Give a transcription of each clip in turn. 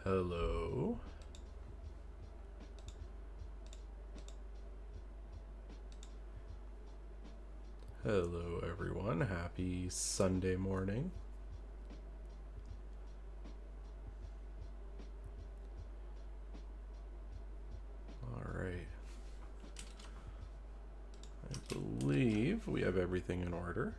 Hello. Hello, everyone. Happy Sunday morning. All right. I believe we have everything in order.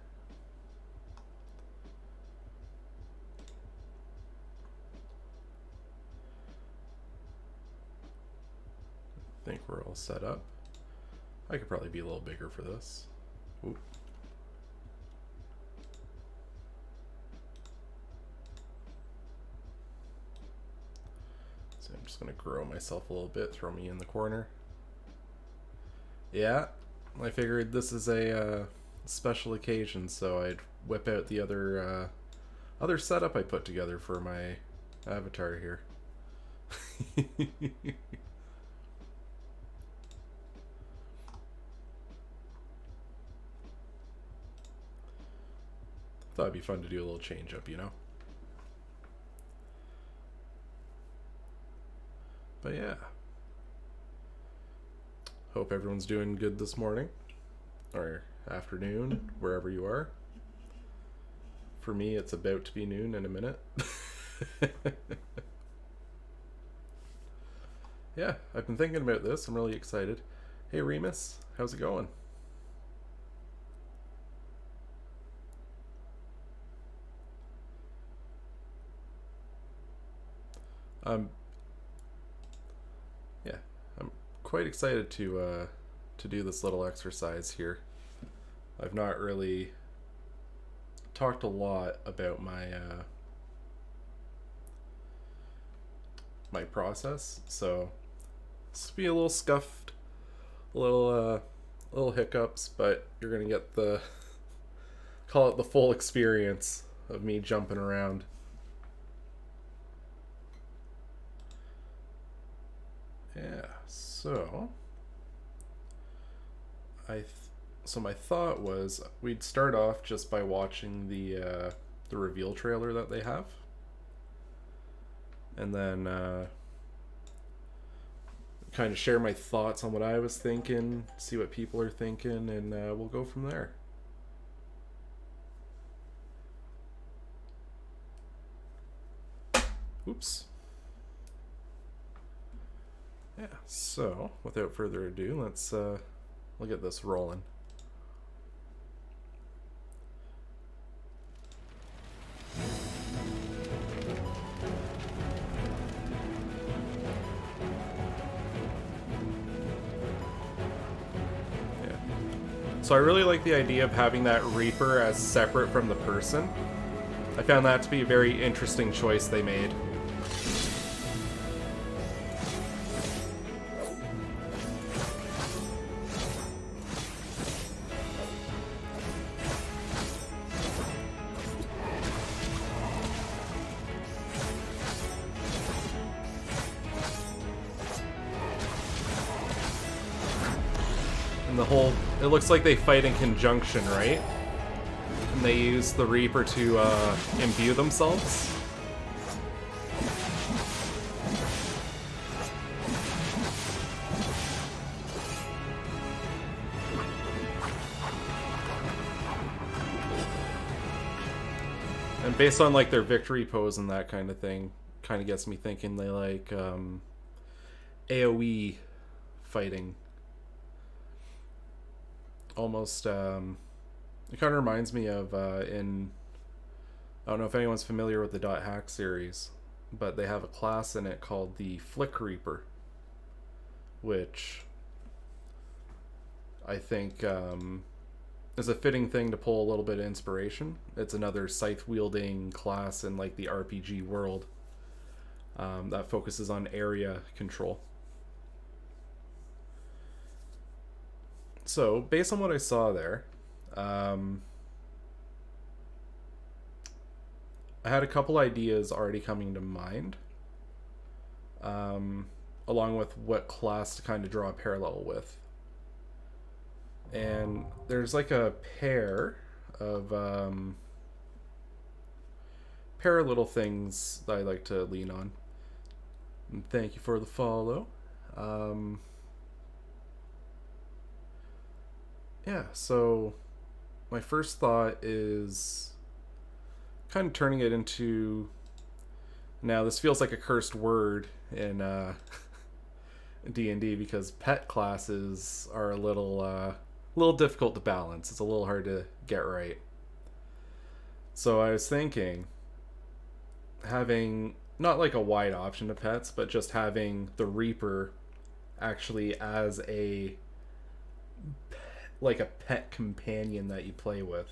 I think we're all set up. I could probably be a little bigger for this. Ooh. So I'm just going to grow myself a little bit, throw me in the corner. Yeah, I figured this is a special occasion, so I'd whip out the other setup I put together for my avatar here. Thought it'd be fun to do a little change up, you know? But yeah. Hope everyone's doing good this morning. Or afternoon, wherever you are. For me, it's about to be noon in a minute. Yeah, I've been thinking about this. I'm really excited. Hey, Remus, how's it going? Yeah, I'm quite excited to do this little exercise here. I've not really talked a lot about my my process, so this will be a little scuffed, a little hiccups, but you're gonna get the call it the full experience of me jumping around. Yeah, so so my thought was we'd start off just by watching the reveal trailer that they have, and then kind of share my thoughts on what I was thinking, see what people are thinking, and we'll go from there. Oops. Yeah, so without further ado, we'll get this rolling. Yeah. So I really like the idea of having that Reaper as separate from the person. I found that to be a very interesting choice they made. And the whole, it looks like they fight in conjunction, right? And they use the Reaper to imbue themselves. And based on like their victory pose and that kind of thing, kind of gets me thinking they like AoE fighting. Almost, it kind of reminds me of in, I don't know if anyone's familiar with the .hack series, but they have a class in it called the Flick Reaper, which I think is a fitting thing to pull a little bit of inspiration. It's another scythe wielding class in like the RPG world that focuses on area control. So, based on what I saw there, I had a couple ideas already coming to mind, along with what class to kind of draw a parallel with. And there's like a pair of little things that I like to lean on. And thank you for the follow. Yeah, so my first thought is kind of turning it into... Now, this feels like a cursed word in D&D because pet classes are a little difficult to balance. It's a little hard to get right. So I was thinking having not like a wide option of pets, but just having the Reaper actually as a pet companion that you play with.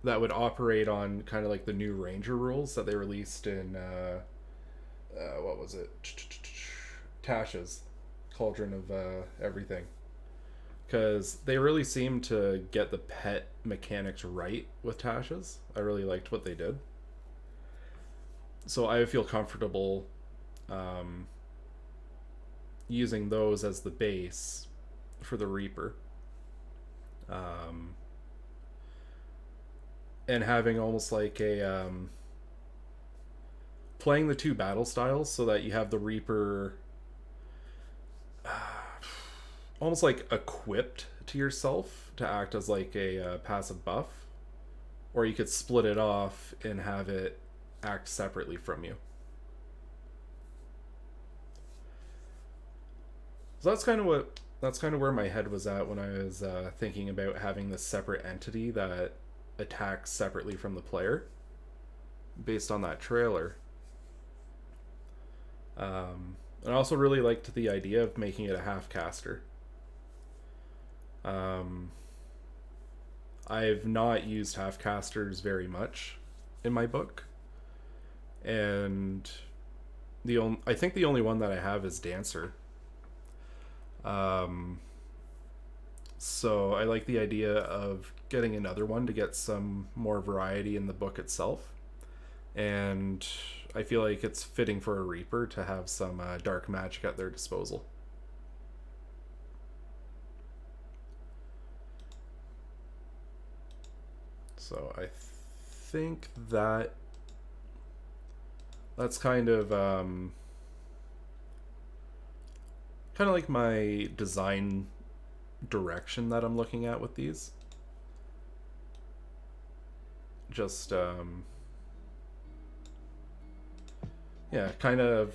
That would operate on kind of like the new Ranger rules that they released in what was it? Tasha's Cauldron of Everything. Because they really seem to get the pet mechanics right with Tasha's. I really liked what they did. So I feel comfortable using those as the base for the Reaper. And having almost like a... playing the two battle styles so that you have the Reaper... almost like equipped to yourself to act as like a passive buff, or you could split it off and have it act separately from you. So that's kind of where my head was at when I was thinking about having this separate entity that attacks separately from the player based on that trailer. I also really liked the idea of making it a half caster. I've not used half casters very much in my book, and I think the only one that I have is Dancer. So I like the idea of getting another one to get some more variety in the book itself, and I feel like it's fitting for a Reaper to have some dark magic at their disposal. So I think that's kind of like my design direction that I'm looking at with these. Just yeah, kind of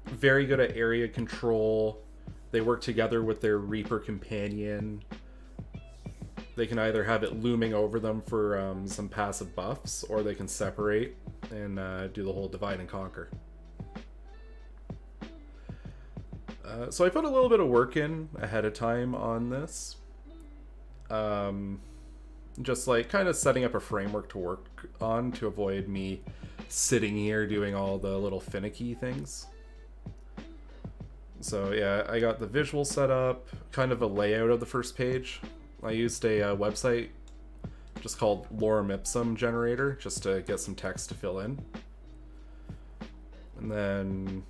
very good at area control. They work together with their Reaper companion. They can either have it looming over them for some passive buffs, or they can separate and do the whole divide and conquer. So I put a little bit of work in ahead of time on this. Just like kind of setting up a framework to work on to avoid me sitting here doing all the little finicky things. So yeah, I got the visual set up, kind of a layout of the first page. I used a website just called Lorem Ipsum Generator just to get some text to fill in. And then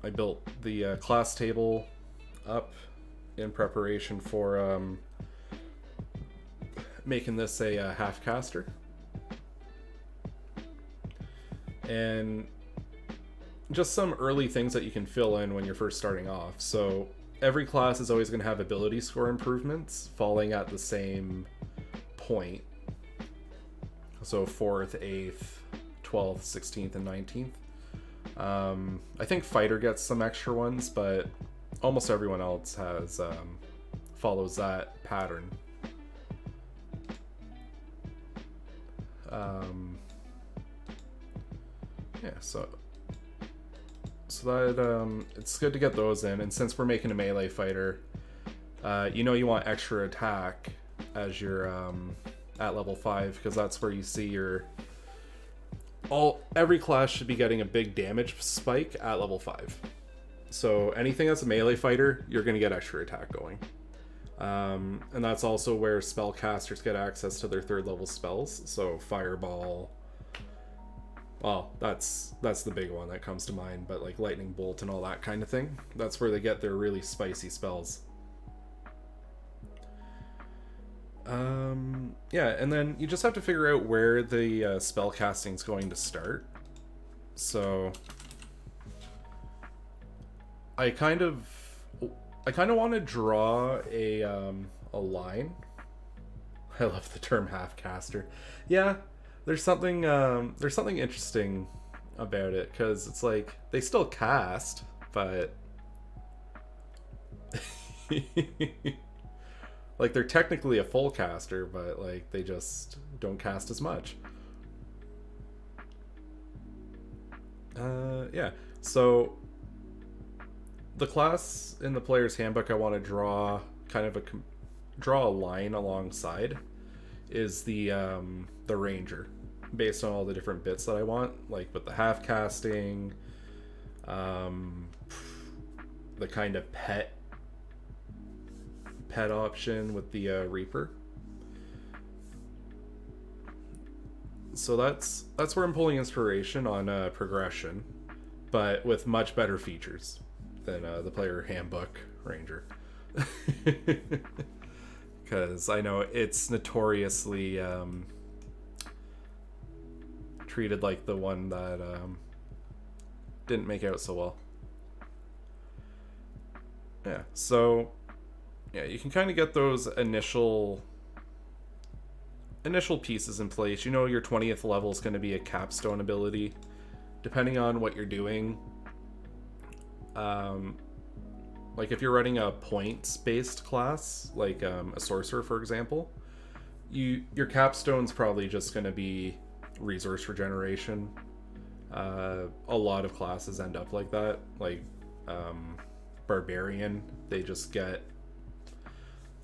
I built the class table up in preparation for making this a half caster. And just some early things that you can fill in when you're first starting off. So every class is always going to have ability score improvements falling at the same point. So 4th, 8th, 12th, 16th, and 19th. I think Fighter gets some extra ones, but almost everyone else has follows that pattern. Yeah, so that it's good to get those in, and since we're making a melee fighter, you want extra attack as you're at level 5, because that's where you see your every class should be getting a big damage spike at level 5. So anything that's a melee fighter, you're going to get extra attack going. And that's also where spellcasters get access to their 3rd level spells. So Fireball, well, that's the big one that comes to mind, but like Lightning Bolt and all that kind of thing, that's where they get their really spicy spells. Yeah, and then you just have to figure out where the spell casting's going to start. So I kind of want to draw a line. I love the term half caster. Yeah, there's something interesting about it, because it's like they still cast, but like they're technically a full caster, but like they just don't cast as much. Yeah. So the class in the player's handbook I want to draw kind of draw a line alongside is the ranger, based on all the different bits that I want, like with the half casting, the kind of pet option with the reaper. So that's where I'm pulling inspiration on progression, but with much better features than the player handbook ranger. Because I know it's notoriously treated like the one that didn't make out so well. Yeah, so yeah, you can kind of get those initial pieces in place. You know, your 20th level is going to be a capstone ability, depending on what you're doing. Like if you're running a points-based class, like a sorcerer, for example, your capstone's probably just going to be resource regeneration. A lot of classes end up like that. Like barbarian, they just get,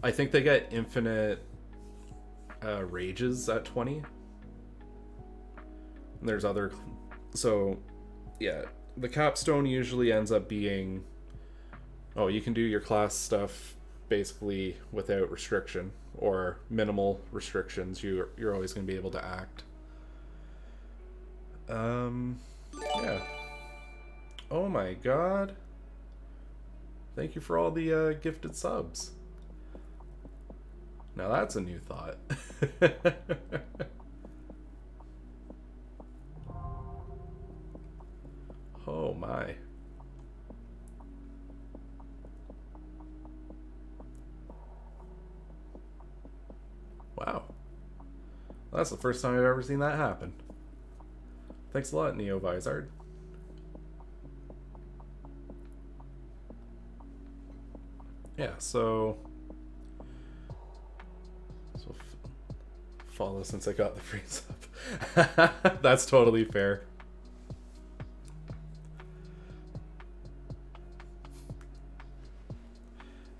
I think they get infinite rages at 20. And there's other, so yeah, the capstone usually ends up being, oh, you can do your class stuff basically without restriction or minimal restrictions. You're always going to be able to act. Yeah. Oh my god. Thank you for all the gifted subs. Now that's a new thought. Oh my. Wow. That's the first time I've ever seen that happen. Thanks a lot, Neo Vizard. Yeah, so follow since I got the free sub. That's totally fair.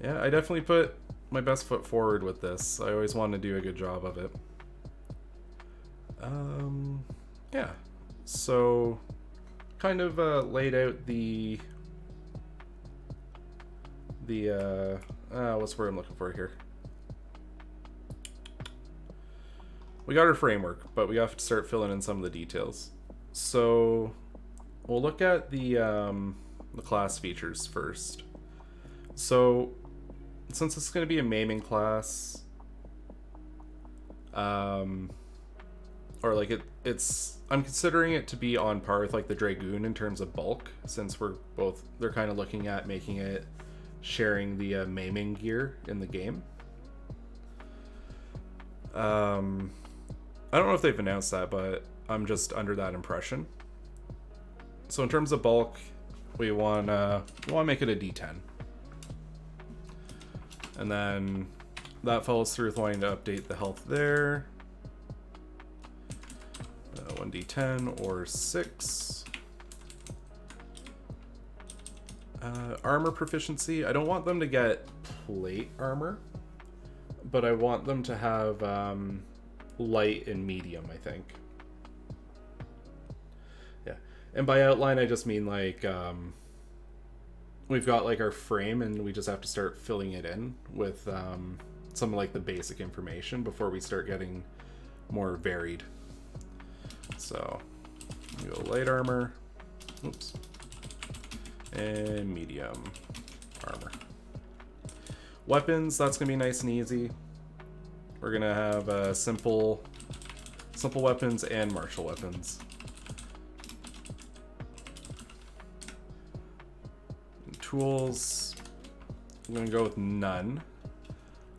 Yeah, I definitely put my best foot forward with this. I always want to do a good job of it. Yeah. So, kind of laid out the what's the word I'm looking for here? We got our framework, but we have to start filling in some of the details. So, we'll look at the class features first. So, since it's going to be a maiming class, or like I'm considering it to be on par with like the Dragoon in terms of bulk, since they're kind of looking at making it sharing the maiming gear in the game. I don't know if they've announced that, but I'm just under that impression. So in terms of bulk, we want to make it a D10. And then that follows through with wanting to update the health there. 1d10 or 6. Armor proficiency. I don't want them to get plate armor, but I want them to have light and medium, I think. Yeah. And by outline, I just mean like we've got like our frame and we just have to start filling it in with some like the basic information before we start getting more varied. So we go light armor, oops, and medium armor. Weapons, that's gonna be nice and easy. We're gonna have simple weapons and martial weapons. tools, I'm going to go with none.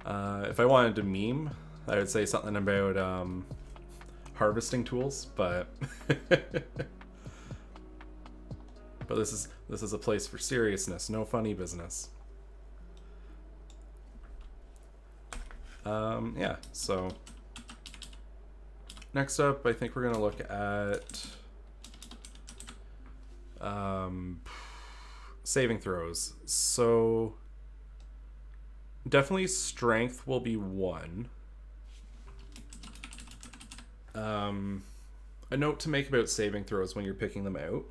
If I wanted to meme, I would say something about harvesting tools, but but this is a place for seriousness, no funny business. Yeah, so next up, I think we're going to look at saving throws. So definitely strength will be 1. A note to make about saving throws when you're picking them out.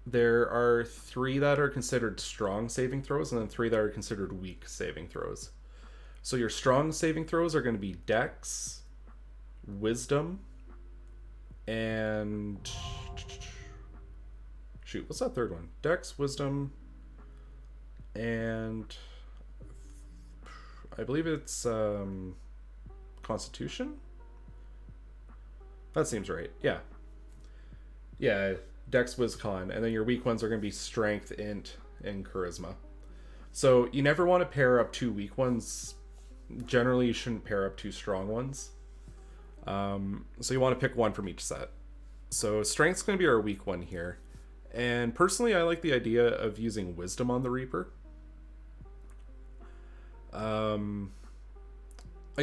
There are 3 that are considered strong saving throws, and then 3 that are considered weak saving throws. So your strong saving throws are going to be Dex, Wisdom, and... shoot, what's that third one? Dex, Wisdom, and... I believe it's Constitution? That seems right. Yeah. Yeah, Dex, Con, and then your weak ones are going to be Strength, Int, and Charisma. So you never want to pair up 2 weak ones. Generally, you shouldn't pair up 2 strong ones. So you want to pick 1 from each set. So Strength's going to be our weak one here. And personally, I like the idea of using Wisdom on the Reaper. I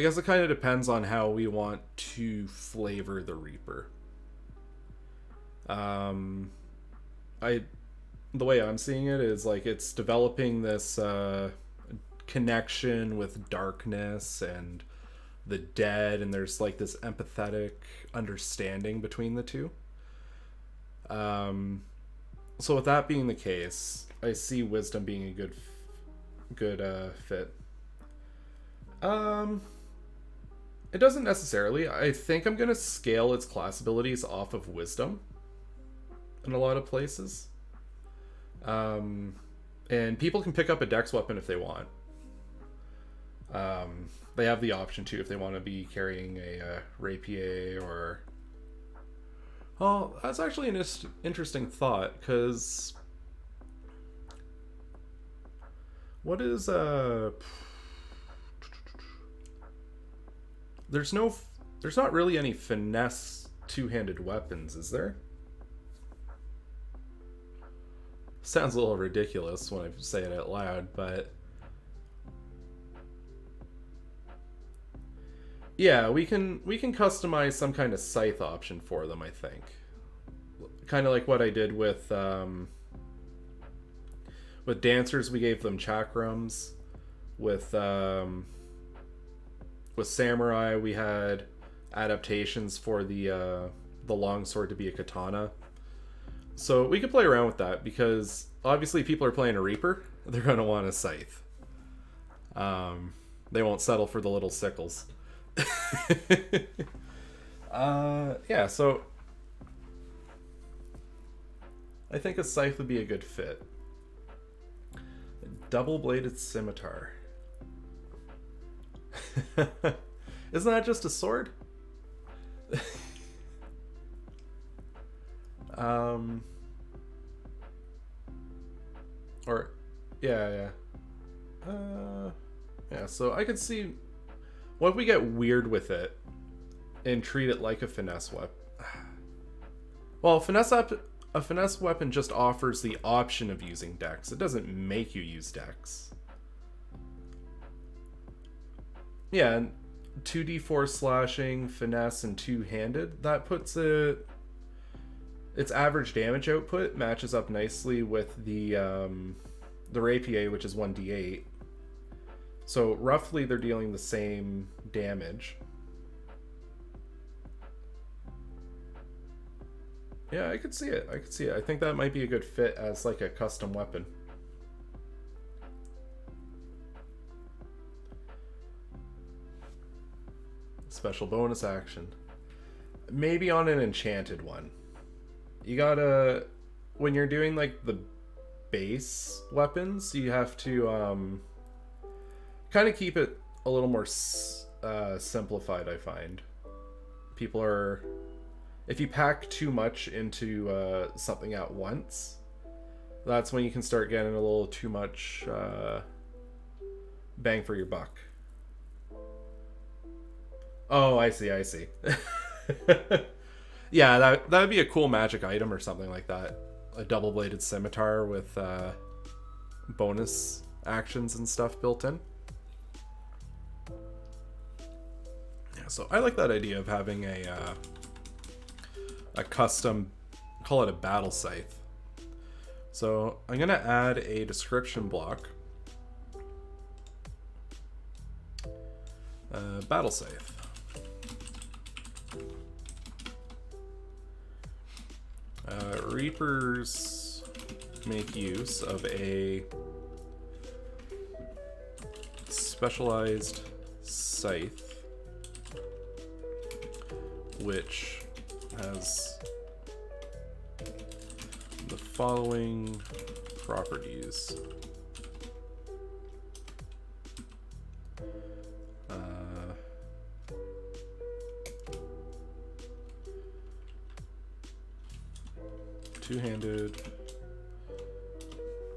guess it kind of depends on how we want to flavor the Reaper. The way I'm seeing it is like it's developing this connection with darkness and the dead, and there's like this empathetic understanding between the two. So with that being the case, I see Wisdom being a good fit. It doesn't necessarily. I think I'm gonna scale its class abilities off of Wisdom in a lot of places. And people can pick up a Dex weapon if they want. They have the option to if they want to be carrying a rapier or... Oh, that's actually an interesting thought, because... What is... There's not really any finesse two-handed weapons, is there? Sounds a little ridiculous when I say it out loud, but... Yeah, we can customize some kind of scythe option for them, I think. Kind of like what I did with dancers, we gave them chakrams. With samurai, we had adaptations for the longsword to be a katana. So we could play around with that, because obviously people are playing a Reaper. They're going to want a scythe. They won't settle for the little sickles. Yeah, so I think a scythe would be a good fit. A double-bladed scimitar. Isn't that just a sword? Or yeah. Yeah, so I could see what if we get weird with it and treat it like a finesse weapon. Well, a finesse weapon just offers the option of using Dex. It doesn't make you use Dex. Yeah, and 2d4 slashing, finesse, and two-handed, that puts it... Its average damage output matches up nicely with the rapier, which is 1d8. So roughly they're dealing the same damage. Yeah, I could see it. I think that might be a good fit as like a custom weapon. Special bonus action. Maybe on an enchanted one. You gotta... When you're doing like the base weapons, you have to kind of keep it a little more simplified, I find. People are... If you pack too much into something at once, that's when you can start getting a little too much bang for your buck. Oh, I see. Yeah, that'd be a cool magic item or something like that. A double-bladed scimitar with bonus actions and stuff built in. Yeah, so I like that idea of having a custom, call it a battle scythe. So I'm gonna add a description block. Battle scythe. Reapers make use of a specialized scythe, which has the following properties. Two-handed.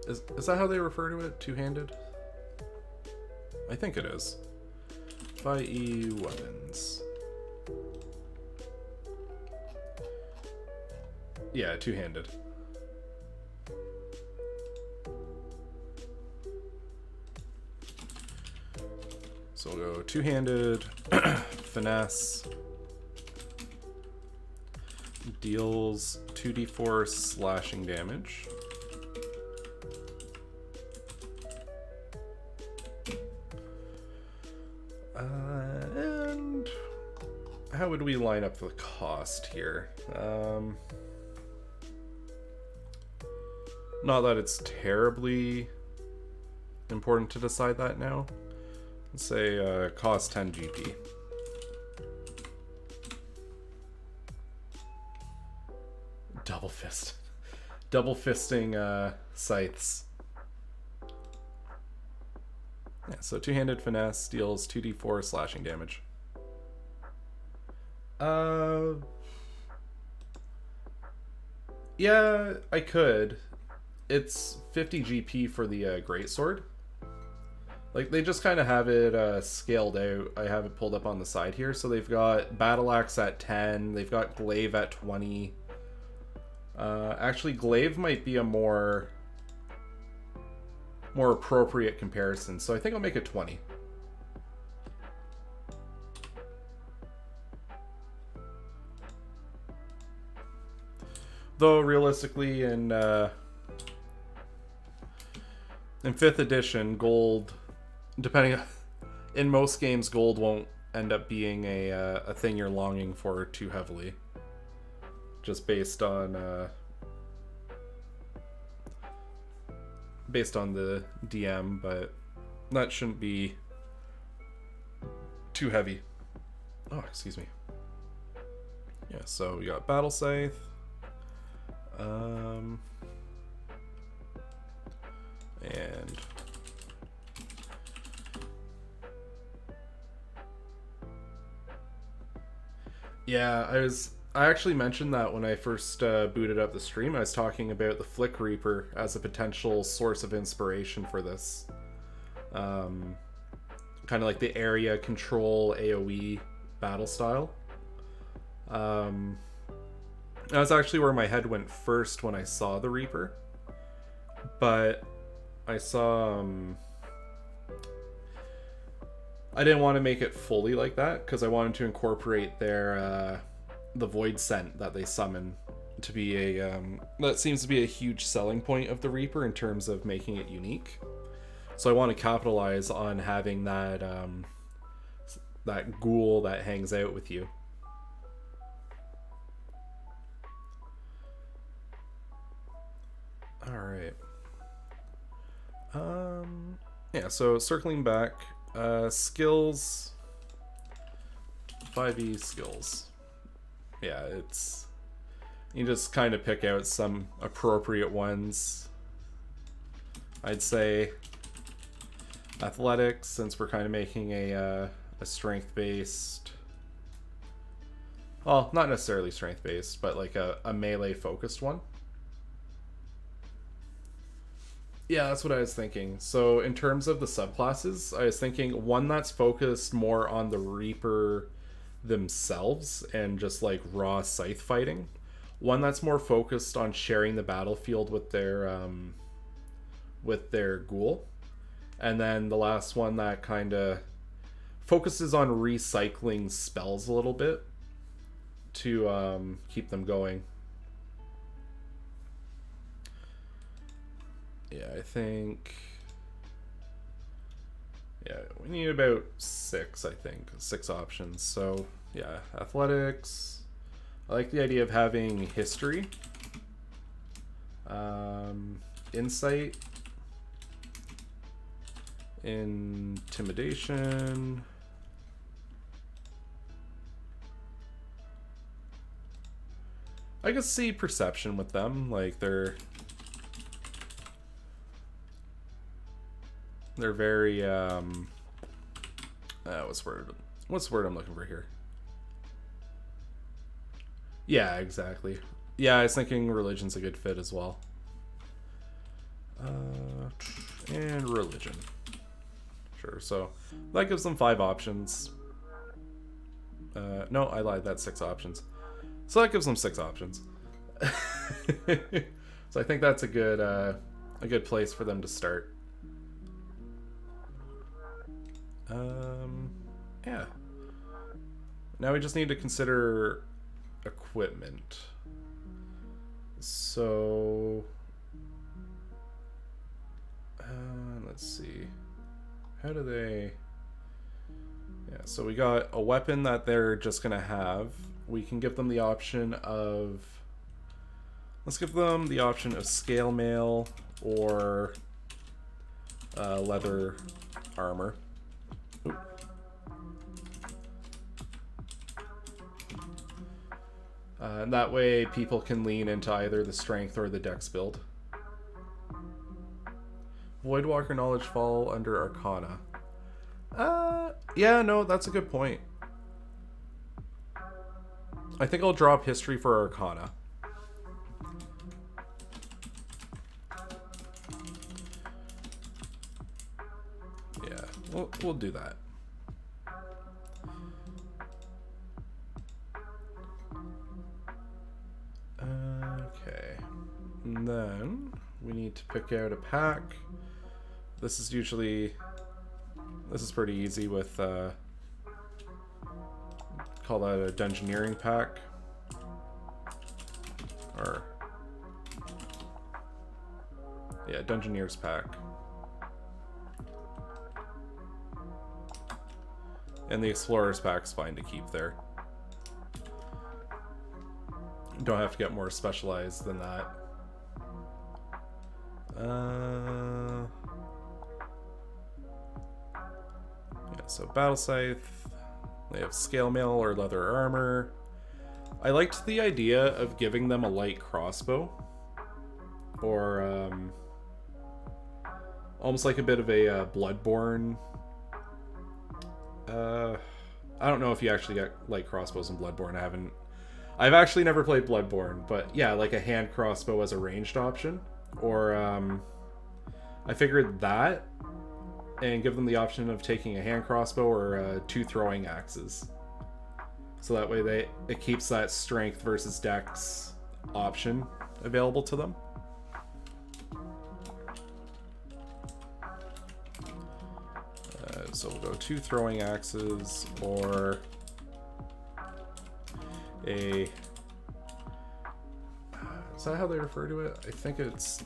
Is that how they refer to it? Two-handed? I think it is. FFXIV weapons. Yeah, two-handed. So we'll go two-handed, finesse, deals 2d4 slashing damage. And how would we line up the cost here? Not that it's terribly important to decide that now. Let's say cost 10 GP. Double fisting scythes. Yeah, so two-handed finesse deals 2d4 slashing damage. Yeah, I could. It's 50 GP for the greatsword. Like, they just kind of have it scaled out. I have it pulled up on the side here. So they've got Battle Axe at 10. They've got Glaive at 20. Actually, Glaive might be a more appropriate comparison. So I think I'll make it 20. Though, realistically, in 5th edition, gold... Depending on, in most games, gold won't end up being a thing you're longing for too heavily. Just based on the DM, but that shouldn't be too heavy. Oh, excuse me. Yeah, so we got Battle Scythe. And yeah, I actually mentioned that when I first booted up the stream. I was talking about the Flick Reaper as a potential source of inspiration for this. Kind of like the area control AoE battle style. That's actually where my head went first when I saw the Reaper. But I saw... I didn't want to make it fully like that, because I wanted to incorporate their the Void Scent that they summon to be a... that seems to be a huge selling point of the Reaper in terms of making it unique. So I want to capitalize on having that that ghoul that hangs out with you. Alright. Yeah, so circling back... skills, 5e skills. Yeah, it's... You just kind of pick out some appropriate ones. I'd say athletics, since we're kind of making a strength-based... Well, not necessarily strength-based, but like a melee-focused one. Yeah, that's what I was thinking. So in terms of the subclasses, I was thinking one that's focused more on the Reaper themselves and just like raw scythe fighting. One that's more focused on sharing the battlefield with their ghoul. And then the last one that kind of focuses on recycling spells a little bit to keep them going. Yeah, I think... Yeah, we need about 6, I think. 6 options. So, yeah, athletics. I like the idea of having history. Insight. Intimidation. I could see perception with them. Like, they're very, what's the word I'm looking for here? Yeah, exactly. Yeah, I was thinking religion's a good fit as well. And religion. Sure, so that gives them 5 options. No, I lied, that's 6 options. So that gives them 6 options. So I think that's a good place for them to start. Yeah. Now we just need to consider equipment. So, let's see. How do they... Yeah, so we got a weapon that they're just gonna have. We can give them the option of... Let's give them the option of scale mail or leather armor. Oop. And that way people can lean into either the strength or the dex build. Voidwalker knowledge fall under Arcana. Yeah, no, that's a good point. I think I'll drop history for Arcana. Yeah, we'll do that. Okay. And then we need to pick out a pack. This is pretty easy with call that a dungeoneering pack. Or yeah, Dungeoneer's pack. And the Explorer's pack's fine to keep there. Don't have to get more specialized than that. Yeah, so Battle Scythe. They have scale mail or leather armor. I liked the idea of giving them a light crossbow. Or almost like a bit of a Bloodborne. I don't know if you actually get light crossbows in Bloodborne. I've actually never played Bloodborne, but yeah, like a hand crossbow as a ranged option. Or I figured that, and give them the option of taking a hand crossbow or 2 throwing axes. So that way it keeps that strength versus dex option available to them. So we'll go 2 throwing axes or a... Is that how they refer to it? I think it's...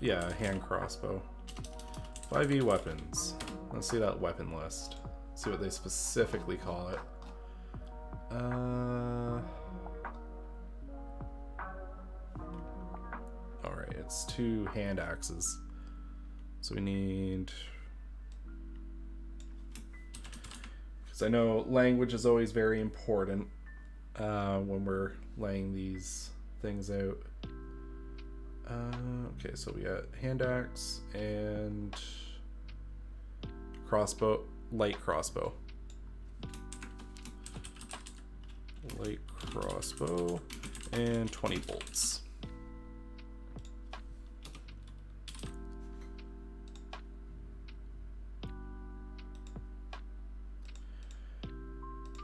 Yeah, hand crossbow. 5e weapons. Let's see that weapon list. See what they specifically call it. Alright, it's 2 hand axes. So we need... Because I know language is always very important when we're laying these things out. Okay, so we got hand axe and crossbow, light crossbow. Light crossbow and 20 bolts.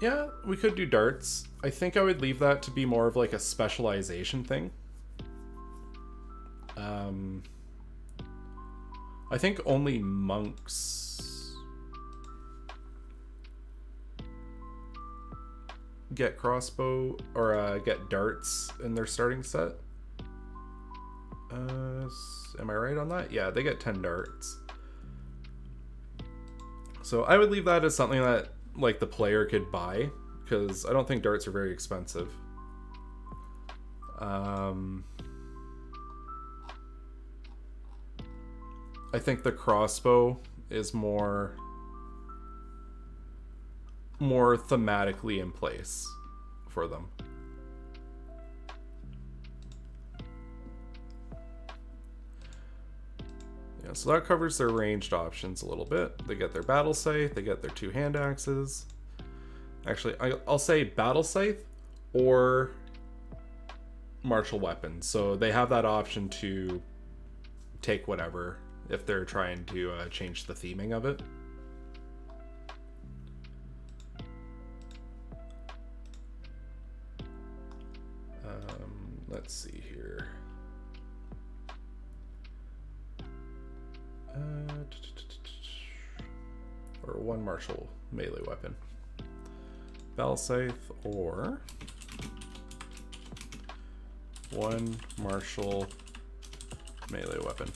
Yeah, we could do darts. I think I would leave that to be more of like a specialization thing. I think only monks get crossbow or get darts in their starting set. Am I right on that? Yeah, they get 10 darts. So I would leave that as something that like the player could buy, because I don't think darts are very expensive. I think the crossbow is more thematically in place for them. Yeah, so that covers their ranged options a little bit. They get their battle scythe, they get their 2 hand axes. Actually, I'll say battle scythe or martial weapons. So they have that option to take whatever if they're trying to change the theming of it. Let's see here. Or 1 martial melee weapon. Battle scythe or 1 martial melee weapon.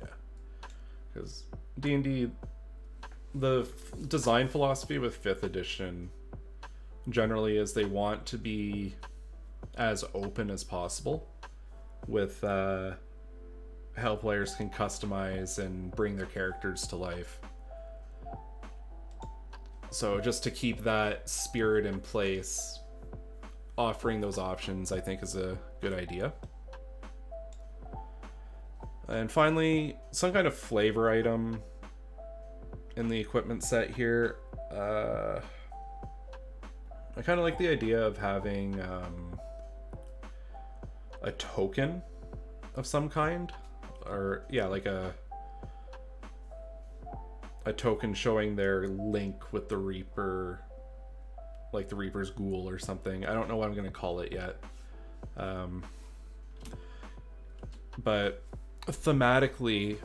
Yeah, because D&D, the design philosophy with 5th edition generally is they want to be as open as possible with how players can customize and bring their characters to life. So just to keep that spirit in place, offering those options I think is a good idea. And finally, some kind of flavor item in the equipment set here. I kind of like the idea of having a token of some kind, or yeah, like a token showing their link with the Reaper, like the Reaper's Ghoul or something. I don't know what I'm going to call it yet. But thematically,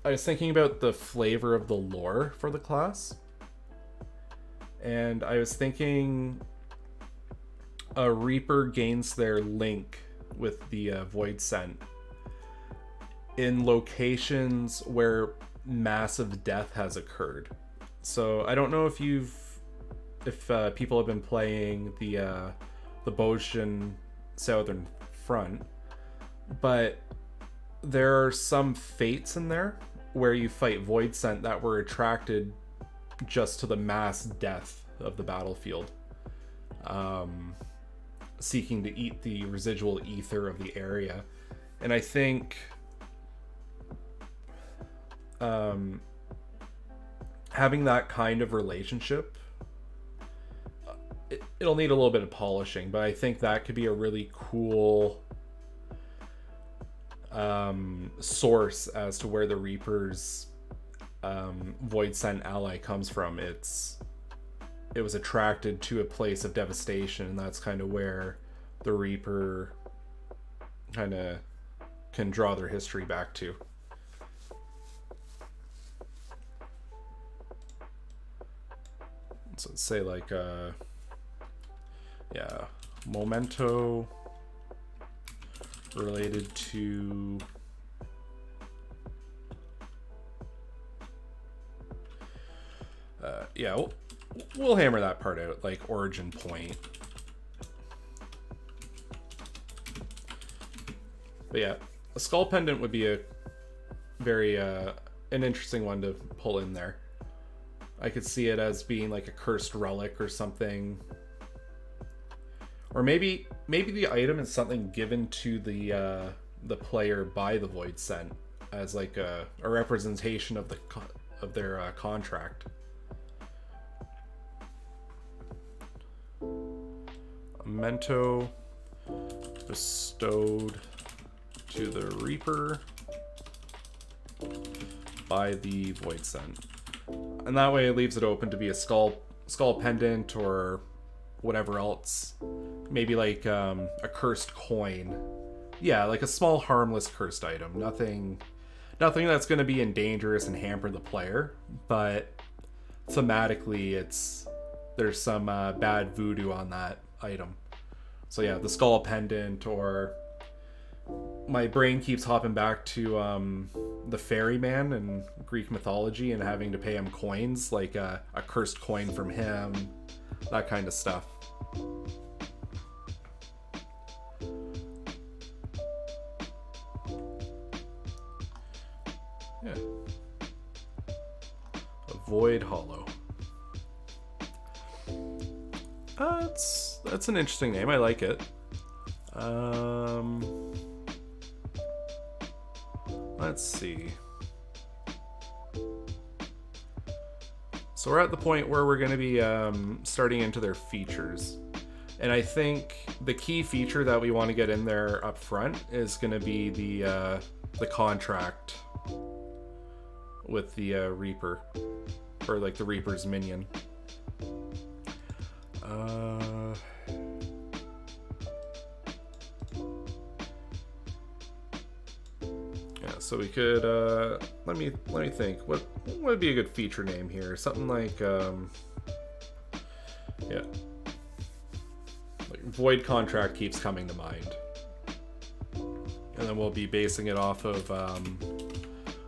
I was thinking about the flavor of the lore for the class. And I was thinking a Reaper gains their link with the Void Scent in locations where massive death has occurred. So I don't know if people have been playing the Boshin Southern Front, but there are some fates in there where you fight Void Scent that were attracted just to the mass death of the battlefield, seeking to eat the residual ether of the area. And I think having that kind of relationship, it'll need a little bit of polishing, but I think that could be a really cool source as to where the Reaper's Void Scent ally comes from. It was attracted to a place of devastation, and that's kind of where the Reaper kind of can draw their history back to. So let's say like memento related to we'll hammer that part out, like origin point. But yeah, a skull pendant would be a very an interesting one to pull in there. I could see it as being like a cursed relic or something. Or maybe the item is something given to the player by the Void Scent as like a representation of their contract. A memento bestowed to the Reaper by the Void Scent. And that way it leaves it open to be a skull pendant or whatever else. Maybe like a cursed coin. Yeah, like a small harmless cursed item. Nothing that's going to be dangerous and hamper the player, but thematically there's some bad voodoo on that item. So yeah, the skull pendant, or my brain keeps hopping back to the ferryman in Greek mythology and having to pay him coins, like a cursed coin from him, that kind of stuff. Yeah. A Void Hollow. That's an interesting name. I like it. Let's see. So we're at the point where we're going to be starting into their features. And I think the key feature that we want to get in there up front is going to be the contract with the Reaper, or like the Reaper's minion. Yeah, so we could let me think. What would be a good feature name here? Something like yeah, like Void Contract keeps coming to mind, and then we'll be basing it off of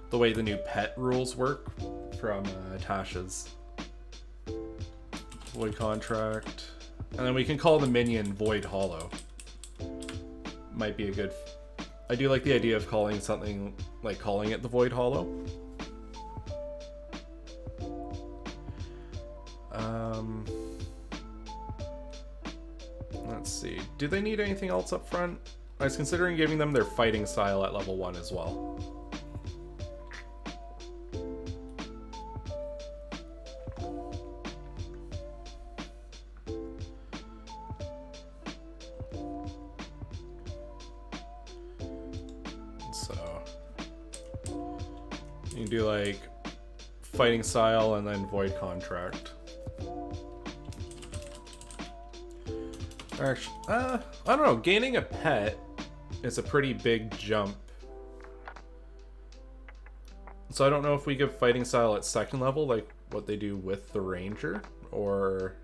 the way the new pet rules work from Tasha's. Void Contract, and then we can call the minion Void Hollow. Might be a good. I do like the idea of calling something, like calling it the Void Hollow. Let's see. Do they need anything else up front? I was considering giving them their fighting style at level 1 as well. Do like fighting style and then Void Contract. Actually, I don't know. Gaining a pet is a pretty big jump. So I don't know if we give fighting style at 2nd level, like what they do with the Ranger, or...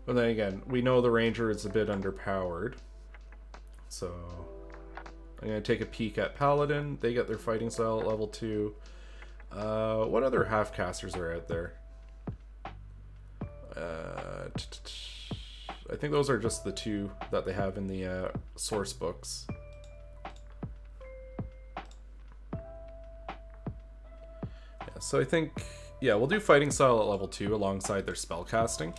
But then again, we know the Ranger is a bit underpowered. So I'm going to take a peek at Paladin. They get their fighting style at level 2. What other half-casters are out there? I think those are just the 2 that they have in the source books. Yeah, so I think, yeah, we'll do fighting style at level 2 alongside their spell casting.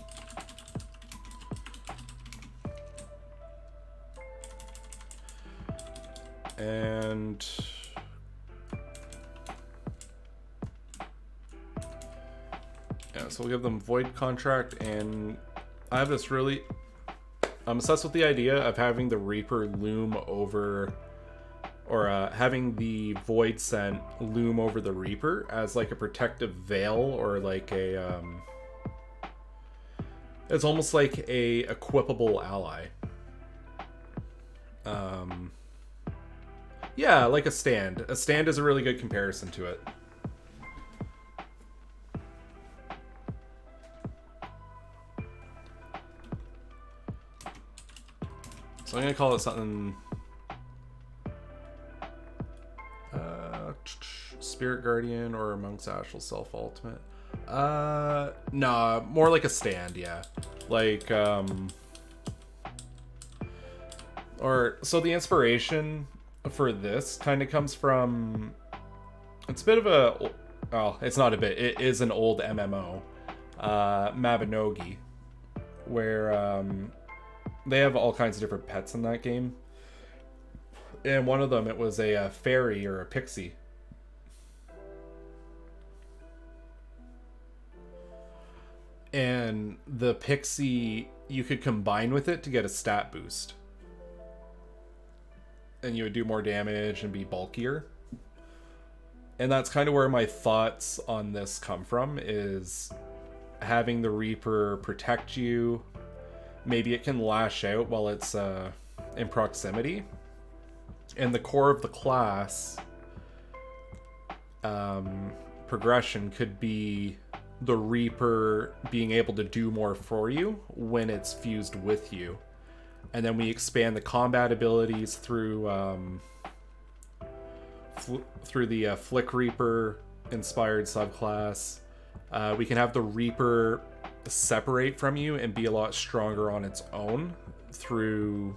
And yeah, so we'll give them Void Contract, and I have this really... I'm obsessed with the idea of having the Reaper loom over, or having the Void Scent loom over the Reaper as like a protective veil, or like a... it's almost like a equipable ally. Yeah, like a stand. A stand is a really good comparison to it. So I'm going to call it something... Spirit Guardian or Monk's Ashel Self Ultimate. Nah, more like a stand, yeah. Like, or, so the inspiration for this kind of comes from, it's a bit of a, well, it's not a bit, it is an old MMO, Mabinogi, where they have all kinds of different pets in that game, and one of them, it was a fairy or a pixie. And the pixie, you could combine with it to get a stat boost. and you would do more damage and be bulkier. And that's kind of where my thoughts on this come from, is having the Reaper protect you. Maybe it can lash out while it's in proximity. And the core of the class progression could be the Reaper being able to do more for you when it's fused with you. And then we expand the combat abilities through the Flick Reaper inspired subclass. We can have the Reaper separate from you and be a lot stronger on its own through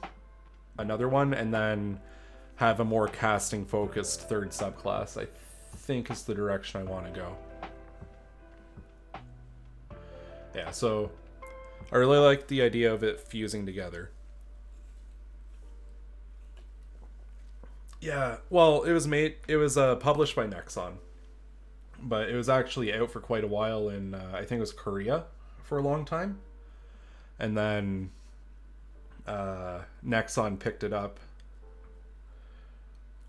another one, and then have a more casting focused third subclass, I think is the direction I want to go. Yeah, so I really like the idea of it fusing together. Yeah, well, it was published by Nexon, but it was actually out for quite a while in I think it was Korea for a long time, and then Nexon picked it up.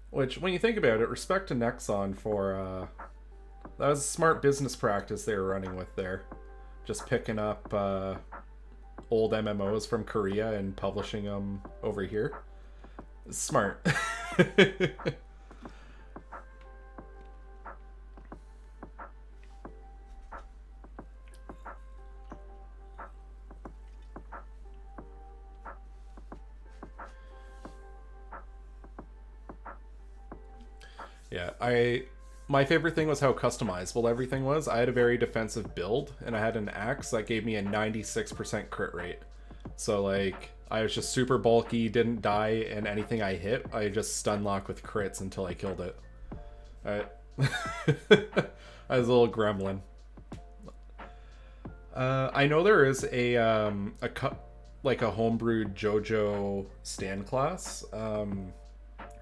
Which, when you think about it, respect to Nexon for that was a smart business practice they were running with there, just picking up old MMOs from Korea and publishing them over here. It's smart. Yeah, my favorite thing was how customizable everything was. I had a very defensive build, and I had an axe that gave me a 96% crit rate. So, like, I was just super bulky, didn't die, and anything I hit, I just stun lock with crits until I killed it. I was a little gremlin. I know there is a homebrewed JoJo stand class.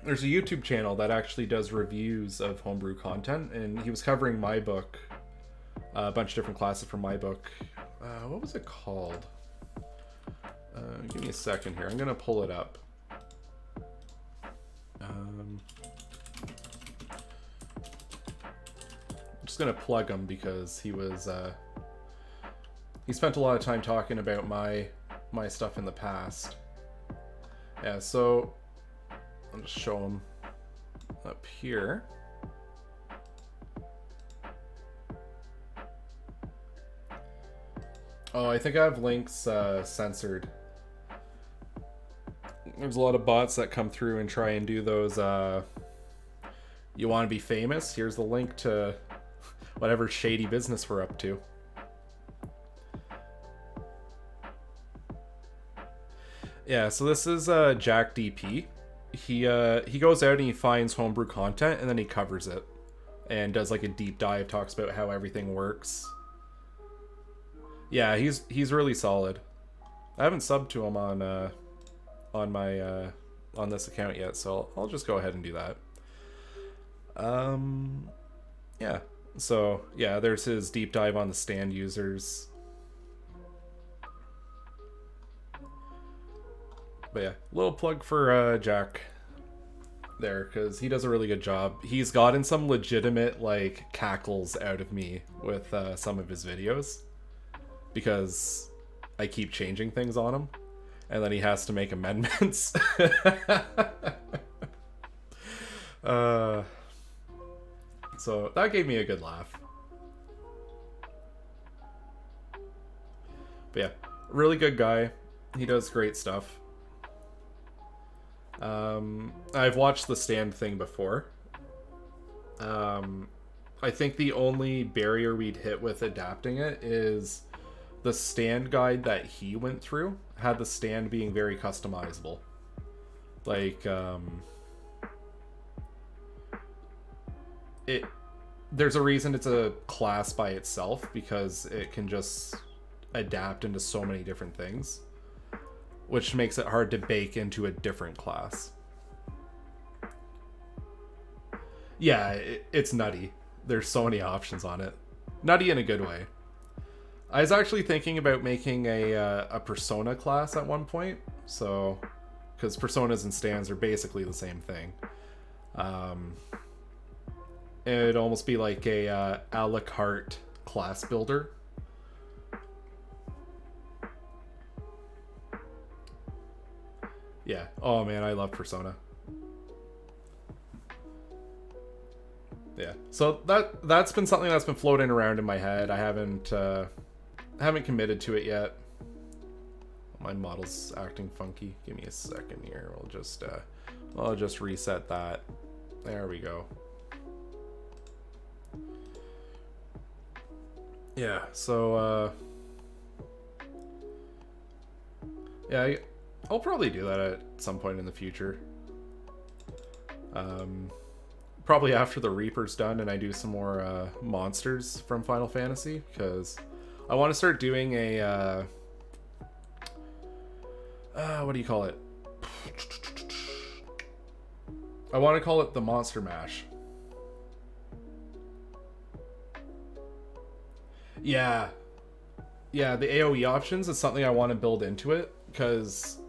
There's a YouTube channel that actually does reviews of homebrew content, and he was covering my book, a bunch of different classes from my book. What was it called? Give me a second here. I'm going to pull it up. I'm just going to plug him because he spent a lot of time talking about my stuff in the past. Yeah, so I'll just show him up here. Oh, I think I have links censored. There's a lot of bots that come through and try and do those, you want to be famous? Here's the link to whatever shady business we're up to. Yeah, so this is Jack DP. He goes out and he finds homebrew content, and then he covers it and does like a deep dive, talks about how everything works. Yeah, he's really solid. I haven't subbed to him on this account yet, so I'll just go ahead and do that. Yeah. So yeah, there's his deep dive on the stand users. But yeah, little plug for Jack there, because he does a really good job. He's gotten some legitimate like cackles out of me with some of his videos, because I keep changing things on him, and then he has to make amendments. So that gave me a good laugh. But yeah, really good guy. He does great stuff. I've watched the stand thing before. I think the only barrier we'd hit with adapting it is the stand guide that he went through had the stand being very customizable. Like, there's a reason it's a class by itself, because it can just adapt into so many different things, which makes it hard to bake into a different class. Yeah, it's nutty. There's so many options on it. Nutty in a good way. I was actually thinking about making a persona class at one point, so because personas and stands are basically the same thing. It'd almost be like a la carte class builder. Yeah. Oh man, I love Persona. Yeah. So that's been something that's been floating around in my head. I haven't committed to it yet. My model's acting funky. Give me a second here. I'll just reset that. There we go. Yeah, so yeah, I'll probably do that at some point in the future. Probably after the Reaper's done and I do some more monsters from Final Fantasy, because I want to start doing a what do you call it? I want to call it the Monster Mash. Yeah. Yeah, the AoE options is something I want to build into it, because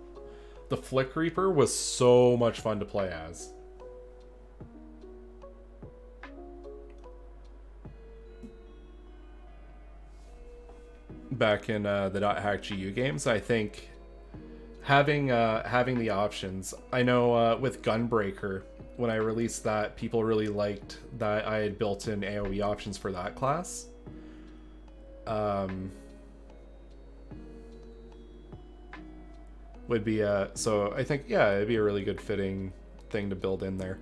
the Flick Reaper was so much fun to play as. Back in the .hack GU games, I think having the options. I know with Gunbreaker, when I released that, people really liked that I had built in AoE options for that class. Would be so I think, yeah, it'd be a really good fitting thing to build in there.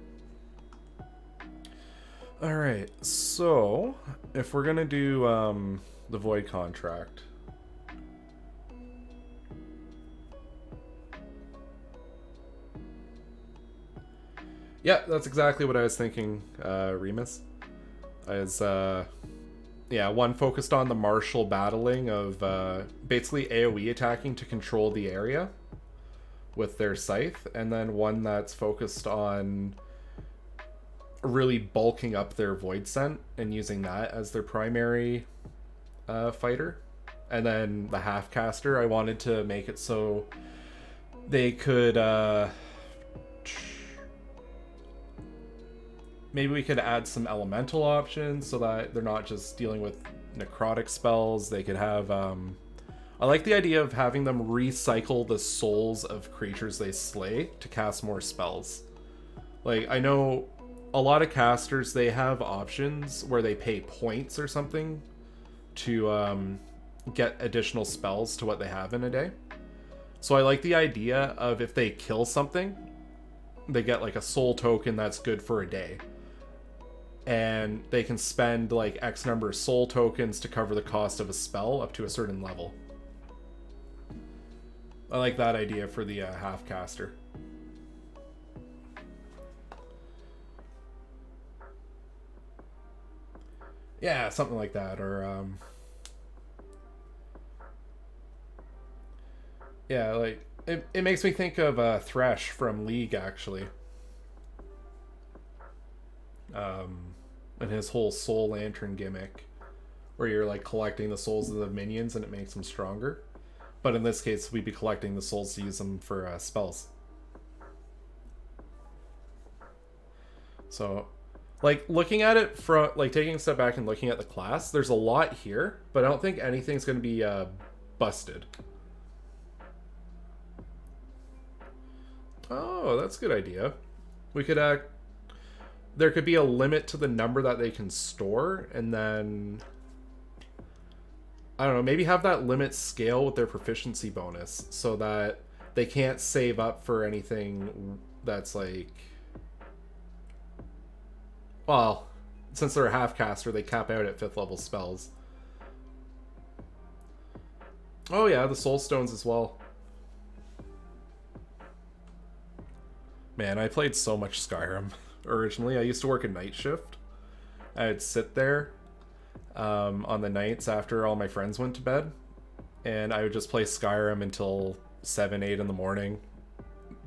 All right, so if we're gonna do the Void Contract, yeah, that's exactly what I was thinking, Remus. As yeah, one focused on the martial battling of basically AoE attacking to control the area with their scythe, and then one that's focused on really bulking up their void scent and using that as their primary fighter. And then the half caster, I wanted to make it so they could maybe we could add some elemental options so that they're not just dealing with necrotic spells. They could have I like the idea of having them recycle the souls of creatures they slay to cast more spells. Like, I know a lot of casters, they have options where they pay points or something to get additional spells to what they have in a day. So I like the idea of if they kill something, they get like a soul token that's good for a day. And they can spend like X number of soul tokens to cover the cost of a spell up to a certain level. I like that idea for the half caster. Yeah, something like that, or yeah, like it makes me think of Thresh from League, actually. And his whole Soul Lantern gimmick, where you're like collecting the souls of the minions and it makes them stronger. But in this case, we'd be collecting the souls to use them for spells. So, like, looking at it from, like, taking a step back and looking at the class, there's a lot here, but I don't think anything's going to be busted. Oh, that's a good idea. We could there could be a limit to the number that they can store, and then I don't know, maybe have that limit scale with their proficiency bonus so that they can't save up for anything that's like, well, since they're a half caster, they cap out at 5th level spells. Oh yeah, the soul stones as well. Man, I played so much Skyrim originally. I used to work a night shift. I'd sit there on the nights after all my friends went to bed, and I would just play Skyrim until 7, 8 in the morning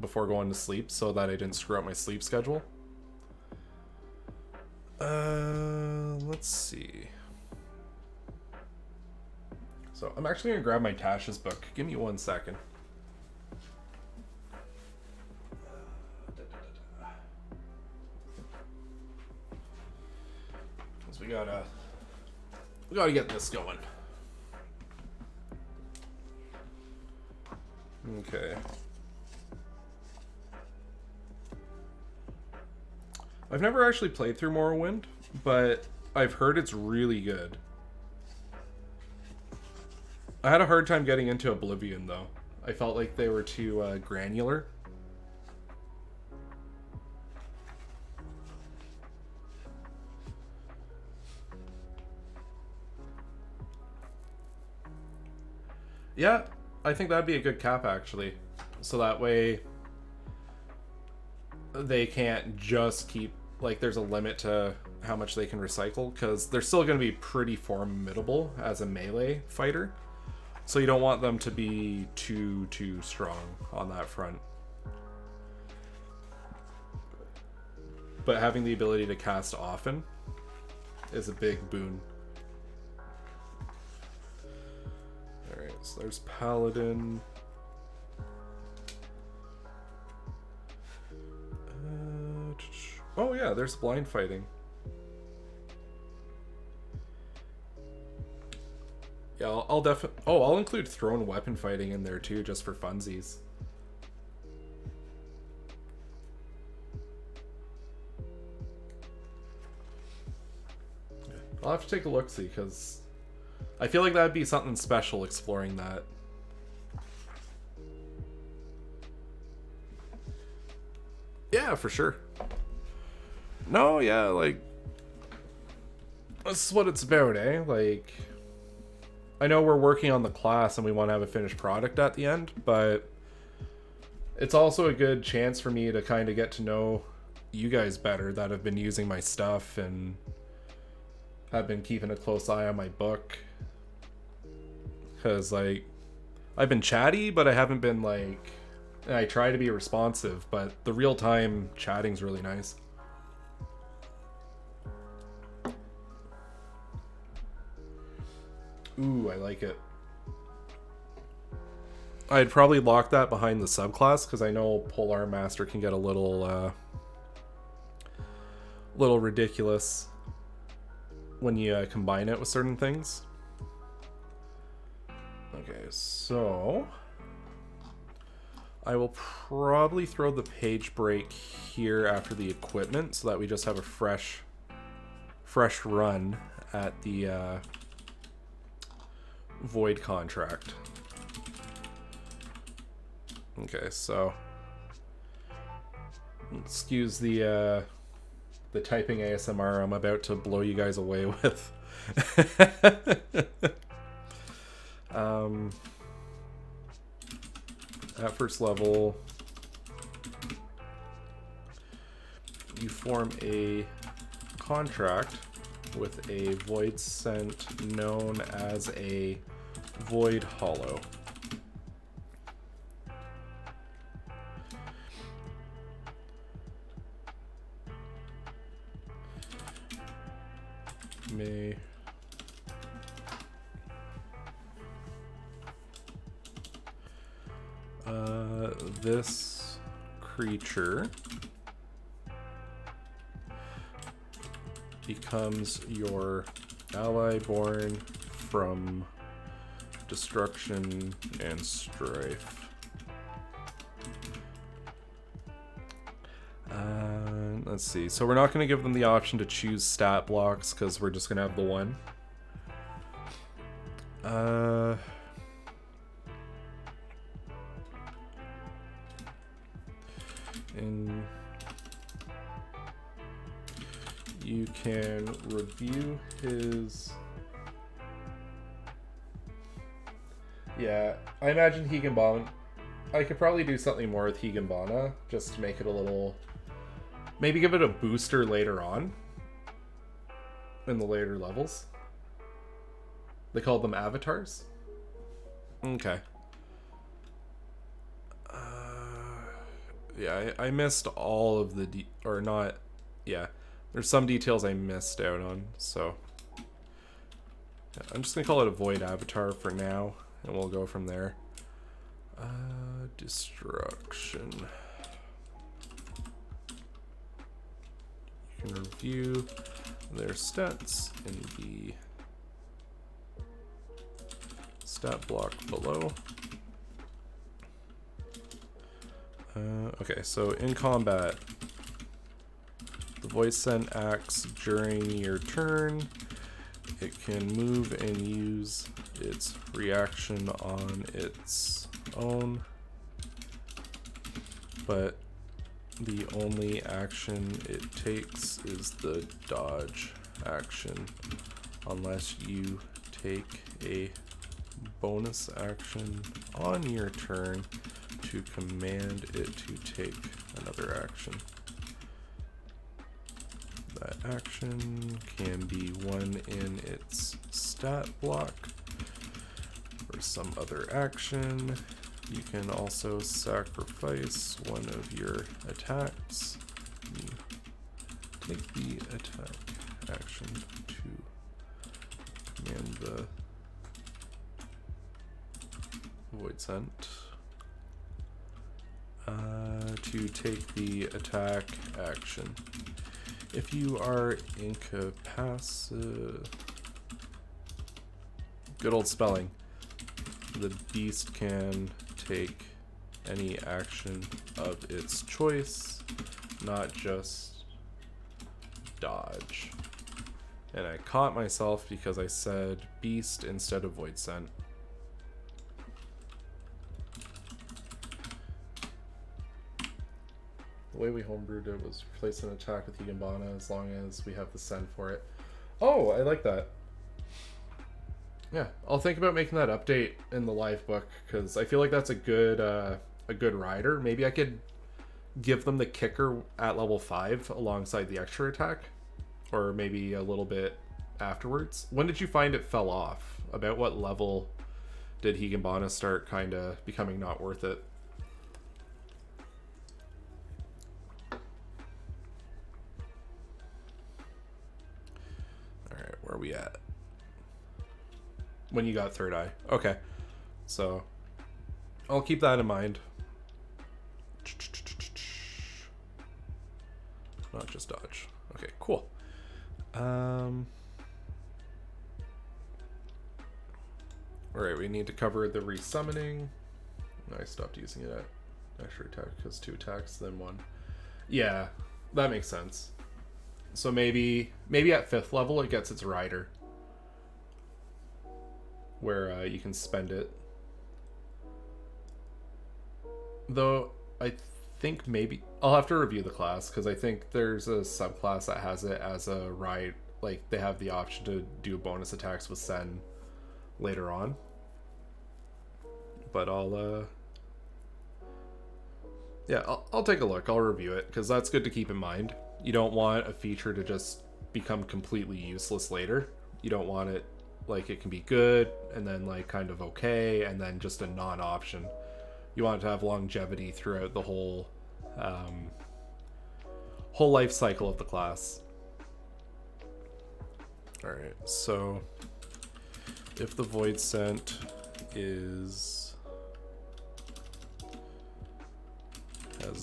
before going to sleep so that I didn't screw up my sleep schedule. Let's see. So I'm actually gonna grab my Tasha's book. Give me 1 second. So we gotta get this going. Okay. I've never actually played through Morrowind, but I've heard it's really good. I had a hard time getting into Oblivion, though. I felt like they were too granular. Yeah, I think that'd be a good cap, actually. So that way they can't just keep, like, there's a limit to how much they can recycle, because they're still going to be pretty formidable as a melee fighter. So you don't want them to be too strong on that front. But having the ability to cast often is a big boon. Alright, so there's Paladin. Oh yeah, there's blind fighting. Yeah, I'll definitely... Oh, I'll include thrown weapon fighting in there too, just for funsies. I'll have to take a look-see, because I feel like that'd be something special exploring that. Yeah, for sure. No, yeah, like... This is what it's about, eh? Like... I know we're working on the class and we want to have a finished product at the end, but it's also a good chance for me to kind of get to know you guys better that have been using my stuff and have been keeping a close eye on my book. Because, like, I've been chatty, but I haven't been, like... I try to be responsive, but the real-time chatting's really nice. Ooh, I like it. I'd probably lock that behind the subclass, because I know Polar Master can get a little ridiculous when you combine it with certain things. Okay, so I will probably throw the page break here after the equipment, so that we just have a fresh run at the Void contract. Okay, so excuse the typing ASMR I'm about to blow you guys away with. At first level, you form a contract with a void scent known as a void hollow. This creature becomes your ally born from destruction and strife. Let's see. So we're not going to give them the option to choose stat blocks because we're just going to have the one. And you can review his... Yeah, I imagine Higanbana. I could probably do something more with Higanbana just to make it a little... Maybe give it a booster later on in the later levels. They call them avatars? Okay. Yeah, I missed all of the... or not... Yeah. There's some details I missed out on, so... Yeah, I'm just going to call it a void avatar for now, and we'll go from there. Destruction. You can review their stats in the stat block below. Okay, so in combat, the Void Scent acts during your turn. It can move and use its reaction on its own, but the only action it takes is the dodge action, unless you take a bonus action on your turn to command it to take another action. That action can be one in its stat block or some other action. You can also sacrifice one of your attacks. You take the attack action to command the Void Scent to take the attack action. If you are incapacitated, good old spelling, the beast can take any action of its choice, not just dodge. And I caught myself because I said beast instead of Void Scent. The way we homebrewed it was replace an attack with Higambana as long as we have the send for it. Oh, I like that. Yeah, I'll think about making that update in the live book, because I feel like that's a good rider. Maybe I could give them the kicker at level 5 alongside the extra attack, or maybe a little bit afterwards. When did you find it fell off? About what level did Higambana start kind of becoming not worth it? Alright, where are we at? When you got third eye. Okay. So I'll keep that in mind. Not just dodge. Okay, cool. Alright, we need to cover the resummoning. I stopped using it at extra attack because 2 attacks, then 1. Yeah, that makes sense. So maybe at 5th level it gets its rider, where you can spend it. Though I think maybe I'll have to review the class, because I think there's a subclass that has it as a ride. Like, they have the option to do bonus attacks with Sen later on. But I'll take a look. I'll review it, because that's good to keep in mind. You don't want a feature to just become completely useless later. You don't want it, like, it can be good and then like kind of okay and then just a non-option. You want it to have longevity throughout the whole life cycle of the class. Alright, so if the Void Scent has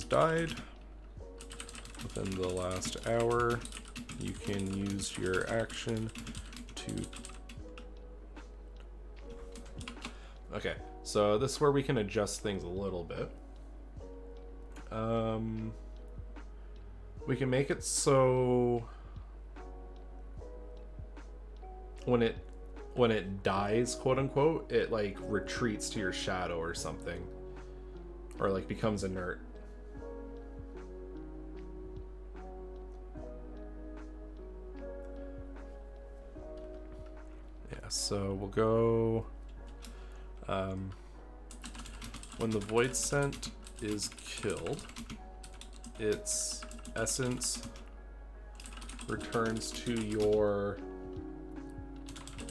died within the last hour, you can use your action to... Okay, so this is where we can adjust things a little bit. We can make it so when it dies, quote unquote, it like retreats to your shadow or something, or like becomes inert. Yeah, so we'll go when the Void Scent is killed, its essence returns to your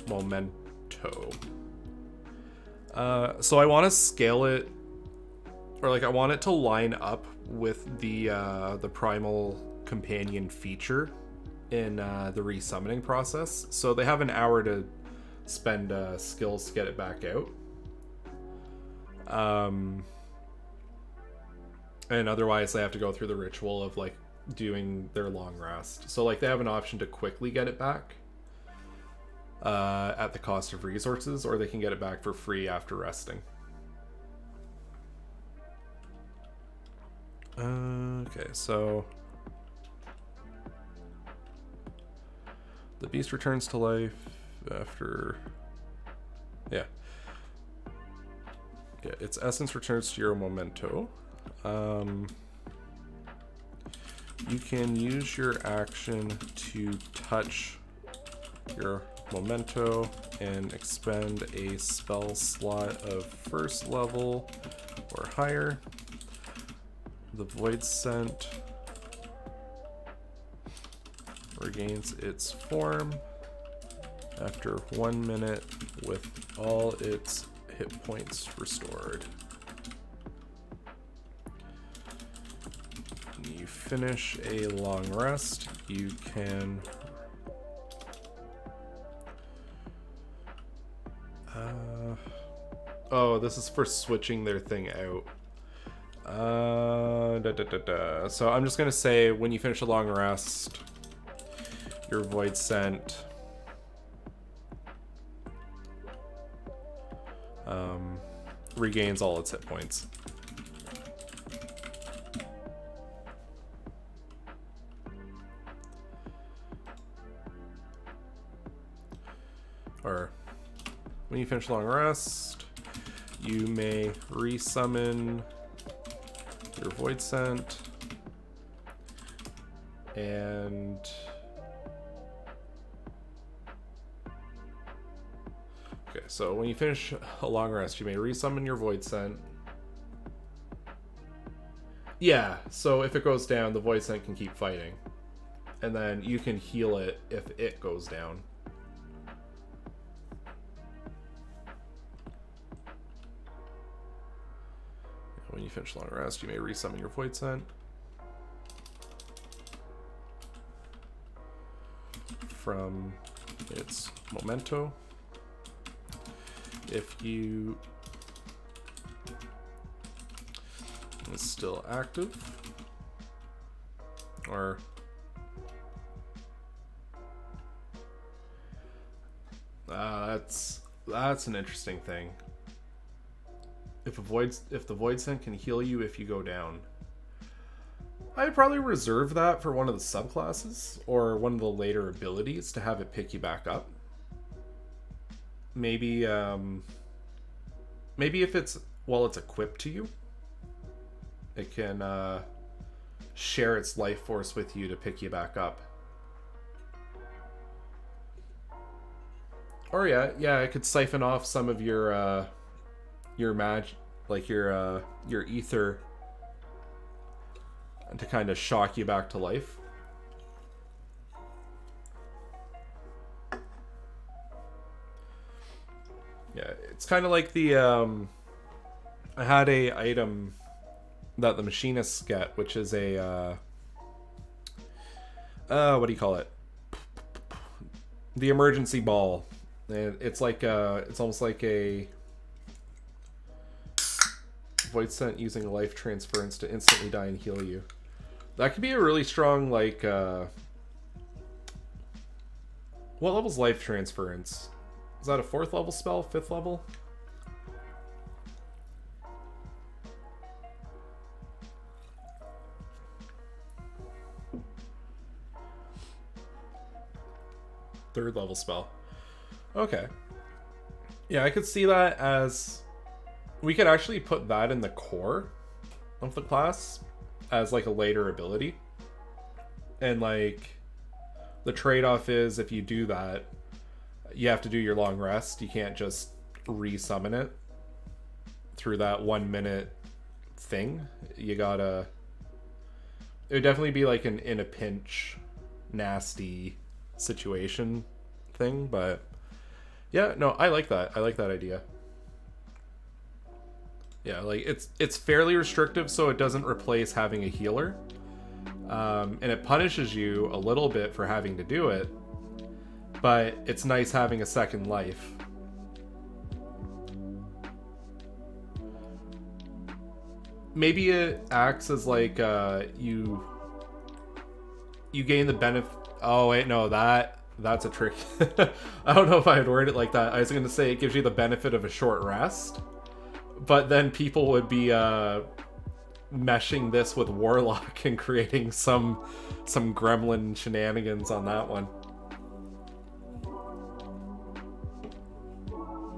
memento. So I want to scale it, or like I want it to line up with the primal companion feature in the resummoning process. So they have an hour to spend skills to get it back out. And otherwise they have to go through the ritual of like doing their long rest. So like they have an option to quickly get it back at the cost of resources, or they can get it back for free after resting. Okay, so the beast returns to life after, yeah, its essence returns to your memento. You can use your action to touch your memento and expend a spell slot of first level or higher. The Void Scent regains its form after 1 minute with all its hit points restored. When you finish a long rest, you can oh, this is for switching their thing out. So I'm just gonna say when you finish a long rest, your Void Scent regains all its hit points. Or when you finish a long rest, you may resummon your Void Scent, and okay, so when you finish a long rest, you may resummon your Void Scent. Yeah, so if it goes down, the Void Scent can keep fighting, and then you can heal it if it goes down. When you finish long rest, you may resummon your Void Scent from its memento. If you is still active, or that's an interesting thing. If the Void Scent can heal you if you go down, I'd probably reserve that for one of the subclasses or one of the later abilities to have it pick you back up. Maybe if it's while it's equipped to you, it can share its life force with you to pick you back up. Or yeah, it could siphon off some of your magic, like your ether, and to kind of shock you back to life. Yeah, it's kind of like the I had a item that the machinists get, which is a what do you call it? The emergency ball. And it's like it's almost like a Void Scent using life transference to instantly die and heal you. That could be a really strong, like what level's life transference? Is that a 4th level spell? 5th level? Third level spell. Okay. Yeah, I could see that as... We could actually put that in the core of the class as like a later ability. And like the trade-off is if you do that, you have to do your long rest. You can't just resummon it through that 1 minute thing. You gotta... It would definitely be like an in a pinch, nasty situation thing, but yeah, no, I like that. I like that idea. Yeah, like it's fairly restrictive, so it doesn't replace having a healer, and it punishes you a little bit for having to do it, but it's nice having a second life. Maybe it acts as like you you gain the benefit. Oh wait, no, that's a trick. I don't know if I would word it like that. I was gonna say it gives you the benefit of a short rest, but then people would be meshing this with Warlock and creating some gremlin shenanigans on that one.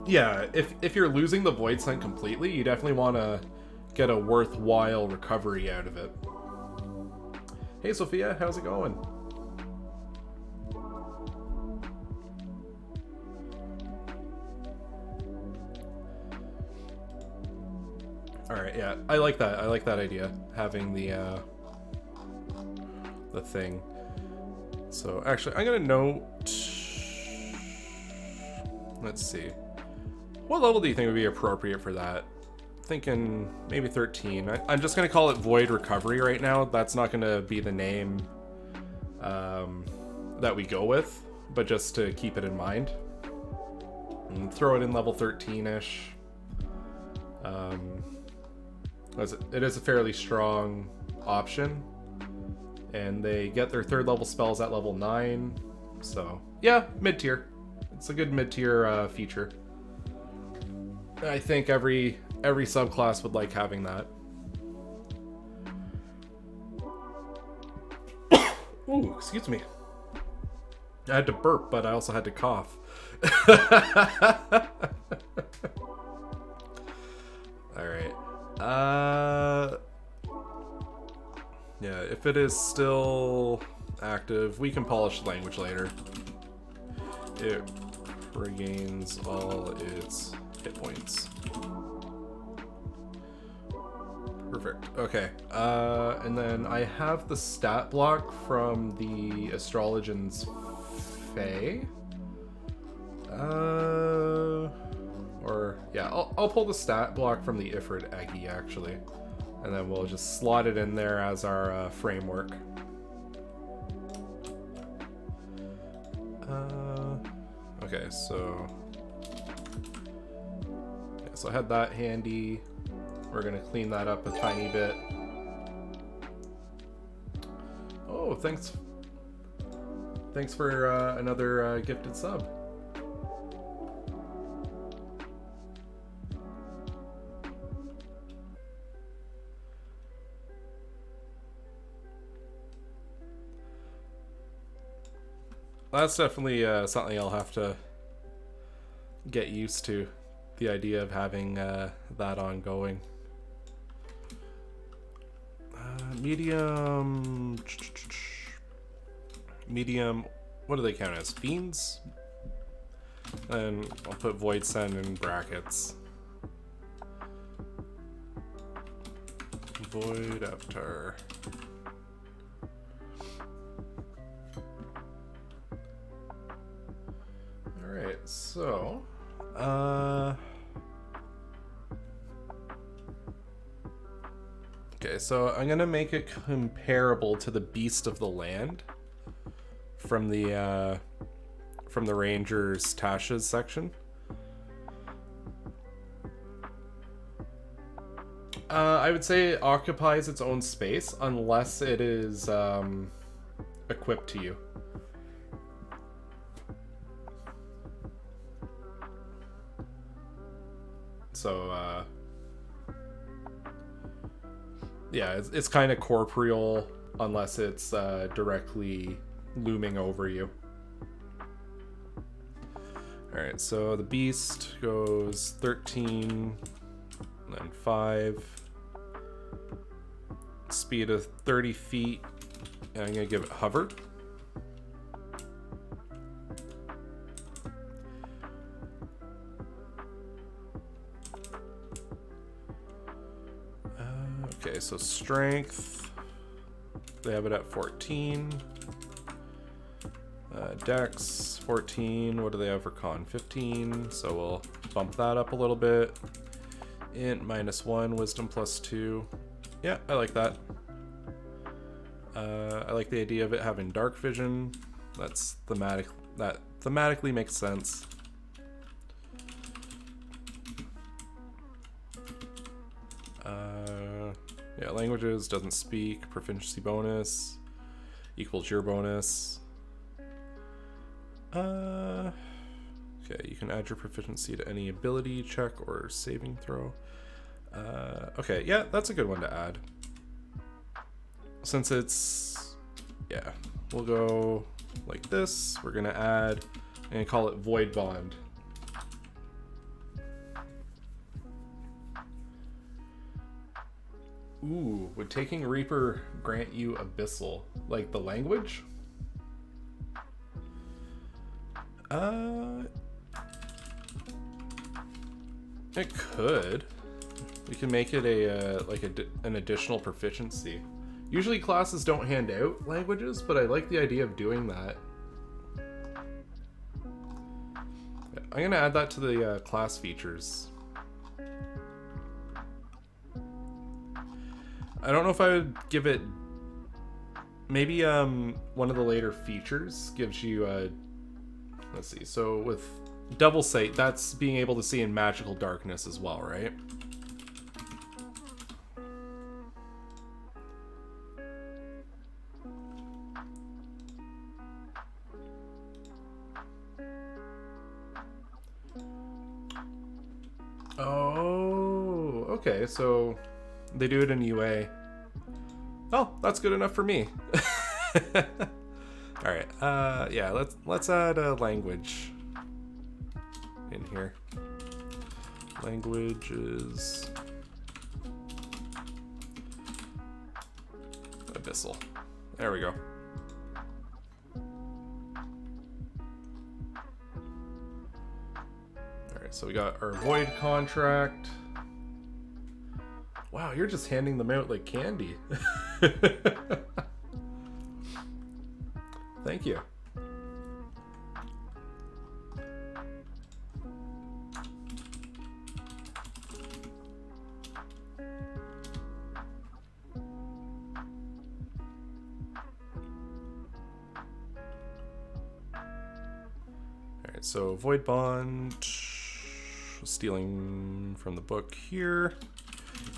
Yeah, if you're losing the Void Scent completely, you definitely want to get a worthwhile recovery out of it. Hey Sophia, how's it going? Alright, yeah, I like that. I like that idea, having the thing. So, actually, I'm gonna note... Let's see. What level do you think would be appropriate for that? Thinking maybe 13. I'm just gonna call it Void Recovery right now. That's not gonna be the name that we go with, but just to keep it in mind. And throw it in level 13-ish. It is a fairly strong option, and they get their 3rd level spells at level 9. So yeah, mid-tier. It's a good mid-tier feature. I think every subclass would like having that. Ooh, excuse me. I had to burp, but I also had to cough. Alright. Yeah, if it is still active, we can polish the language later. It regains all its hit points. Perfect. Okay. And then I have the stat block from the Astrologian's Fae. Or yeah, I'll pull the stat block from the Ifrit Eggy actually, and then we'll just slot it in there as our framework. Okay, so I had that handy. We're gonna clean that up a tiny bit. Oh, thanks for another gifted sub. That's definitely something I'll have to get used to, the idea of having that ongoing. Medium, what do they count as? Fiends? And I'll put Void Send in brackets. Void Avatar. Alright, so okay, so I'm gonna make it comparable to the Beast of the Land from the Rangers Tasha's section. I would say it occupies its own space unless it is equipped to you. So yeah, it's kind of corporeal unless it's directly looming over you. Alright, so the beast goes 13, and then 5. Speed of 30 feet, and I'm going to give it hover. Okay, so strength, they have it at 14. Dex 14. What do they have for con? 15. So we'll bump that up a little bit. Int -1, wisdom +2. Yeah, I like that. I like the idea of it having dark vision. That's thematic. That thematically makes sense. Yeah, languages, doesn't speak. Proficiency bonus. equals your bonus. Okay, you can add your proficiency to any ability check or saving throw. Okay, yeah, that's a good one to add. Since it's, yeah, we'll go like this. We're gonna add and call it Void Bond. Ooh, would taking Reaper grant you Abyssal? Like the language? It could. We can make it a like an additional proficiency. Usually classes don't hand out languages, but I like the idea of doing that. I'm gonna add that to the class features. I don't know if I would give it. Maybe one of the later features gives you let's see. So with double sight, that's being able to see in magical darkness as well, right? Oh, okay. So they do it in UA. Oh, that's good enough for me. All right. Yeah. Let's add a language in here. Language is Abyssal. There we go. All right. So we got our void contract. Wow, you're just handing them out like candy. Thank you. Alright, so Void Bond, stealing from the book here.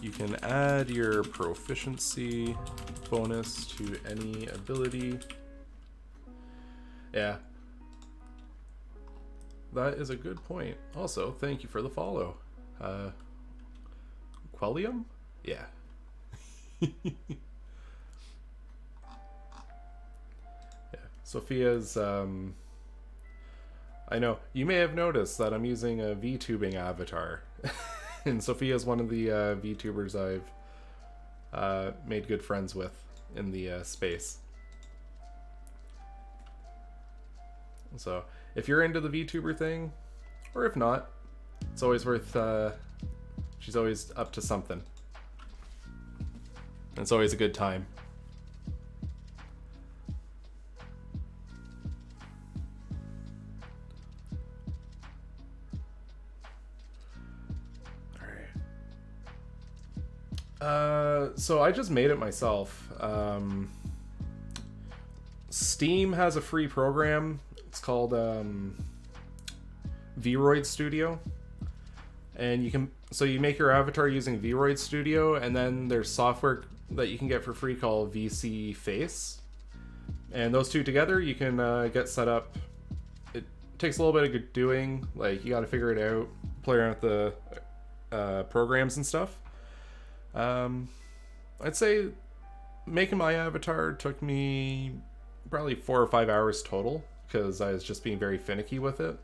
You can add your proficiency bonus to any ability. Yeah. That is a good point. Also, thank you for the follow. Quellium? Yeah. Yeah. Sophia's, I know, you may have noticed that I'm using a VTubing avatar. And Sophia's one of the VTubers I've made good friends with in the space. So if you're into the VTuber thing, or if not, it's always worth, she's always up to something. And it's always a good time. So I just made it myself. Steam has a free program. It's called Vroid Studio, and you make your avatar using Vroid Studio, and then there's software that you can get for free called VC Face, and those two together you can get set up. It takes a little bit of good doing. Like, you got to figure it out, play around with the programs and stuff. I'd say making my avatar took me probably 4 or 5 hours total, because I was just being very finicky with it.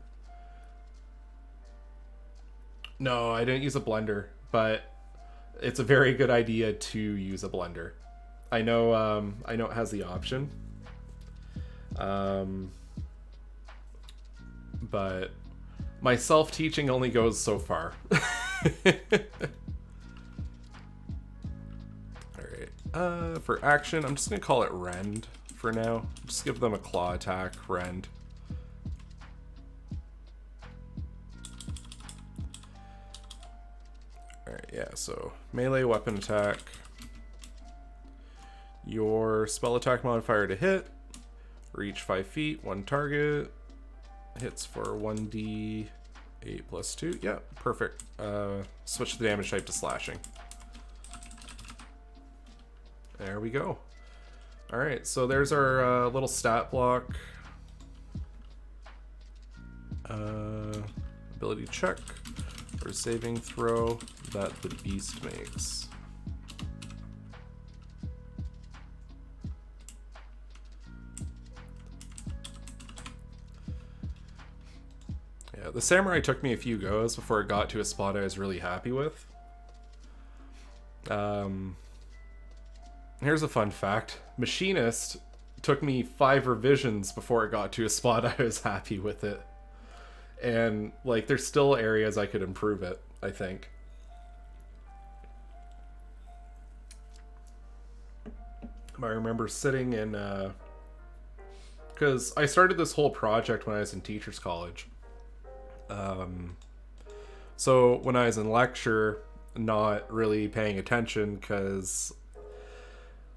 No, I didn't use a blender, but it's a very good idea to use a blender. I know it has the option. But my self-teaching only goes so far. For action, I'm just going to call it Rend for now. Just give them a claw attack, Rend. Alright, yeah, so melee weapon attack. Your spell attack modifier to hit. Reach 5 feet, 1 target. Hits for 1d8 plus 2. Yeah, perfect. Switch the damage type to slashing. There we go. Alright, so there's our little stat block. Ability check or saving throw that the beast makes. Yeah, the samurai took me a few goes before it got to a spot I was really happy with. Here's a fun fact. Machinist took me 5 revisions before it got to a spot I was happy with it. And, like, there's still areas I could improve it, I think. I remember sitting in, because I started this whole project when I was in teacher's college. So when I was in lecture, not really paying attention, because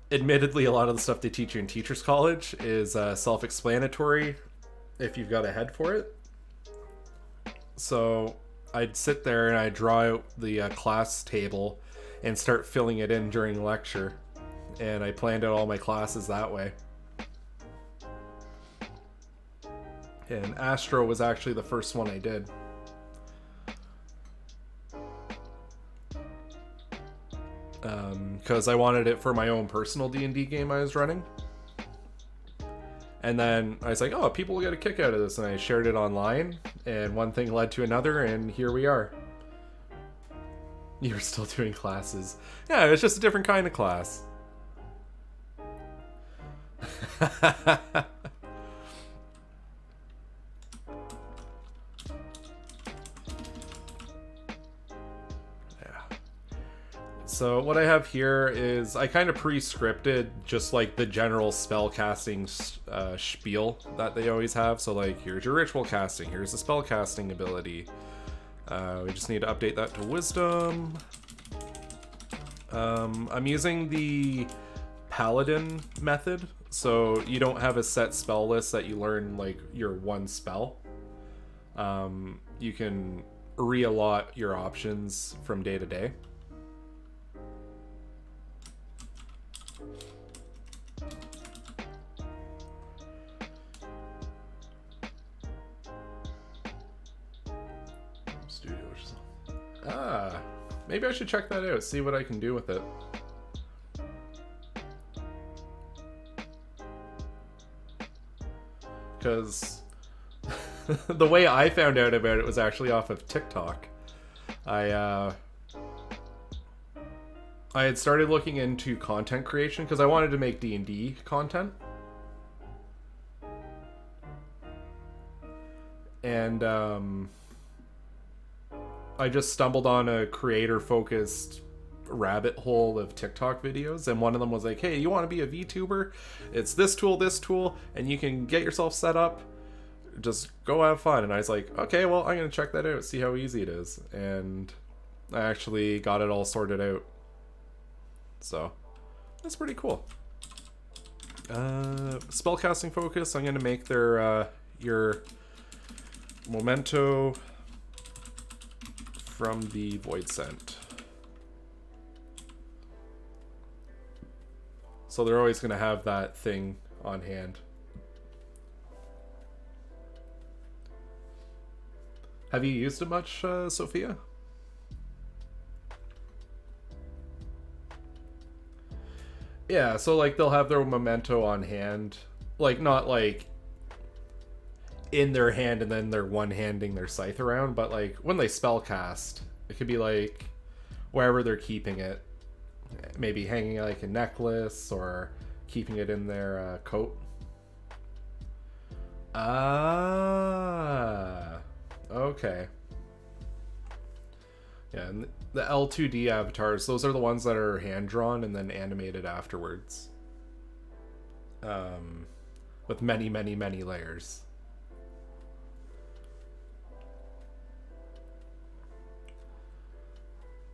admittedly a lot of the stuff they teach you in teacher's college is self-explanatory if you've got a head for it. So I'd sit there and I'd draw out the class table and start filling it in during lecture, and I planned out all my classes that way. And Astro was actually the first one I did. Because I wanted it for my own personal D&D game I was running. And then I was like, oh, people will get a kick out of this. And I shared it online, and one thing led to another, and here we are. You're still doing classes. Yeah, it's just a different kind of class. So what I have here is I kind of pre-scripted just like the general spell casting spiel that they always have. So like, here's your ritual casting, here's the spell casting ability. We just need to update that to wisdom. I'm using the Paladin method, so you don't have a set spell list that you learn like your one spell. You can re-allot your options from day to day. Maybe I should check that out, see what I can do with it. Because the way I found out about it was actually off of TikTok. I had started looking into content creation because I wanted to make D&D content. And I just stumbled on a creator-focused rabbit hole of TikTok videos, and one of them was like, hey, you want to be a VTuber? It's this tool, and you can get yourself set up. Just go have fun. And I was like, okay, well, I'm going to check that out, see how easy it is. And I actually got it all sorted out. So, that's pretty cool. Spellcasting focus, I'm going to make their, your memento from the Void Scent. So they're always going to have that thing on hand. Have you used it much, Sophia? Yeah, so like they'll have their memento on hand. Like, not like in their hand and then they're one-handing their scythe around, but like when they spell cast, it could be like wherever they're keeping it, maybe hanging like a necklace or keeping it in their coat. Okay. Yeah, and the L2D avatars, those are the ones that are hand-drawn and then animated afterwards. With many, many, many layers.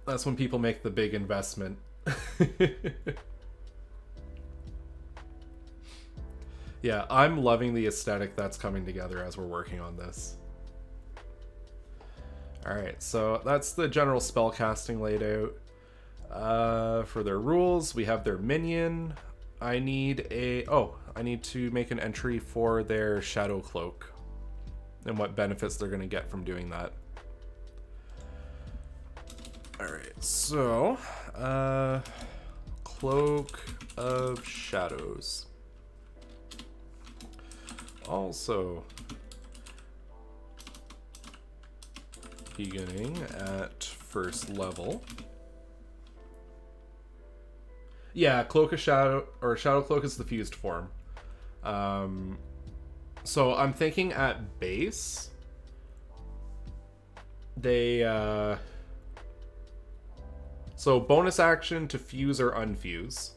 That's when people make the big investment. Yeah, I'm loving the aesthetic that's coming together as we're working on this. Alright, so that's the general spell casting laid out. For their rules, we have their minion. I need to make an entry for their Shadow Cloak and what benefits they're going to get from doing that. Alright, so Cloak of Shadows. Also beginning at first level. Yeah, Cloak of Shadow, or Shadow Cloak is the fused form. So I'm thinking at base, they, so bonus action to fuse or unfuse,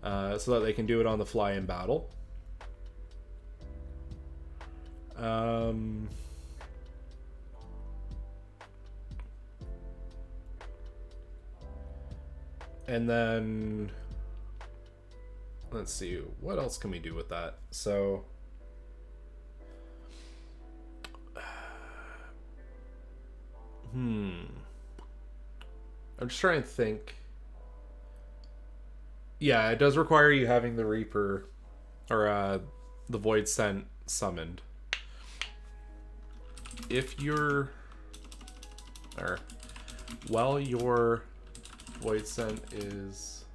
so that they can do it on the fly in battle. And then, let's see, what else can we do with that? So, I'm just trying to think. Yeah, it does require you having the Reaper, or the Void Scent summoned. If you're, or while your Void Scent is,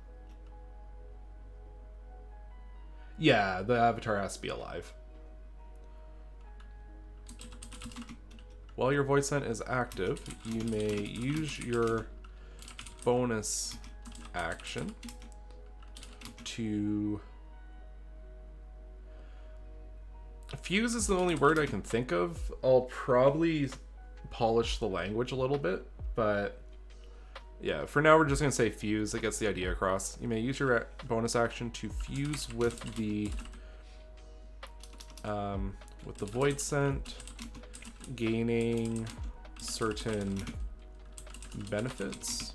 yeah, the avatar has to be alive. While your Void Scent is active, you may use your bonus action to fuse is the only word I can think of. I'll probably polish the language a little bit, but yeah, for now we're just gonna say fuse. That gets the idea across. You may use your bonus action to fuse with the Void Scent, gaining certain benefits.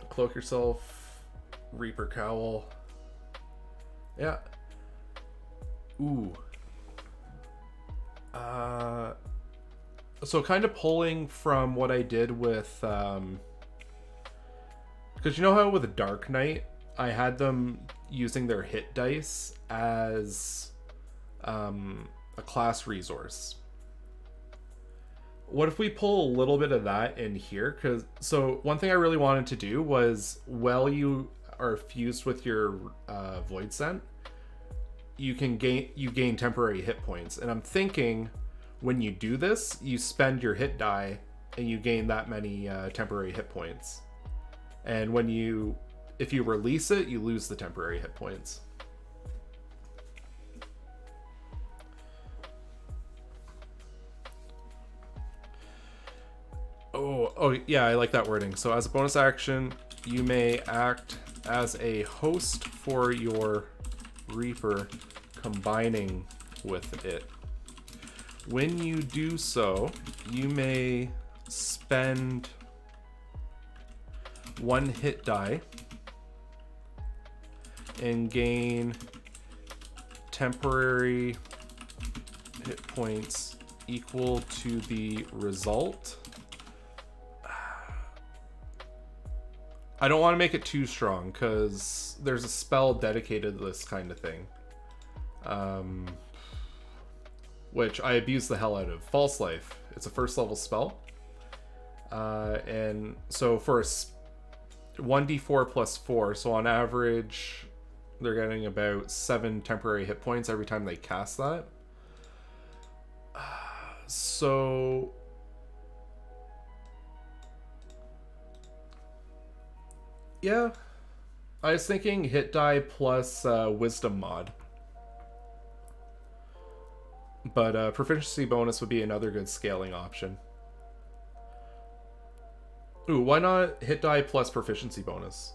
Cloak yourself, Reaper Cowl. Yeah. Ooh. So kind of pulling from what I did with, because you know how with a Dark Knight, I had them using their hit dice as a class resource. What if we pull a little bit of that in here? So one thing I really wanted to do was, while you are fused with your Void Scent, you gain temporary hit points, and I'm thinking when you do this, you spend your hit die and you gain that many temporary hit points, and if you release it, you lose the temporary hit points. Oh yeah, I like that wording. So as a bonus action, you may act as a host for your Reaper, combining with it. When you do so, you may spend one hit die and gain temporary hit points equal to the result. I don't want to make it too strong because there's a spell dedicated to this kind of thing, which I abuse the hell out of. False Life. It's a first level spell, and so for 1d4 plus 4, so on average they're getting about 7 temporary hit points every time they cast that. So yeah, I was thinking hit die plus wisdom mod, but proficiency bonus would be another good scaling option. Ooh, why not hit die plus proficiency bonus?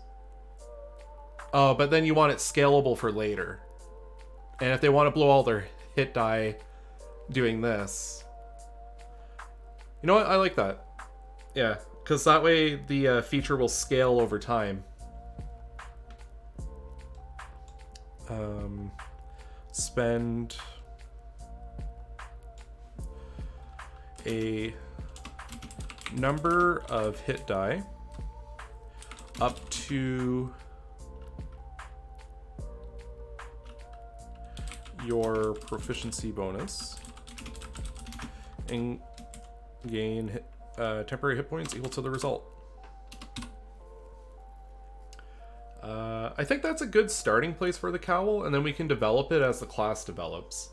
Oh, but then you want it scalable for later, and if they want to blow all their hit die doing this, you know what, I like that. Yeah, because that way the feature will scale over time. Spend a number of hit die up to your proficiency bonus and gain temporary hit points equal to the result. I think that's a good starting place for the cowl, and then we can develop it as the class develops.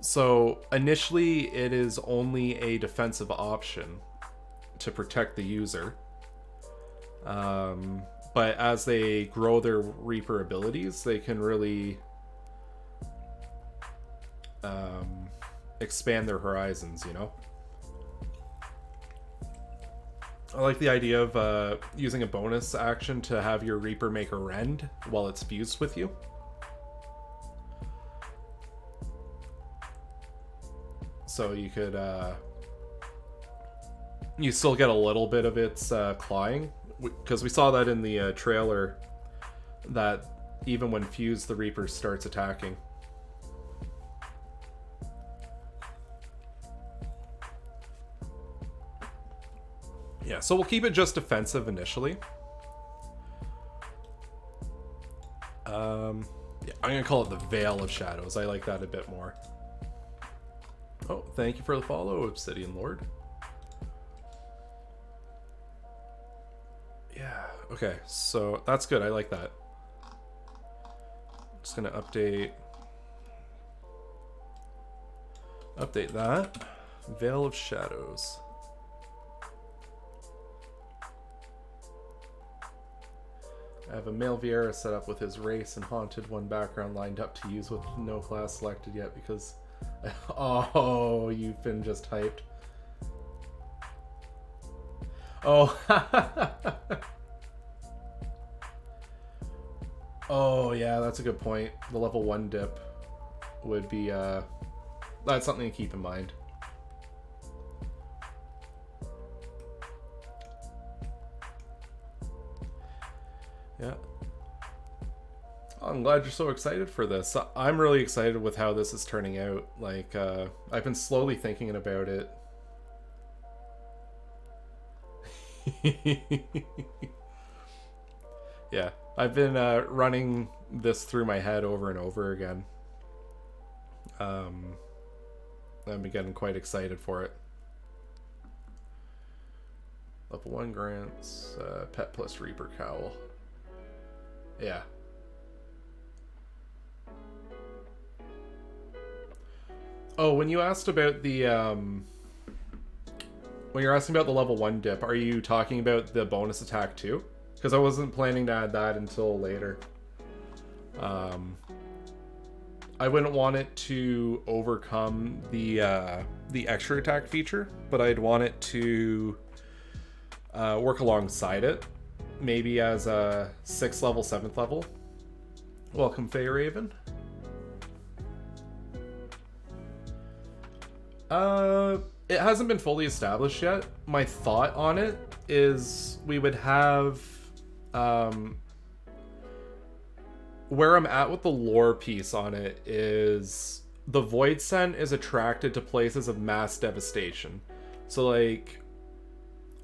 So initially it is only a defensive option to protect the user. But as they grow their Reaper abilities, they can really expand their horizons, you know? I like the idea of using a bonus action to have your Reaper make a rend while it's fused with you. So you could, you still get a little bit of its clawing, because we saw that in the trailer, that even when fused, the Reaper starts attacking. Yeah, so we'll keep it just defensive initially. Yeah, I'm gonna call it the Veil of Shadows. I like that a bit more. Oh, thank you for the follow, Obsidian Lord. Yeah, okay, so that's good. I like that. Just gonna update that. Veil of Shadows. I have a male Vieira set up with his race and haunted one background lined up to use with no class selected yet because... Oh, you've been just hyped. Oh. Oh, yeah, that's a good point. The level 1 dip would be, that's something to keep in mind. Yeah. I'm glad you're so excited for this. I'm really excited with how this is turning out. Like, I've been slowly thinking about it. Yeah, I've been running this through my head over and over again. I've been getting quite excited for it. Level 1 grants Pet plus Reaper Cowl. Yeah. Oh, when you asked about the when you're asking about the level 1 dip, are you talking about the bonus attack too? Because I wasn't planning to add that until later. I wouldn't want it to overcome the extra attack feature, but I'd want it to work alongside it. Maybe as a 6th level, 7th level. Welcome, Faye Raven. It hasn't been fully established yet. My thought on it is we would have where I'm at with the lore piece on it is the Void Scent is attracted to places of mass devastation. So like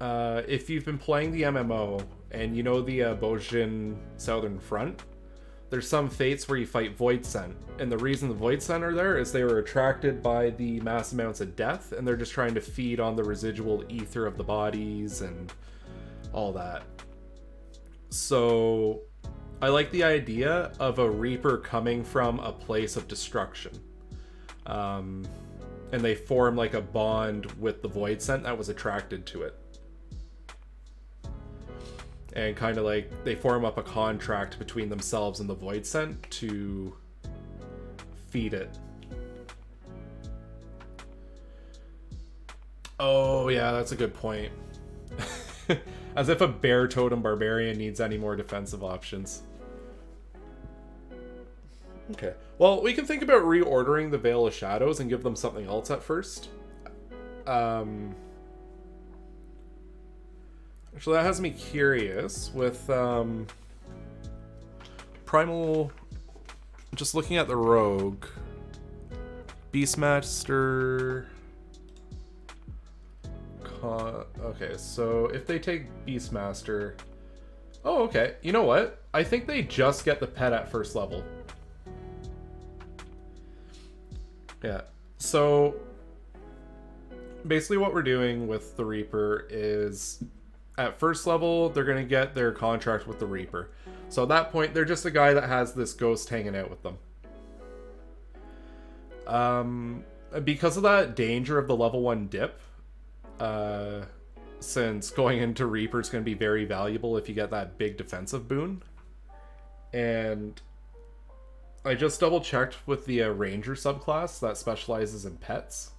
if you've been playing the MMO and you know the Bojin Southern Front, there's some fates where you fight Void Scent, and the reason the Void Scent are there is they were attracted by the mass amounts of death, and they're just trying to feed on the residual ether of the bodies and all that. So I like the idea of a Reaper coming from a place of destruction. And they form like a bond with the Void Scent that was attracted to it. And kind of like they form up a contract between themselves and the Void Scent to feed it. Oh yeah, that's a good point. As if a Bear Totem Barbarian needs any more defensive options. Okay, well, we can think about reordering the Veil of Shadows and give them something else at first. Actually, that has me curious with Primal. Just looking at the Rogue, Beastmaster. Okay, so if they take Beastmaster, Oh, okay. You know what? I think they just get the pet at first level. Yeah. So basically what we're doing with the Reaper is at first level, they're going to get their contract with the Reaper. So at that point, they're just a guy that has this ghost hanging out with them. Because of that danger of the level 1 dip, since going into Reaper is going to be very valuable if you get that big defensive boon. And I just double checked with the Ranger subclass that specializes in pets.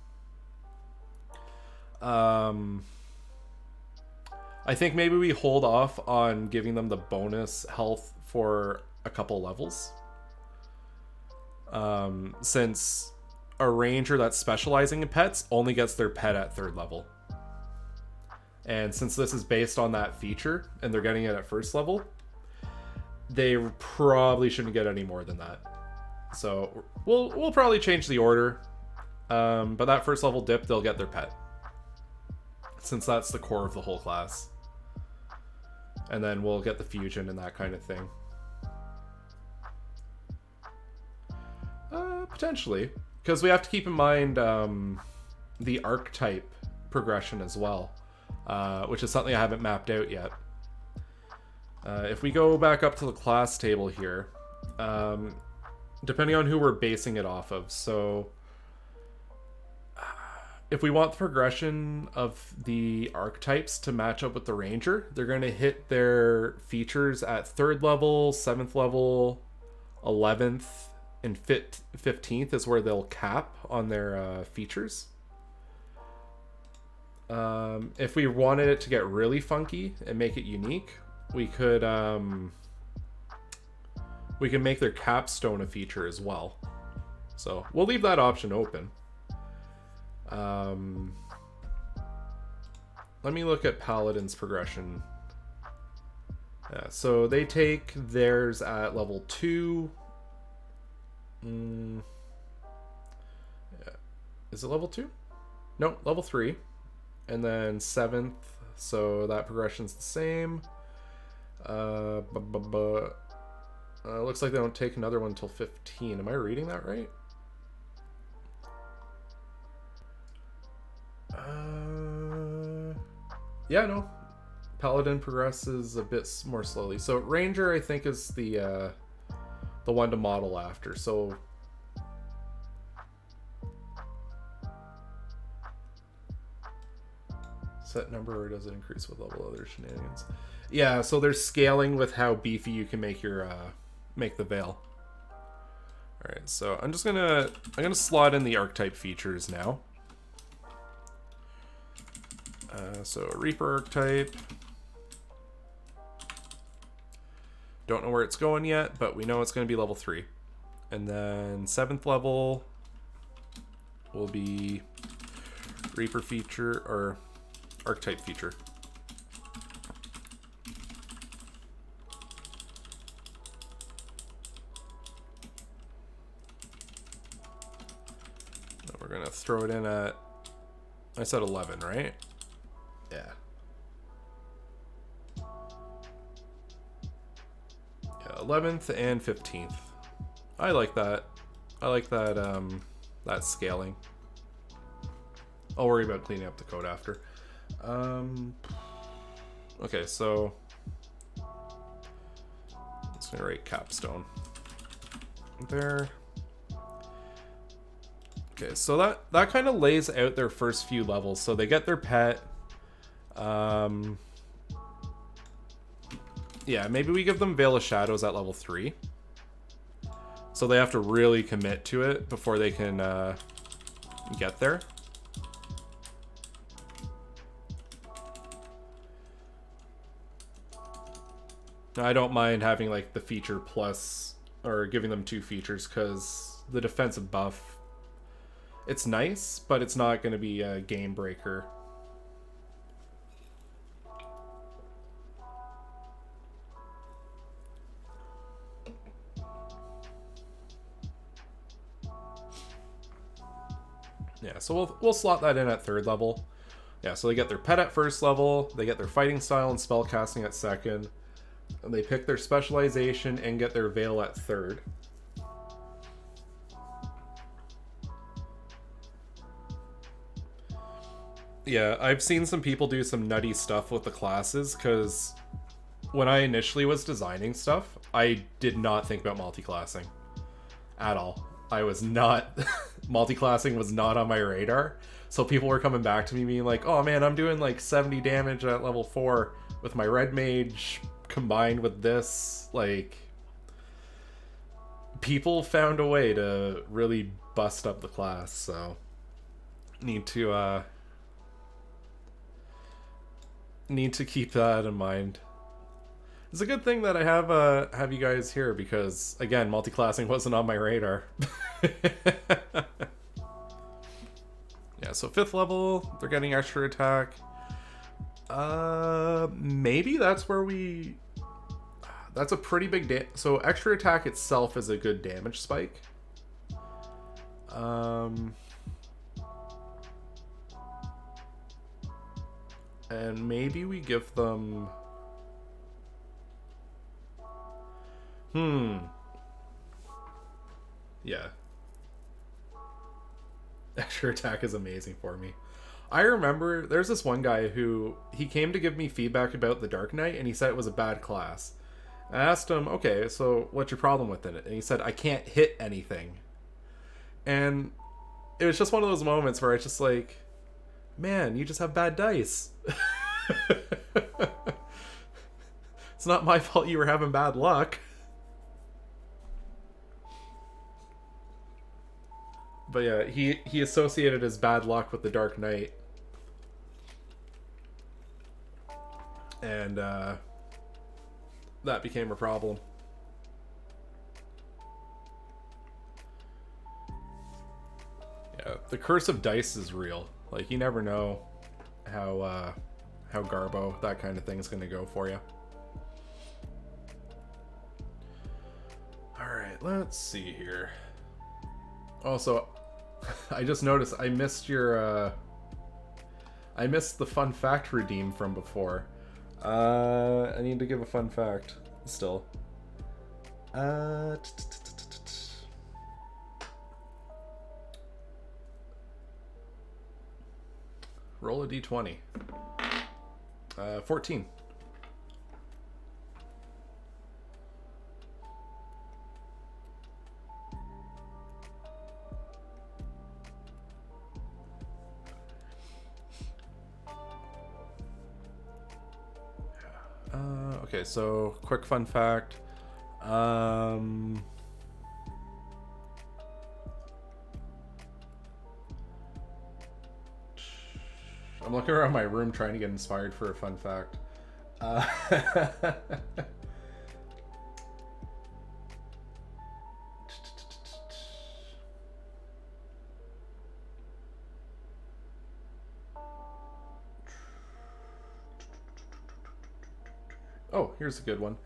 I think maybe we hold off on giving them the bonus health for a couple levels. Since a ranger that's specializing in pets only gets their pet at 3rd level. And since this is based on that feature and they're getting it at 1st level, they probably shouldn't get any more than that. So we'll probably change the order. But that 1st level dip, they'll get their pet, since that's the core of the whole class. And then we'll get the fusion and that kind of thing. Potentially. Because we have to keep in mind the archetype progression as well. Which is something I haven't mapped out yet. If we go back up to the class table here, depending on who we're basing it off of. So if we want the progression of the archetypes to match up with the ranger, they're going to hit their features at 3rd level, 7th level, 11th, and 15th is where they'll cap on their features. If we wanted it to get really funky and make it unique, we could make their capstone a feature as well. So we'll leave that option open. Let me look at Paladin's progression. So they take theirs at level 2. Is it level 2? No, level 3. And then 7th, so that progression's the same. Looks like they don't take another one until 15. Am I reading that right? Yeah, no. Paladin progresses a bit more slowly. So Ranger, I think, is the one to model after. So set number, or does it increase with level other shenanigans? Yeah, so there's scaling with how beefy you can make your make the veil. All right, so I'm gonna slot in the archetype features now. So Reaper archetype. Don't know where it's going yet, but we know it's going to be level 3. And then 7th level will be Reaper feature, or archetype feature. Then we're going to throw it in at, I said 11, right? Yeah. Yeah, 11th and 15th. I like that. I like that that scaling. I'll worry about cleaning up the code after. Okay, so I'm just gonna write capstone there. Okay, so that kind of lays out their first few levels. So they get their pet. Yeah, maybe we give them Veil of Shadows at level 3. So they have to really commit to it before they can get there. Now, I don't mind having like the feature plus, or giving them 2 features, because the defensive buff, it's nice, but it's not going to be a game breaker. Yeah, so we'll slot that in at 3rd level. Yeah, so they get their pet at 1st level, they get their fighting style and spell casting at 2nd. They pick their specialization and get their veil at 3rd. Yeah, I've seen some people do some nutty stuff with the classes, because when I initially was designing stuff, I did not think about multiclassing at all. I was not... multiclassing was not on my radar. So people were coming back to me being like, oh man, I'm doing like 70 damage at level 4 with my red mage combined with this. Like, people found a way to really bust up the class, so need to keep that in mind. It's a good thing that I have you guys here, because again, multiclassing wasn't on my radar. Yeah, so 5th level, they're getting extra attack. Maybe that's where we... That's a pretty big so extra attack itself is a good damage spike. And maybe we give them... Yeah. Extra attack is amazing for me. I remember there's this one guy who, he came to give me feedback about the Dark Knight, and he said it was a bad class. I asked him, okay, so what's your problem with it? And he said, I can't hit anything. And it was just one of those moments where it's just like, man, you just have bad dice. It's not my fault you were having bad luck. But yeah, he associated his bad luck with the Dark Knight. And that became a problem. Yeah, the curse of dice is real. Like, you never know how Garbo, that kind of thing, is going to go for you. Alright, let's see here. Also, I just noticed I missed your I missed the fun fact redeem from before. I need to give a fun fact still. Roll a d20. 14. Okay, so quick fun fact. I'm looking around my room trying to get inspired for a fun fact. Oh, here's a good one.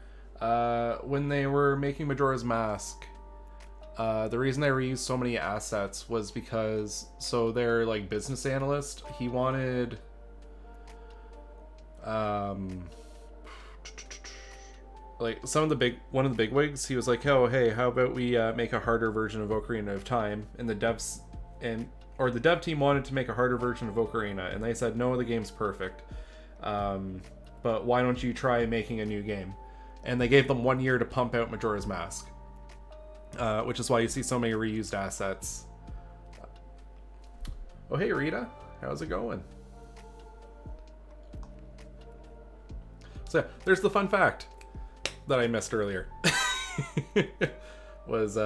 When they were making Majora's Mask, the reason they reused so many assets was because, so their like business analyst, he wanted like one of the big wigs, he was like, oh hey, how about we make a harder version of Ocarina of Time? And the dev team wanted to make a harder version of Ocarina, and they said no, the game's perfect. But why don't you try making a new game? And they gave them 1 year to pump out Majora's Mask. Which is why you see so many reused assets. Oh, hey, Rita. How's it going? So, there's the fun fact that I missed earlier. Was,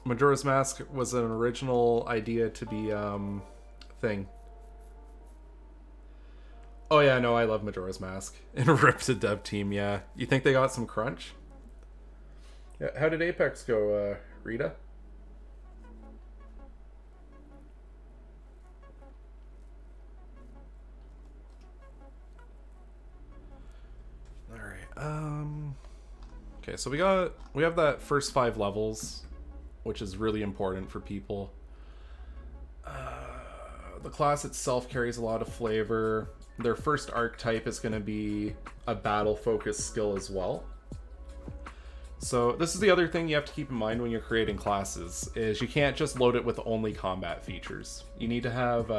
Majora's Mask was an original idea to be, thing. Oh yeah, no, I love Majora's Mask. And ripped the dev team, yeah. You think they got some crunch? Yeah, how did Apex go, Rita? Alright, okay, so we have that first 5 levels, which is really important for people. The class itself carries a lot of flavor. their first archetype is going to be a battle-focused skill as well. So this is the other thing you have to keep in mind when you're creating classes, is you can't just load it with only combat features. You need to have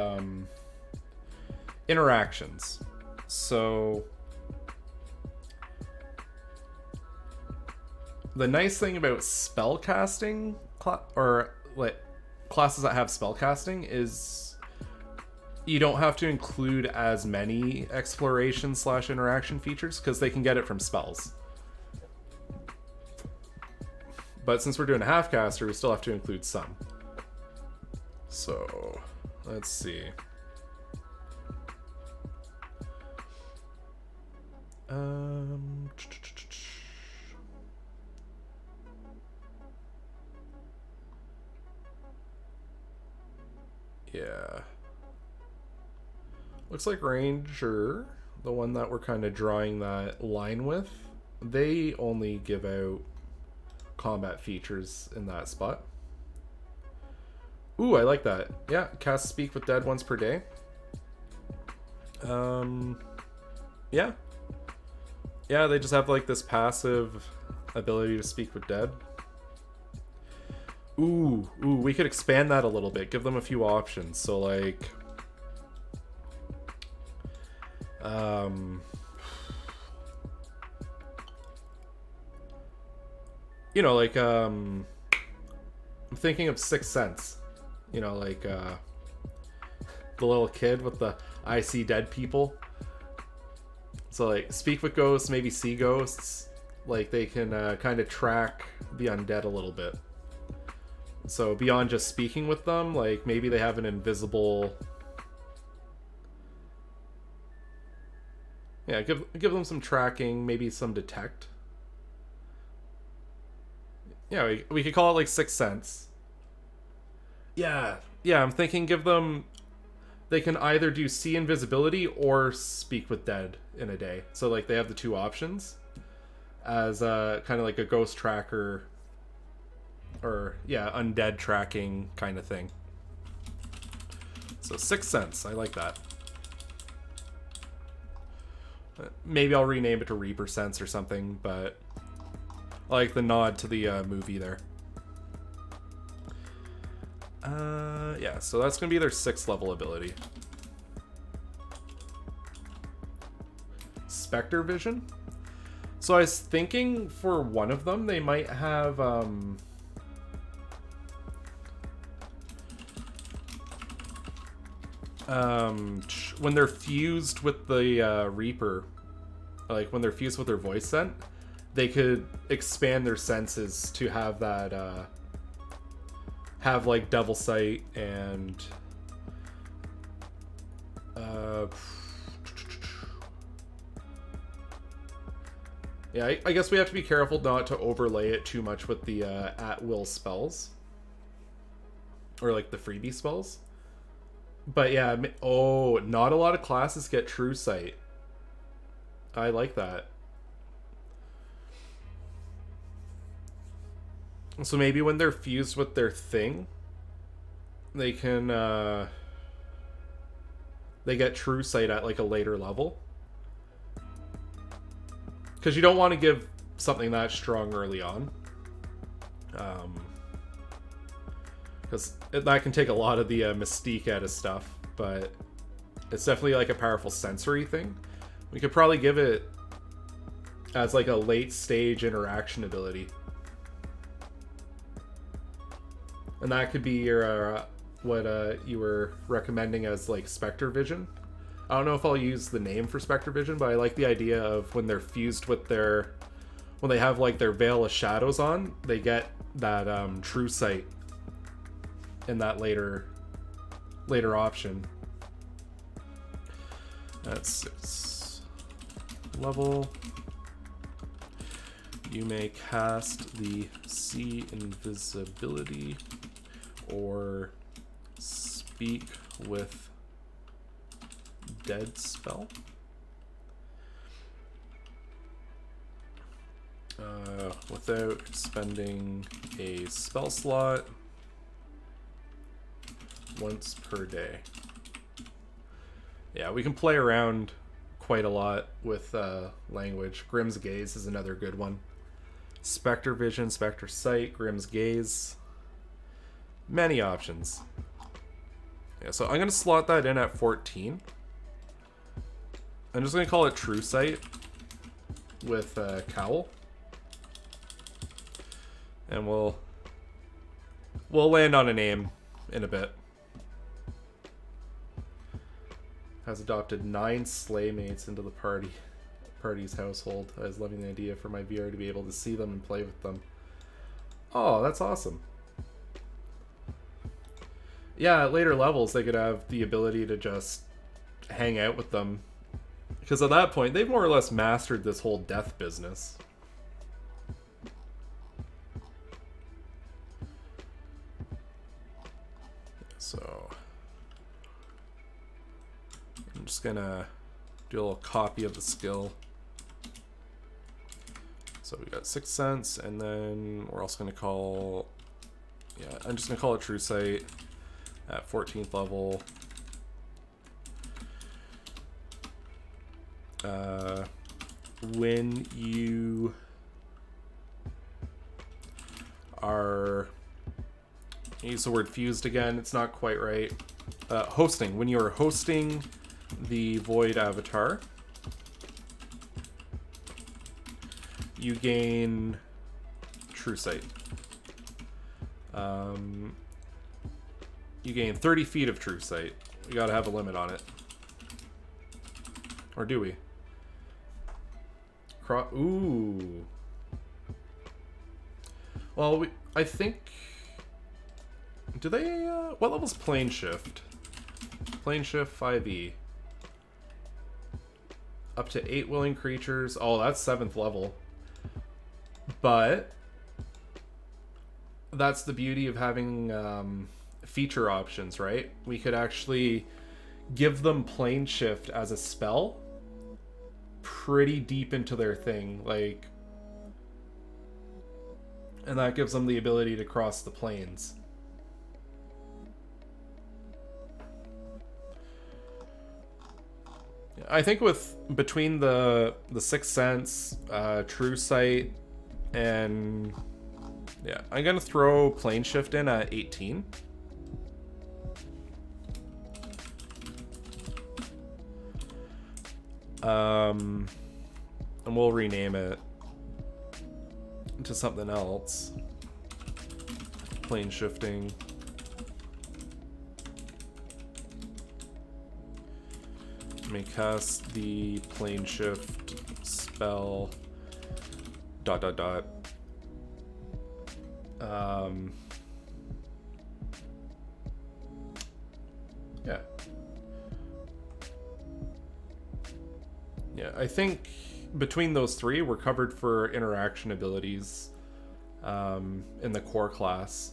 interactions. So the nice thing about spellcasting, or like classes that have spellcasting, is you don't have to include as many exploration / interaction features because they can get it from spells. But since we're doing a half caster, we still have to include some. So let's see. Yeah. Looks like Ranger, the one that we're kind of drawing that line with, they only give out combat features in that spot. Ooh, I like that. Yeah, cast Speak with Dead once per day. Yeah. Yeah, they just have like this passive ability to speak with dead. Ooh, we could expand that a little bit. Give them a few options. So like you know, like I'm thinking of Sixth Sense. You know, like the little kid with the I see dead people. So like speak with ghosts, maybe see ghosts. Like they can kind of track the undead a little bit. So beyond just speaking with them, like maybe they have an invisible. Yeah, give them some tracking, maybe some detect. Yeah, we could call it like Sixth Sense. Yeah, I'm thinking give them. They can either do see invisibility or speak with dead in a day. So like they have the two options as kind of like a ghost tracker or yeah, undead tracking kind of thing. So Sixth Sense, I like that. Maybe I'll rename it to Reaper Sense or something, but I like the nod to the movie there. Yeah, so that's gonna be their 6th level ability. Spectre Vision. So I was thinking for one of them they might have when they're fused with the Reaper, like when they're fused with their voice scent, they could expand their senses to have that have like Devil Sight and yeah, I guess we have to be careful not to overlay it too much with the at-will spells or like the freebie spells. But yeah, oh, not a lot of classes get True Sight. I like that. So maybe when they're fused with their thing, they can they get True Sight at like a later level. Because you don't want to give something that strong early on. Because that can take a lot of the mystique out of stuff, but it's definitely like a powerful sensory thing. We could probably give it as like a late stage interaction ability. And that could be your what you were recommending as like Spectre Vision. I don't know if I'll use the name for Spectre Vision, but I like the idea of when they're fused with their, when they have like their Veil of Shadows on, they get that True Sight in that later option. That's 6th level. You may cast the See Invisibility or Speak with Dead spell. Without spending a spell slot once per day. Yeah, we can play around quite a lot with language. Grimm's Gaze is another good one. Spectre Vision, Spectre Sight, Grimm's Gaze. Many options. Yeah, so I'm going to slot that in at 14. I'm just going to call it True Sight with Cowl. And we'll land on a name in a bit. Has adopted 9 Slaymates into the party's household. I was loving the idea for my VR to be able to see them and play with them. Oh, that's awesome. Yeah, at later levels they could have the ability to just hang out with them. Because at that point, they've more or less mastered this whole death business. So I'm just gonna do a little copy of the skill. So we got Sixth Sense, and then we're also gonna call, yeah, I'm just gonna call it True Sight at 14th level. When you are, use the word fused again, it's not quite right. Hosting. When you're hosting the Void Avatar, you gain True Sight. You gain 30 feet of True Sight. We gotta have a limit on it. Or do we? Ooh. Well, I think... Do they... what level's Plane Shift? Plane Shift 5e. Up to 8 willing creatures. Oh, that's 7th level. But... that's the beauty of having feature options, right? We could actually give them Plane Shift as a spell pretty deep into their thing, like, and that gives them the ability to cross the planes. I think with between the Sixth Sense, True Sight, and yeah, I'm gonna throw Plane Shift in at 18. And we'll rename it to something else. Plane shifting. May cast the plane shift spell. ... Yeah. Yeah, I think between those three, we're covered for interaction abilities in the core class.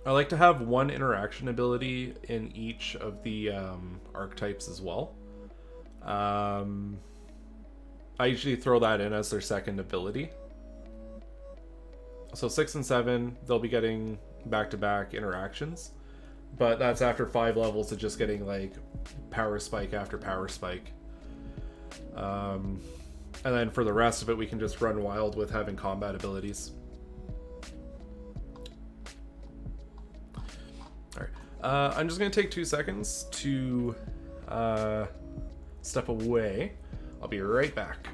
I like to have one interaction ability in each of the archetypes as well. I usually throw that in as their second ability. So 6 and 7, they'll be getting back-to-back interactions. But that's after 5 levels of just getting like power spike after power spike. And then for the rest of it, we can just run wild with having combat abilities. Alright. I'm just going to take 2 seconds to step away. I'll be right back.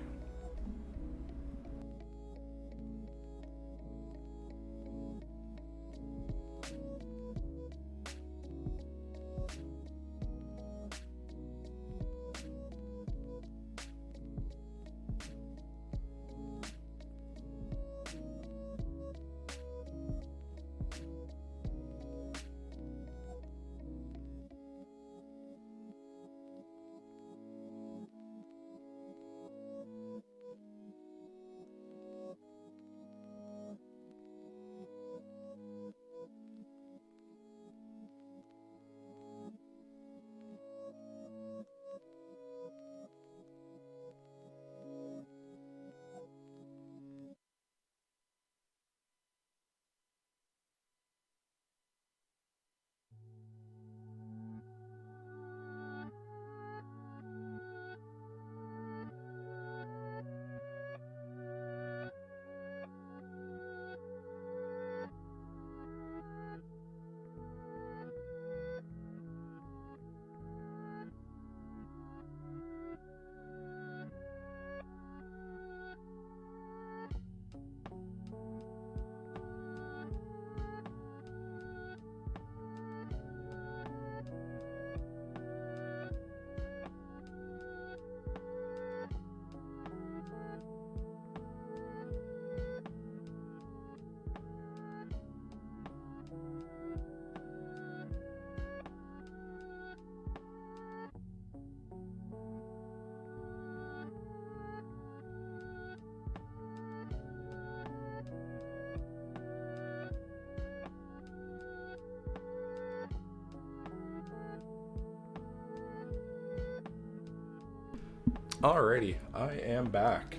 Alrighty, I am back.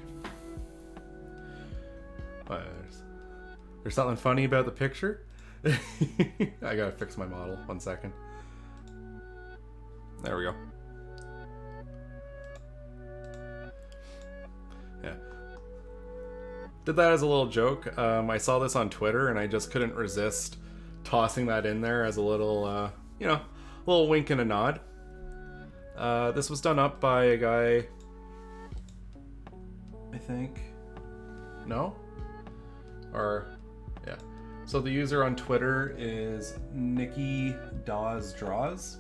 There's something funny about the picture. I gotta fix my model. 1 second. There we go. Yeah. Did that as a little joke. I saw this on Twitter and I just couldn't resist tossing that in there as a little, you know, a little wink and a nod. This was done up by a guy, I think. No? Or, yeah. So the user on Twitter is Nikki Dawes Draws.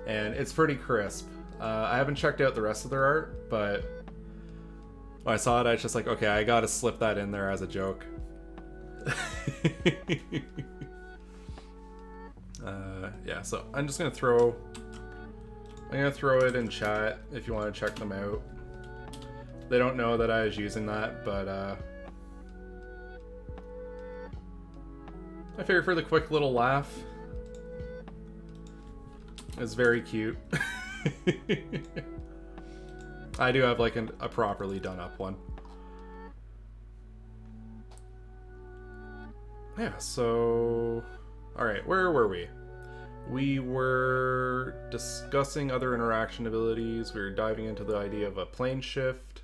And it's pretty crisp. I haven't checked out the rest of their art, but when I saw it, I was just like, okay, I gotta slip that in there as a joke. Yeah, so I'm just gonna throw it in chat if you want to check them out. They don't know that I was using that, but I figured for the quick little laugh, it's very cute. I do have like a properly done up one. Yeah, so alright, where were we? We were discussing other interaction abilities. We were diving into the idea of a plane shift.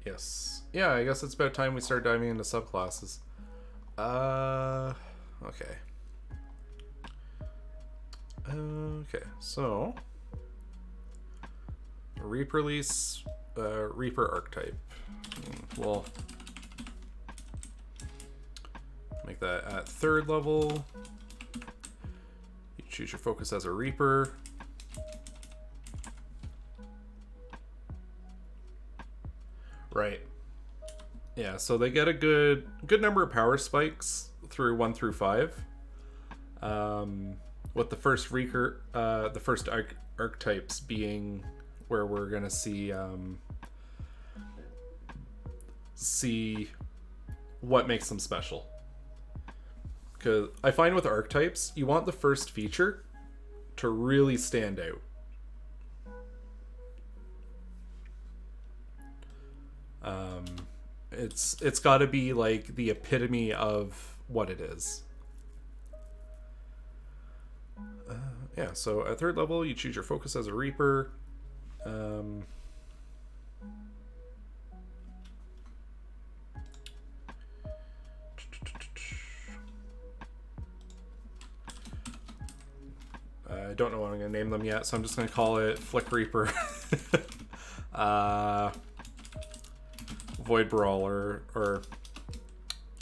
Yes. Yeah, I guess it's about time we start diving into subclasses. Okay. Okay, so Reaper-release, Reaper archetype. We'll make that at 3rd level. You choose your focus as a Reaper. Right. Yeah, so they get a good number of power spikes through 1 through 5. With the first archetypes being where we're gonna see what makes them special. Because I find with archetypes, you want the first feature to really stand out. It's got to be like the epitome of what it is. Yeah, so at 3rd level, you choose your focus as a Reaper. I don't know what I'm going to name them yet, so I'm just going to call it Flick Reaper. Void Brawler or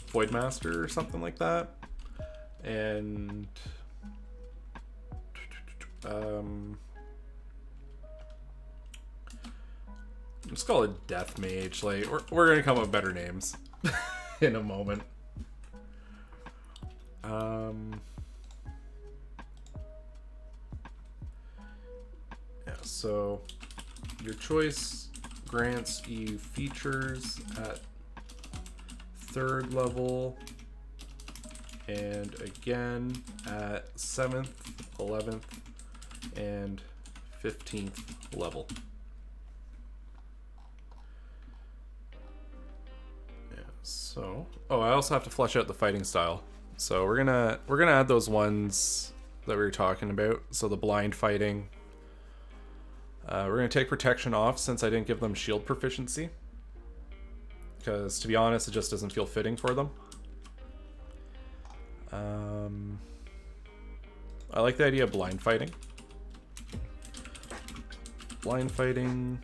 Void Master or something like that. And let's call it Death Mage. Like we're gonna come up with better names in a moment. Yeah, so your choice grants you features at 3rd level and again at 7th, 11th, and 15th level. Yeah, so I also have to flesh out the fighting style. So we're gonna add those ones that we were talking about. So the blind fighting. We're going to take protection off since I didn't give them shield proficiency. Because, to be honest, it just doesn't feel fitting for them. I like the idea of blind fighting. Blind fighting.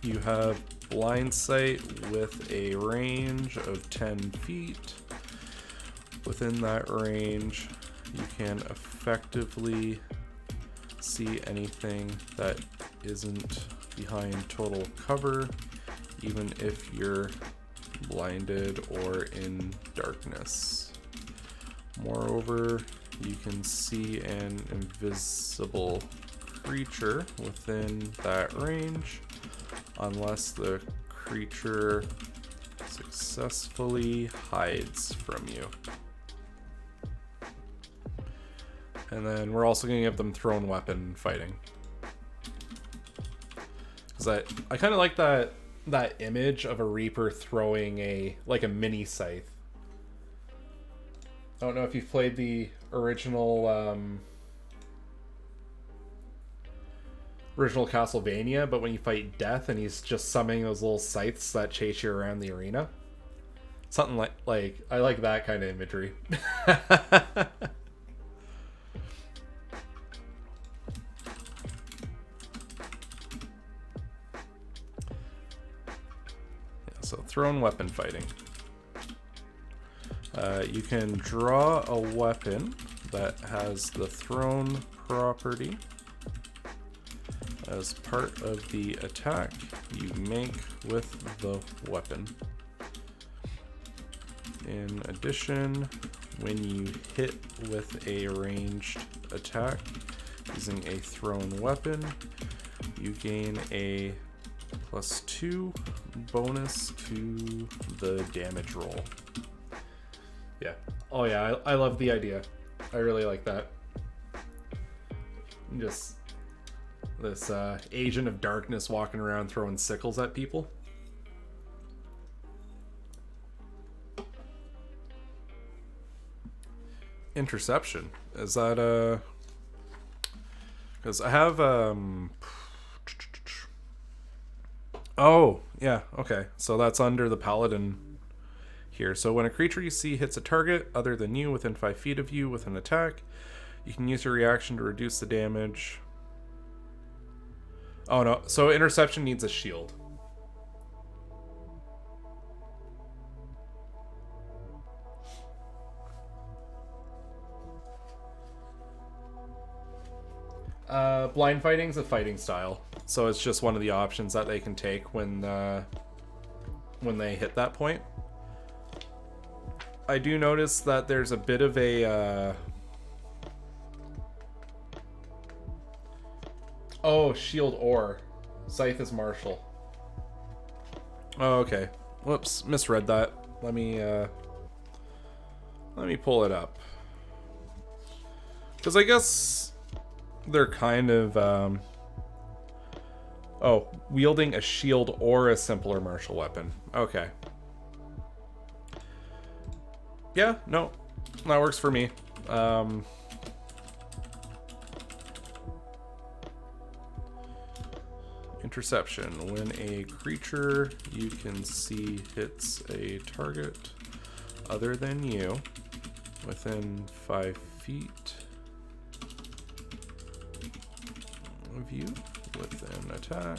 You have blind sight with a range of 10 feet. Within that range, you can effectively see anything that isn't behind total cover, even if you're blinded or in darkness. Moreover, you can see an invisible creature within that range unless the creature successfully hides from you. And then we're also going to give them thrown weapon fighting. Because I kind of like that image of a Reaper throwing a mini scythe. I don't know if you've played the original Castlevania, but when you fight Death and he's just summoning those little scythes that chase you around the arena. Something like I like that kind of imagery. So thrown weapon fighting. You can draw a weapon that has the thrown property as part of the attack you make with the weapon. In addition, when you hit with a ranged attack using a thrown weapon, you gain a +2 bonus to the damage roll. Yeah. Oh yeah, I love the idea. I really like that. Just this agent of darkness walking around throwing sickles at people. Interception. Is that because I have oh, yeah, okay. So that's under the Paladin here. So when a creature you see hits a target other than you within 5 feet of you with an attack, you can use your reaction to reduce the damage. Oh no, so Interception needs a shield. Blind fighting's a fighting style, so it's just one of the options that they can take when they hit that point. I do notice that there's a bit of a oh, shield or Scythe is martial. Oh, okay. Whoops, misread that. Let me pull it up, because I guess they're kind of oh, wielding a shield or a simpler martial weapon. Okay. Yeah, no, that works for me. Interception. When a creature you can see hits a target other than you within 5 feet of you with an attack,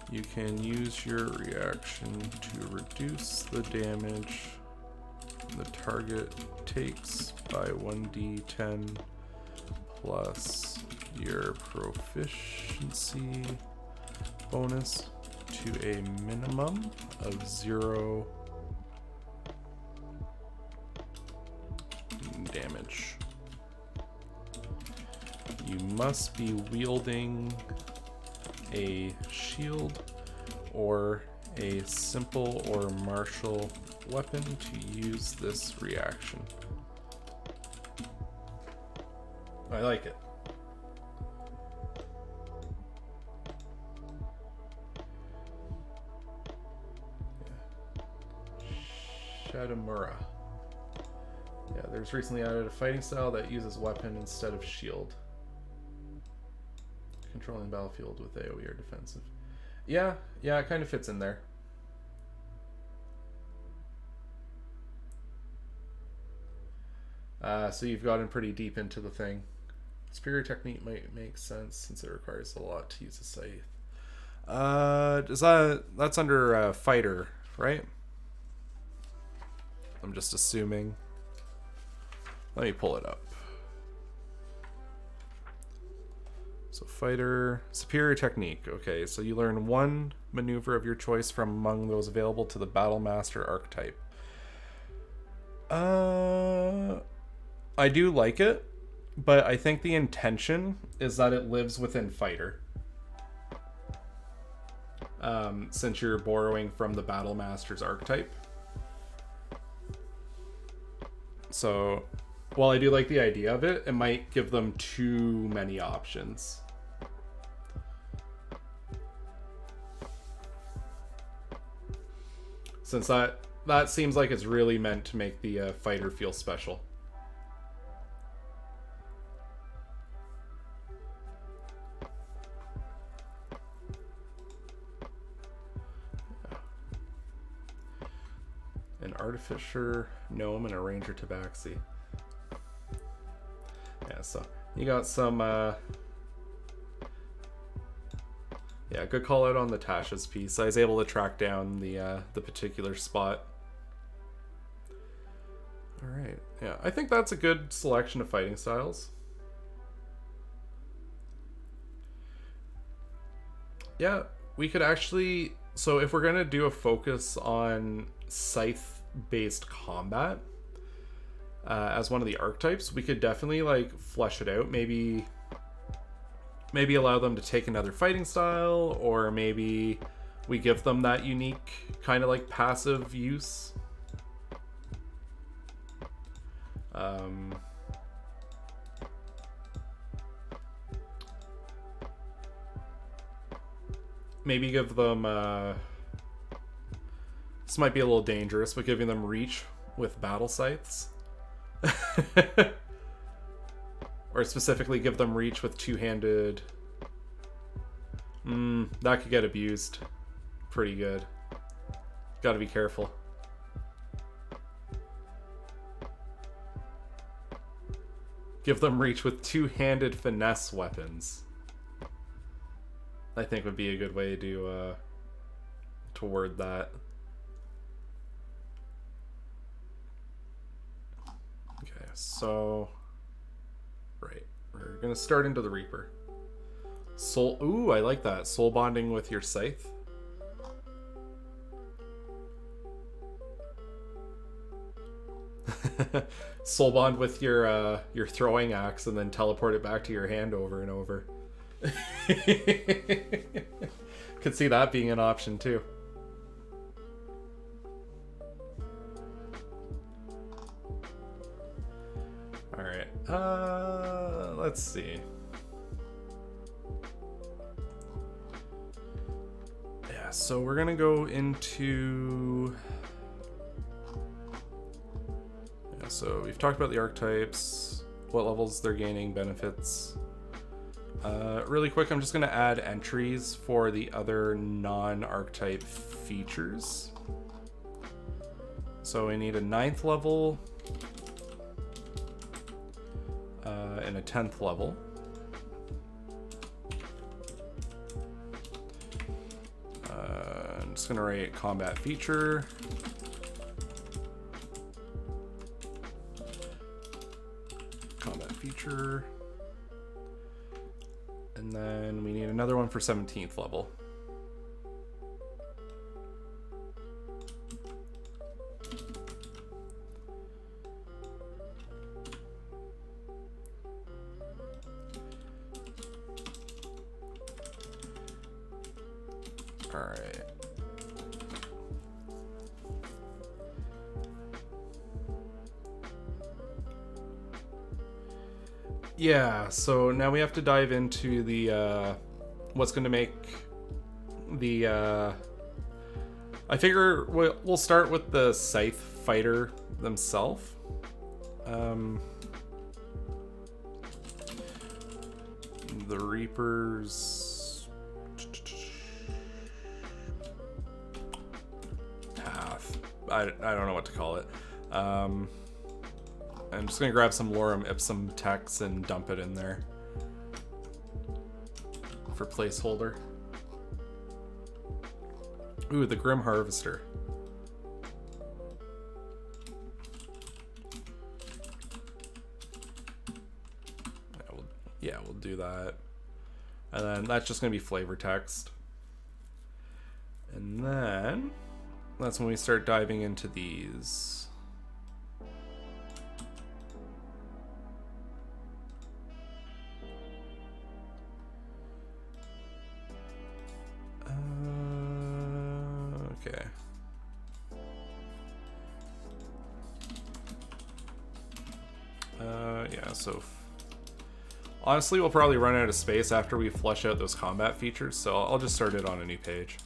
you can use your reaction to reduce the damage the target takes by 1d10 plus your proficiency bonus to a minimum of 0 damage. You must be wielding a shield or a simple or martial weapon to use this reaction. I like it. Shadamura. Yeah, there's recently added a fighting style that uses weapon instead of shield. Controlling the battlefield with AoE or defensive. Yeah, it kind of fits in there. So you've gotten pretty deep into the thing. Superior technique might make sense since it requires a lot to use a scythe. That's under fighter, right? I'm just assuming. Let me pull it up. So fighter, superior technique. Okay, so you learn one maneuver of your choice from among those available to the Battle Master archetype. I do like it, but I think the intention is that it lives within Fighter. Since you're borrowing from the Battle Master's archetype. So, while I do like the idea of it, it might give them too many options. Since that seems like it's really meant to make the fighter feel special. An artificer, gnome, and a ranger tabaxi. Yeah, so you got some yeah, good call out on the Tasha's piece. I was able to track down the particular spot. Alright, yeah, I think that's a good selection of fighting styles. Yeah, we could actually, so if we're gonna do a focus on Scythe-based combat as one of the archetypes, we could definitely like flesh it out. Maybe allow them to take another fighting style, or maybe we give them that unique kind of like passive use. Maybe give them this might be a little dangerous, but giving them reach with battle scythes. Or specifically give them reach with two-handed. That could get abused pretty good. Gotta be careful. Give them reach with two-handed finesse weapons. I think would be a good way to word that. Okay, so right, we're gonna start into the Reaper. Soul. Ooh, I like that. Soul bonding with your scythe. Soul bond with your throwing axe, and then teleport it back to your hand over and over. Could see that being an option too. All right. Let's see. Yeah, so we're gonna go into. Yeah, so we've talked about the archetypes, what levels they're gaining, benefits. Really quick, I'm just going to add entries for the other non-archetype features. So we need a 9th level and a 10th level. I'm just going to write combat feature. Combat feature. And then we need another one for 17th level. All right. Yeah, so now we have to dive into the what's going to make the I figure we'll start with the Scythe Fighter themselves. The Reaper's path. I don't know what to call it. I'm just going to grab some Lorem Ipsum text and dump it in there for placeholder. Ooh, the Grim Harvester. Yeah, we'll do that. And then that's just going to be flavor text. And then that's when we start diving into these. Okay. Yeah, so honestly, we'll probably run out of space after we flush out those combat features, so I'll just start it on a new page.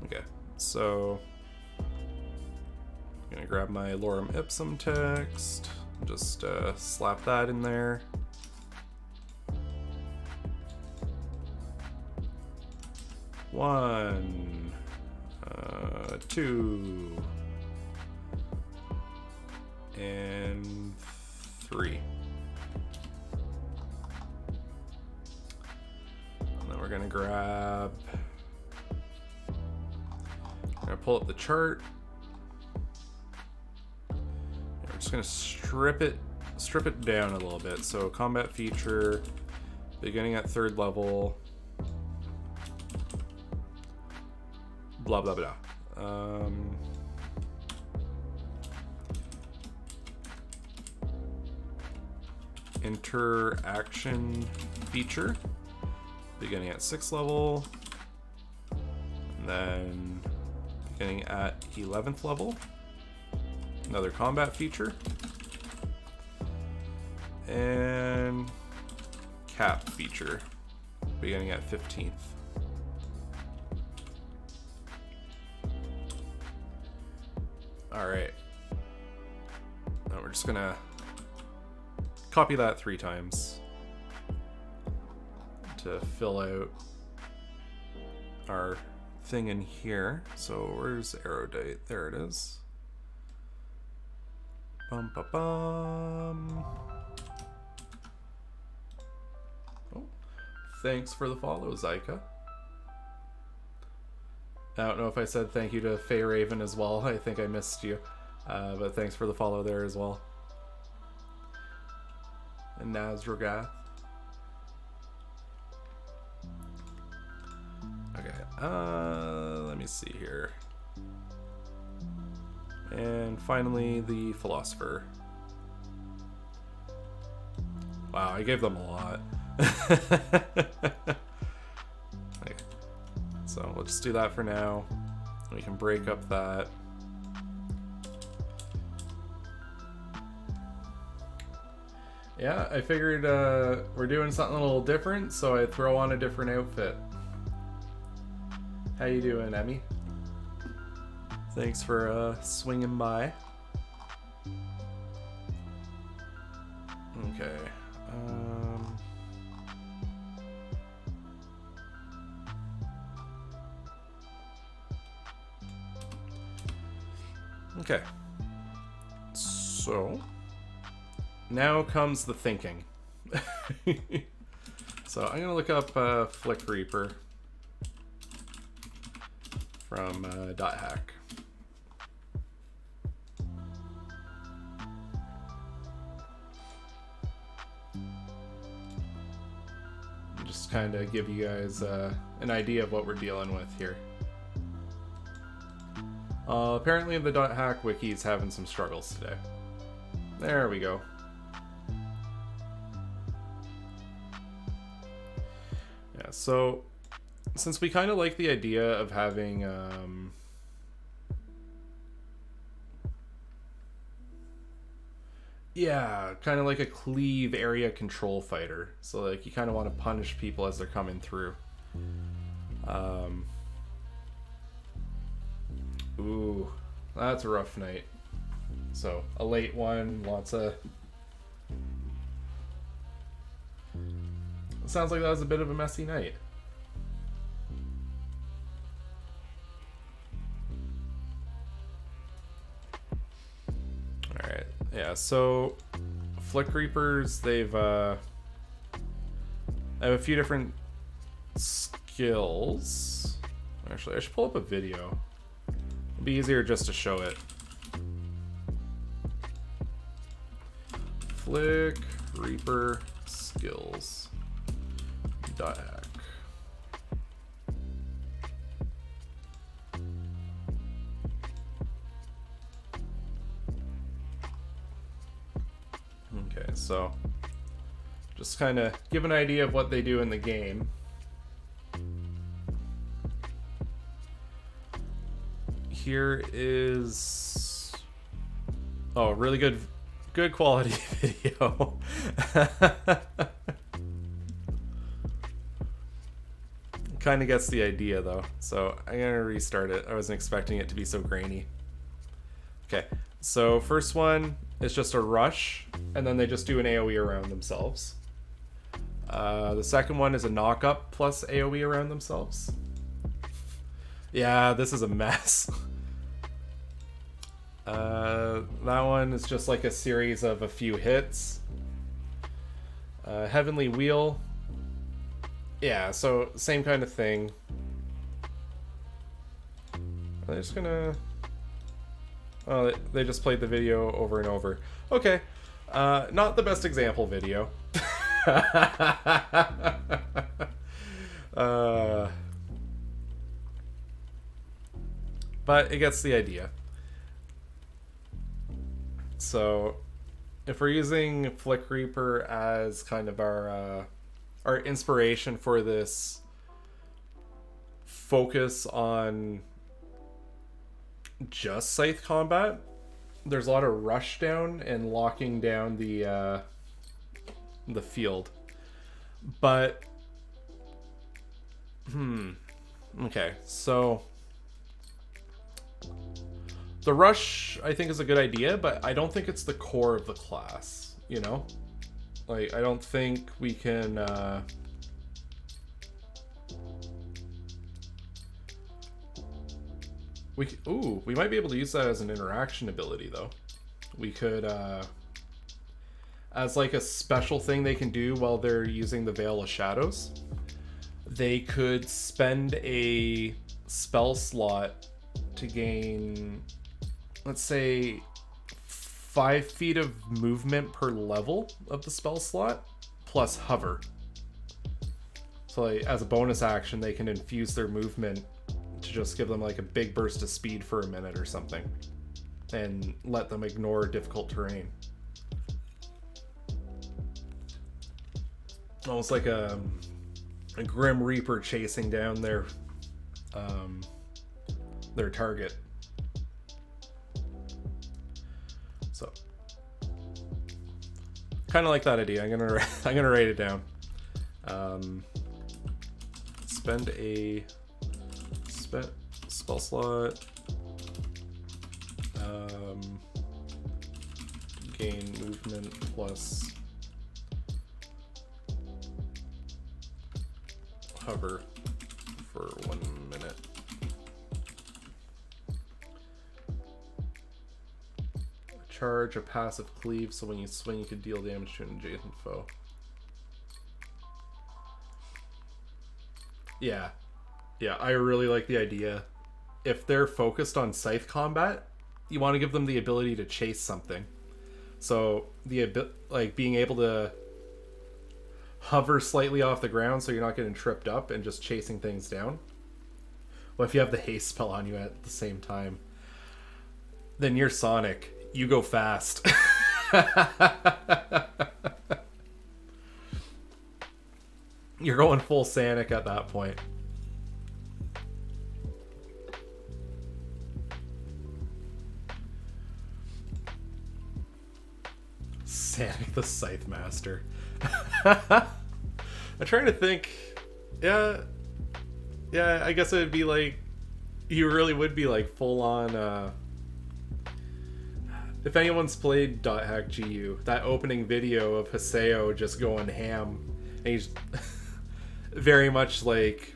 Okay, so I'm gonna grab my Lorem Ipsum text, just slap that in there. One, 2, and 3. And then we're gonna grab, we're gonna pull up the chart. And we're just gonna strip it down a little bit. So combat feature, beginning at 3rd level, blah blah blah. Interaction feature, beginning at 6th level, and then beginning at 11th level, another combat feature, and cap feature, beginning at 15th. Alright, now we're just gonna copy that 3 times to fill out our thing in here. So where's Erudite? There it is. Bum ba bum. Oh, thanks for the follow, Zyka. I don't know if I said thank you to Faye Raven as well. I think I missed you. But thanks for the follow there as well. And Nazrogath. Okay, let me see here. And finally, the Philosopher. Wow, I gave them a lot. Okay. So we'll just do that for now. We can break up that. Yeah, I figured we're doing something a little different, so I throw on a different outfit. How you doing, Emmy? Thanks for swinging by. Okay. Okay. So now comes the thinking. So I'm gonna look up Flick Reaper from .hack. Just kind of give you guys an idea of what we're dealing with here. Apparently the .hack wiki is having some struggles today. There we go. Yeah, so since we kind of like the idea of having yeah, kind of like a cleave area control fighter. So like you kind of want to punish people as they're coming through. Ooh, that's a rough night. So a late one, lots of... It sounds like that was a bit of a messy night. Alright, yeah, so Flick Reapers, they've I have a few different skills. Actually, I should pull up a video. It'll be easier just to show it. Flick Reaper skills .hack. Okay, so just kind of give an idea of what they do in the game. here is really good quality video. Kind of gets the idea though, so I'm gonna restart it. I wasn't expecting it to be so grainy. Okay, so first one is just a rush, and then they just do an AoE around themselves. The second one is a knock up plus AoE around themselves. Yeah, this is a mess. That one is just like a series of a few hits. Heavenly Wheel. Yeah, so same kind of thing. I'm just gonna... Oh, they just played the video over and over. Okay, not the best example video. But it gets the idea. So, if we're using Flick Reaper as kind of our inspiration for this focus on just Scythe combat, there's a lot of rush down and locking down the field. But okay, so the rush I think is a good idea, but I don't think it's the core of the class, you know? Like, I don't think we can we might be able to use that as an interaction ability though. We could as like a special thing they can do while they're using the Veil of Shadows. They could spend a spell slot to gain, let's say, 5 feet of movement per level of the spell slot, plus hover. So like, as a bonus action, they can infuse their movement to just give them like a big burst of speed for a minute or something, and let them ignore difficult terrain. Almost like a Grim Reaper chasing down their target. So, kind of like that idea. I'm gonna write it down. Spend a spell slot. Gain movement plus hover for 1 minute. Charge a passive cleave, so when you swing you can deal damage to an adjacent foe. Yeah, I really like the idea. If they're focused on Scythe combat, you want to give them the ability to chase something. So like being able to hover slightly off the ground so you're not getting tripped up and just chasing things down. Well, if you have the haste spell on you at the same time, then you're Sonic. You go fast. You're going full Sonic at that point. Sonic the Scythemaster. I'm trying to think. Yeah, I guess it would be like, you really would be like full on. If anyone's played .hack GU, that opening video of Haseo just going ham, and he's very much like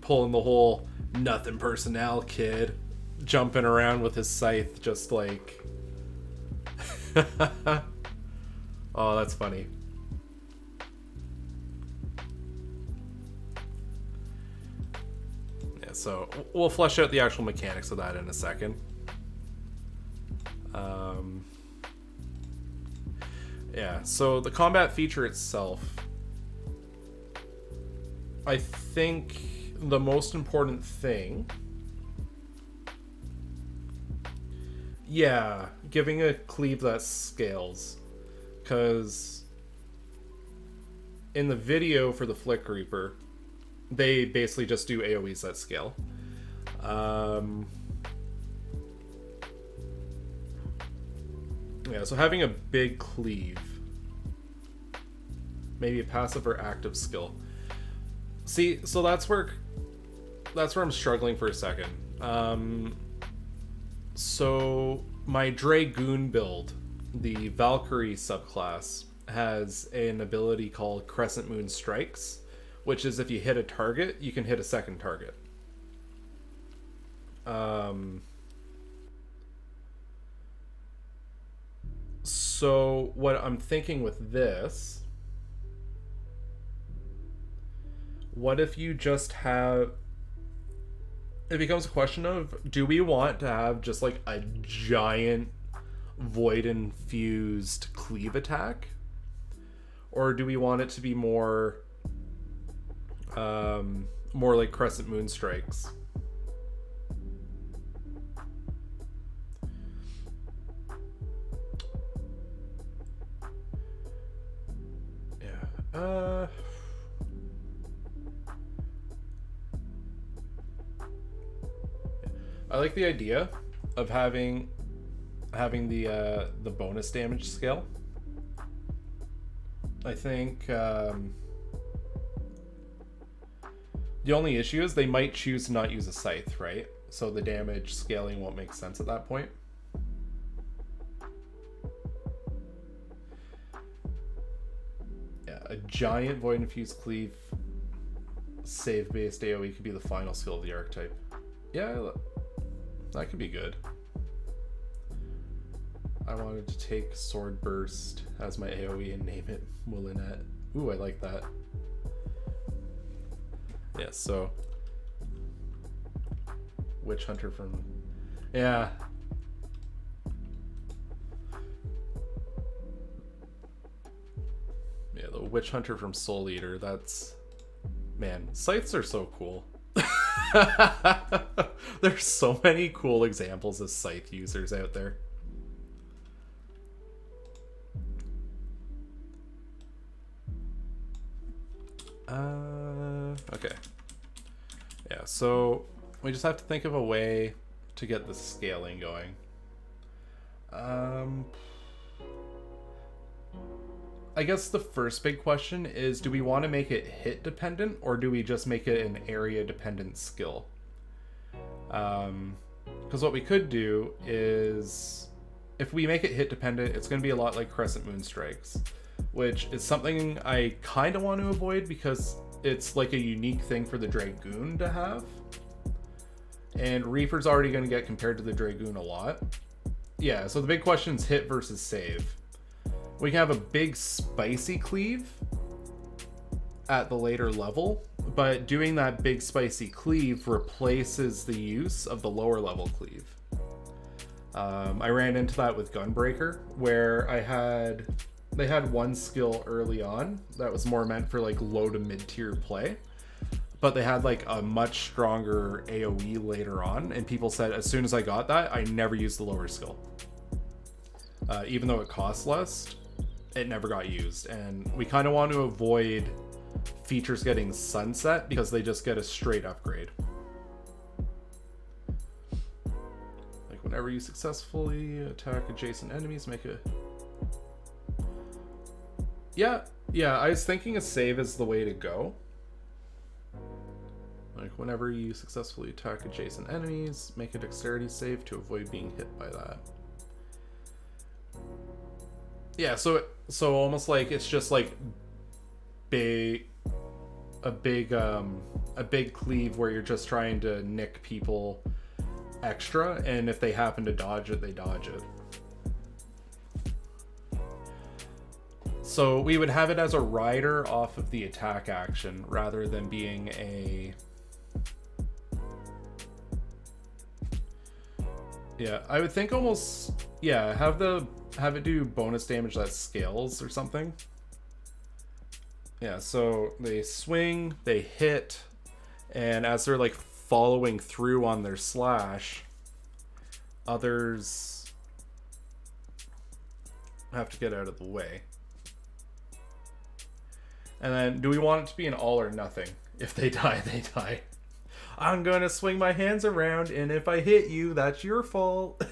pulling the whole nothing personnel kid, jumping around with his scythe, just like. Oh, that's funny. Yeah, so we'll flesh out the actual mechanics of that in a second. Yeah, so the combat feature itself, I think the most important thing, yeah, giving a cleave that scales. Because in the video for the Flick Reaper, they basically just do AoEs that scale. Yeah, so having a big cleave. Maybe a passive or active skill. See, so that's where I'm struggling for a second. So my Dragoon build, the Valkyrie subclass, has an ability called Crescent Moon Strikes, which is if you hit a target, you can hit a second target. So what I'm thinking with this, what if you just have, it becomes a question of, do we want to have just like a giant void infused cleave attack, or do we want it to be more more like Crescent Moon Strikes? Yeah. I like the idea of having the bonus damage scale. I think the only issue is they might choose to not use a scythe, right? So the damage scaling won't make sense at that point. Yeah, a giant void infused cleave save based AoE could be the final skill of the archetype. Yeah, that could be good. I wanted to take Sword Burst as my AoE and name it Moulinet. Ooh, I like that. Yeah, so Witch Hunter from... Yeah. Yeah, the Witch Hunter from Soul Eater, that's... Man, scythes are so cool. There's so many cool examples of scythe users out there. Okay. Yeah, so we just have to think of a way to get the scaling going. I guess the first big question is, do we want to make it hit dependent, or do we just make it an area dependent skill? Because what we could do is, if we make it hit dependent, it's going to be a lot like Crescent Moon Strikes, which is something I kind of want to avoid because it's like a unique thing for the Dragoon to have. And Reaper's already going to get compared to the Dragoon a lot. Yeah, so the big question is hit versus save. We can have a big spicy cleave at the later level, but doing that big spicy cleave replaces the use of the lower level cleave. I ran into that with Gunbreaker, where they had one skill early on that was more meant for like low to mid tier play, but they had like a much stronger AoE later on, and people said as soon as I got that, I never used the lower skill. Even though it costs less, it never got used, and we kind of want to avoid features getting sunset because they just get a straight upgrade. Like whenever you successfully attack adjacent enemies, make a... Yeah, I was thinking a save is the way to go. Like whenever you successfully attack adjacent enemies, make a dexterity save to avoid being hit by that. Yeah, so almost like it's just like a big cleave where you're just trying to nick people extra, and if they happen to dodge it, they dodge it. So we would have it as a rider off of the attack action rather than being a... Yeah, I would think almost... Yeah, have it do bonus damage that scales or something. Yeah, so they swing, they hit, and as they're like following through on their slash, others have to get out of the way. And then, do we want it to be an all or nothing? If they die, they die. I'm gonna swing my hands around, and if I hit you, that's your fault.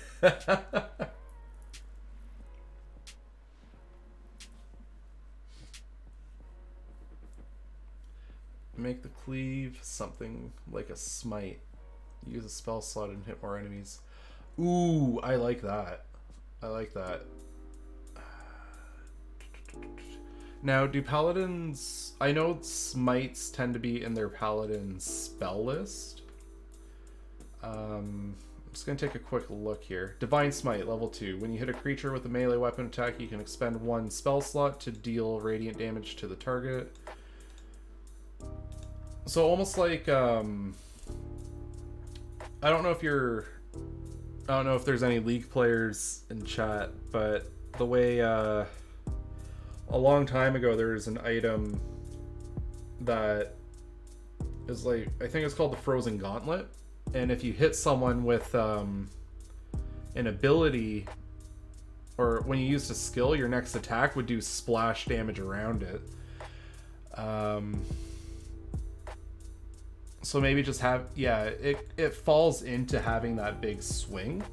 Make the cleave something like a smite. Use a spell slot and hit more enemies. Ooh, I like that. I like that. Now, do paladins... I know smites tend to be in their paladin spell list. I'm just going to take a quick look here. Divine Smite, level 2. When you hit a creature with a melee weapon attack, you can expend 1 spell slot to deal radiant damage to the target. So almost like... I don't know if you're... I don't know if there's any League players in chat, but the way... a long time ago, there was an item that is like... I think it's called the Frozen Gauntlet. And if you hit someone with an ability, or when you used a skill, your next attack would do splash damage around it. So maybe just have... Yeah, it falls into having that big swing.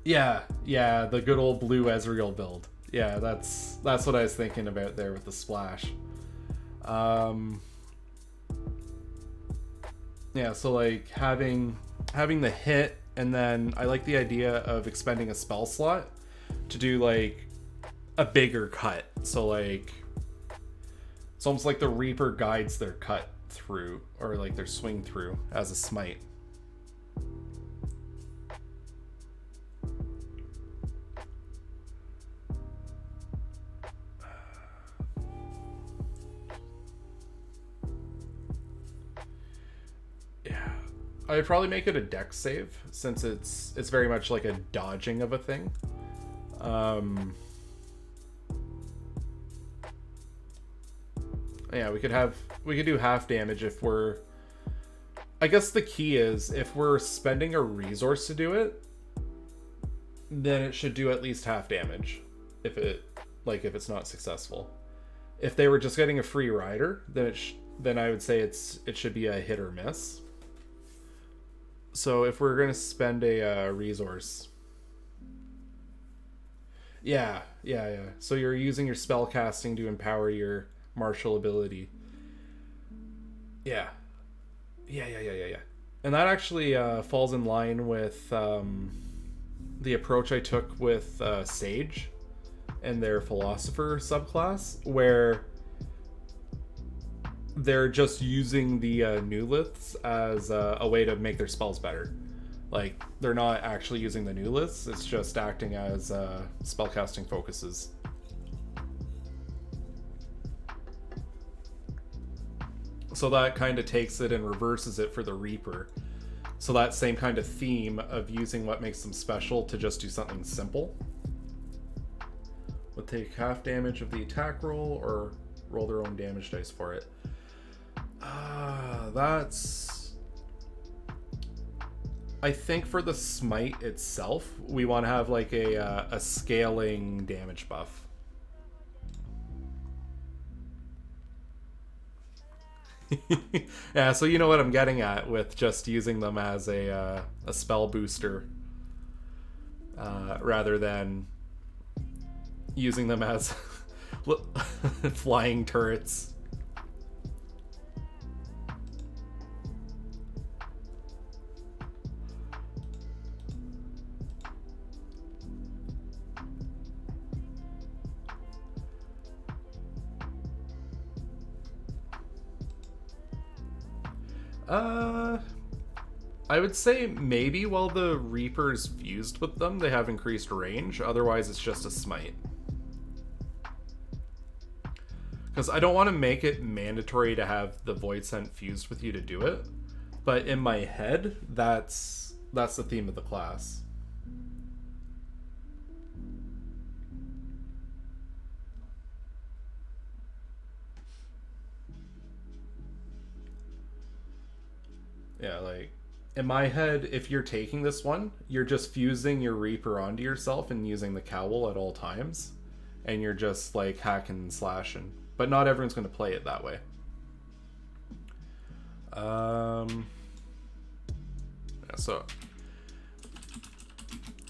Yeah, the good old blue Ezreal build. Yeah, that's what I was thinking about there with the splash. Yeah, so like having the hit, and then I like the idea of expending a spell slot to do like a bigger cut. So like it's almost like the Reaper guides their cut through, or like their swing through as a smite. I'd probably make it a dex save, since it's very much like a dodging of a thing. Yeah, we could do half damage if we're... I guess the key is, if we're spending a resource to do it, then it should do at least half damage. If it's not successful. If they were just getting a free rider, then I would say it should be a hit or miss. So if we're going to spend a resource... Yeah. So you're using your spell casting to empower your martial ability. Yeah. And that actually falls in line with the approach I took with Sage and their Philosopher subclass, where they're just using the new liths as a way to make their spells better. Like, they're not actually using the new liths, it's just acting as spellcasting focuses. So that kind of takes it and reverses it for the Reaper. So that same kind of theme of using what makes them special to just do something simple. Would take half damage of the attack roll, or roll their own damage dice for it. That's... I think for the smite itself, we want to have like a scaling damage buff. Yeah, so you know what I'm getting at with just using them as a spell booster, rather than using them as flying turrets. I would say maybe while the Reaper's fused with them, they have increased range. Otherwise, it's just a smite. Because I don't want to make it mandatory to have the Void Scent fused with you to do it. But in my head, that's the theme of the class. Yeah, like, in my head, if you're taking this one, you're just fusing your Reaper onto yourself and using the cowl at all times. And you're just, like, hacking and slashing. But not everyone's going to play it that way. Yeah, so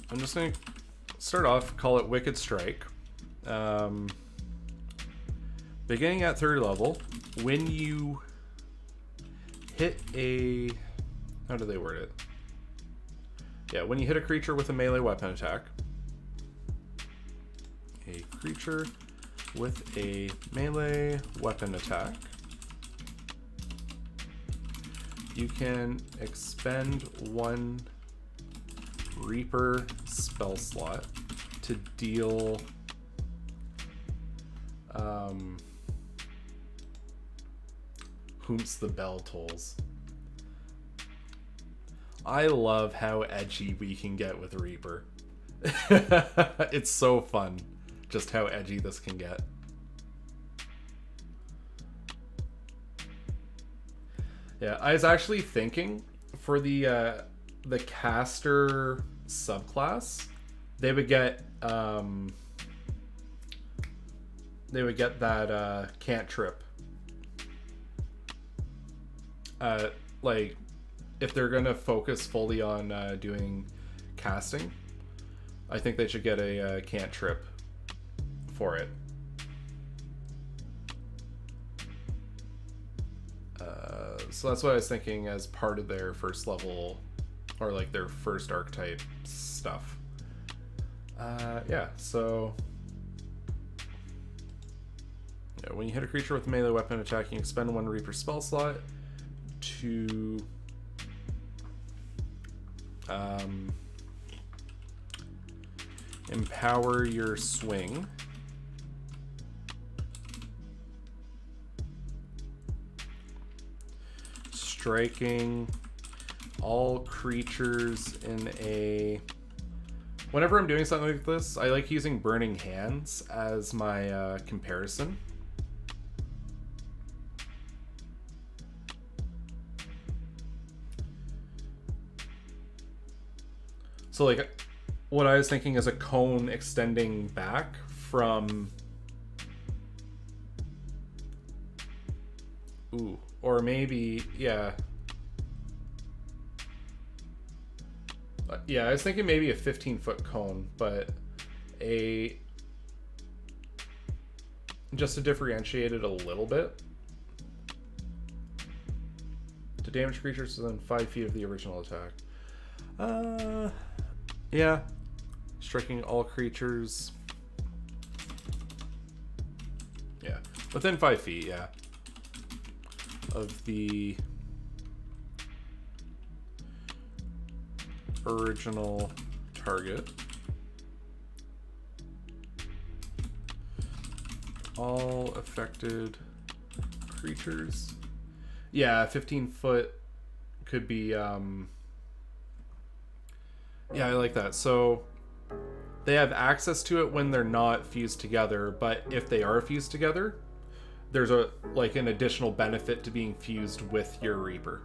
I'm just going to start off, call it Wicked Strike. Beginning at 3rd level, when you hit a... How do they word it? Yeah, when you hit a creature with a melee weapon attack. A creature with a melee weapon attack. You can expend 1 Reaper spell slot to deal Whomst the bell tolls. I love how edgy we can get with Reaper. It's so fun just how edgy this can get. Yeah, I was actually thinking for the caster subclass, they would get that cantrip. Like if they're gonna focus fully on doing casting, I think they should get a cantrip for it. So that's what I was thinking as part of their first level, or like their first archetype stuff. Yeah, so yeah, when you hit a creature with a melee weapon attack, you can expend 1 Reaper spell slot to empower your swing. Striking all creatures in a... Whenever I'm doing something like this, I like using Burning Hands as my comparison. So like what I was thinking is a cone extending back from... Ooh. Or maybe, yeah. Yeah, I was thinking maybe a 15-foot cone, but just to differentiate it a little bit. To damage creatures within 5 feet of the original attack. Yeah. Striking all creatures. Yeah. Within 5 feet, yeah. Of the original target. All affected creatures. Yeah, 15 foot could be yeah, I like that. So they have access to it when they're not fused together, but if they are fused together, there's a like an additional benefit to being fused with your Reaper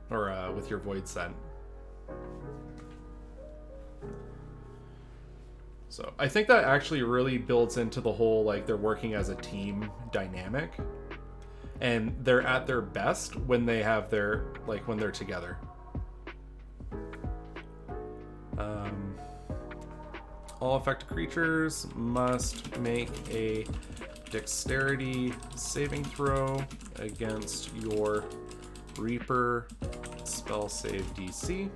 or with your Void Scent. So I think that actually really builds into the whole like they're working as a team dynamic, and they're at their best when they have their like when they're together. All affected creatures must make a Dexterity saving throw against your Reaper spell save DC.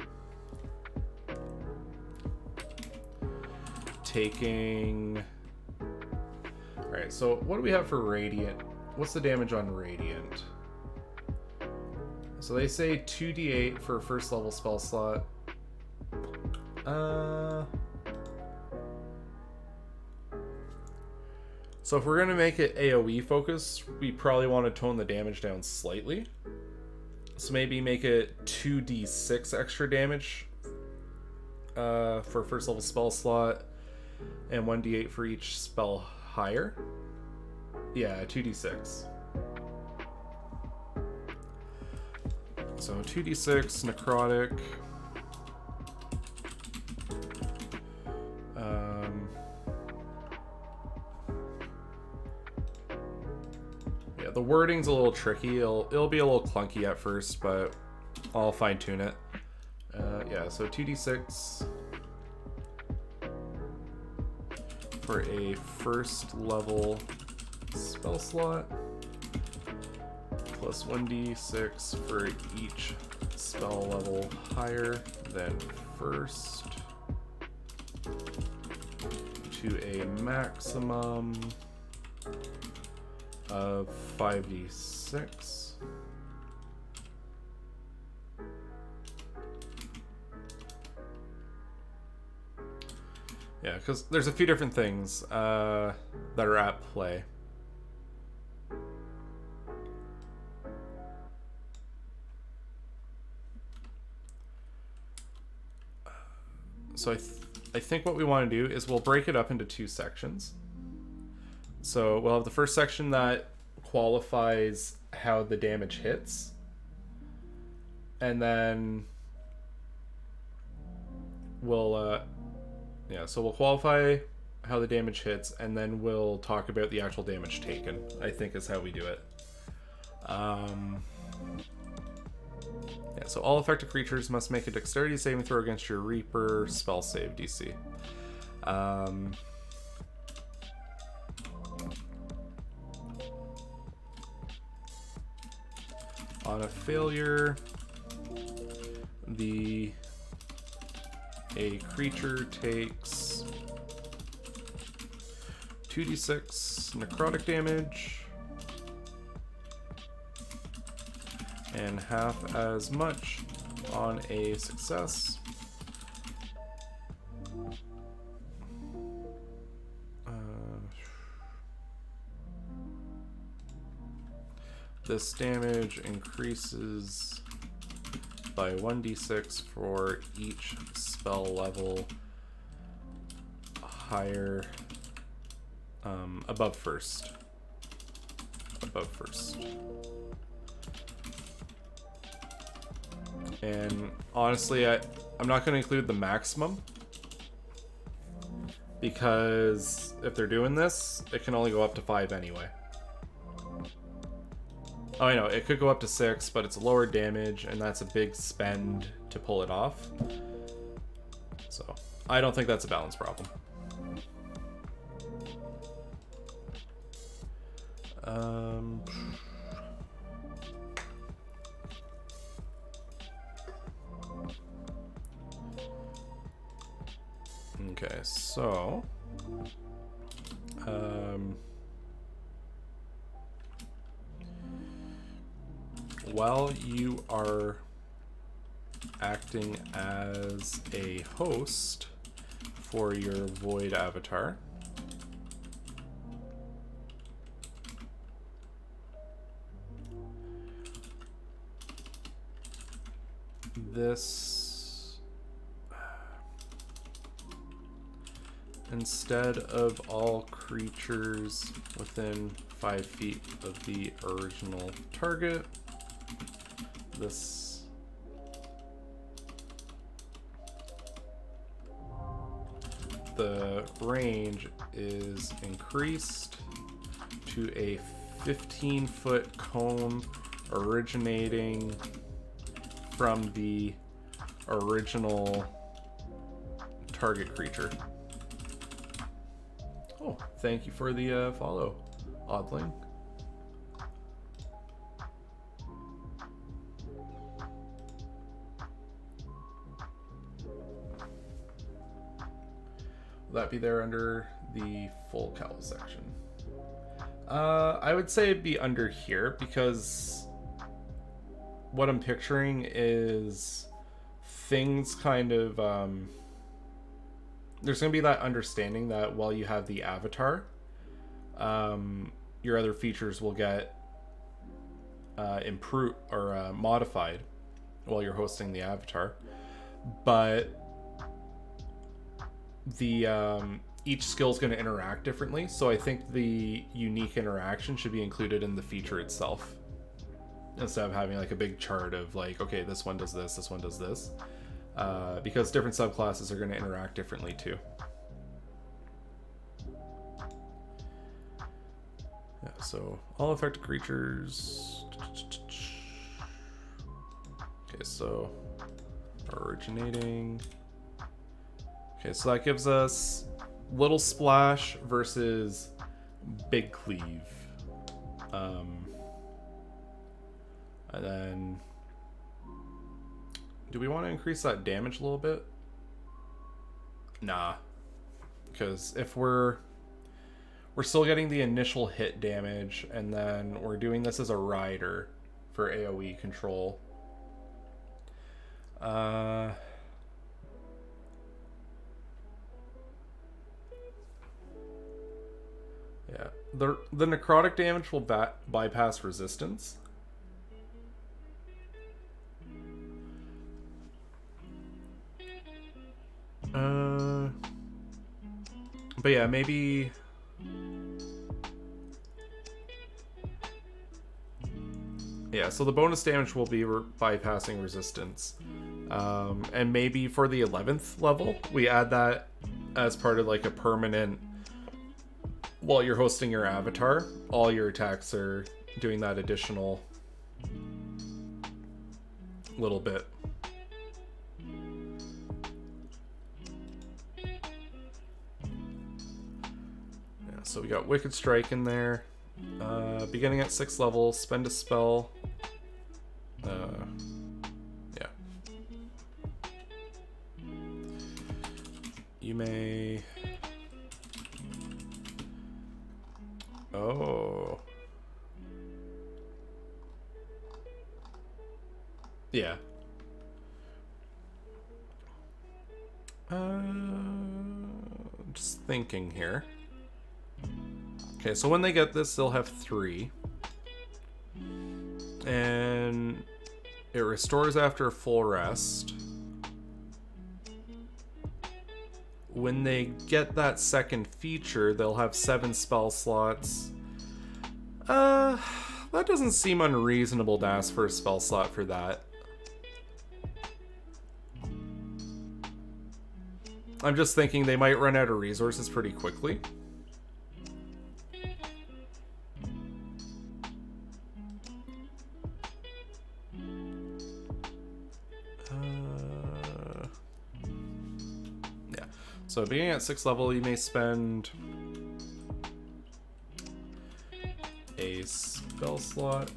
Taking... Alright, so what do we have for Radiant? What's the damage on Radiant? So they say 2d8 for a first level spell slot. So if we're going to make it AoE focus, we probably want to tone the damage down slightly. So maybe make it 2d6 extra damage for first level spell slot, and 1d8 for each spell higher. Yeah, 2d6. So 2d6 necrotic. Yeah, the wording's a little tricky. It'll be a little clunky at first, but I'll fine tune it. Yeah, so 2d6 for a first level spell slot, plus 1d6 for each spell level higher than first, to a maximum of 5d6. Yeah, because there's a few different things that are at play. So I think what we want to do is we'll break it up into two sections. So we'll have the first section that qualifies how the damage hits. And then we'll we'll qualify how the damage hits, and then we'll talk about the actual damage taken, I think is how we do it. So all affected creatures must make a dexterity saving throw against your Reaper spell save DC. On a failure, a creature takes 2d6 necrotic damage and half as much on a success. This damage increases by 1d6 for each spell level higher, above first. And honestly, I'm not going to include the maximum, because if they're doing this, it can only go up to 5 anyway. Oh, I know, it could go up to 6, but it's lower damage, and that's a big spend to pull it off. So, I don't think that's a balance problem. Okay, so... while you are acting as a host for your Void avatar, this, instead of all creatures within 5 feet of the original target, the range is increased to a 15-foot cone originating from the original target creature. Oh, thank you for the follow, Oddling. Will that be there under the full cowl section? I would say it'd be under here, because what I'm picturing is things kind of... there's going to be that understanding that while you have the avatar, your other features will get improved or modified while you're hosting the avatar. But the each skill is going to interact differently, so I think the unique interaction should be included in the feature itself, instead of having like a big chart of like, okay, this one does this, this one does this, because different subclasses are going to interact differently too. Yeah, so all affected creatures. Okay, so originating. Okay, so that gives us Little Splash versus Big Cleave. And then, do we want to increase that damage a little bit? Nah, because if we're still getting the initial hit damage, and then we're doing this as a rider for AoE control. Yeah, the necrotic damage will bypass resistance. But yeah, maybe. Yeah, so the bonus damage will be bypassing resistance. And maybe for the 11th level, we add that as part of like a permanent. While you're hosting your avatar, all your attacks are doing that additional little bit. Yeah, so we got Wicked Strike in there. Beginning at 6th level, spend a spell. Yeah. You may... Oh. Yeah. Just thinking here. Okay, so when they get this, they'll have 3. And it restores after a full rest. When they get that second feature, they'll have 7 spell slots. That doesn't seem unreasonable to ask for a spell slot for that. I'm just thinking they might run out of resources pretty quickly. Yeah. So beginning at 6th level, you may spend a spell slot.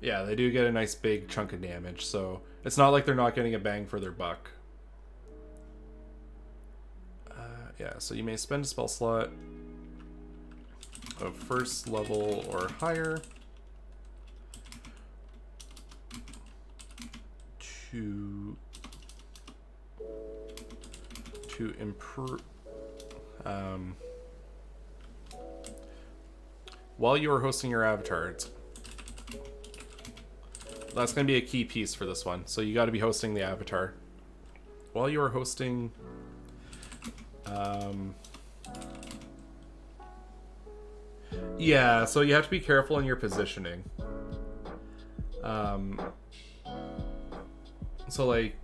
Yeah, they do get a nice big chunk of damage, so it's not like they're not getting a bang for their buck. Yeah, so you may spend a spell slot of 1st level or higher to improve while you are hosting your avatar. That's going to be a key piece for this one. So you got to be hosting the avatar while you are hosting. Yeah, so you have to be careful in your positioning. So like,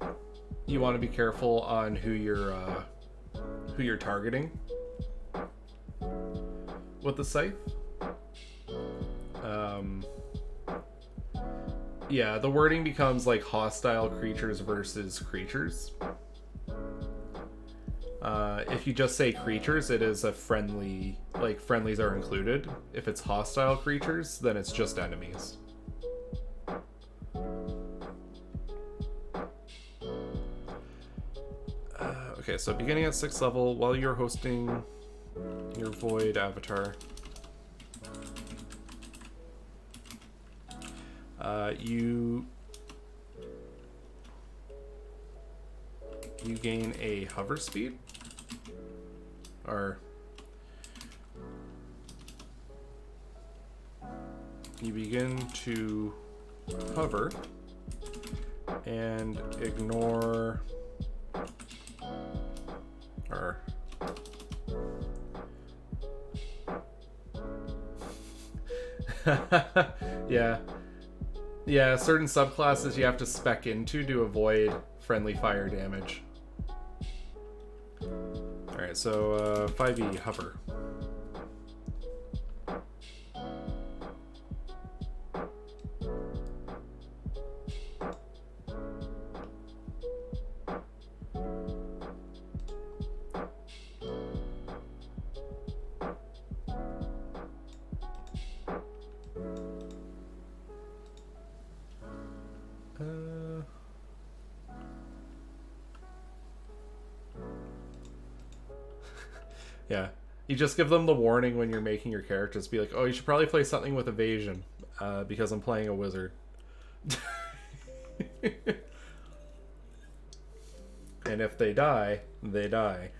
you want to be careful on who you're targeting with the scythe. Yeah, the wording becomes like hostile creatures versus creatures. If you just say creatures, it is a friendly, like friendlies are included. If it's hostile creatures, then it's just enemies. Okay, so beginning at 6th level, while you're hosting your Void avatar, you gain a hover speed, or you begin to hover and ignore, or yeah, certain subclasses you have to spec into to avoid friendly fire damage. Alright, so 5e hover. You just give them the warning when you're making your characters. Be like, oh, you should probably play something with evasion, because I'm playing a wizard. And if they die, they die.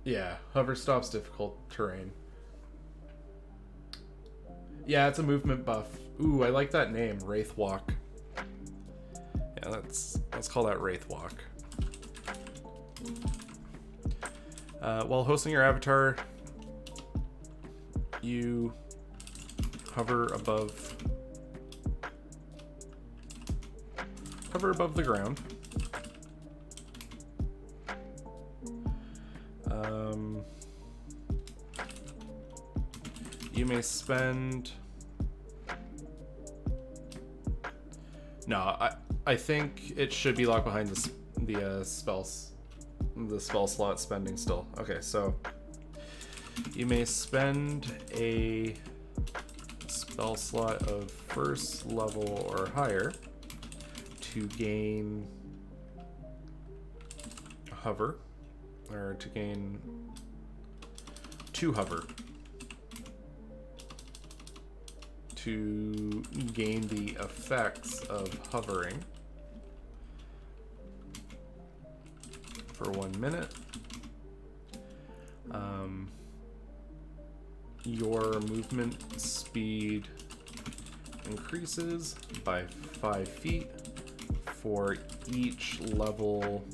Yeah, hover stops difficult terrain. Yeah, it's a movement buff. Ooh, I like that name, Wraithwalk. Yeah, let's call that Wraithwalk. While hosting your avatar, you hover above the ground. You may spend... No, I think it should be locked behind the spell slot spending still. Okay, so you may spend a spell slot of first level or higher to gain hover, or to gain 2 hover, to gain the effects of hovering for 1 minute. Your movement speed increases by 5 feet for each level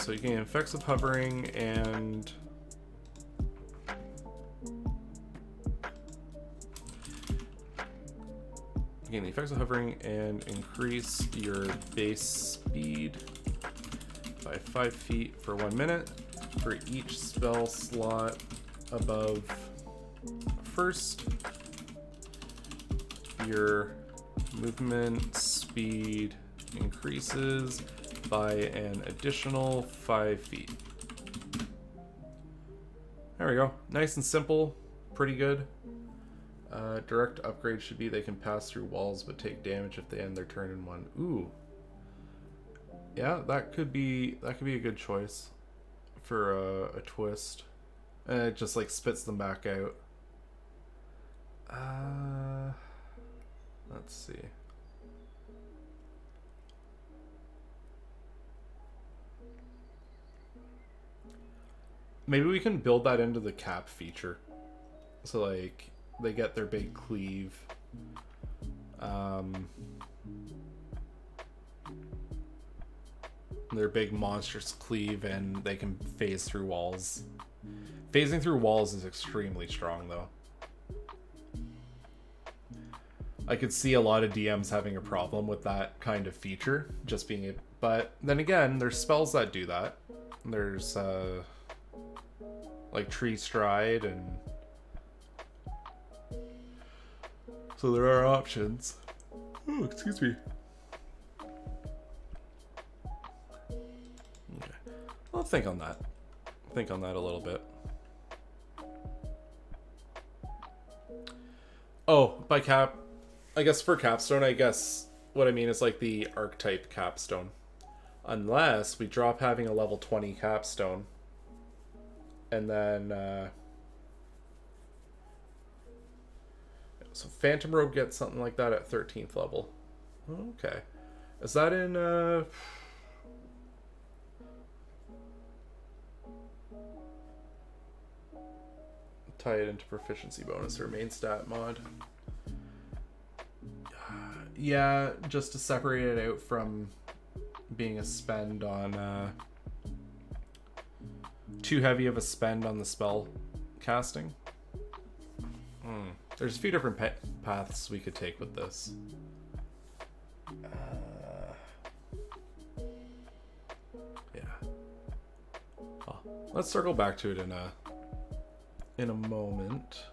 so you gain effects of hovering and gain the effects of hovering and increase your base speed by 5 feet for 1 minute for each spell slot above first. Your movement speed increases by an additional 5 feet. There we go. Nice and simple. Pretty good. Direct upgrade should be they can pass through walls but take damage if they end their turn in 1. Ooh. Yeah, that could be a good choice for a twist. And it just like spits them back out. Let's see. Maybe we can build that into the cap feature. So like they get their big cleave. Their big monstrous cleave, and they can phase through walls. Phasing through walls is extremely strong though. I could see a lot of DMs having a problem with that kind of feature, just being it. But then again, there's spells that do that. There's like Tree Stride, and so there are options. Oh, excuse me. Okay, I'll think on that. Think on that a little bit. Oh, by cap, I guess for capstone, I guess what I mean is like the archetype capstone. Unless we drop having a level 20 capstone. And then so Phantom Robe gets something like that at 13th level. Okay. Is that in tie it into proficiency bonus or main stat mod? Yeah, just to separate it out from being a spend on too heavy of a spend on the spell casting. There's a few different paths we could take with this. Yeah. Oh, let's circle back to it in a moment.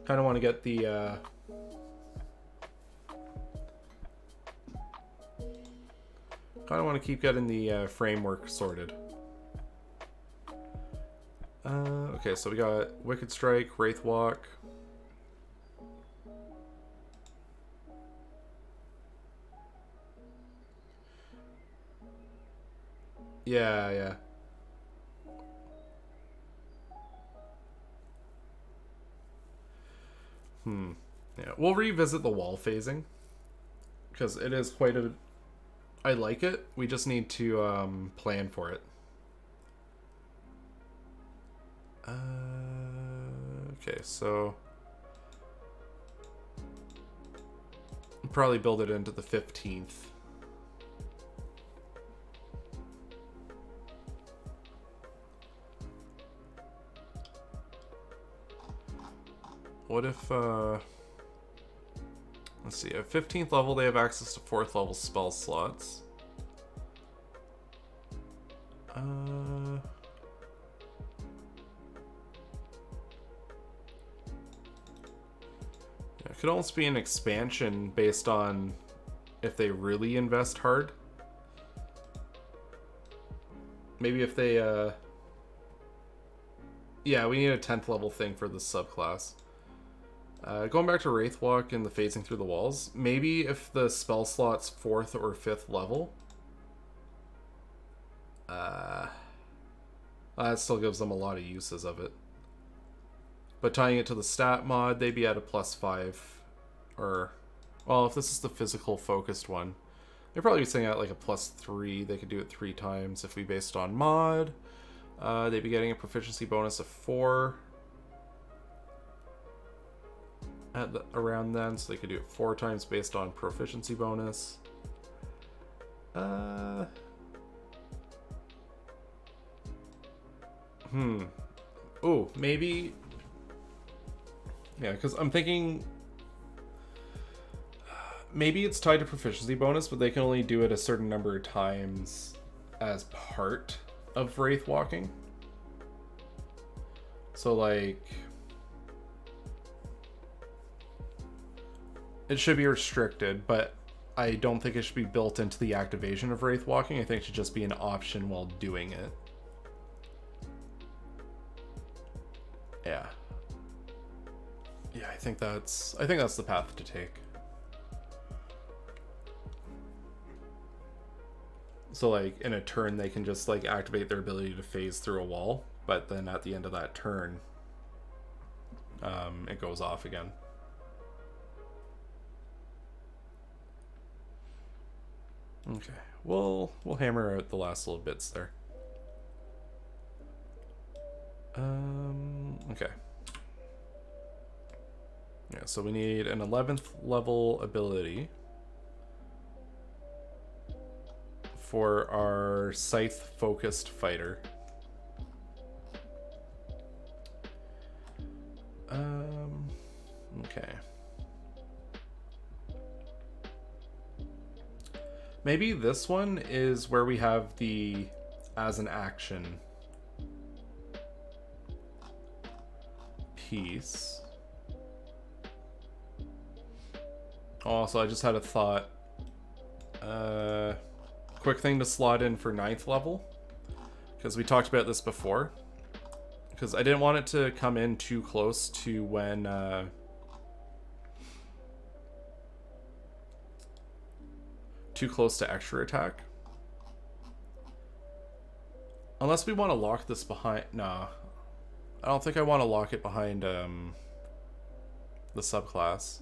Kind of want to get the Kind of want to keep getting the framework sorted. Okay, so we got Wicked Strike, Wraith Walk. Yeah. Yeah, we'll revisit the wall phasing. Because it is quite a... I like it. We just need to plan for it. Okay, so... I'll probably build it into the 15th. What if, let's see, at 15th level they have access to 4th level spell slots. It could almost be an expansion based on if they really invest hard. Maybe if they, yeah, we need a 10th level thing for the subclass. Going back to Wraithwalk and the phasing through the walls, maybe if the spell slot's 4th or 5th level, that still gives them a lot of uses of it. But tying it to the stat mod, they'd be at a +5, or, well, if this is the physical focused one, they'd probably be saying at like a +3. They could do it 3 times if we based on mod. They'd be getting a proficiency bonus of 4. Around then, so they could do it 4 times based on proficiency bonus. Oh, maybe. Yeah, because I'm thinking maybe it's tied to proficiency bonus, but they can only do it a certain number of times as part of Wraith Walking. So, like, it should be restricted, but I don't think it should be built into the activation of Wraith Walking. I think it should just be an option while doing it. Yeah. Yeah, I think that's the path to take. So, like, in a turn, they can just, like, activate their ability to phase through a wall, but then at the end of that turn, it goes off again. Okay, we'll hammer out the last little bits there. Okay. Yeah, so we need an 11th level ability for our Scythe focused fighter. Okay. Maybe this one is where we have the as an action piece. Also, I just had a thought. Quick thing to slot in for 9th level, because we talked about this before. Because I didn't want it to come in too close to when too close to extra attack. Unless we want to lock this behind... Nah. I don't think I want to lock it behind the subclass.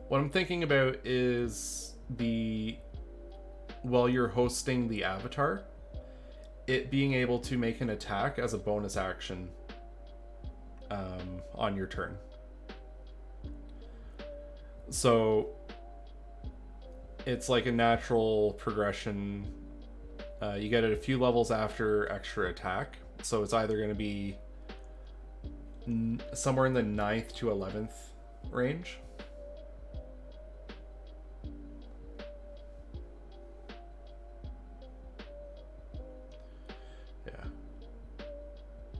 What I'm thinking about is while you're hosting the avatar, it being able to make an attack as a bonus action on your turn. So it's like a natural progression. You get it a few levels after extra attack. So it's either going to be somewhere in the 9th to 11th range.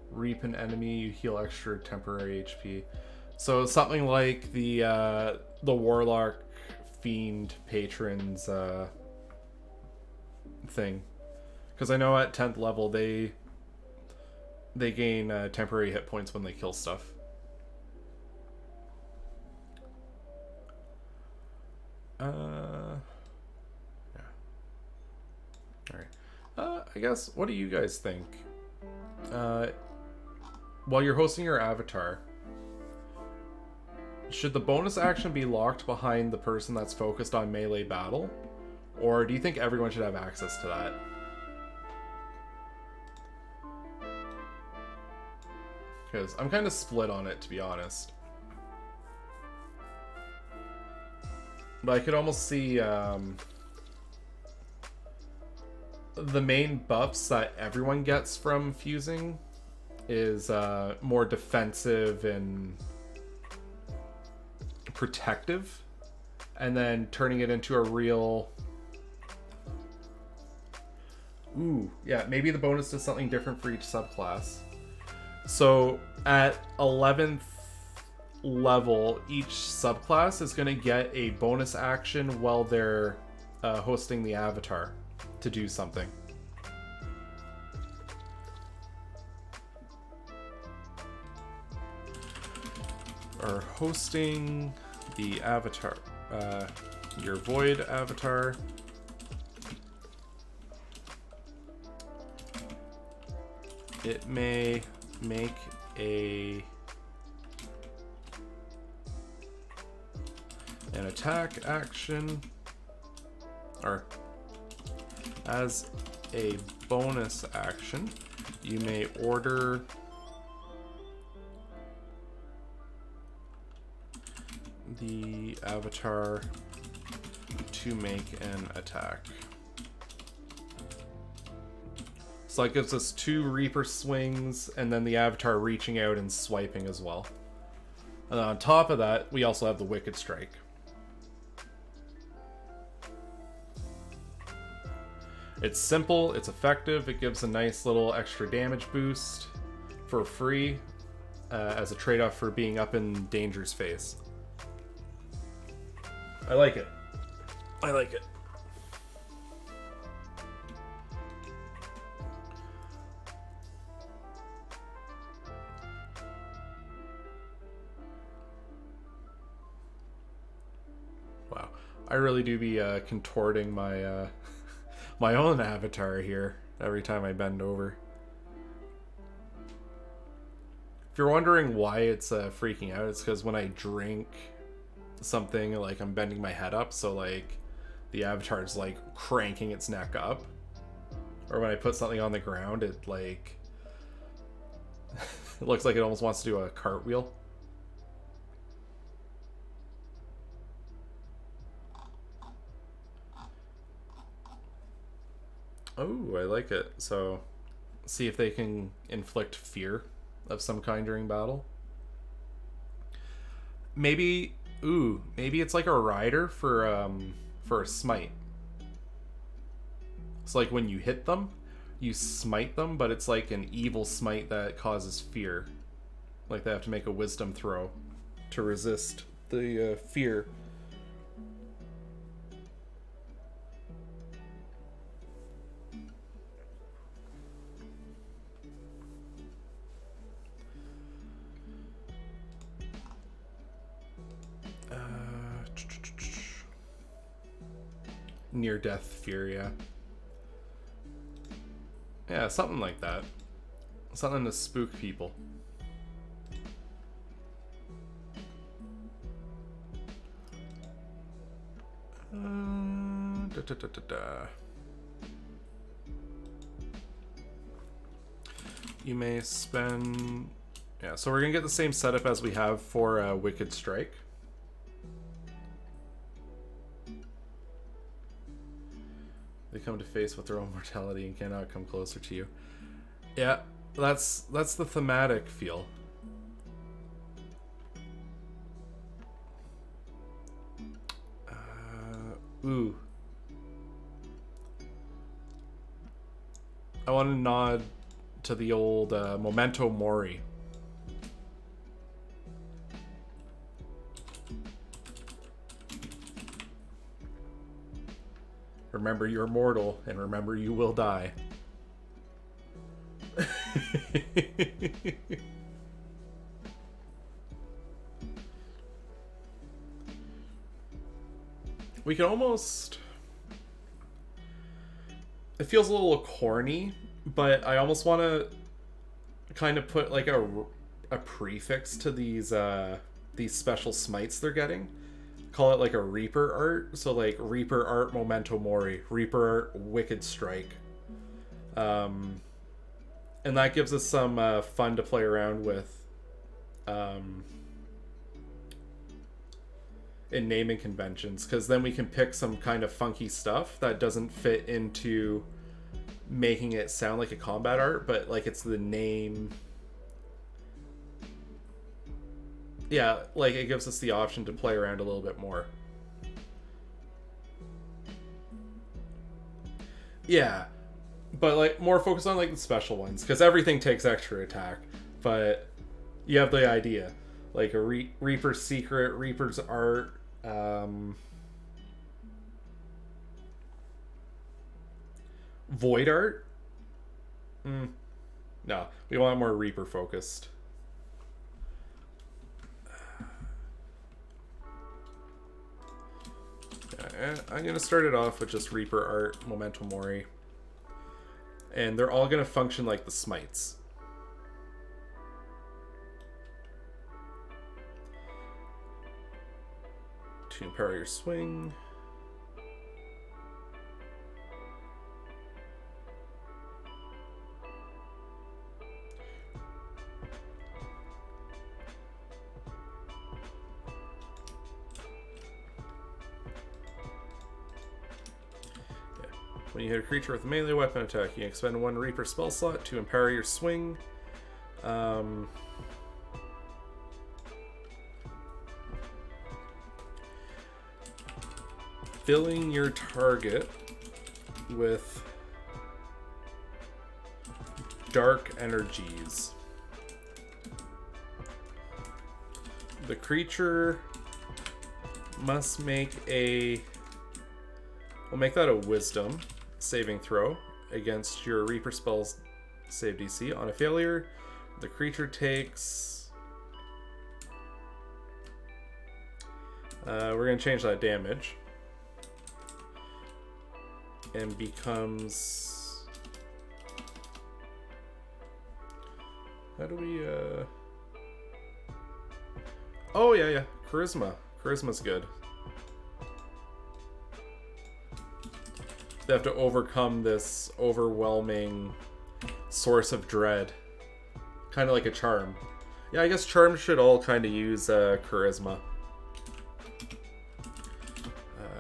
Reap an enemy, you heal extra temporary HP. So something like the Warlock Fiend Patrons thing. Because I know at 10th level they gain temporary hit points when they kill stuff. Yeah. Alright. I guess, what do you guys think? While you're hosting your avatar, should the bonus action be locked behind the person that's focused on melee battle? Or do you think everyone should have access to that? Because I'm kind of split on it, to be honest. But I could almost see the main buffs that everyone gets from fusing is more defensive and protective, and then turning it into a real... Ooh, yeah, maybe the bonus does something different for each subclass. So at 11th level, each subclass is going to get a bonus action while they're hosting the avatar to do something. Or hosting the avatar, your void avatar. It may make an attack action, or as a bonus action, you may order the avatar to make an attack. So that gives us 2 Reaper swings, and then the avatar reaching out and swiping as well. And on top of that, we also have the Wicked Strike. It's simple, it's effective, it gives a nice little extra damage boost for free as a trade-off for being up in danger's face. I like it. I like it. Wow. I really do be contorting my my own avatar here every time I bend over. If you're wondering why it's freaking out, it's because when I drink something, like, I'm bending my head up, so like the avatar is like cranking its neck up. Or when I put something on the ground, it like it looks like it almost wants to do a cartwheel. Oh, I like it. So see if they can inflict fear of some kind during battle. Maybe maybe it's like a rider for a smite. It's like when you hit them, you smite them, but it's like an evil smite that causes fear. Like they have to make a wisdom throw to resist the fear. Near-death fear, yeah. Yeah, something like that. Something to spook people. You may spend... Yeah, so we're going to get the same setup as we have for Wicked Strike. They come to face with their own mortality and cannot come closer to you. Yeah, that's the thematic feel. Ooh. I want to nod to the old Memento Mori. remember you're mortal, and remember you will die. We can almost... It feels a little corny, but I almost want to kind of put like a prefix to these special smites they're getting. Call it like a Reaper art. So like Reaper art Memento Mori, Reaper art Wicked Strike. And that gives us some fun to play around with in naming conventions, because then we can pick some kind of funky stuff that doesn't fit into making it sound like a combat art, but like it's the name. Yeah, like it gives us the option to play around a little bit more. Yeah, but like more focused on like the special ones, because everything takes extra attack, but you have the idea. Like a Reaper's Secret, Reaper's Art, Void Art? No, we want more Reaper focused. I'm going to start it off with just Reaper Art, Memento Mori. And they're all going to function like the smites. To empower your swing. When you hit a creature with a melee weapon attack, you can expend 1 Reaper spell slot to empower your swing. Filling your target with dark energies. The creature must make a... We'll make that a Wisdom saving throw against your Reaper spell's save DC. On a failure, the creature takes... we're going to change that damage. And becomes... How do we... Oh, yeah. Charisma. Charisma's good. They have to overcome this overwhelming source of dread. Kind of like a charm. Yeah, I guess charms should all kind of use charisma.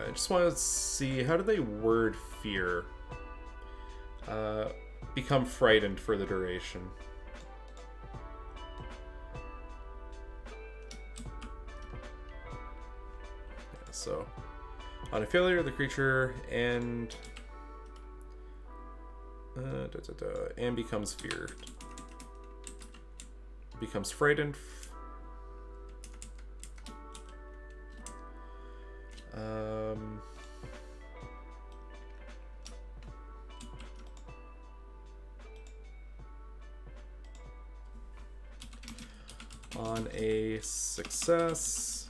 I just want to see, how do they word fear? Become frightened for the duration. Yeah, so, on a failure, the creature and becomes feared. Becomes frightened. On a success,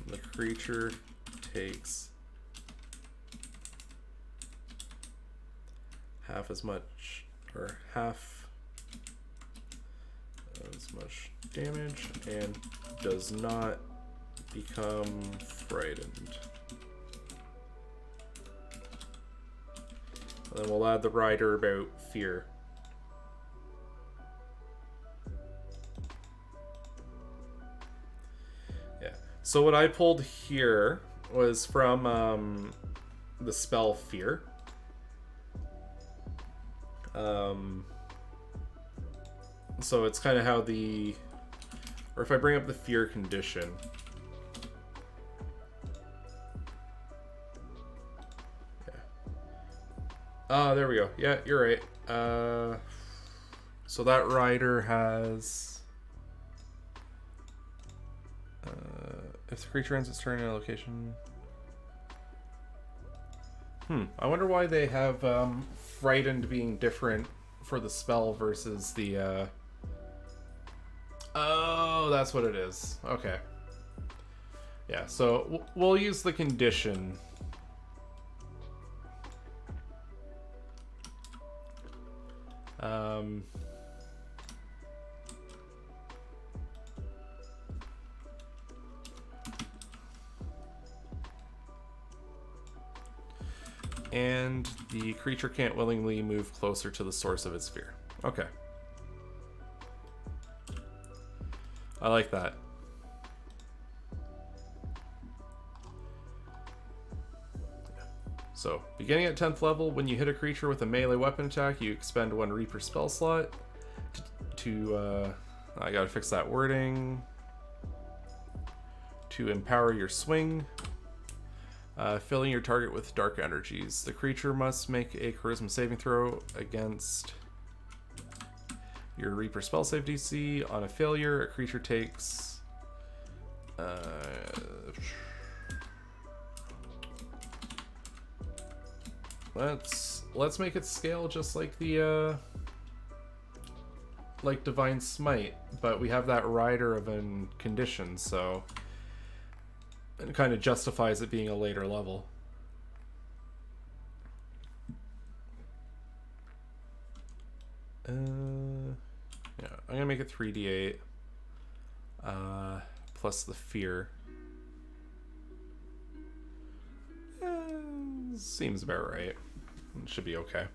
the creature takes half as much, or half as much damage, and does not become frightened. And then we'll add the rider about fear. So what I pulled here was from the spell Fear. So it's kind of how the... Or if I bring up the Fear condition... Yeah. Ah, there we go. Yeah, you're right. So that rider has... if the creature ends its turn in a location... I wonder why they have Frightened being different for the spell versus the... Oh, that's what it is. Okay. Yeah, so we'll use the condition. And the creature can't willingly move closer to the source of its fear. Okay. I like that. So, beginning at 10th level, when you hit a creature with a melee weapon attack, you expend 1 Reaper spell slot I gotta fix that wording. To empower your swing. Filling your target with dark energies. The creature must make a charisma saving throw against your Reaper spell save DC. On a failure, a creature takes... Let's make it scale just like the like Divine Smite, but we have that rider of a condition, so it kind of justifies it being a later level. Yeah, I'm gonna make it 3d8 plus the fear. Seems about right. It should be okay.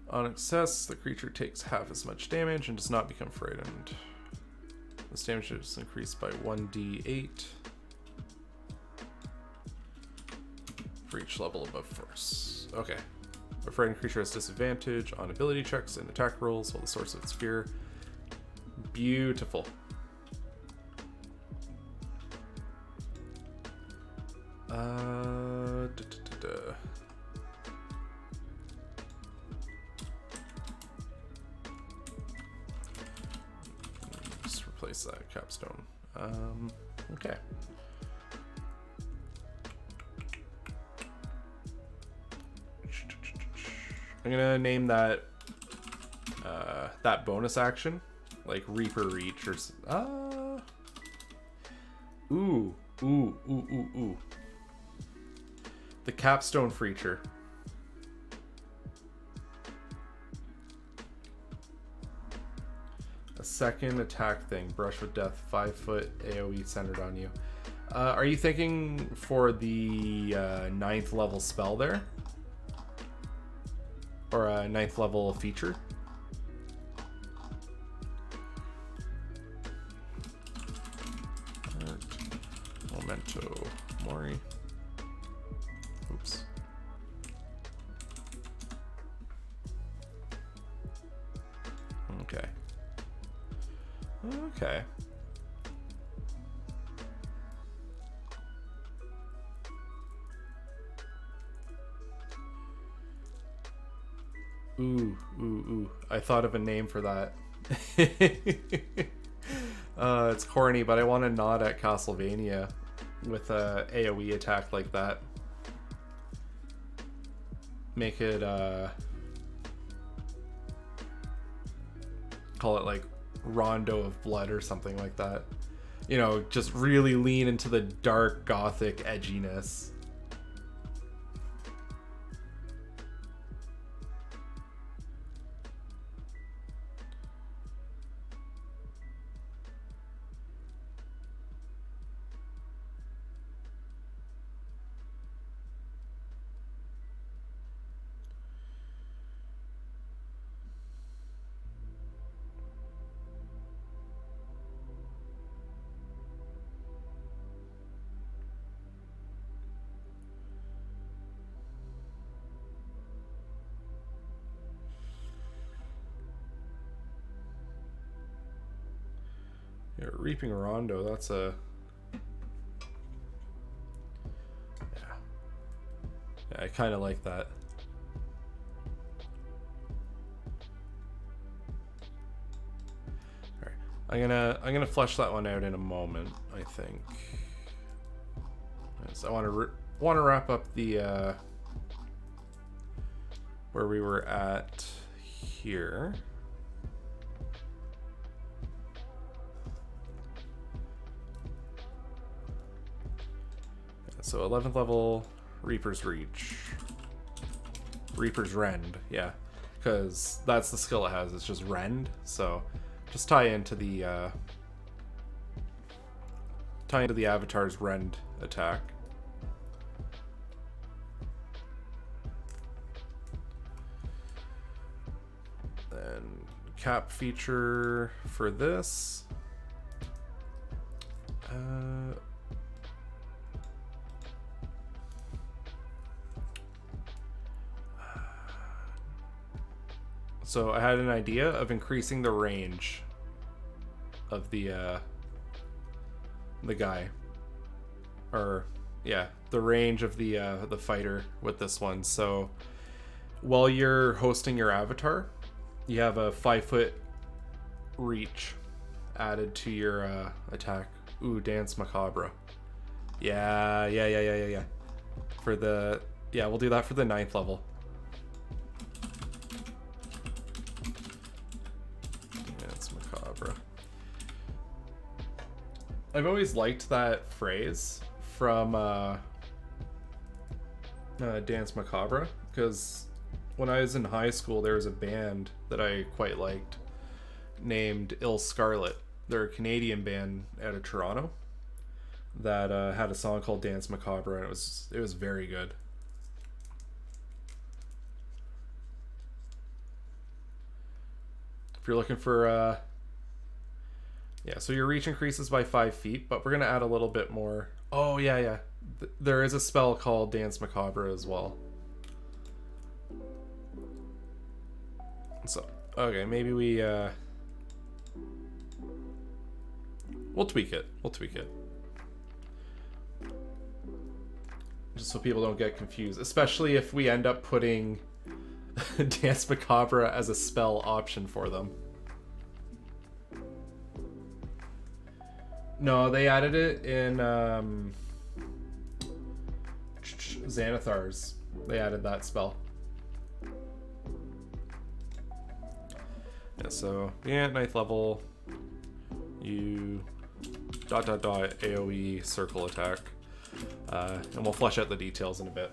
On success, the creature takes half as much damage and does not become frightened. This damage is increased by 1d8 for each level above force. Okay. A frightened creature has disadvantage on ability checks and attack rolls while the source of its fear. Beautiful. Just replace that capstone. Okay. I'm gonna name that that bonus action like Reaper Reach or ooh. The capstone feature. A second attack thing. Brush with Death. 5 foot AoE centered on you. Are you thinking for the 9th level spell there? Or a 9th level feature? Memento Mori. Oops. Okay. Okay. Ooh. I thought of a name for that. It's corny, but I want to nod at Castlevania with a AoE attack like that. Make it call it like Rondo of Blood or something like that. You know, just really lean into the dark gothic edginess. Yeah, Reaping Rondo, that's a... Yeah, I kind of like that. Alright, I'm gonna flesh that one out in a moment, I think. So I want to want to wrap up the where we were at here. So 11th level, Reaper's Reach. Reaper's Rend, yeah. Because that's the skill it has, it's just Rend. So just tie into the avatar's Rend attack. Then cap feature for this. So I had an idea of increasing the range of the guy, or yeah, the range of the fighter with this one. So while you're hosting your avatar, you have a 5-foot reach added to your attack. Ooh, Dance Macabre. Yeah. For the we'll do that for the 9th level. I've always liked that phrase from Dance Macabre, because when I was in high school there was a band that I quite liked named Ill Scarlet. They're a Canadian band out of Toronto that had a song called Dance Macabre, and it was very good. If you're looking for so your reach increases by 5 feet, but we're going to add a little bit more. Oh, yeah. There is a spell called Dance Macabre as well. So, okay, maybe we'll tweak it. Just so people don't get confused, especially if we end up putting Dance Macabre as a spell option for them. No, they added it in Xanathar's. They added that spell. Yeah, so 9th level, you ... AoE circle attack. And we'll flesh out the details in a bit.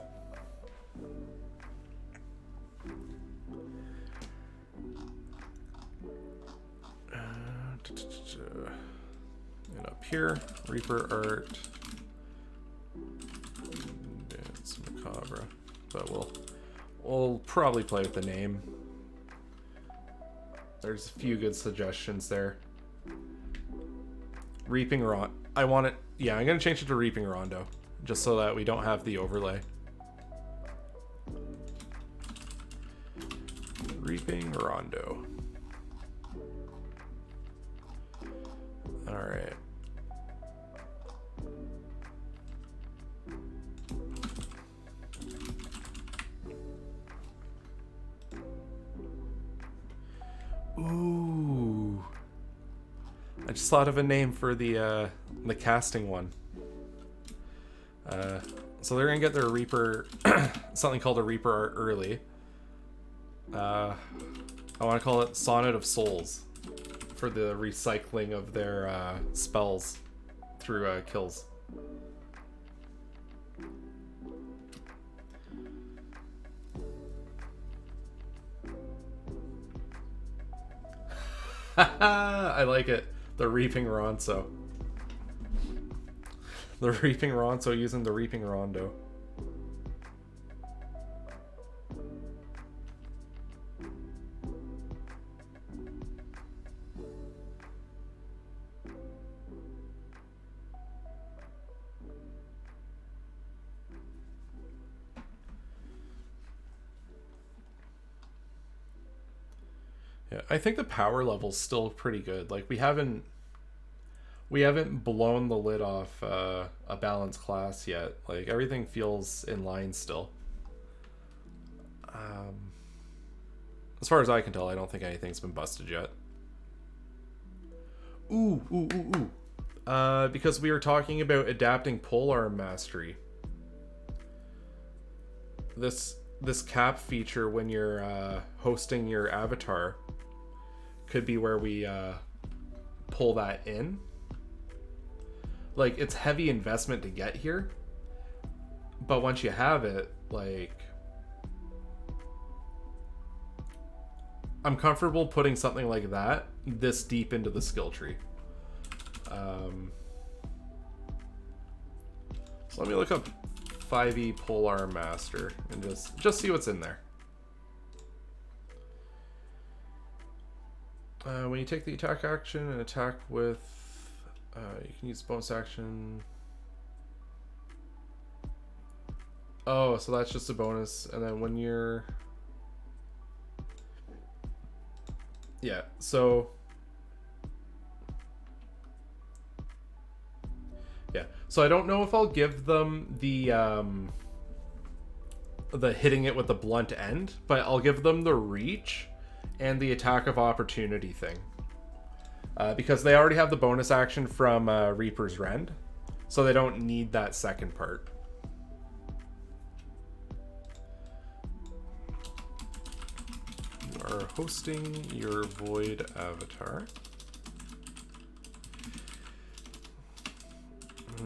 And up here, Reaper Art, Dance Macabre. But we'll probably play with the name. There's a few good suggestions there. Reaping Rondo. I want it. Yeah, I'm gonna change it to Reaping Rondo, just so that we don't have the overlay. Reaping Rondo. All right. Ooh. I just thought of a name for the casting one. So they're gonna get their Reaper, something called a Reaper Art early. I want to call it Sonnet of Souls, for the recycling of their spells through kills. I like it. The Reaping Ronso. The Reaping Ronso using the Reaping Rondo. Yeah, I think the power level's still pretty good. Like we haven't blown the lid off a balanced class yet. Like everything feels in line still. As far as I can tell, I don't think anything's been busted yet. Ooh. Because we were talking about adapting polearm mastery. this cap feature when you're hosting your avatar could be where we pull that in. Like, it's heavy investment to get here, but once you have it, like, I'm comfortable putting something like that this deep into the skill tree. So let me look up 5e Polar Master and just see what's in there. When you take the attack action and attack with, you can use bonus action. Oh, so that's just a bonus. And then when you're, yeah, so yeah, so I don't know if I'll give them the hitting it with the blunt end, but I'll give them the reach and the attack of opportunity thing, because they already have the bonus action from Reaper's Rend, so they don't need that second part. You are hosting your Void avatar.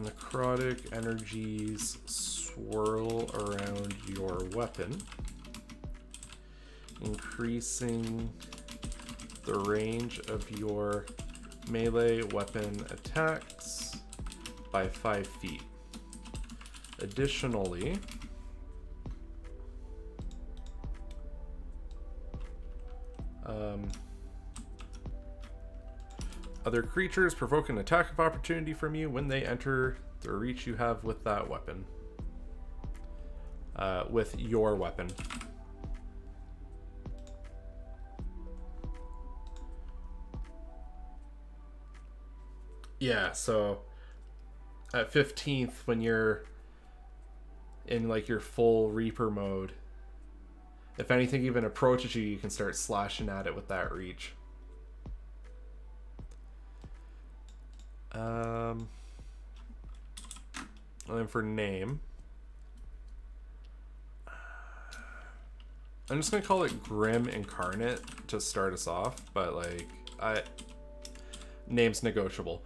Necrotic energies swirl around your weapon, increasing the range of your melee weapon attacks by 5 feet. Additionally, other creatures provoke an attack of opportunity from you when they enter the reach you have with that weapon. With your weapon. Yeah, so at 15th, when you're in like your full Reaper mode, if anything even approaches you, you can start slashing at it with that reach. And then for name, I'm just gonna call it Grim Incarnate to start us off, but like, name's negotiable.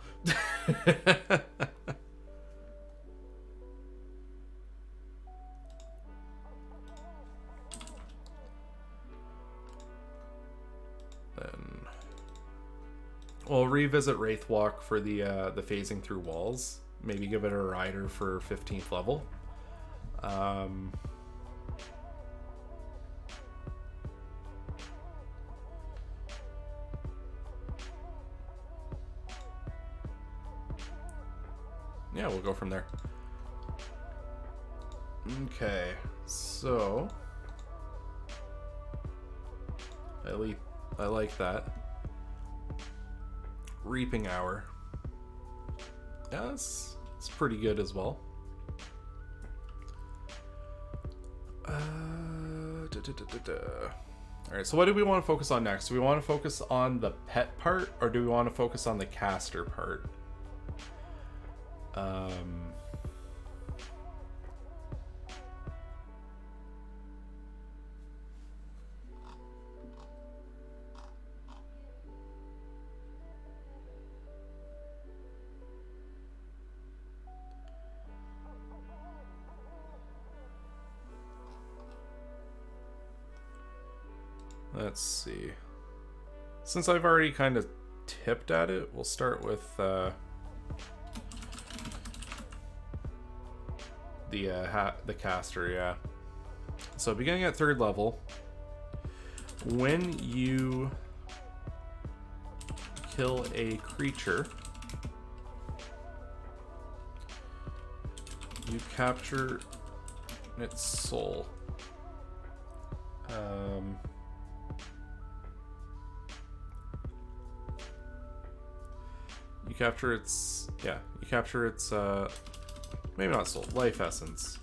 Then we'll revisit Wraithwalk for the phasing through walls. Maybe give it a rider for 15th level. Yeah, we'll go from there. Okay, so I like that. Reaping Hour. Yes, it's pretty good as well. Alright, so what do we want to focus on next? Do we want to focus on the pet part, or do we want to focus on the caster part? Let's see. Since I've already kind of tipped at it, we'll start with the caster, yeah. So beginning at 3rd level, when you kill a creature, you capture its soul. You capture its, yeah, you capture its, maybe not soul, life essence.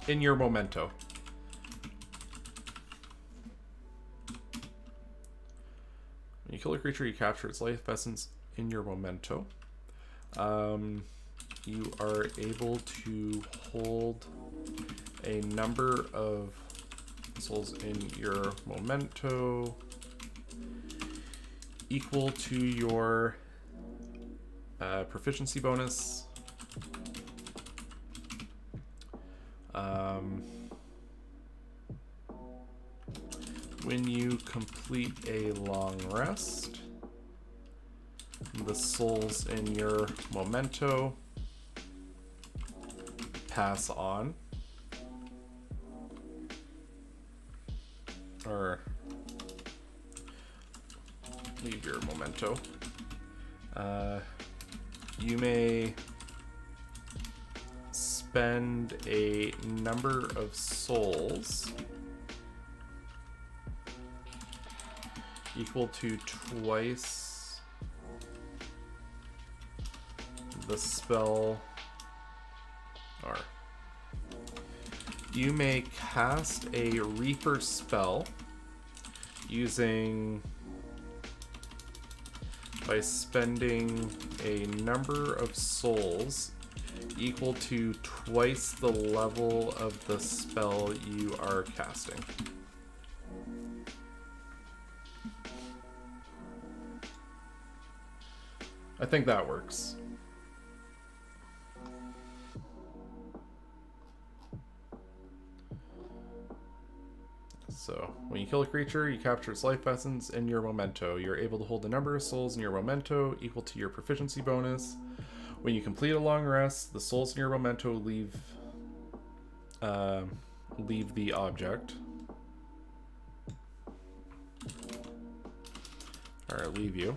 In your memento. When you kill a creature, you capture its life essence in your memento. You are able to hold a number of souls in your memento equal to your proficiency bonus. When you complete a long rest, the souls in your memento pass on, or leave your memento. You may spend a number of souls equal to twice the spell, or you may cast a Reaper spell by spending a number of souls equal to twice the level of the spell you are casting. I think that works. So, when you kill a creature, you capture its life essence in your memento. You're able to hold the number of souls in your memento equal to your proficiency bonus. When you complete a long rest, the souls in your memento leave the object. Or leave you.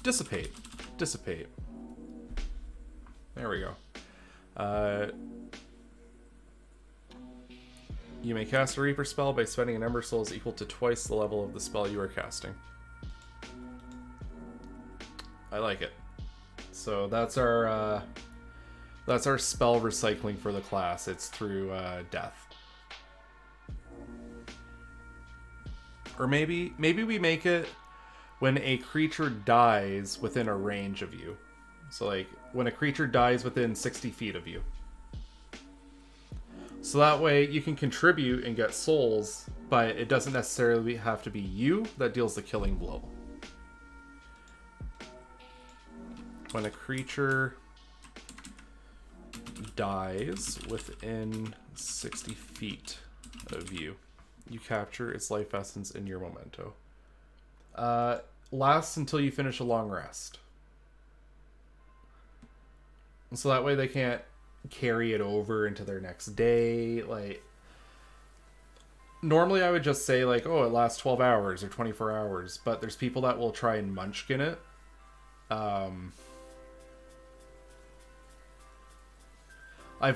Dissipate. There we go. You may cast a Reaper spell by spending a number of souls equal to twice the level of the spell you are casting. I like it. So that's our spell recycling for the class. It's through death. Or maybe we make it when a creature dies within a range of you. So like when a creature dies within 60 feet of you. So that way you can contribute and get souls, but it doesn't necessarily have to be you that deals the killing blow. When a creature dies within 60 feet of you, you capture its life essence in your memento. Lasts until you finish a long rest. So that way they can't carry it over into their next day. Like, normally I would just say like, oh, it lasts 12 hours or 24 hours, but there's people that will try and munchkin it. I've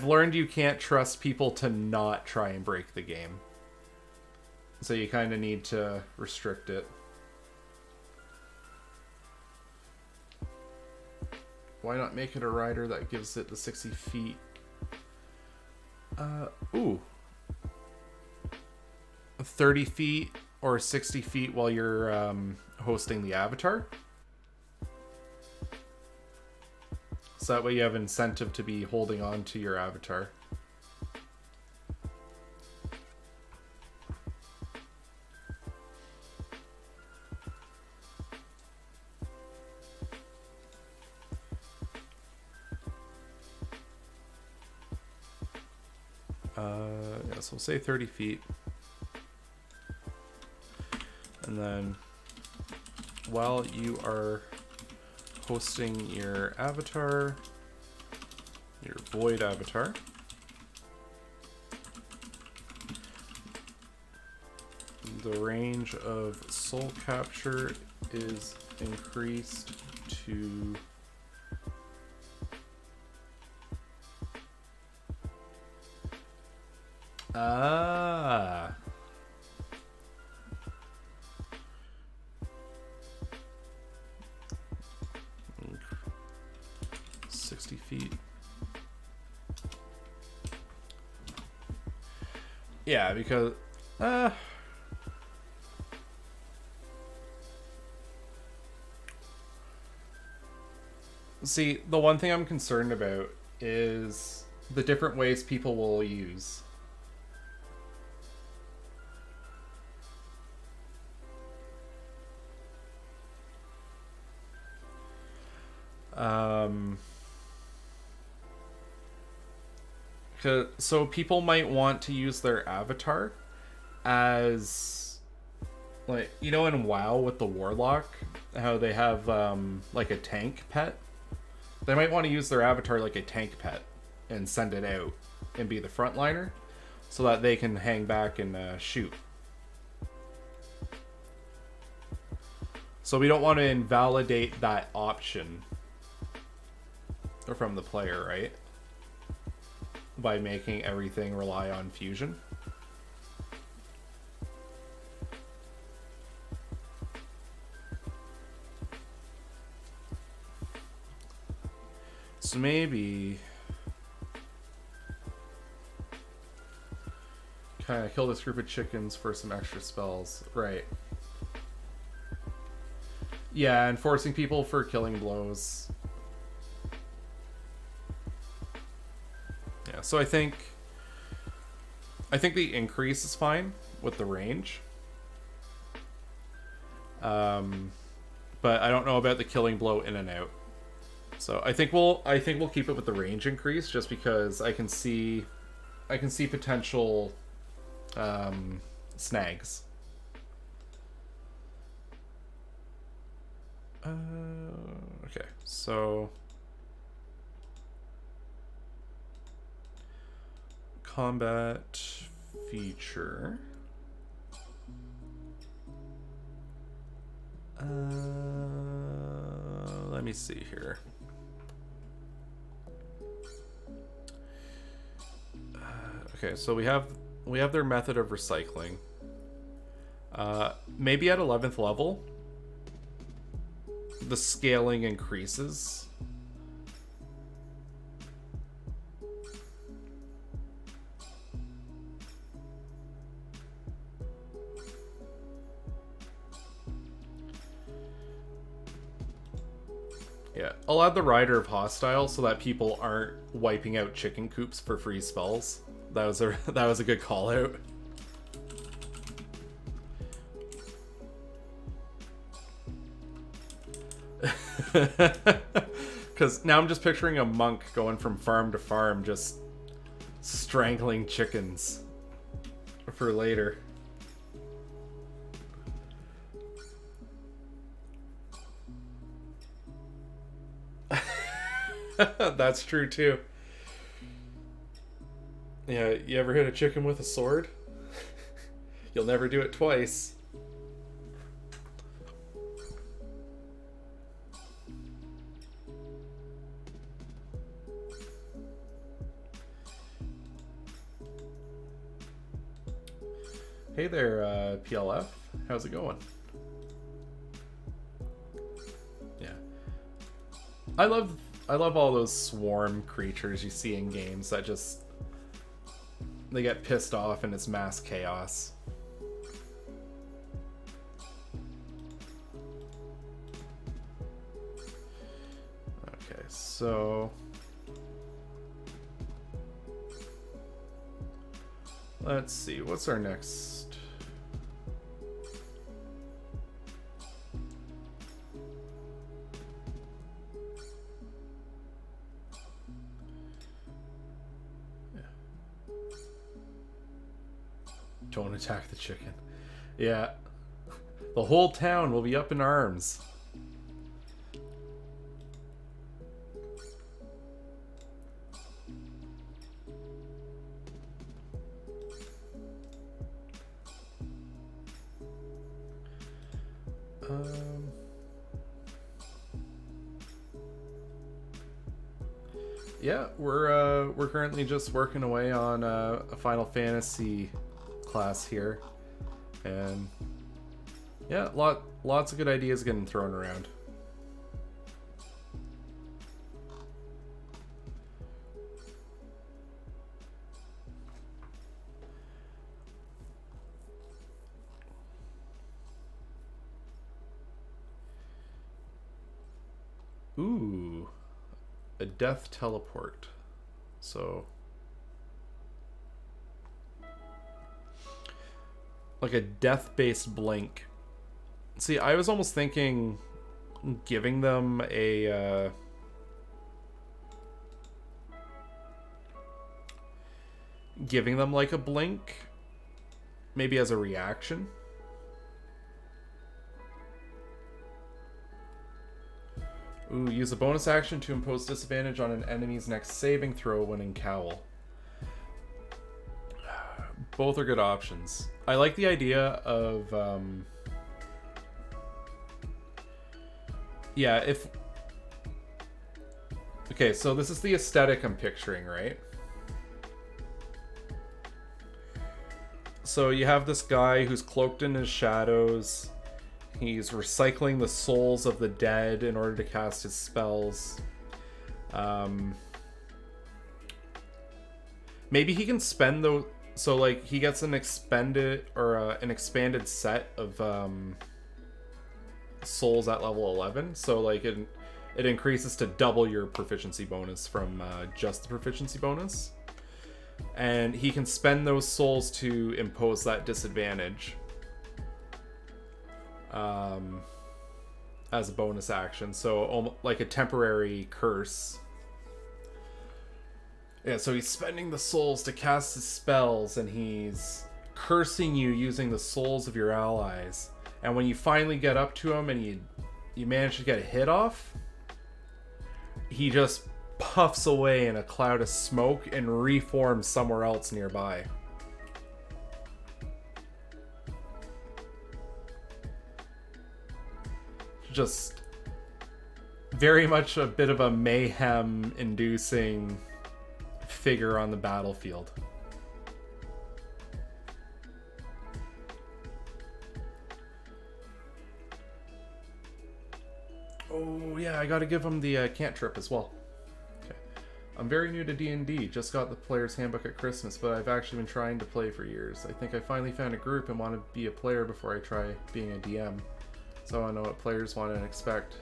learned you can't trust people to not try and break the game. So you kind of need to restrict it. Why not make it a rider that gives it the 60 feet? Ooh. 30 feet or 60 feet while you're hosting the avatar. So that way you have incentive to be holding on to your avatar. Yeah, so we'll say 30 feet. And then while you are hosting your avatar, your void avatar, the range of soul capture is increased to Ah. 60 feet. Yeah, because Uh, See, the one thing I'm concerned about is the different ways people will use. So people might want to use their avatar as, like, you know, in WoW with the Warlock, how they have like a tank pet. They might want to use their avatar like a tank pet and send it out and be the frontliner, so that they can hang back and shoot. So we don't want to invalidate that option from the player, right? By making everything rely on fusion. So maybe kind of kill this group of chickens for some extra spells, right? Yeah, and forcing people for killing blows. Yeah, so I think the increase is fine with the range. But I don't know about the killing blow in and out. So I think we'll keep it with the range increase, just because I can see potential snags. Okay, so combat feature. Let me see here. Okay, so we have their method of recycling. Maybe at 11th level, the scaling increases. Yeah, I'll add the Rider of Hostile so that people aren't wiping out chicken coops for free spells. That was a good call out. Because now I'm just picturing a monk going from farm to farm, just strangling chickens for later. That's true too. Yeah, you ever hit a chicken with a sword? You'll never do it twice. Hey there, PLF. How's it going? Yeah. I love all those swarm creatures you see in games that just, they get pissed off and it's mass chaos. Okay, so let's see, what's our next? Don't attack the chicken. Yeah. The whole town will be up in arms. Yeah, we're currently just working away on a Final Fantasy class here, and yeah, lots of good ideas getting thrown around. Ooh, a death teleport. So, like a death-based blink. See, I was almost thinking giving them a like a blink, maybe as a reaction. Ooh, use a bonus action to impose disadvantage on an enemy's next saving throw when in cowl. Both are good options. I like the idea of yeah, if... Okay, so this is the aesthetic I'm picturing, right? So you have this guy who's cloaked in his shadows. He's recycling the souls of the dead in order to cast his spells. Maybe he can spend those... So, like, he gets an expanded set of souls at level 11. So, like, it increases to double your proficiency bonus from just the proficiency bonus. And he can spend those souls to impose that disadvantage as a bonus action. So, like a temporary curse. Yeah, so he's spending the souls to cast his spells, and he's cursing you using the souls of your allies. And when you finally get up to him and you manage to get a hit off, he just puffs away in a cloud of smoke and reforms somewhere else nearby. Just very much a bit of a mayhem-inducing figure on the battlefield. Oh yeah, I gotta give him the cantrip as well. Okay. I'm very new to D&D, just got the player's handbook at Christmas, but I've actually been trying to play for years. I think I finally found a group and want to be a player before I try being a DM. So I know what players want and expect.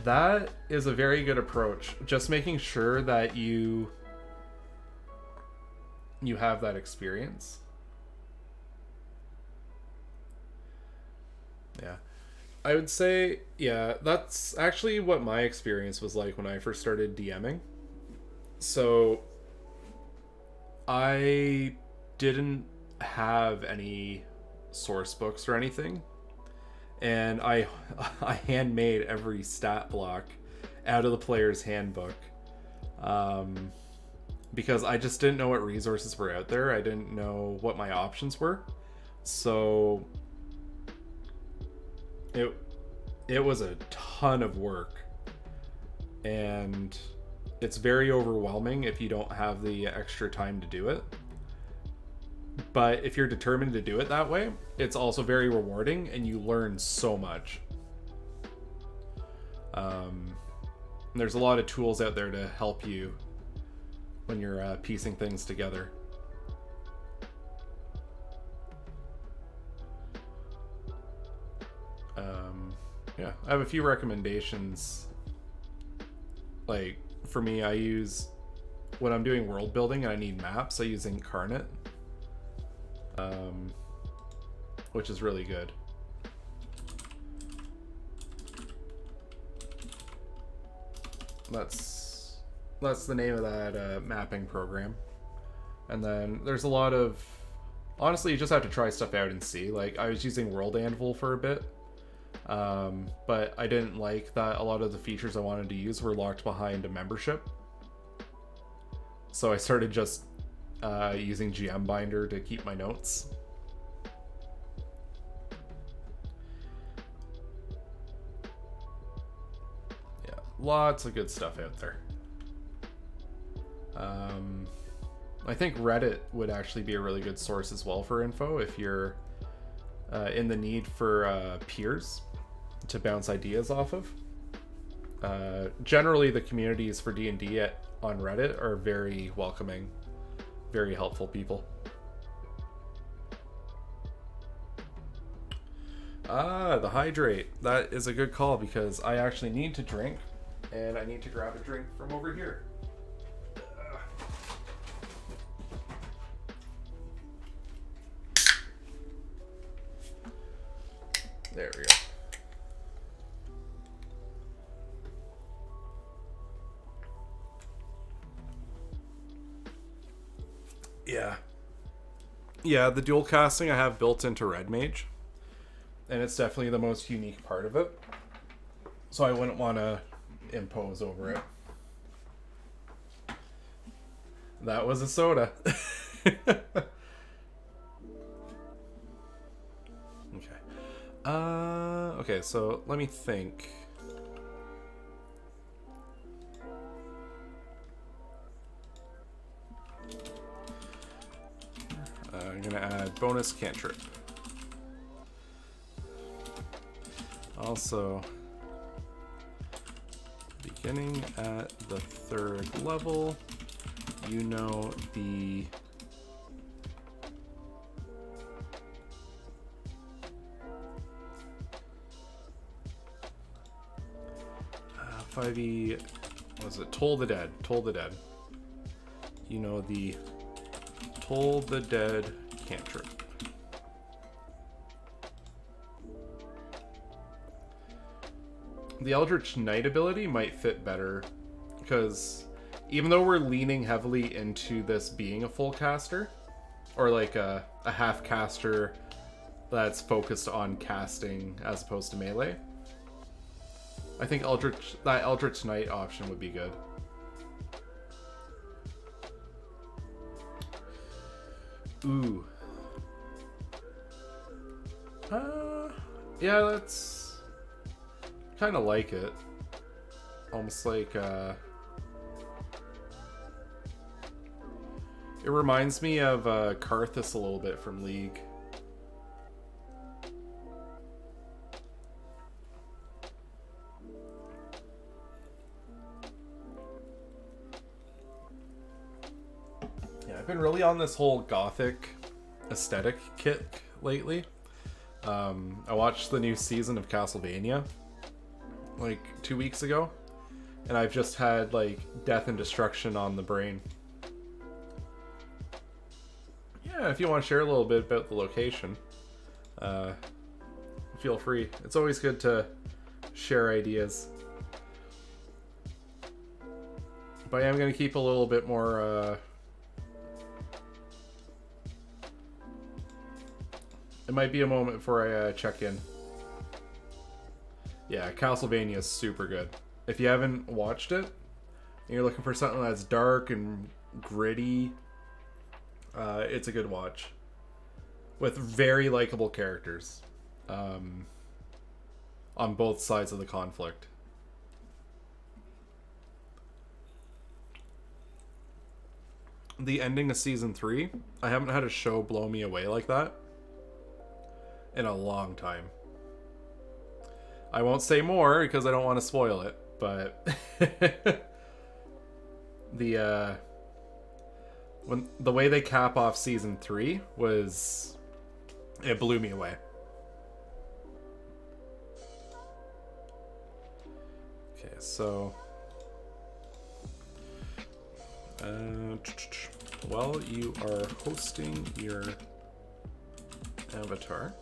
That is a very good approach. Just making sure that you have that experience. Yeah. I would say, yeah, that's actually what my experience was like when I first started DMing. So, I didn't have any source books or anything. And I handmade every stat block out of the player's handbook. Because I just didn't know what resources were out there. I didn't know what my options were. So it was a ton of work. And it's very overwhelming if you don't have the extra time to do it. But if you're determined to do it that way, it's also very rewarding and you learn so much. There's a lot of tools out there to help you when you're piecing things together. Yeah, I have a few recommendations. Like, for me, I use, when I'm doing world building and I need maps, I use Incarnate. Which is really good. That's the name of that mapping program. And then there's a lot of, honestly, you just have to try stuff out and see. Like, I was using World Anvil for a bit, but I didn't like that a lot of the features I wanted to use were locked behind a membership. So I started just using GM Binder to keep my notes. Yeah, lots of good stuff out there. I think Reddit would actually be a really good source as well for info if you're in the need for peers to bounce ideas off of. Generally, the communities for D&D on Reddit are very welcoming, very helpful people. The hydrate. That is a good call because I actually need to drink And I need to grab a drink from over here. There we go. Yeah, the dual casting I have built into Red Mage. And it's definitely the most unique part of it. So I wouldn't want to impose over it. That was a soda. Okay, so let me think. I'm gonna add bonus cantrip. Also, beginning at the 3rd level, you know the 5e, what was it? Toll the Dead. Toll the Dead. You know the Toll the Dead cantrip. The Eldritch Knight ability might fit better because even though we're leaning heavily into this being a full caster, or like a half caster that's focused on casting as opposed to melee, I think that Eldritch Knight option would be good. Ooh. Yeah, that's kind of like it. Almost like, it reminds me of Karthus a little bit from League. Yeah, I've been really on this whole gothic aesthetic kick lately. I watched the new season of Castlevania like 2 weeks ago, and I've just had like death and destruction on the brain. Yeah, if you want to share a little bit about the location, feel free. It's always good to share ideas. But I am going to keep a little bit more it might be a moment before I check in. Yeah, Castlevania is super good. If you haven't watched it, and you're looking for something that's dark and gritty, it's a good watch. With very likable characters. On both sides of the conflict. The ending of Season 3, I haven't had a show blow me away like that in a long time. I won't say more because I don't want to spoil it, but when the way they cap off Season 3 was, it blew me away. Okay, so while you are hosting your avatar,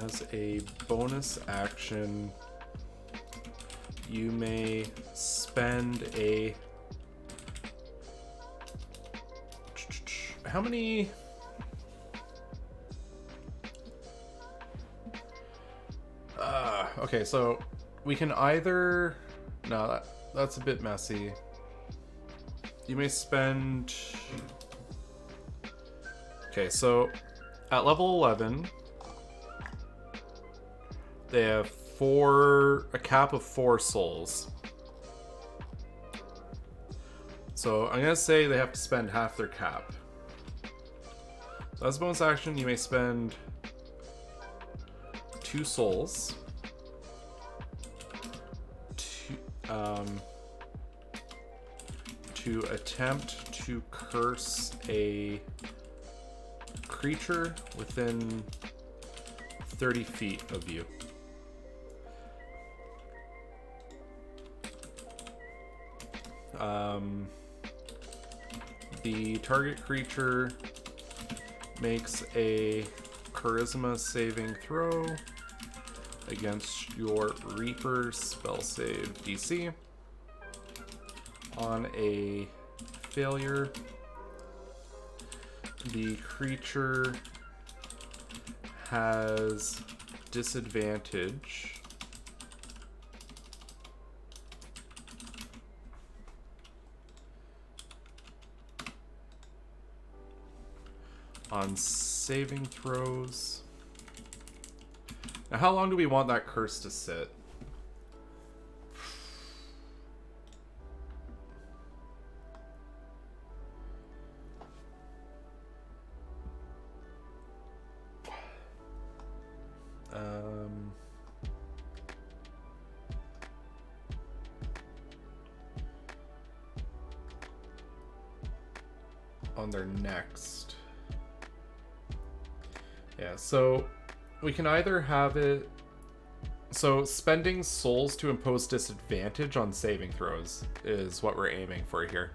as a bonus action, you may spend a... How many... Okay, so we can either... No, that's a bit messy. You may spend... Okay, so at level 11... They have a cap of 4 souls. So I'm gonna say they have to spend half their cap. So as a bonus action, you may spend 2 souls to attempt to curse a creature within 30 feet of you. The target creature makes a charisma saving throw against your Reaper's spell save DC. On a failure, the creature has disadvantage on saving throws. Now, how long do we want that curse to sit? On their next. Yeah, so we can either have it... So spending souls to impose disadvantage on saving throws is what we're aiming for here.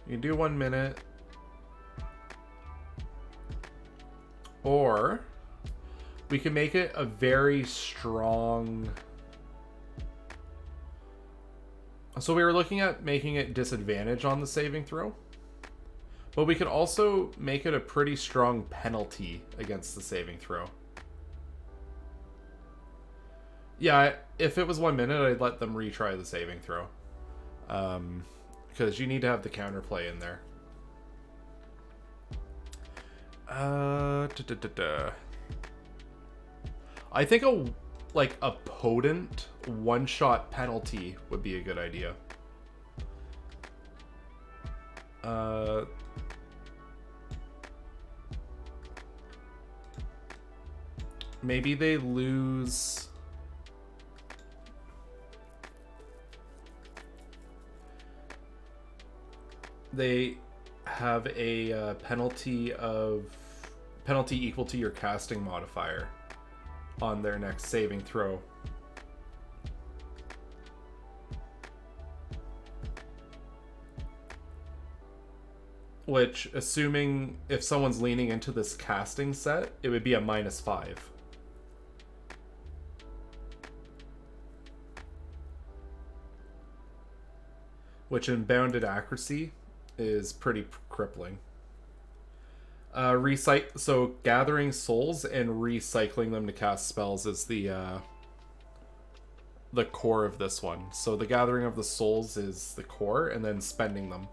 You can do 1 minute. Or we can make it a very strong... So we were looking at making it disadvantage on the saving throw. But we could also make it a pretty strong penalty against the saving throw. Yeah, if it was 1 minute, I'd let them retry the saving throw. Because you need to have the counterplay in there. I think a potent one-shot penalty would be a good idea. Maybe they lose... They have a penalty equal to your casting modifier on their next saving throw. Which, assuming if someone's leaning into this casting set, it would be a -5. Which in bounded accuracy is pretty crippling. So gathering souls and recycling them to cast spells is the core of this one. So the gathering of the souls is the core, and then spending them.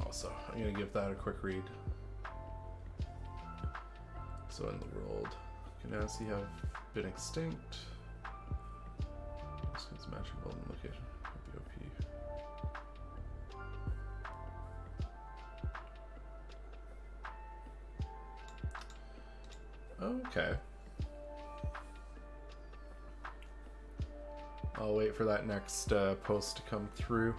Also, I'm gonna give that a quick read. So in the world, Ganassi have been extinct. This is matching golden location. OP. Okay. I'll wait for that next post to come through.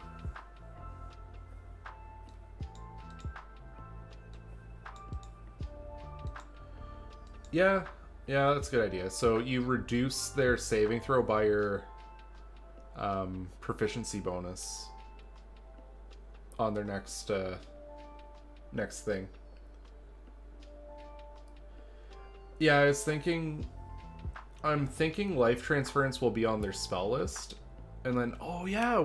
Yeah, that's a good idea. So you reduce their saving throw by your proficiency bonus on their next thing. Yeah, I'm thinking life transference will be on their spell list. And then, oh yeah,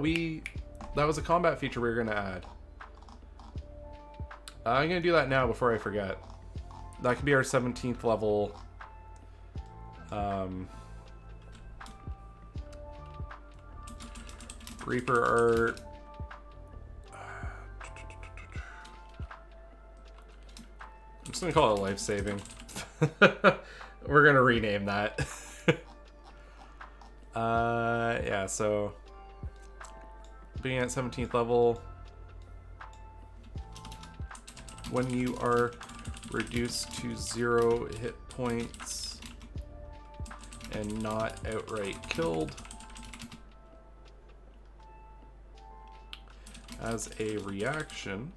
that was a combat feature we were gonna add. I'm gonna do that now before I forget. That could be our 17th level Reaper art. I'm just gonna call it life saving. We're gonna rename that. Yeah, so being at 17th level, when you are reduced to 0 hit points and not outright killed. As a reaction,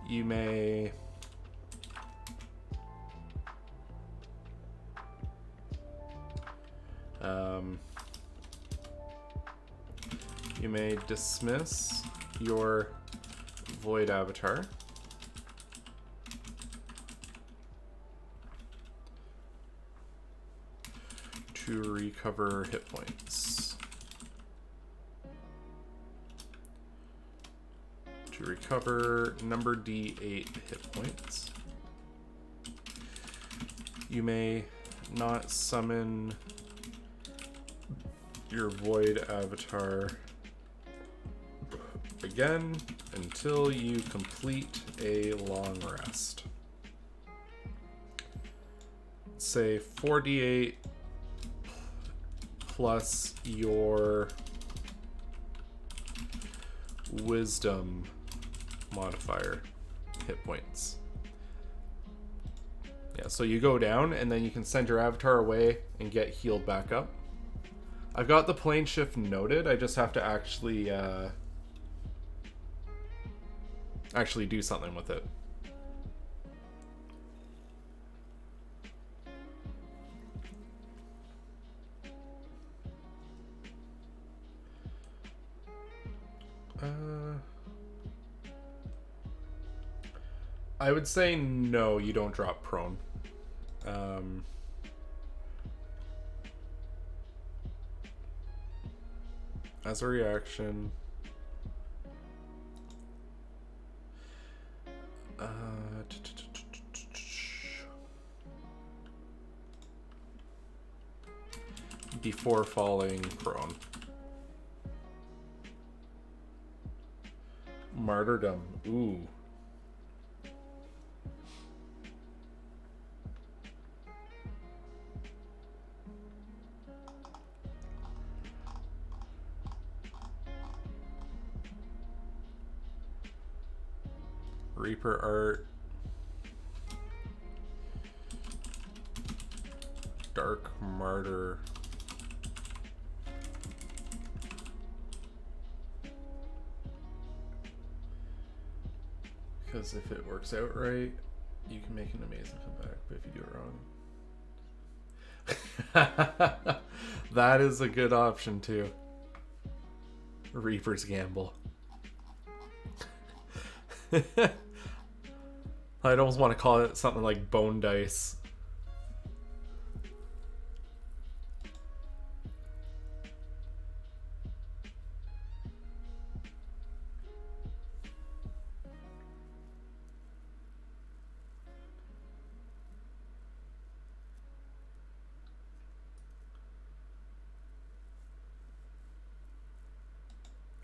you may dismiss your void avatar to recover hit points. To recover number D8 hit points. You may not summon your void avatar again until you complete a long rest. Say 4d8 plus your wisdom modifier hit points. Yeah, so you go down and then you can send your avatar away and get healed back up. I've got the plane shift noted. I just have to actually do something with it. I would say no, you don't drop prone. As a reaction, before falling prone. Martyrdom. Ooh. Reaper art. Dark Martyr. Because if it works out right, you can make an amazing comeback, but if you do it wrong... That is a good option too. Reaper's Gamble. I'd almost want to call it something like Bone Dice.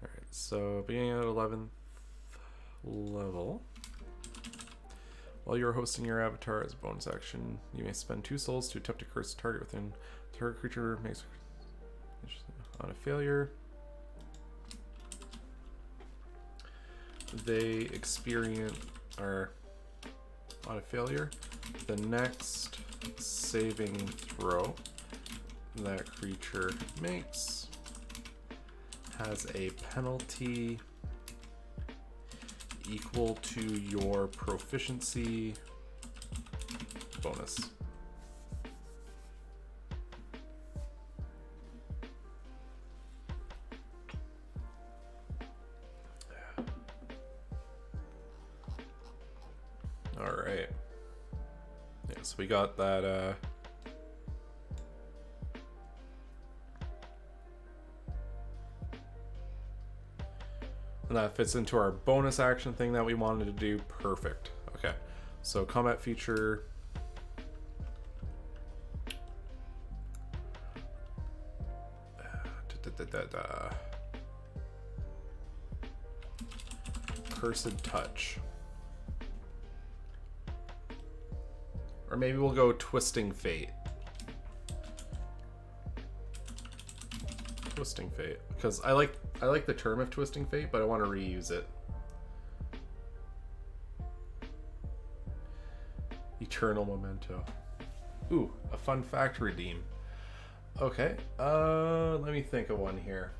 Alright, so beginning at 11th level. While you're hosting your avatar as a bonus action, you may spend 2 souls to attempt to curse a target within. The target creature makes on a failure. They experience, or on a failure, the next saving throw that creature makes has a penalty equal to your proficiency bonus. All right. Yeah, so we got that and that fits into our bonus action thing that we wanted to do. Perfect. Okay. So combat feature. Cursed Touch. Or maybe we'll go Twisting Fate. Twisting Fate. Because I like the term of Twisting Fate, but I want to reuse it. Eternal memento. Ooh, a fun fact redeem. Okay, let me think of one here.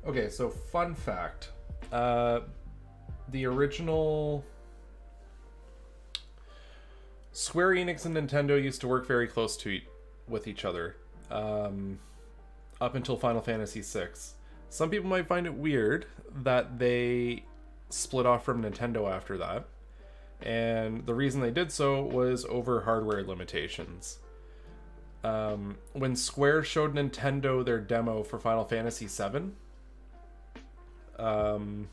Okay, so fun fact. The original Square Enix and Nintendo used to work very close with each other, up until Final Fantasy VI. Some people might find it weird that they split off from Nintendo after that, and the reason they did so was over hardware limitations. When Square showed Nintendo their demo for Final Fantasy VII, and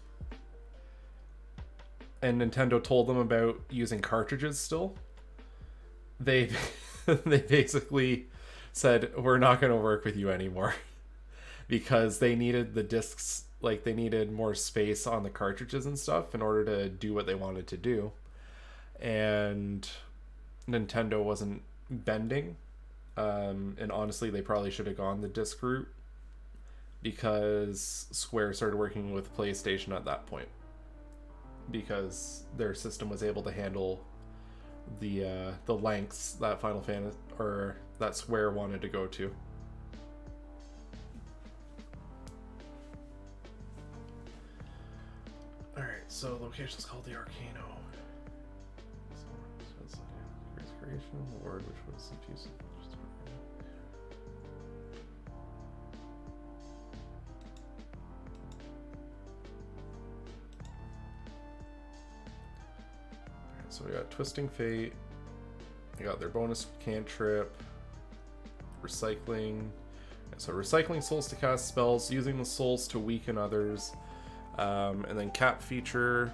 Nintendo told them about using cartridges still, they they basically said, we're not going to work with you anymore, because they needed the discs, like they needed more space on the cartridges and stuff in order to do what they wanted to do, and Nintendo wasn't bending. And honestly, they probably should have gone the disc route, because Square started working with PlayStation at that point, because their system was able to handle the lengths that Final Fantasy or that Square wanted to go to. All right, so the location is called the Arcano. So creation award, which was infused. So we got Twisting Fate, we got their bonus cantrip, recycling. So recycling souls to cast spells, using the souls to weaken others, and then cap feature.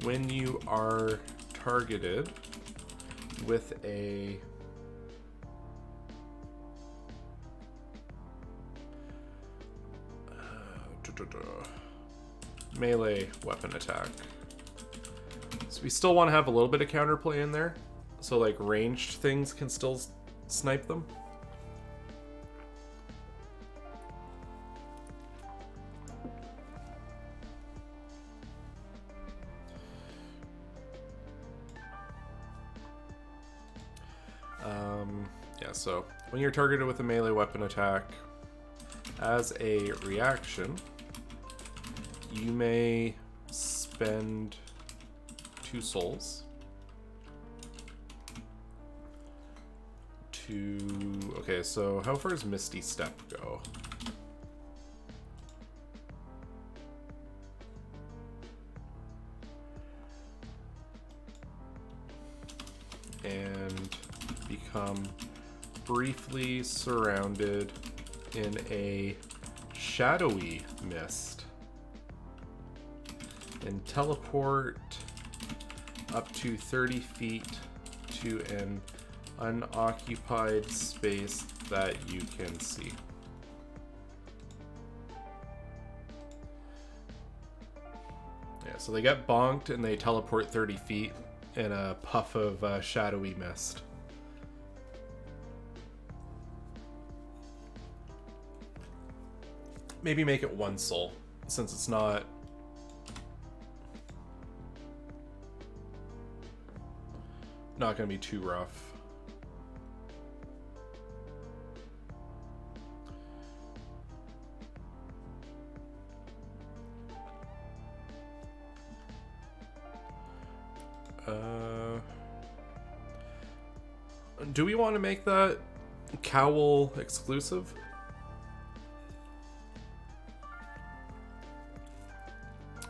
When you are targeted with a melee weapon attack. So we still want to have a little bit of counterplay in there, so like ranged things can still snipe them. Yeah, so when you're targeted with a melee weapon attack, as a reaction, you may spend 2 souls to... Okay, so how far does Misty Step go? And become briefly surrounded in a shadowy mist, and teleport up to 30 feet to an unoccupied space that you can see. Yeah, so they get bonked and they teleport 30 feet in a puff of shadowy mist. Maybe make it 1 soul, since it's not gonna be too rough. Do we want to make that cowl exclusive?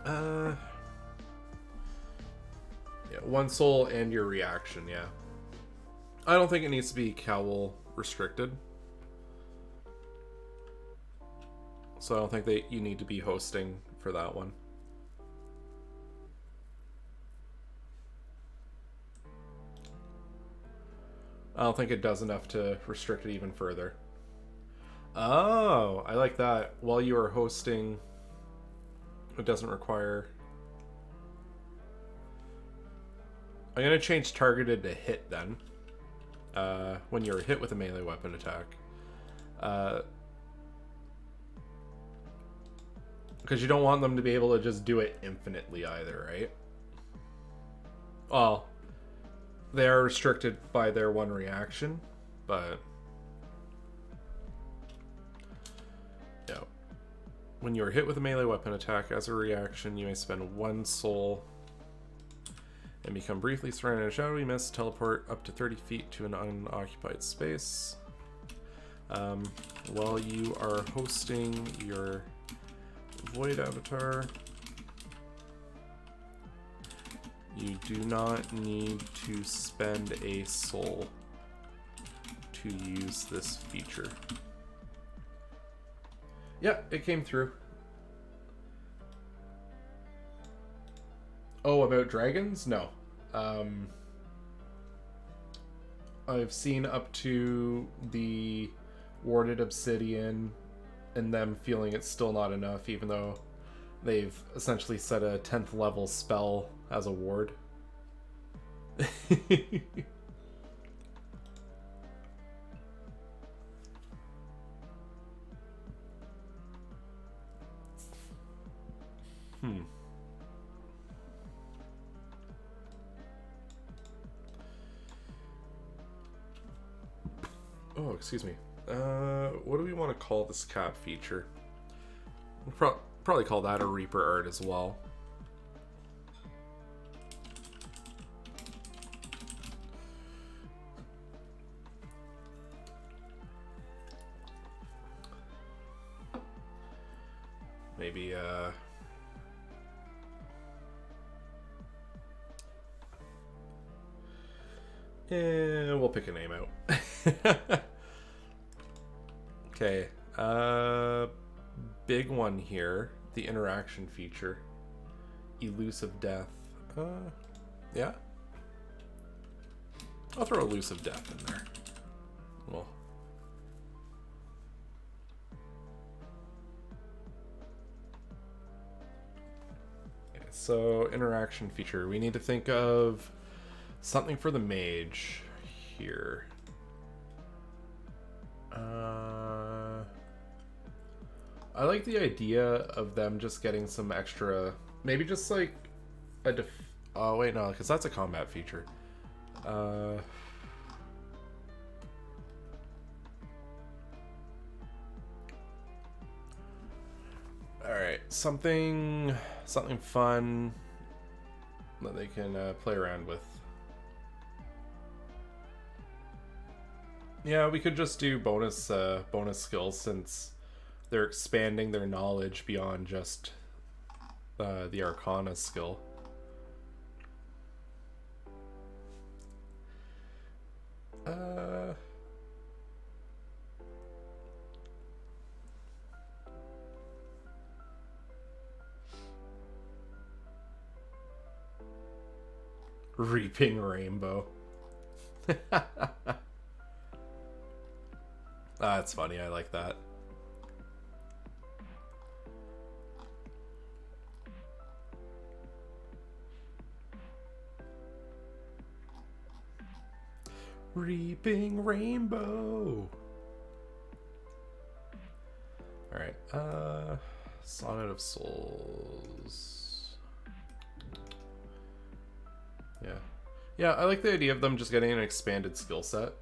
Yeah, 1 soul and your reaction, yeah. I don't think it needs to be cowl restricted. So I don't think that you need to be hosting for that one. I don't think it does enough to restrict it even further. Oh, I like that. While you are hosting, it doesn't require... I'm going to change targeted to hit then. When you're hit with a melee weapon attack. Because you don't want them to be able to just do it infinitely either, right? Well, they are restricted by their one reaction, but... yeah. When you are hit with a melee weapon attack as a reaction, you may spend 1 soul and become briefly surrounded in a shadowy mist, teleport up to 30 feet to an unoccupied space. While you are hosting your Void avatar, you do not need to spend a soul to use this feature. Yeah, it came through. Oh, about dragons? No. I've seen up to the Warded Obsidian and them feeling it's still not enough, even though they've essentially set a 10th level spell as a ward. Oh, excuse me. What do we want to call this cap feature? We'll probably call that a Reaper art as well. Maybe, we'll pick a name out. Okay, big one here, the interaction feature. Elusive Death. Yeah? I'll throw Elusive Death in there. Well. Okay, so interaction feature. We need to think of something for the mage here. I like the idea of them just getting some extra, maybe just like a oh wait, no, because that's a combat feature. Alright, something fun that they can play around with. Yeah, we could just do bonus skills since they're expanding their knowledge beyond just the Arcana skill. Reaping Rainbow. That's funny, I like that. Reaping Rainbow. Alright, Sonnet of Souls. Yeah. Yeah, I like the idea of them just getting an expanded skill set,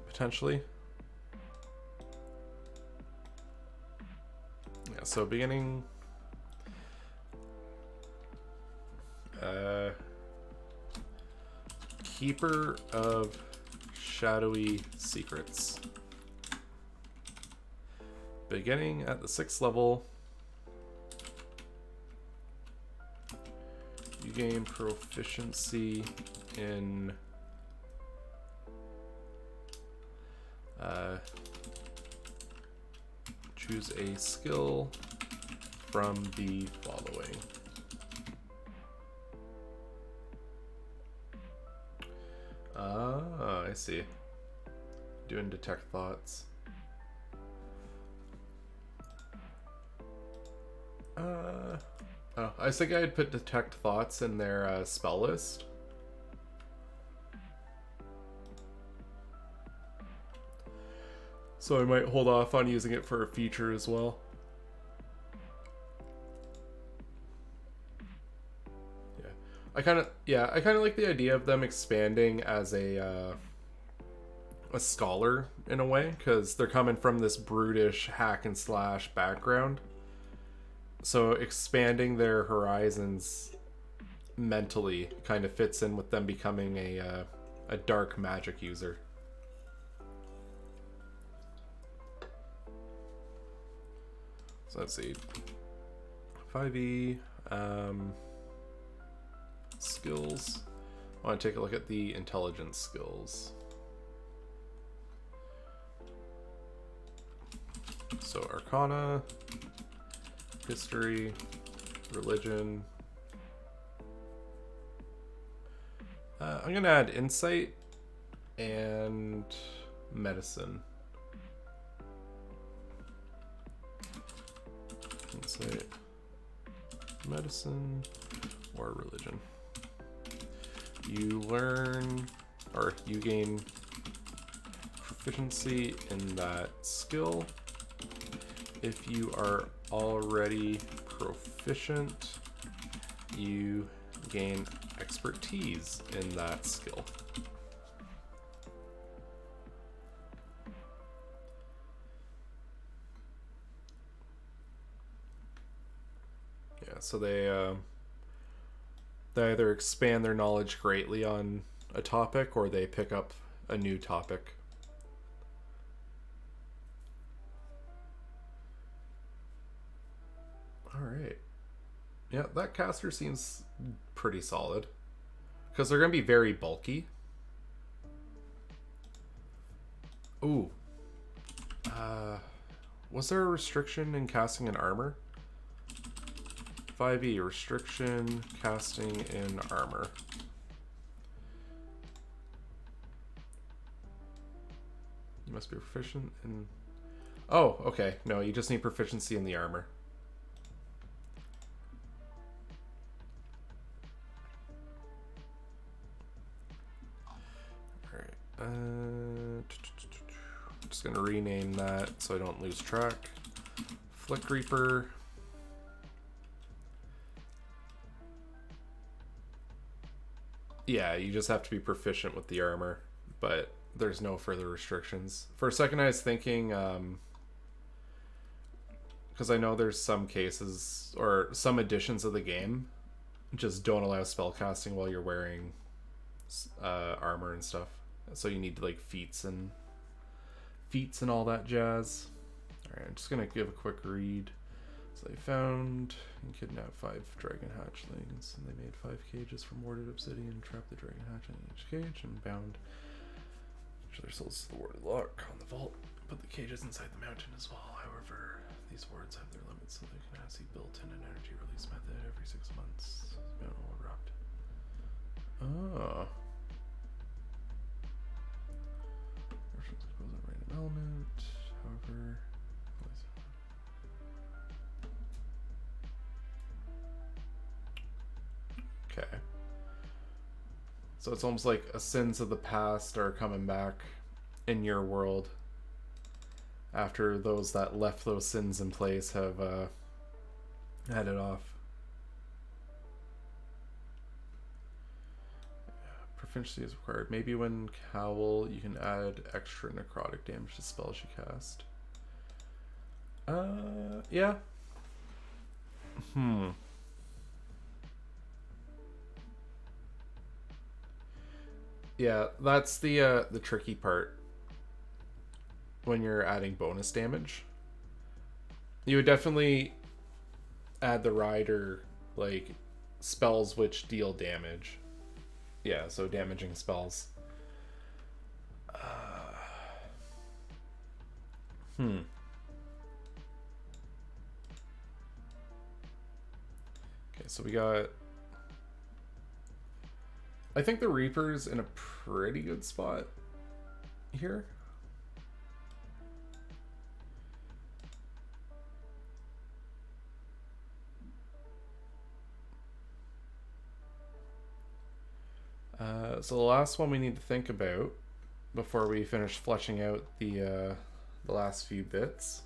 potentially. Yeah, so beginning... Keeper of Shadowy Secrets. Beginning at the 6th level, you gain proficiency in choose a skill from the following. Ah, I see. Doing detect thoughts. Oh, I was thinking I'd put detect thoughts in their spell list. So I might hold off on using it for a feature as well. I kind of like the idea of them expanding as a scholar in a way, because they're coming from this brutish hack and slash background. So expanding their horizons mentally kind of fits in with them becoming a dark magic user. So let's see. 5e skills. I want to take a look at the intelligence skills. So Arcana, History, Religion. I'm going to add Insight and Medicine. Insight, Medicine, or Religion. You learn, or you gain proficiency in that skill. If you are already proficient, you gain expertise in that skill. Yeah, so they either expand their knowledge greatly on a topic, or they pick up a new topic. Alright. Yeah, that caster seems pretty solid. Because they're going to be very bulky. Ooh. Was there a restriction in casting in armor? 5e, restriction, casting in armor. You must be proficient in... Oh, okay. No, you just need proficiency in the armor. Alright. I'm just going to rename that so I don't lose track. Flick Reaper. Yeah, you just have to be proficient with the armor, but there's no further restrictions. For a second I was thinking, because I know there's some cases, or some editions of the game, just don't allow spellcasting while you're wearing armor and stuff. So you need like feats and all that jazz. Alright, I'm just going to give a quick read. So they found and kidnapped 5 dragon hatchlings, and they made 5 cages from warded obsidian, trapped the dragon hatchling in each cage, and bound each of their souls to the warded lock on the vault. Put the cages inside the mountain as well. However, these wards have their limits, so they can see built-in an energy release method every 6 months. The mountain will erupt. Oh. Expose a random element. However. Okay. So it's almost like a sins of the past are coming back in your world after those that left those sins in place have headed off. Proficiency is required. Maybe when Cowl, you can add extra necrotic damage to spells you cast. Yeah. Yeah, that's the tricky part when you're adding bonus damage. You would definitely add the rider, like, spells which deal damage. Yeah, so damaging spells. Okay, so we got... I think the Reaper's in a pretty good spot here. So the last one we need to think about before we finish fleshing out the last few bits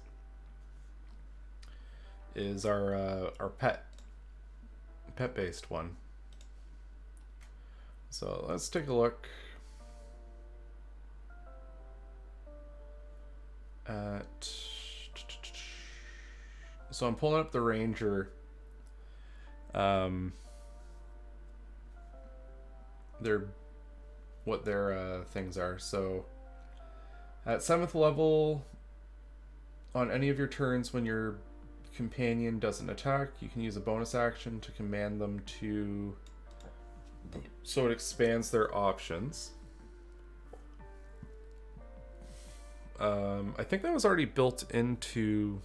is our pet-based one. So let's take a look at... So I'm pulling up the Ranger. What their things are. So at 7th level, on any of your turns when your companion doesn't attack, you can use a bonus action to command them to... So it expands their options. I think that was already built into...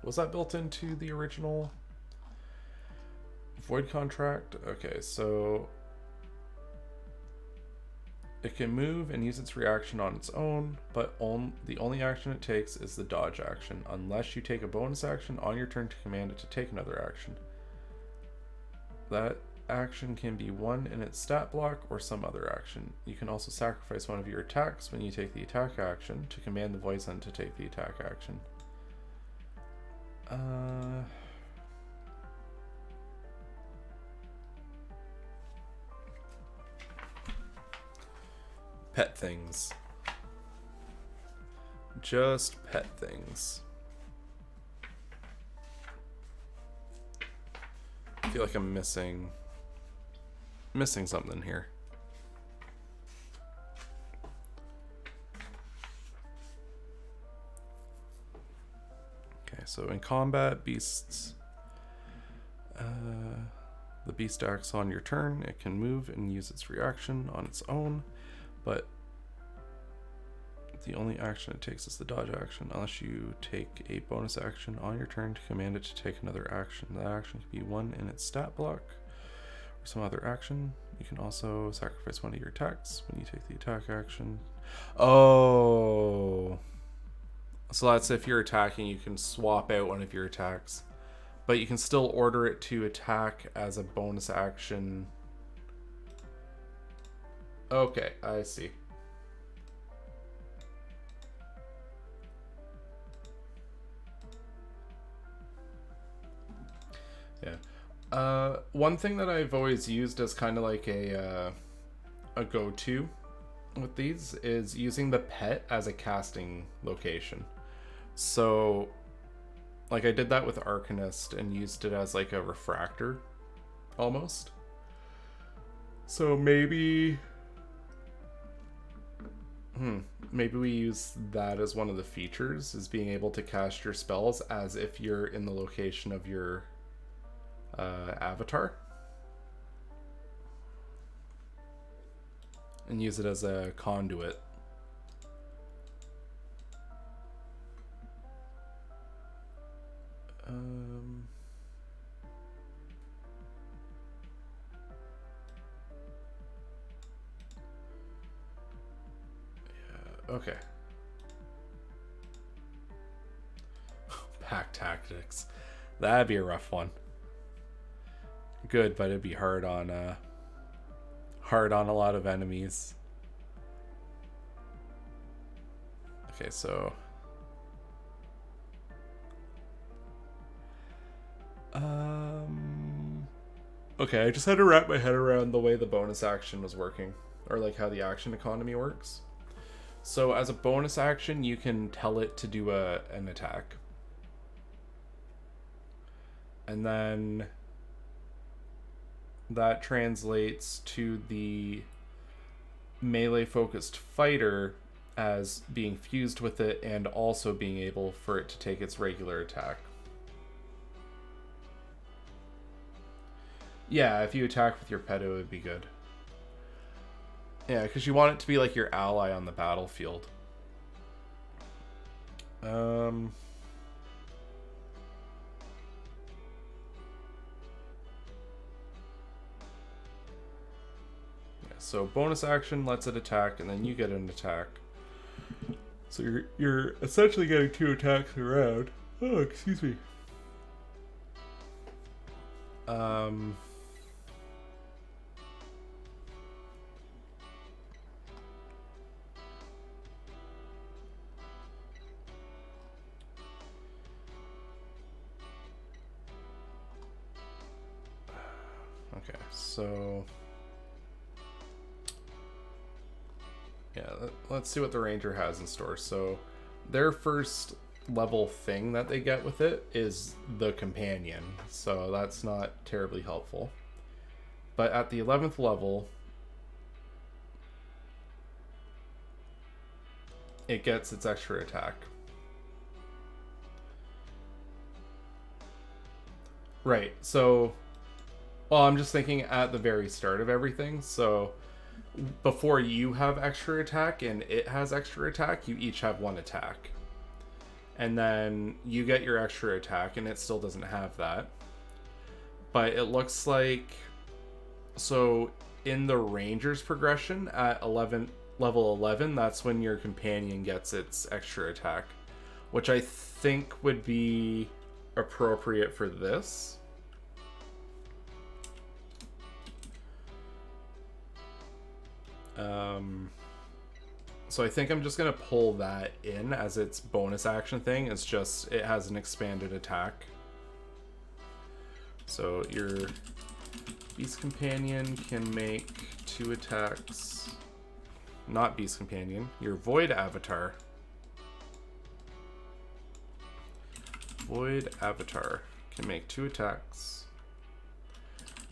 Was that built into the original Void Contract? Okay, so it can move and use its reaction on its own, but the only action it takes is the dodge action, unless you take a bonus action on your turn to command it to take another action. That action can be one in its stat block or some other action. You can also sacrifice one of your attacks when you take the attack action to command the voice end to take the attack action. Pet things. Just pet things. I feel like I'm missing something here. Okay, so in combat, beasts, the beast acts on your turn. It can move and use its reaction on its own, but the only action it takes is the dodge action, unless you take a bonus action on your turn to command it to take another action. That action can be one in its stat block or some other action. You can also sacrifice one of your attacks when you take the attack action. Oh, so that's if you're attacking, you can swap out one of your attacks, but you can still order it to attack as a bonus action. Okay, I see. Yeah. One thing that I've always used as kind of like a go-to with these is using the pet as a casting location. So, like I did that with Arcanist and used it as like a refractor, almost. So maybe... maybe we use that as one of the features, is being able to cast your spells as if you're in the location of your avatar, and use it as a conduit. Yeah, okay. Pack tactics. That'd be a rough one. Good, but it'd be hard on a lot of enemies. Okay, so okay, I just had to wrap my head around the way the bonus action was working, or like how the action economy works. So as a bonus action, you can tell it to do an attack, and then that translates to the melee focused fighter as being fused with it and also being able for it to take its regular attack. Yeah, if you attack with your pet, it would be good. Yeah, because you want it to be like your ally on the battlefield. So bonus action lets it attack, and then you get an attack. So you're essentially getting 2 attacks around. Oh, excuse me. Okay. So yeah, let's see what the Ranger has in store. So their first level thing that they get with it is the Companion. So that's not terribly helpful. But at the 11th level, it gets its extra attack. Right, so... Well, I'm just thinking at the very start of everything. So before you have extra attack and it has extra attack, you each have 1 attack. And then you get your extra attack and it still doesn't have that. But it looks like... So in the Ranger's progression at level 11, that's when your Companion gets its extra attack, which I think would be appropriate for this. So I think I'm just going to pull that in as its bonus action thing. It's just, it has an expanded attack. So your Beast Companion can make 2 attacks. Not Beast Companion. Your Void Avatar. Void Avatar can make 2 attacks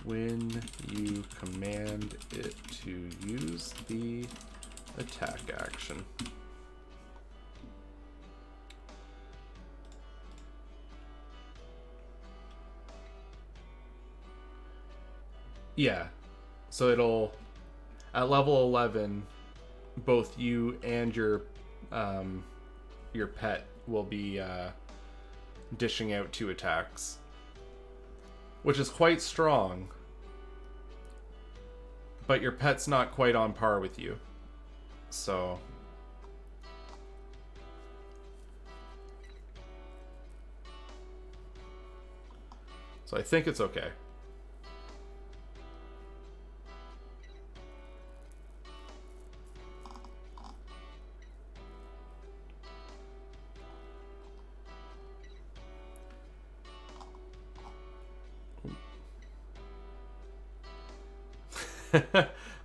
when you command it to use the attack action. Yeah, so it'll, at level 11, both you and your pet will be dishing out 2 attacks, which is quite strong, but your pet's not quite on par with you. So I think it's okay.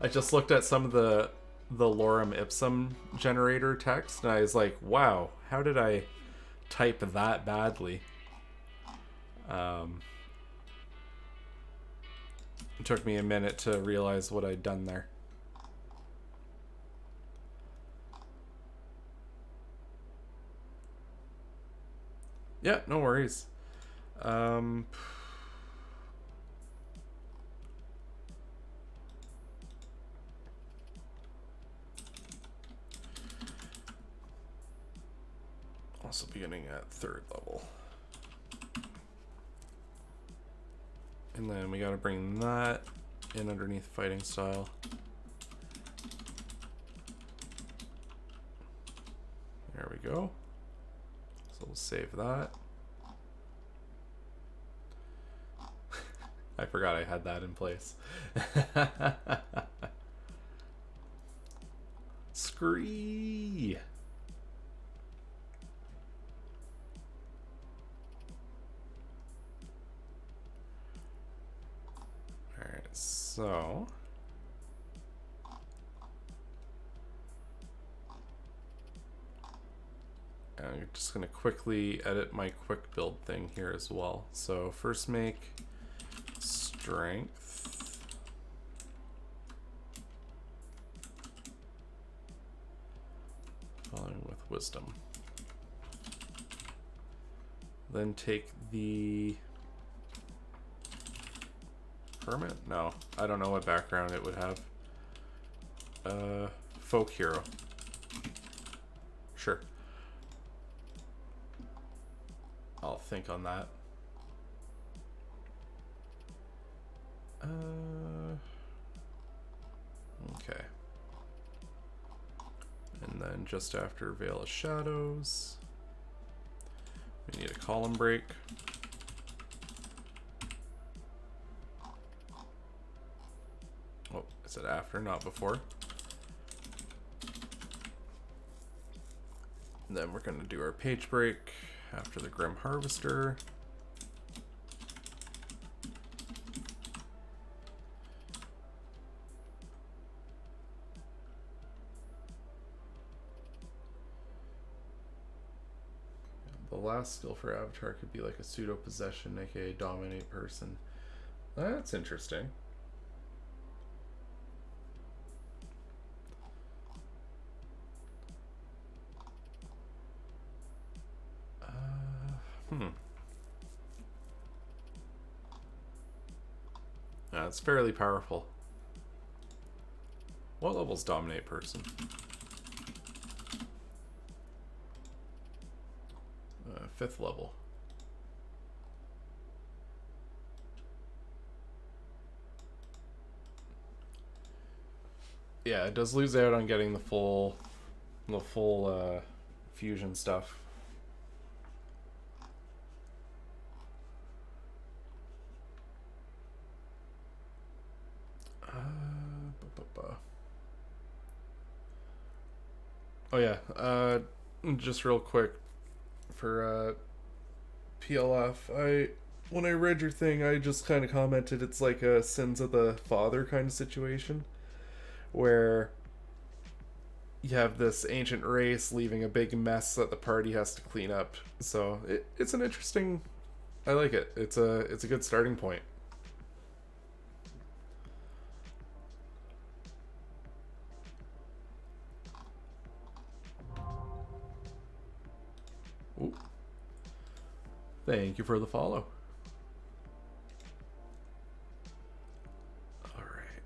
I just looked at some of the lorem ipsum generator text and I was like, wow, how did I type that badly? It took me a minute to realize what I'd done there. Yeah, no worries. Also beginning at 3rd level. And then we gotta bring that in underneath fighting style. There we go. So we'll save that. I forgot I had that in place. Scree! So I'm just going to quickly edit my quick build thing here as well. So first make strength, following with wisdom. Then take the Hermit? No, I don't know what background it would have. Folk hero. Sure. I'll think on that. Okay. And then just after Veil of Shadows, we need a column break. Oh, is it after, not before? And then we're going to do our page break after the Grim Harvester. The last skill for avatar could be like a pseudo possession, aka dominate person. That's interesting. It's fairly powerful. What level's dominate person? 5th level. Yeah, it does lose out on getting the full fusion stuff. Oh yeah, just real quick for PLF, when I read your thing, I just kind of commented it's like a sins of the father kind of situation, where you have this ancient race leaving a big mess that the party has to clean up. So it's an interesting. I like it. It's a good starting point. Ooh. Thank you for the follow. All right.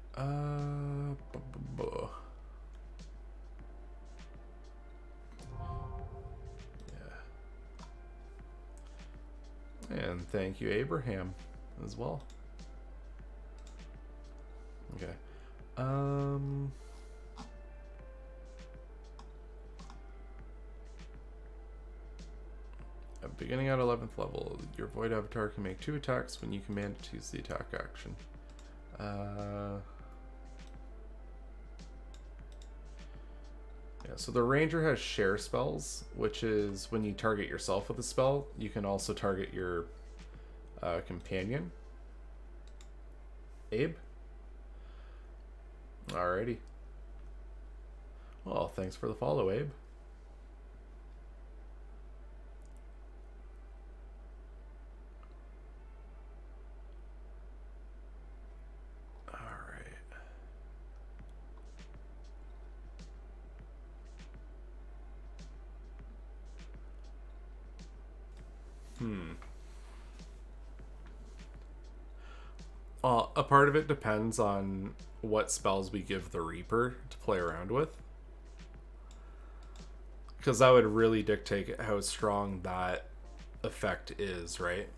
Yeah. And thank you, Abraham, as well. Okay. Beginning at 11th level, your Void Avatar can make 2 attacks when you command it to use the attack action. Yeah, so the Ranger has share spells, which is when you target yourself with a spell, you can also target your companion. Abe? Alrighty. Well, thanks for the follow, Abe. A part of it depends on what spells we give the Reaper to play around with. Because that would really dictate how strong that effect is, right?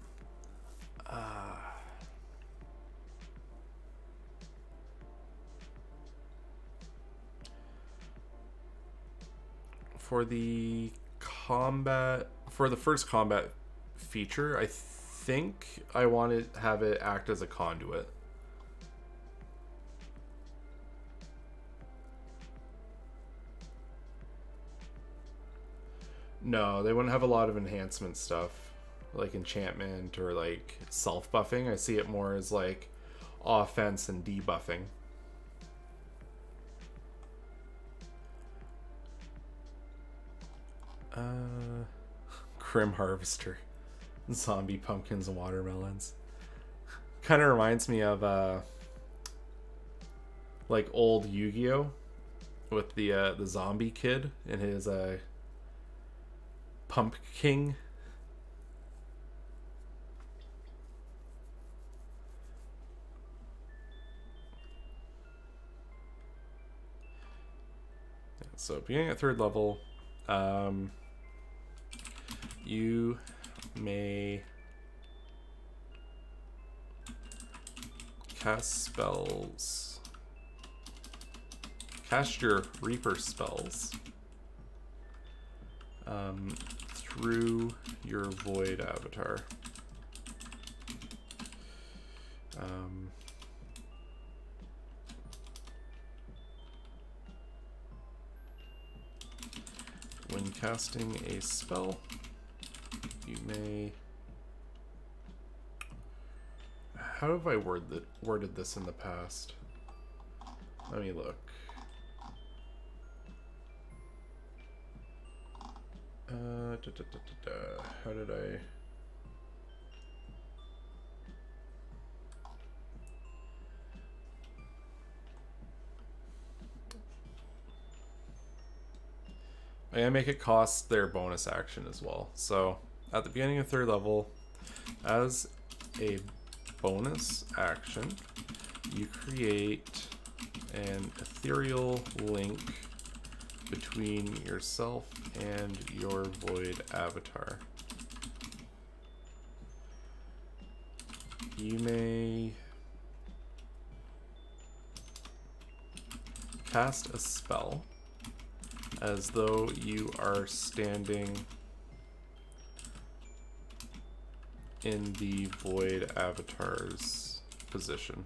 For the first combat feature, I think I want to have it act as a conduit. No, they wouldn't have a lot of enhancement stuff, like enchantment or like self-buffing. I see it more as like offense and debuffing. Crim Harvester. Zombie pumpkins and watermelons. Kind of reminds me of like old Yu-Gi-Oh! With the zombie kid and his Pump King. So beginning at 3rd level, you may cast spells. Cast your Reaper spells through your Void Avatar. When casting a spell, you may... How have I worded this in the past? Let me look. How did I... I'm gonna make it cost their bonus action as well. So at the beginning of 3rd level, as a bonus action, you create an ethereal link between yourself and your void avatar. You may cast a spell as though you are standing in the void avatar's position.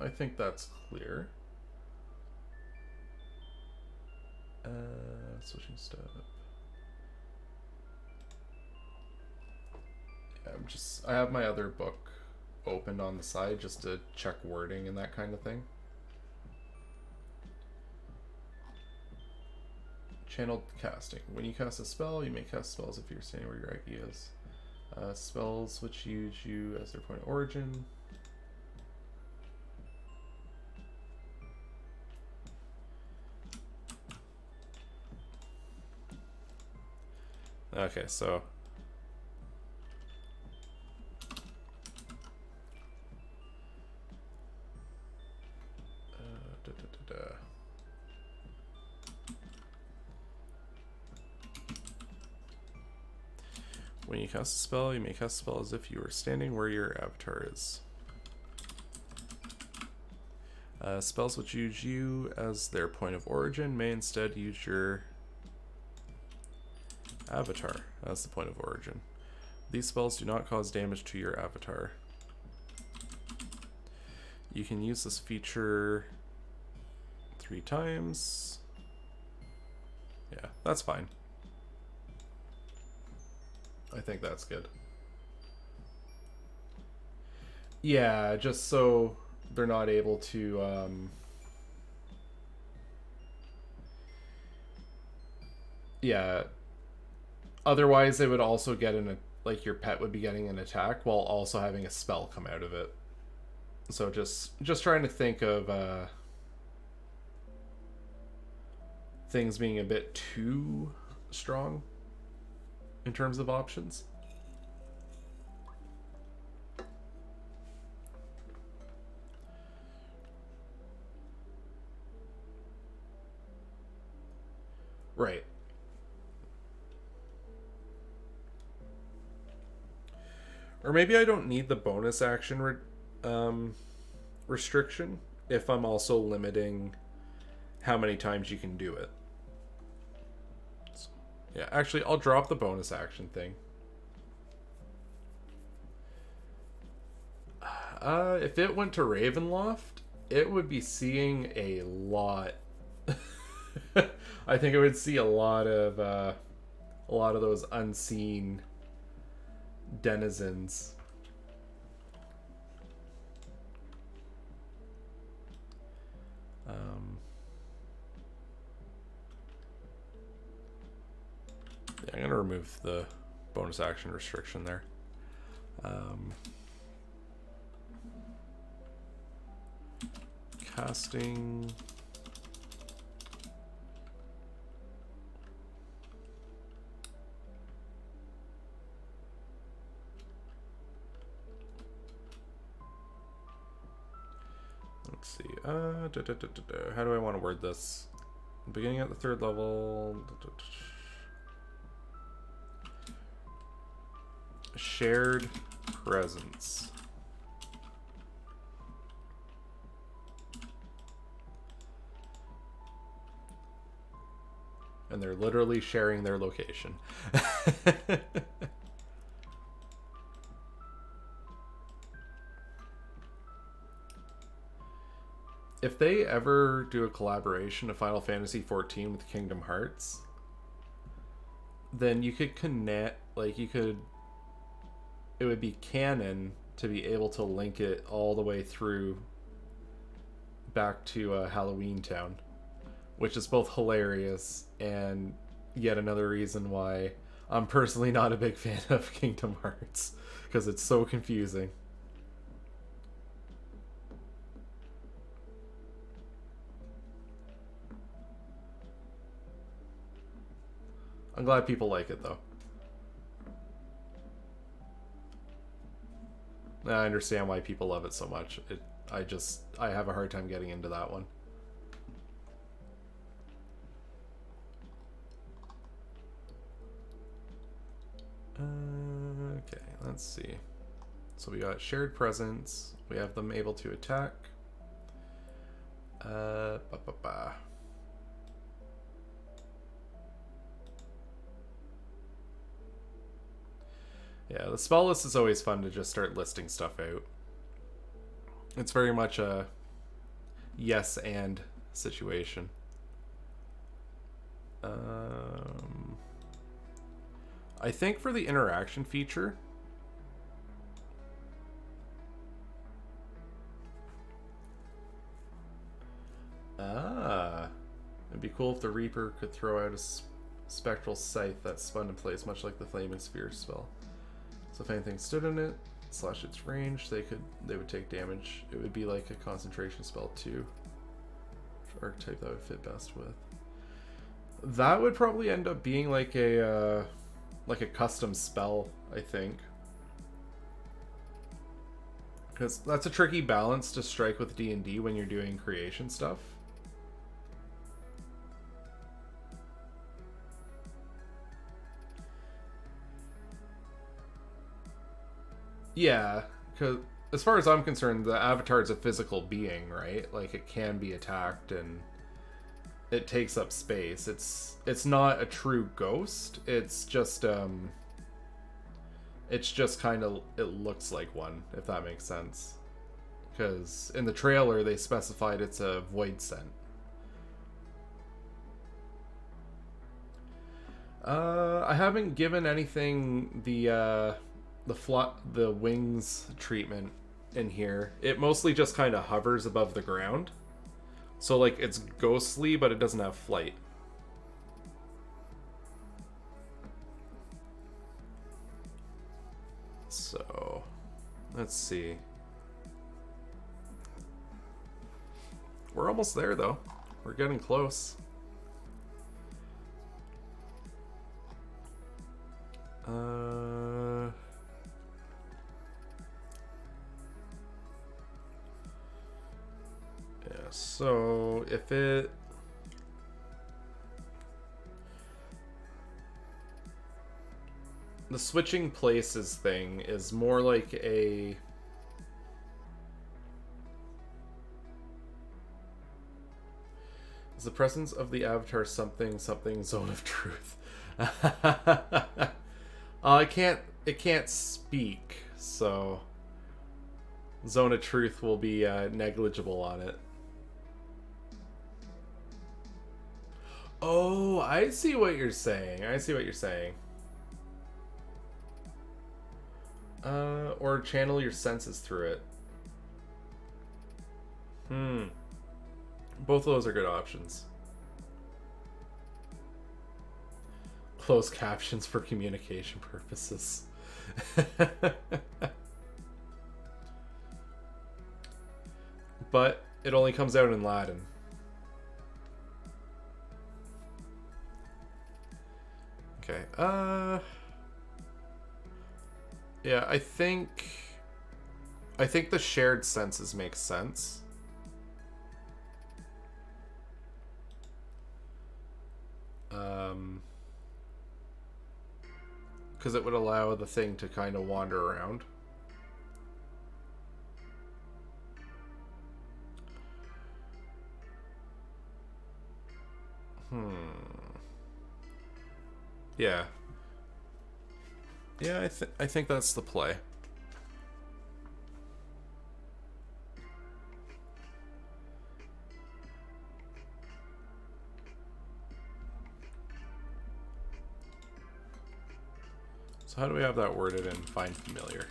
I think that's clear. Switching step. Yeah, I have my other book opened on the side just to check wording and that kind of thing. Channeled casting. When you cast a spell, you may cast spells if you're standing where your IP is. Spells which use you as their point of origin. Okay, so when you cast a spell, you may cast a spell as if you were standing where your avatar is. Spells which use you as their point of origin may instead use your avatar as the point of origin. These spells do not cause damage to your avatar. You can use this feature 3 times. Yeah, that's fine. I think that's good. Yeah, just so they're not able to yeah. Otherwise they would also get like your pet would be getting an attack while also having a spell come out of it. So just trying to think of things being a bit too strong in terms of options. Right. Or maybe I don't need the bonus action restriction if I'm also limiting how many times you can do it. So, yeah, actually, I'll drop the bonus action thing. If it went to Ravenloft, it would be seeing a lot. I think it would see a lot of those unseen denizens. Yeah, I'm gonna remove the bonus action restriction there. Casting. Let's see. How do I want to word this? Beginning at the 3rd level. Shared presence. And they're literally sharing their location. If they ever do a collaboration of Final Fantasy XIV with Kingdom Hearts, then you could connect, like it would be canon to be able to link it all the way through back to Halloween Town, which is both hilarious and yet another reason why I'm personally not a big fan of Kingdom Hearts, because it's so confusing. I'm glad people like it, though. I understand why people love it so much. I have a hard time getting into that one. Okay, let's see. So we got shared presence. We have them able to attack. Yeah, the spell list is always fun to just start listing stuff out. It's very much a yes and situation. I think for the interaction feature, it'd be cool if the Reaper could throw out a spectral scythe that spun in place, much like the Flaming Sphere spell. So if anything stood in it, slash its range, they would take damage. It would be like a concentration spell too. Which archetype that would fit best with? That would probably end up being like a custom spell, I think. Because that's a tricky balance to strike with D&D when you're doing creation stuff. Yeah, because as far as I'm concerned, the avatar is a physical being, right? Like, it can be attacked and it takes up space. It's not a true ghost. It's just kind of, it looks like one, if that makes sense. Because in the trailer they specified it's a void scent. I haven't given anything the wings treatment in here. It mostly just kind of hovers above the ground. So, like, it's ghostly, but it doesn't have flight. So, let's see. We're almost there, though. We're getting close. Yeah, so if it... The switching places thing is more like a... Is the presence of the avatar something zone of truth? It can't speak, so zone of truth will be negligible on it. Oh, I see what you're saying. Or channel your senses through it. Both of those are good options. Closed captions for communication purposes. But it only comes out in Latin. Okay. Yeah, I think the shared senses make sense. Because it would allow the thing to kind of wander around. Yeah. Yeah, I think that's the play. So how do we have that worded in Find Familiar?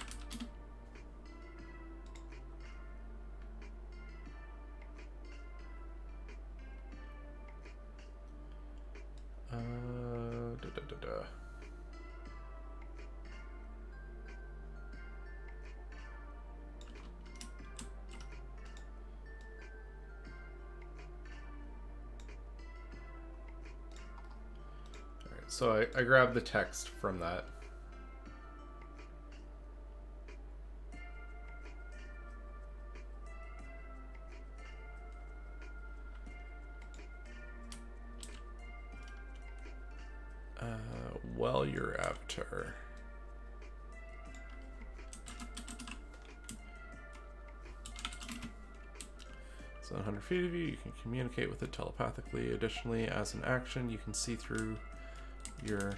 So I grabbed the text from that. Well, your avatar. So 100 feet of you, you can communicate with it telepathically. Additionally, as an action, you can see through your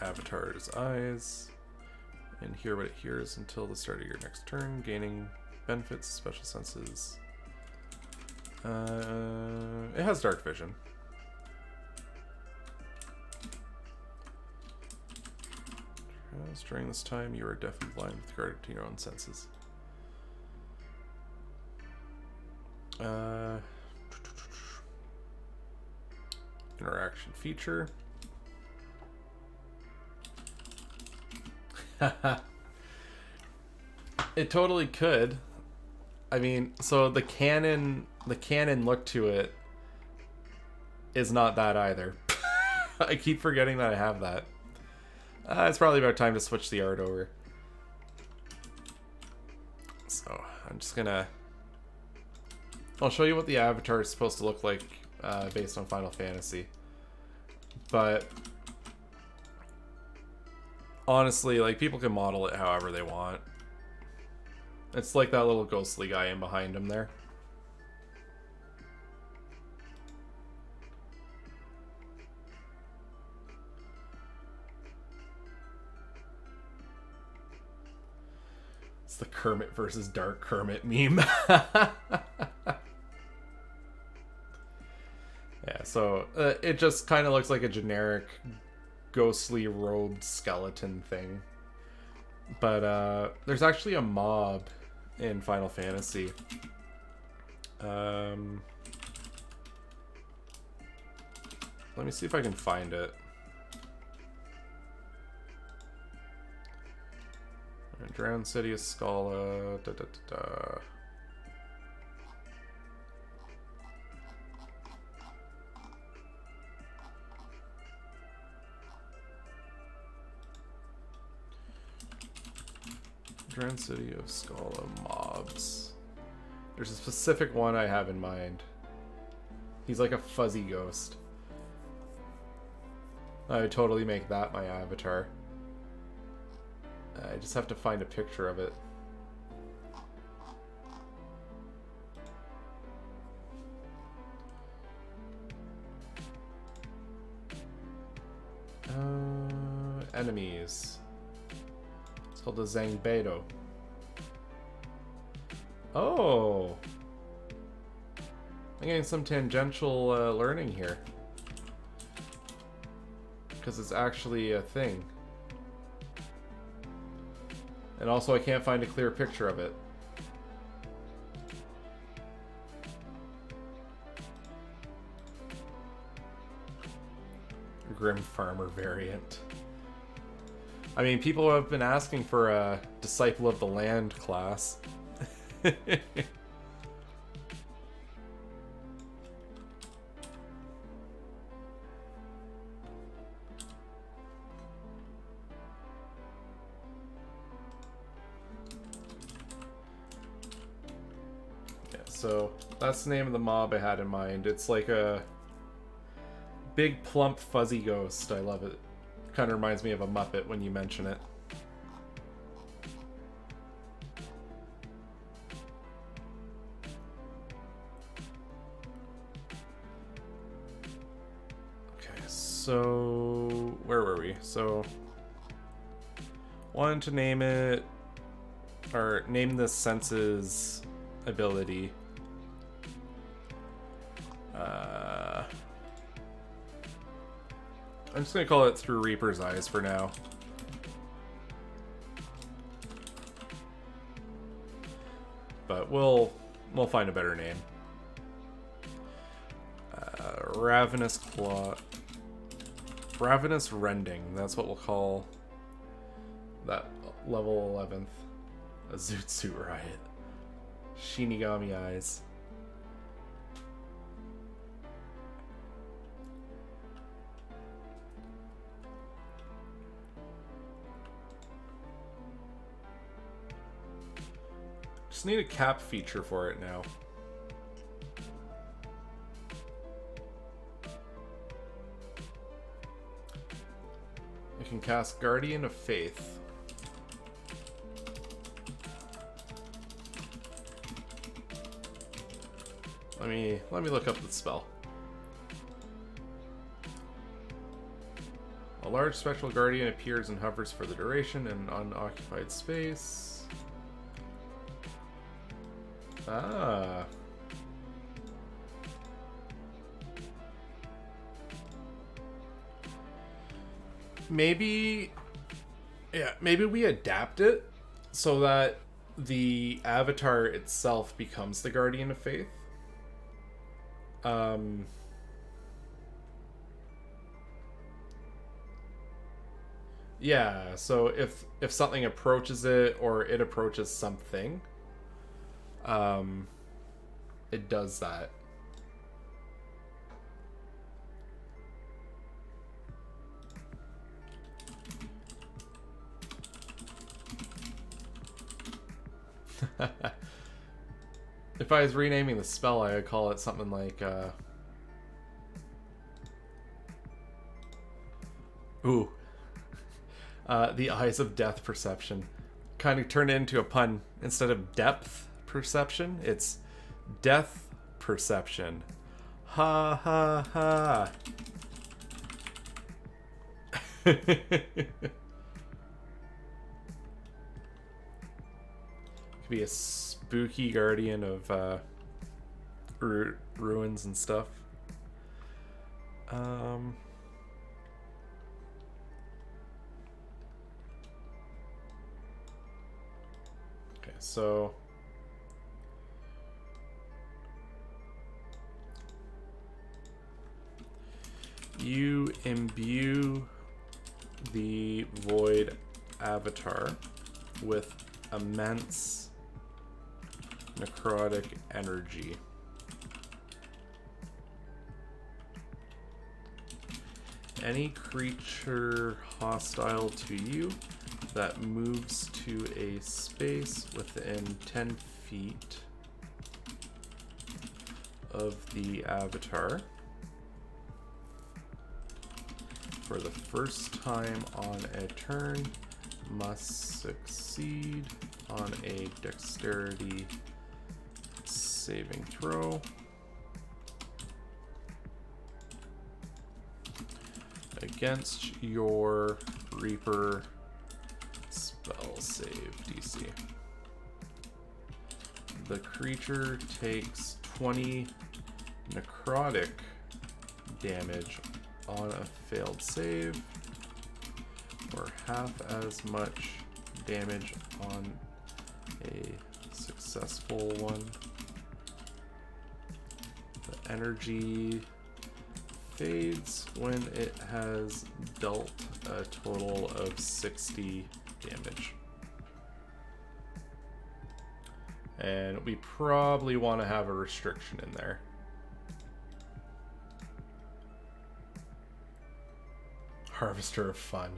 avatar's eyes and hear what it hears until the start of your next turn, gaining benefits, special senses. It has dark vision. During this time, you are deaf and blind with regard to your own senses. Interaction feature. It totally could. I mean, so the canon look to it is not that either. I keep forgetting that I have that. It's probably about time to switch the art over. So I'm just gonna... I'll show you what the avatar is supposed to look like based on Final Fantasy. But honestly, like, people can model it however they want. It's like that little ghostly guy in behind him there. It's the Kermit versus Dark Kermit meme. Yeah, so it just kind of looks like a generic ghostly robed skeleton thing. But there's actually a mob in Final Fantasy. Let me see if I can find it. Drowned City of Scala. Drowned City of Scala mobs. There's a specific one I have in mind. He's like a fuzzy ghost. I would totally make that my avatar. I just have to find a picture of it. Enemies. It's called the Zangbedo. Oh! I'm getting some tangential learning here. Because it's actually a thing. And also I can't find a clear picture of it. Grim Farmer variant. I mean, people have been asking for a Disciple of the Land class. So that's the name of the mob I had in mind. It's like a big, plump, fuzzy ghost. I love it. Kind of reminds me of a Muppet when you mention it. Okay, so where were we? So wanted to name it, or name the senses ability. I'm just gonna call it Through Reaper's Eyes for now. But we'll find a better name. Ravenous Claw. Ravenous Rending. That's what we'll call that level 11th. A Zootsuit Riot. Shinigami Eyes. Just need a cap feature for it now. I can cast Guardian of Faith. Let me look up the spell. A large spectral guardian appears and hovers for the duration in an unoccupied space. Ah. Maybe we adapt it so that the avatar itself becomes the Guardian of Faith. Yeah, so if something approaches it or it approaches something, it does that. If I was renaming the spell, I would call it something like, the Eyes of Death Perception. Kind of turn it into a pun. Instead of depth perception, it's death perception. Ha ha ha. Could be a spooky guardian of ruins and stuff. Okay, so you imbue the Void avatar with immense necrotic energy. Any creature hostile to you that moves to a space within 10 feet of the avatar for the first time on a turn must succeed on a dexterity saving throw. Against your Reaper spell save DC. The creature takes 20 necrotic damage on a failed save, or half as much damage on a successful one. The energy fades when it has dealt a total of 60 damage. And we probably want to have a restriction in there. Harvester of Fun.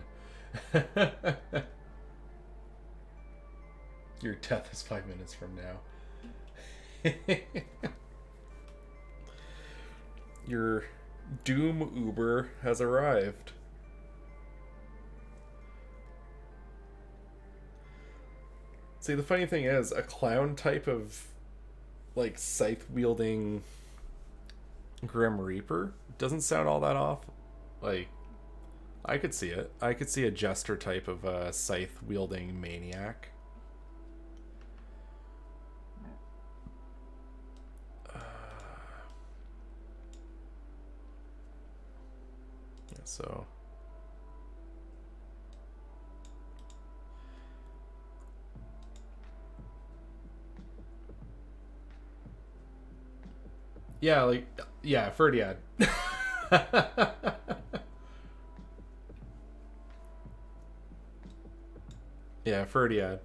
Your death is 5 minutes from now. Your Doom Uber has arrived. See, the funny thing is, a clown type of, like, scythe-wielding Grim Reaper doesn't sound all that off. Like, I could see it. I could see a jester type of a scythe-wielding maniac. So yeah, like, yeah, Ferdiad. Yeah, Ferdiad.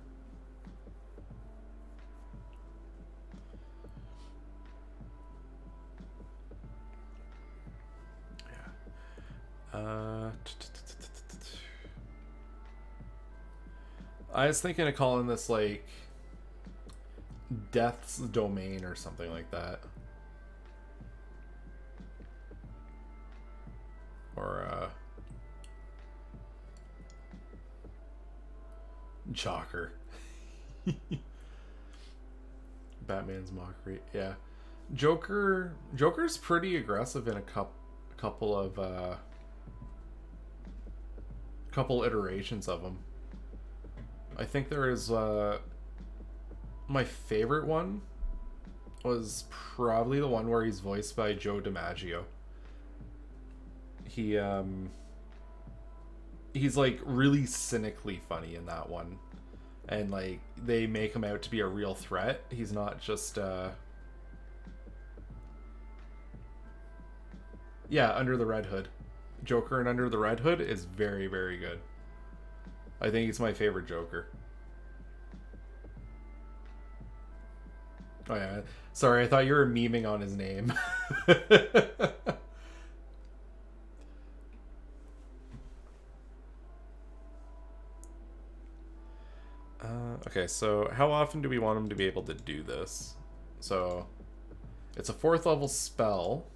I was thinking of calling this like Death's Domain or something like that. Or Jocker. Batman's mockery. Yeah. Joker's pretty aggressive in a couple iterations of him. I think there is my favorite one was probably the one where he's voiced by Joe DiMaggio. He's like really cynically funny in that one, and like they make him out to be a real threat. He's not just Under the Red Hood. Joker and Under the Red Hood is very, very good. I think he's my favorite Joker. Oh yeah, sorry, I thought you were memeing on his name. Okay, so how often do we want him to be able to do this? So, it's a 4th level spell.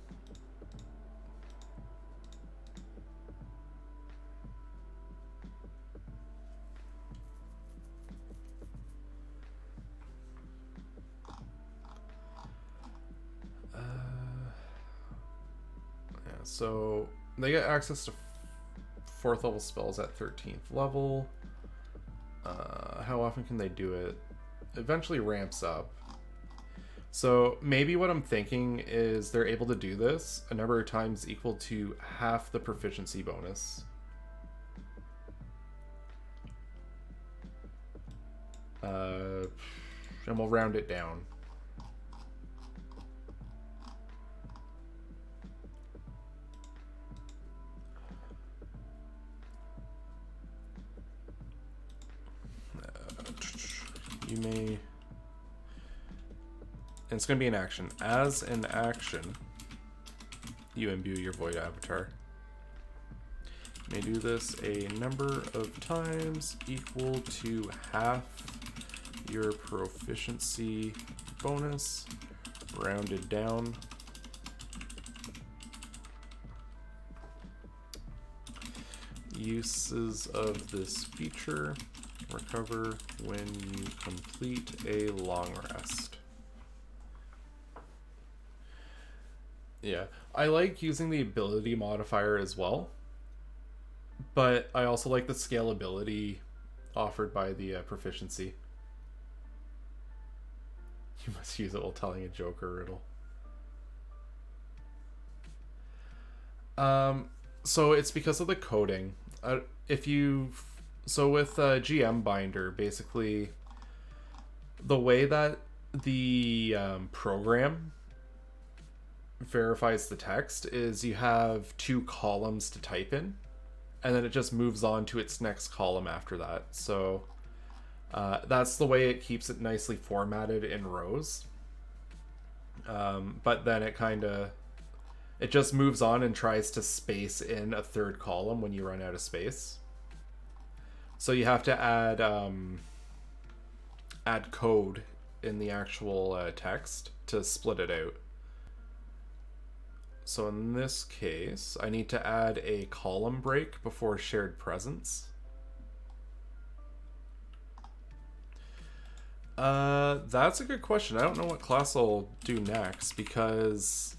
So they get access to 4th level spells at 13th level. How often can they do it? Eventually ramps up. So maybe what I'm thinking is they're able to do this a number of times equal to half the proficiency bonus. And we'll round it down. You may, and it's going to be an action. As an action, you imbue your void avatar. You may do this a number of times equal to half your proficiency bonus, rounded down. Uses of this feature: recover when you complete a long rest. Yeah, I like using the ability modifier as well, but I also like the scalability offered by the proficiency. You must use it while telling a joke or riddle. So it's because of the coding. So with GM Binder, basically, the way that the program verifies the text is you have 2 columns to type in, and then it just moves on to its next column after that. So that's the way it keeps it nicely formatted in rows. But then it just moves on and tries to space in a 3rd column when you run out of space. So you have to add code in the actual text to split it out. So in this case, I need to add a column break before shared presence. That's a good question. I don't know what class I'll do next, because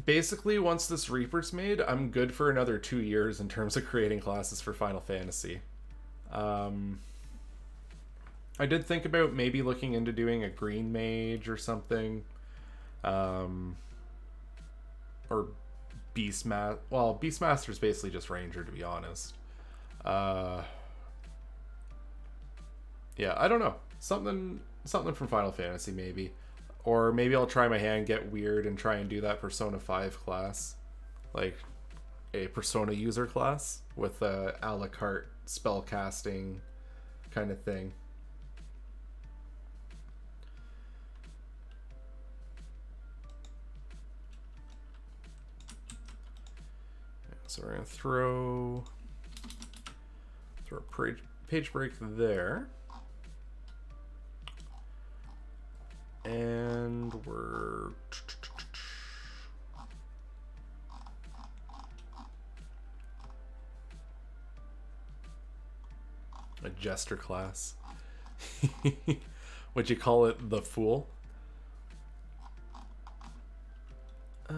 basically once this Reaper's made, I'm good for another 2 years in terms of creating classes for Final Fantasy. I did think about maybe looking into doing a green mage or something. Or Beastmaster. Well, Beastmaster's basically just Ranger, to be honest. Yeah, I don't know. Something from Final Fantasy, maybe. Or maybe I'll try my hand, get weird, and try and do that Persona 5 class. Like a Persona user class with a la carte spell casting kind of thing. So we're going to throw a page break there. And we're... a jester class. Would you call it the fool? You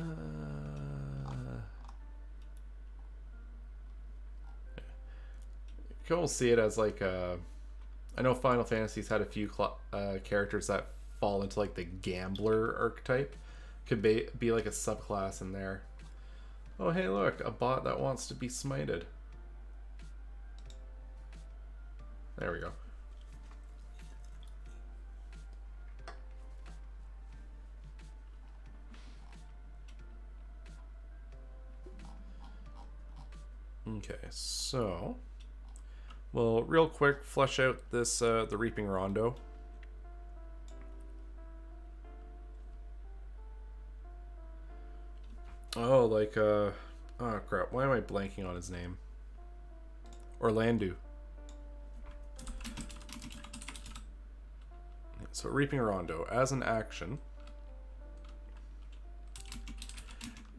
can almost see it as like a... I know Final Fantasy's had a few characters that fall into like the gambler archetype. Could be like a subclass in there. Oh hey look, a bot that wants to be smited. There we go. Okay, so well, real quick, flesh out this the Reaping Rondo. Oh, like oh crap, why am I blanking on his name? Orlandu. So Reaping Rondo, as an action,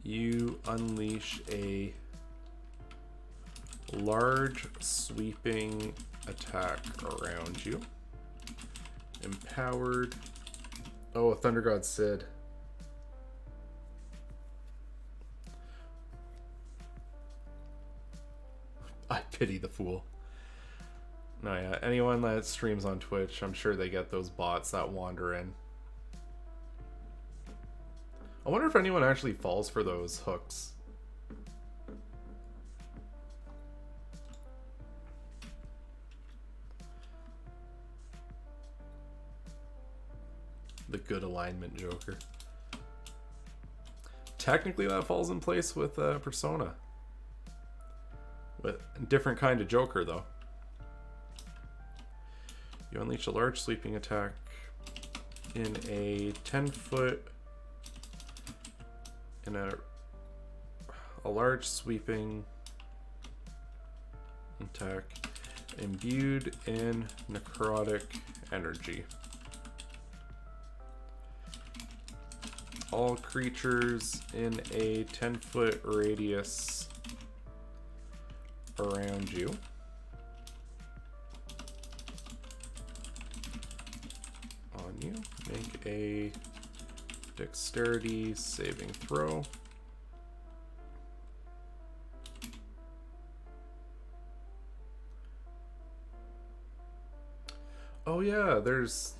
you unleash a large sweeping attack around you. Empowered. Oh, Thunder God Sid. I pity the fool. No, yeah, anyone that streams on Twitch, I'm sure they get those bots that wander in. I wonder if anyone actually falls for those hooks. The good alignment Joker. Technically that falls in place with Persona. With a different kind of Joker though. You unleash a large sweeping attack in a 10-foot in a large sweeping attack imbued in necrotic energy. All creatures in a 10-foot radius around you on you make a dexterity saving throw. Oh yeah,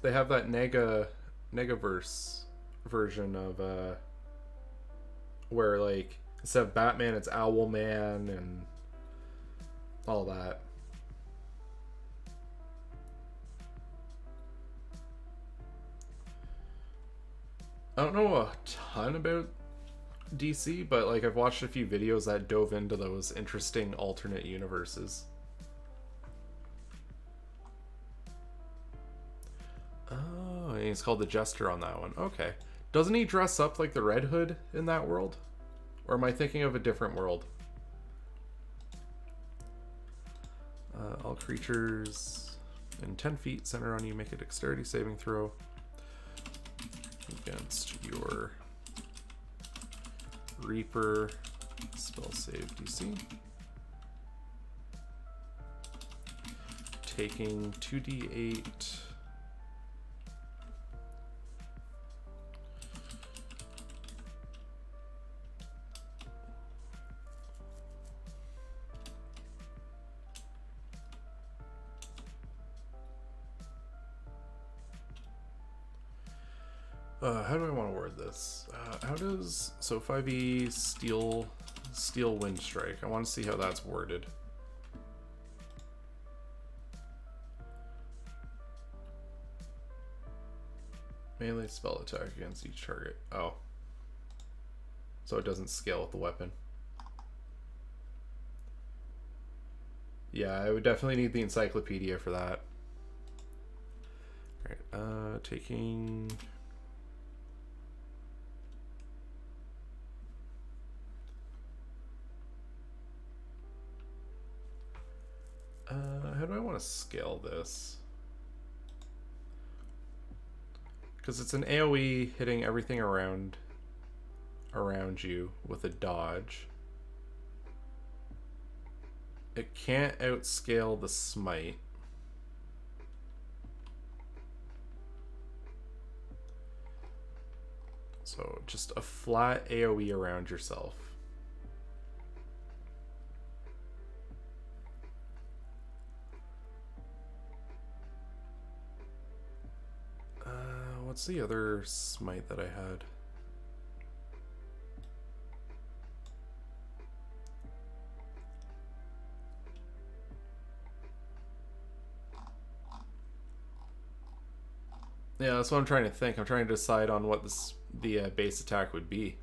they have that Negaverse version of where like instead of Batman it's Owlman and all that. I don't know a ton about DC, but like I've watched a few videos that dove into those interesting alternate universes. Oh, and he's called the Jester on that one. Okay. Doesn't he dress up like the Red Hood in that world? Or am I thinking of a different world? All creatures in 10 feet center on you make a dexterity saving throw against your Reaper spell save DC. Taking 2d8 how do I want to word this? How does... So 5e steel wind strike. I want to see how that's worded. Melee spell attack against each target. Oh. So it doesn't scale with the weapon. Yeah, I would definitely need the encyclopedia for that. Alright, taking... how do I want to scale this? Because it's an AoE hitting everything around you with a dodge. It can't outscale the Smite. So just a flat AoE around yourself. What's the other Smite that I had? Yeah, that's what I'm trying to think. I'm trying to decide on what the base attack would be.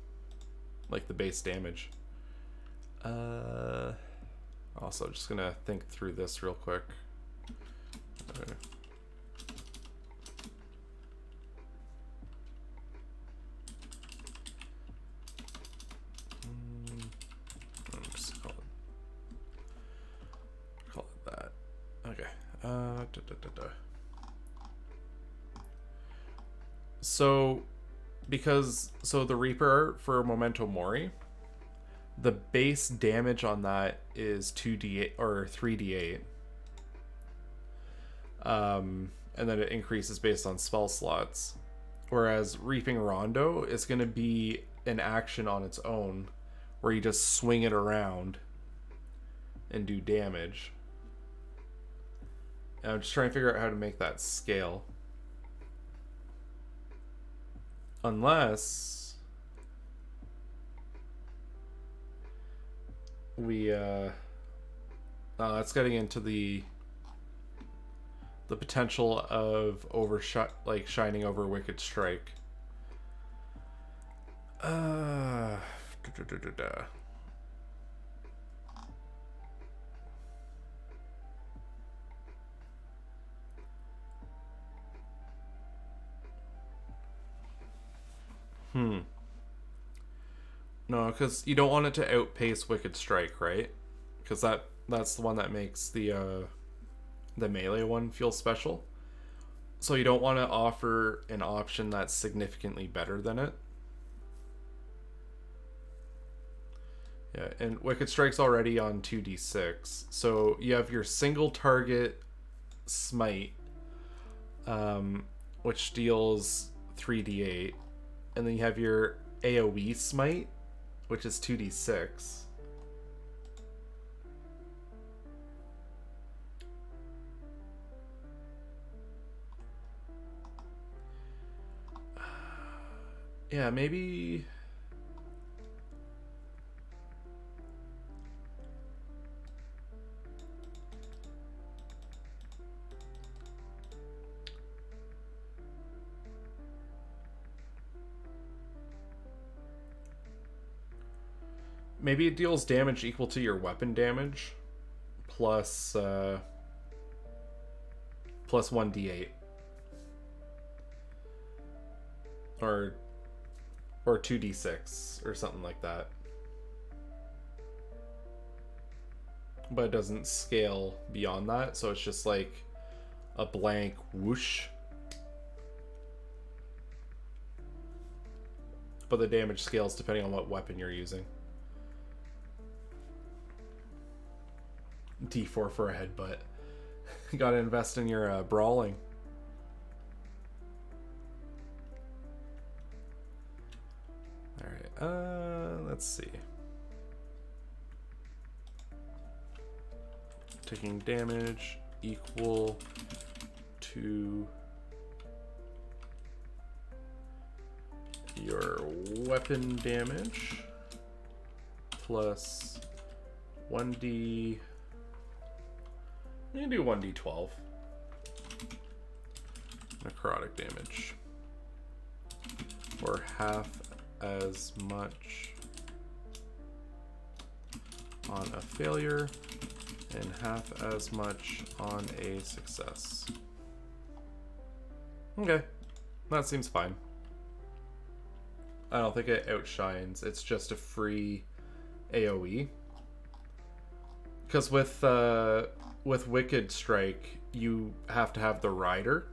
Like the base damage. Also, just gonna think through this real quick. Okay. Just call it that. Okay. So the Reaper for Memento Mori, the base damage on that is 2d8 or 3d8. And then it increases based on spell slots. Whereas Reaping Rondo is going to be an action on its own where you just swing it around and do damage. And I'm just trying to figure out how to make that scale. Unless we that's getting into the potential of shining over Wicked Strike. No, because you don't want it to outpace Wicked Strike, right? Because that's the one that makes the melee one feel special. So you don't want to offer an option that's significantly better than it. Yeah, and Wicked Strike's already on 2d6. So you have your single target Smite, which deals 3d8. And then you have your AoE Smite, which is 2d6. Yeah, maybe... Maybe it deals damage equal to your weapon damage plus 1d8. Or 2d6 or something like that. But it doesn't scale beyond that, so it's just like a blank whoosh. But the damage scales depending on what weapon you're using. D4 for a headbutt. You gotta invest in your brawling. Alright, let's see. Taking damage equal to your weapon damage plus 1d... You can do 1d12. Necrotic damage. Or half as much on a failure and half as much on a success. Okay, that seems fine. I don't think it outshines. It's just a free AoE. Because with Wicked Strike, you have to have the rider.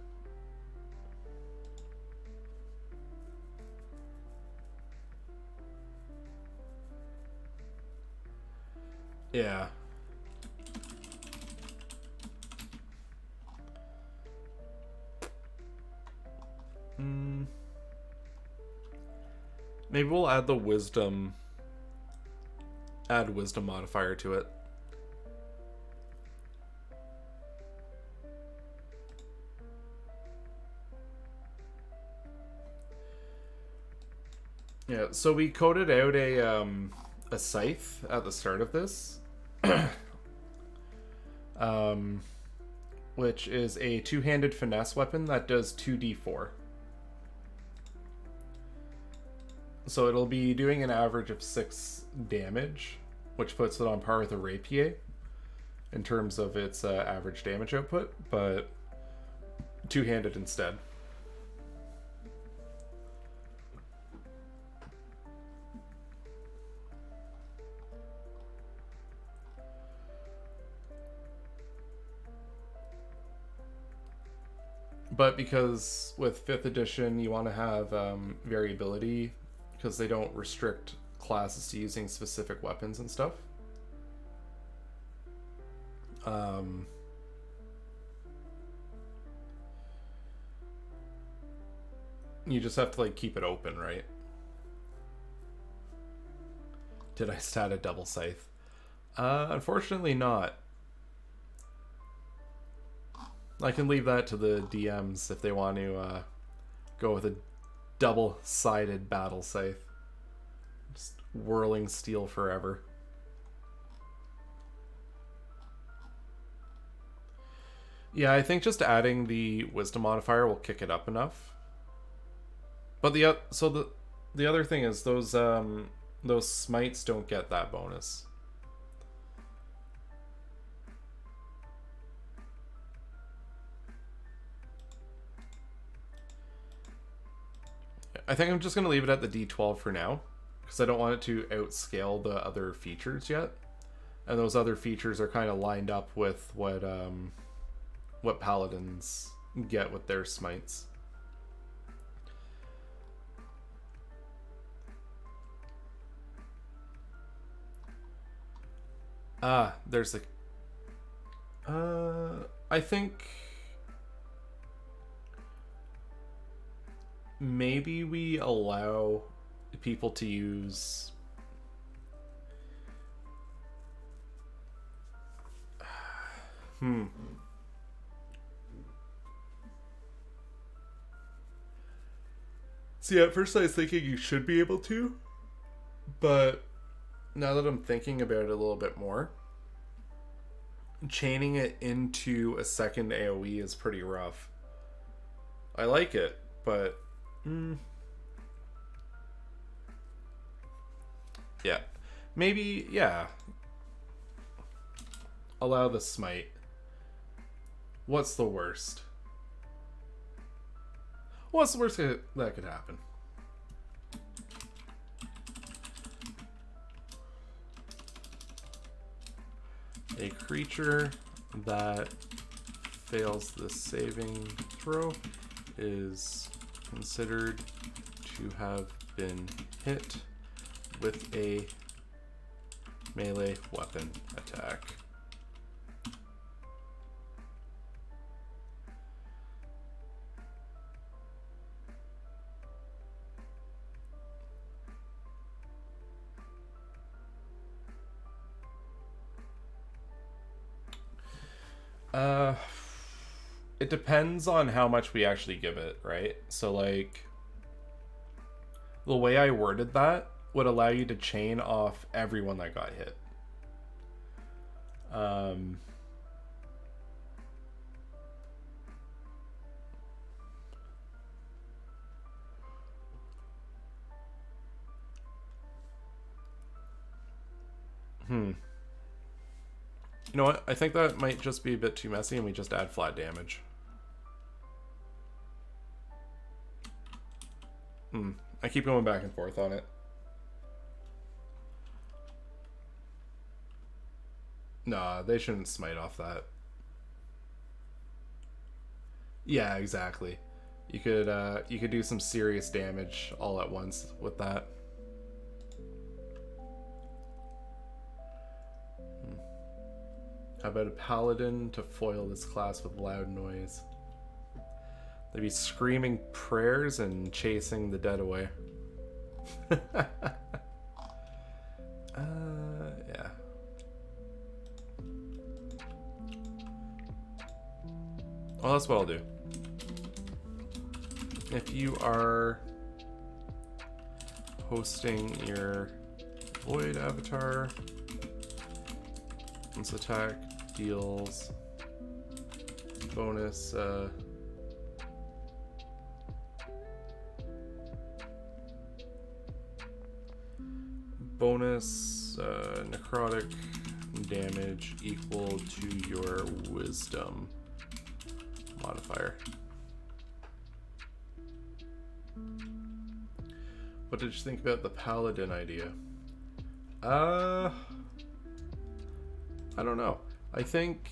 Yeah. Maybe we'll add the wisdom. Add wisdom modifier to it. Yeah, so we coded out a scythe at the start of this, which is a two-handed finesse weapon that does 2d4. So it'll be doing an average of 6 damage, which puts it on par with a rapier in terms of its average damage output, but two-handed instead. But because with 5th edition you want to have variability, because they don't restrict classes to using specific weapons and stuff. You just have to like keep it open, right? Did I stat a double scythe? Unfortunately not. I can leave that to the DMs if they want to go with a double-sided battle scythe. Just whirling steel forever. Yeah, I think just adding the wisdom modifier will kick it up enough. But the other thing is those smites don't get that bonus. I think I'm just going to leave it at the D12 for now, because I don't want it to outscale the other features yet. And those other features are kind of lined up with what Paladins get with their smites. There's a... I think... maybe we allow people to use... See, at first I was thinking you should be able to, but now that I'm thinking about it a little bit more, chaining it into a second AoE is pretty rough. I like it, but... yeah. Maybe, yeah. Allow the smite. What's the worst? What's the worst that could happen? A creature that fails the saving throw is considered to have been hit with a melee weapon attack. It depends on how much we actually give it, right? So, like, the way I worded that would allow you to chain off everyone that got hit. You know what? I think that might just be a bit too messy and we just add flat damage. I keep going back and forth on it. Nah, they shouldn't smite off that. Yeah, exactly. You could do some serious damage all at once with that. How about a paladin to foil this class with loud noise? They'd be screaming prayers and chasing the dead away. Yeah. Well, that's what I'll do. If you are hosting your Void avatar, this attack deals bonus necrotic damage equal to your wisdom modifier. What did you think about the paladin idea? I don't know. I think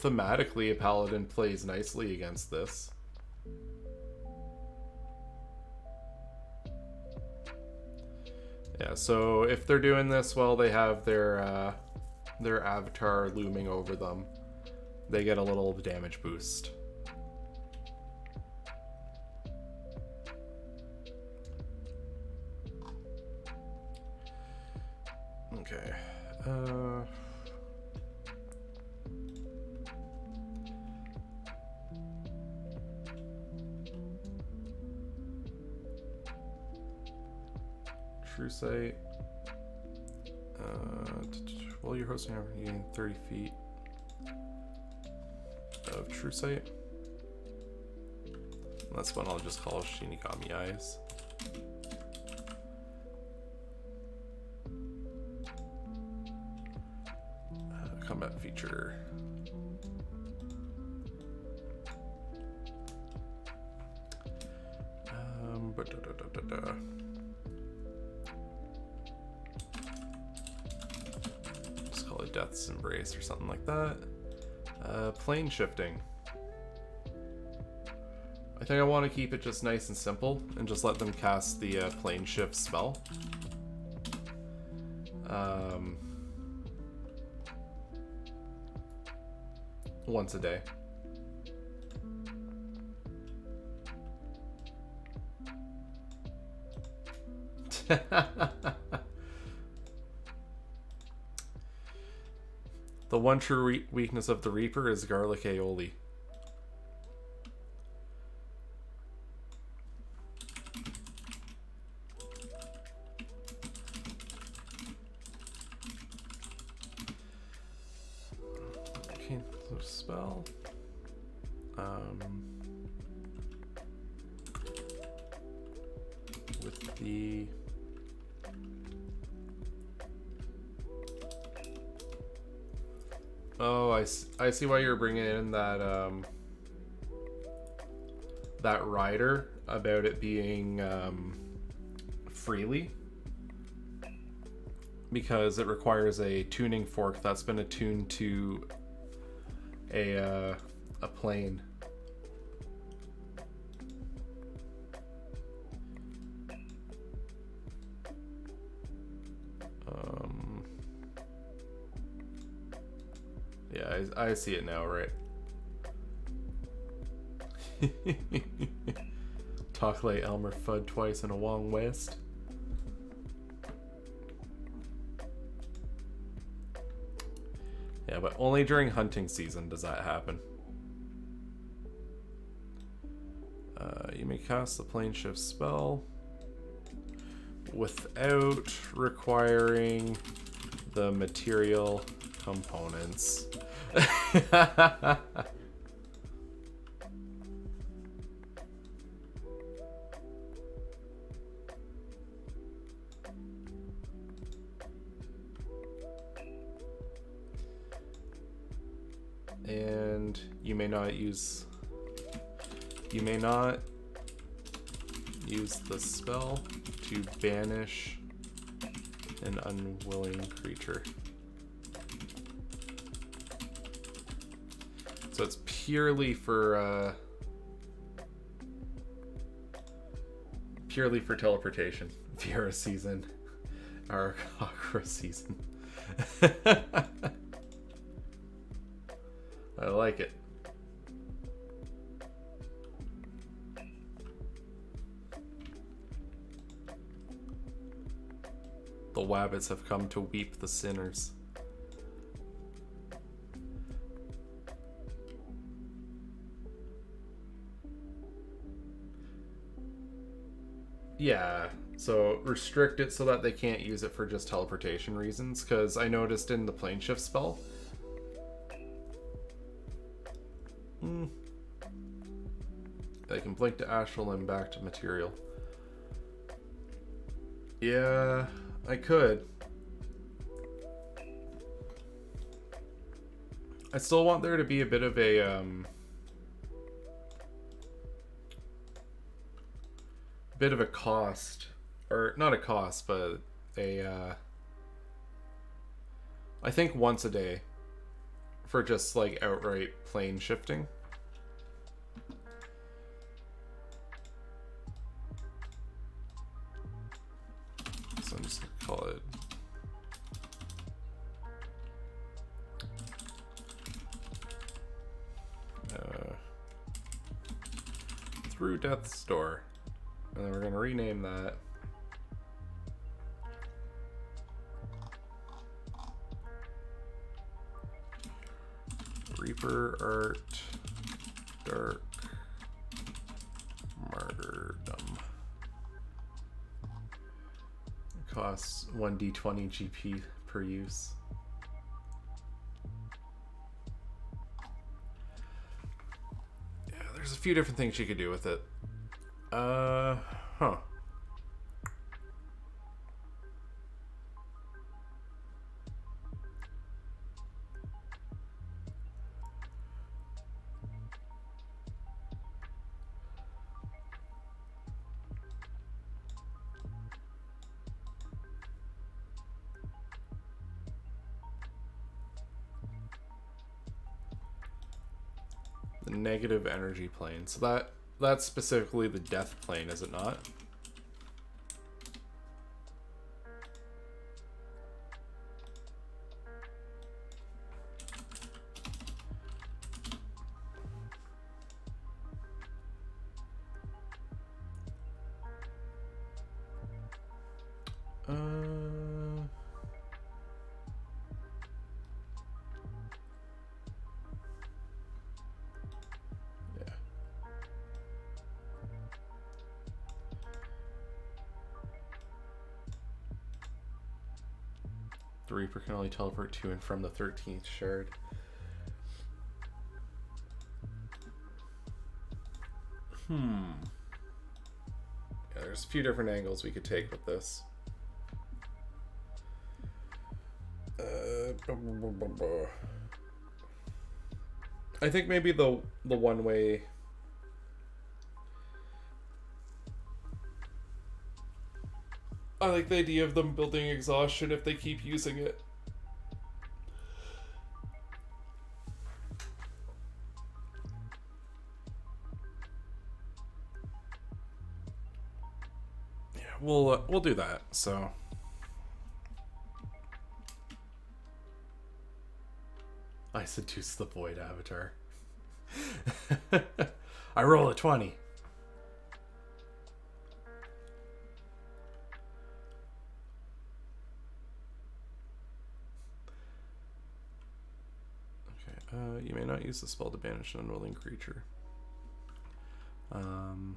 thematically a paladin plays nicely against this. Yeah, so if they're doing this while they have their avatar looming over them, they get a little damage boost. Okay. True sight. While you're hosting, you gain 30 feet of true sight. That's one I'll just call Shinigami Eyes. Combat feature. Just call it Death's Embrace or something like that. Plane shifting. I think I want to keep it just nice and simple and just let them cast the plane shift spell. Once a day. The one true weakness of the Reaper is garlic aioli. Okay, so spell. With the I see why you're bringing in that that rider about it being freely, because it requires a tuning fork that's been attuned to a plane. Yeah, I see it now, right? Talk like Elmer Fudd twice in a Wong West. Yeah, but only during hunting season does that happen. You may cast the plane shift spell without requiring the material components. And you may not use the spell to banish an unwilling creature. So it's purely for teleportation. Viera season. Our Aqua season. I like it. The wabbits have come to weep the sinners. Yeah, so restrict it so that they can't use it for just teleportation reasons, because I noticed in the plane shift spell, they can blink to astral and back to material. Yeah, I could. I still want there to be a bit of a cost, or not a cost, but a I think once a day for just like outright plane shifting. So I'm just gonna call it Through Death's Door. And then we're going to rename that. Reaper Art Dark Martyrdom. It costs 1d20 GP per use. Yeah, there's a few different things you could do with it. Huh. The negative energy plane. So that's specifically the death plane, is it not? Yeah. The Reaper can only teleport to and from the 13th shard. Yeah, there's a few different angles we could take with this. I think maybe the one way. I like the idea of them building exhaustion if they keep using it. Yeah, we'll do that. So I seduce the void avatar. I roll a 20. You may not use the spell to banish an unwilling creature. You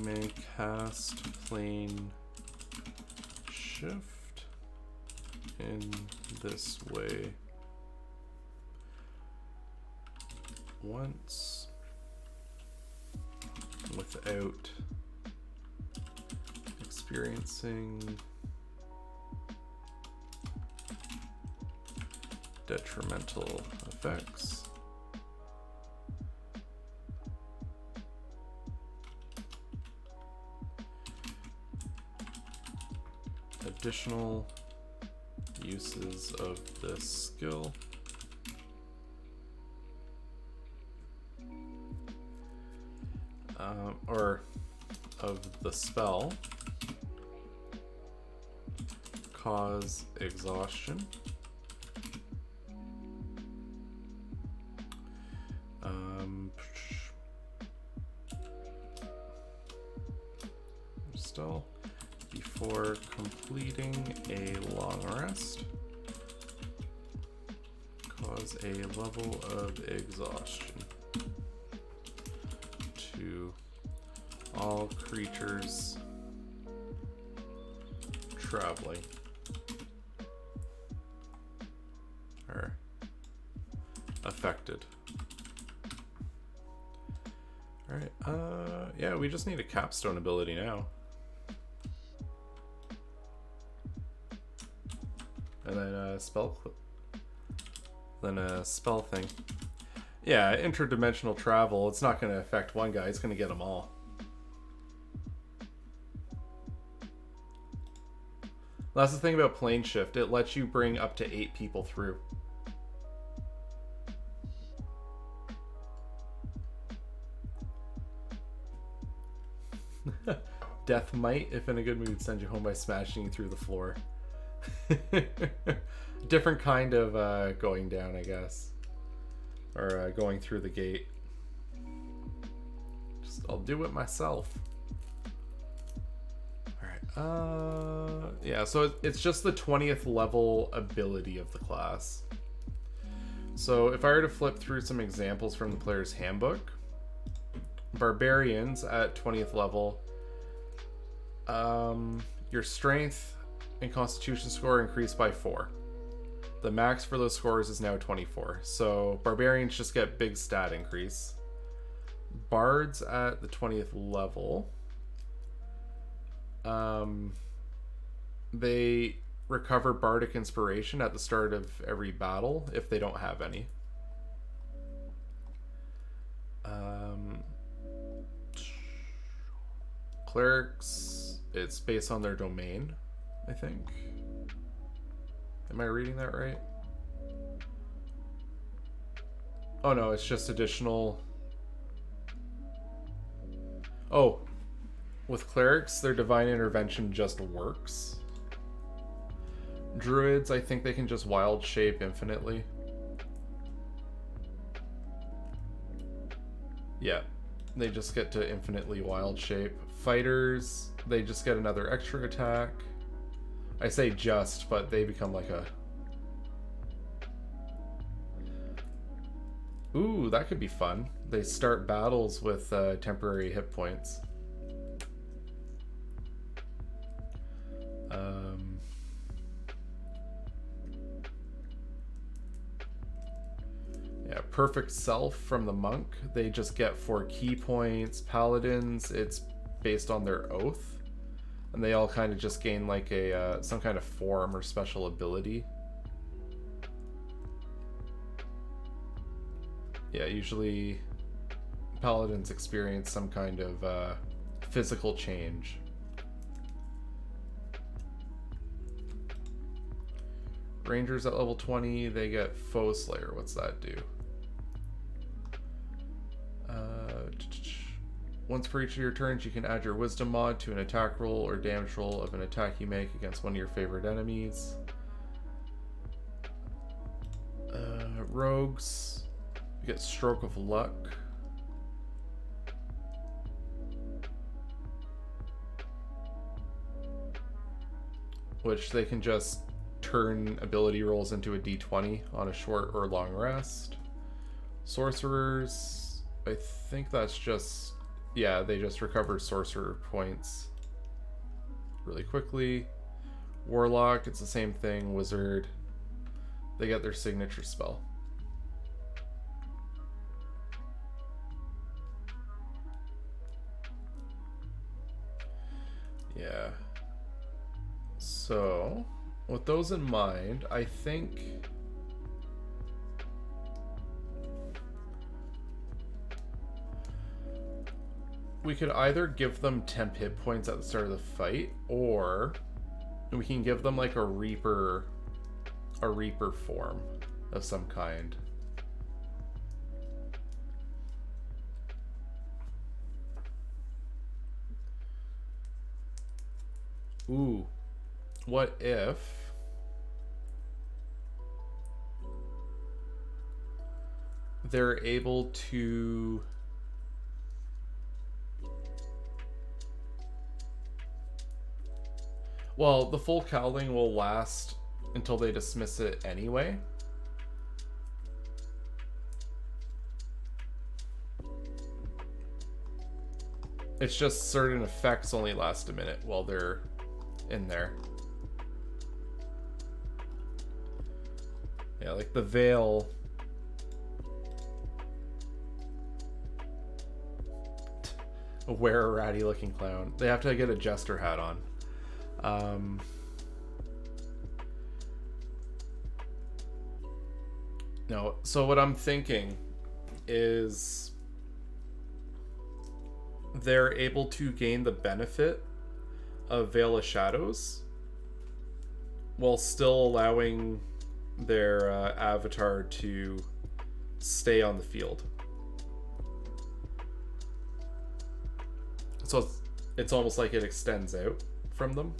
may cast plane shift in this way once without experiencing detrimental effects. Additional uses of this skill. Or of the spell. Cause exhaustion. Still, before completing a long rest, cause a level of exhaustion to all creatures traveling or affected. Alright, yeah, we just need a capstone ability now. And then a spell thing. Yeah, interdimensional travel, it's not going to affect one guy, it's going to get them all. That's the thing about plane shift, it lets you bring up to 8 people through. Death might, if in a good mood, send you home by smashing you through the floor. Different kind of going down, I guess. Or going through the gate. I'll do it myself. Alright, yeah, so it's just the 20th level ability of the class. So if I were to flip through some examples from the player's handbook, Barbarians at 20th level, your strength and constitution score increased by 4. The max for those scores is now 24. So Barbarians just get big stat increase. Bards at the 20th level, they recover bardic inspiration at the start of every battle if they don't have any. Clerics, it's based on their domain, I think. Am I reading that right? Oh no, it's just additional. Oh, with clerics, their divine intervention just works. Druids, I think they can just wild shape infinitely. Yeah, they just get to infinitely wild shape. Fighters, they just get another extra attack. I say just, but they become like a... Ooh, that could be fun. They start battles with temporary hit points. Yeah, Perfect Self from the Monk. They just get 4 key points. Paladins, it's based on their oath. And they all kind of just gain like a some kind of form or special ability. Yeah, usually Paladins experience some kind of physical change. Rangers at level 20, they get Foe Slayer. What's that do? Once per each of your turns, you can add your Wisdom mod to an attack roll or damage roll of an attack you make against one of your favorite enemies. Rogues, you get Stroke of Luck. Which they can just turn ability rolls into a d20 on a short or long rest. Sorcerers, I think that's just... Yeah, they just recover sorcerer points really quickly. Warlock, it's the same thing. Wizard, they get their signature spell. Yeah. So, with those in mind, I think we could either give them temp hit points at the start of the fight, or we can give them like a Reaper form of some kind. Ooh, what if they're able to well, the full cowling will last until they dismiss it anyway. It's just certain effects only last a minute while they're in there. Yeah, like the veil. Wear a ratty looking clown. They have to get a jester hat on. No, so what I'm thinking is they're able to gain the benefit of Veil of Shadows while still allowing their avatar to stay on the field. So it's almost like it extends out from them.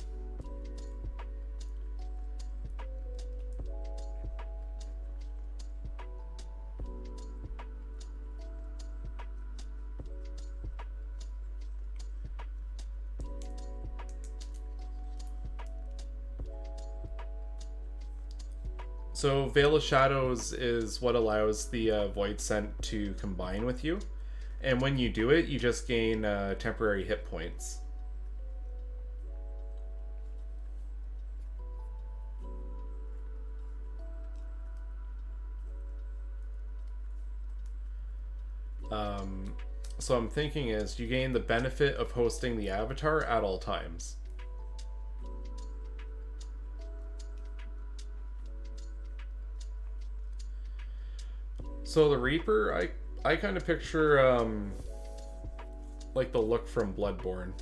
So Veil of Shadows is what allows the Void Scent to combine with you. And when you do it, you just gain temporary hit points. So I'm thinking is you gain the benefit of hosting the avatar at all times. So the Reaper, I kind of picture like the look from Bloodborne.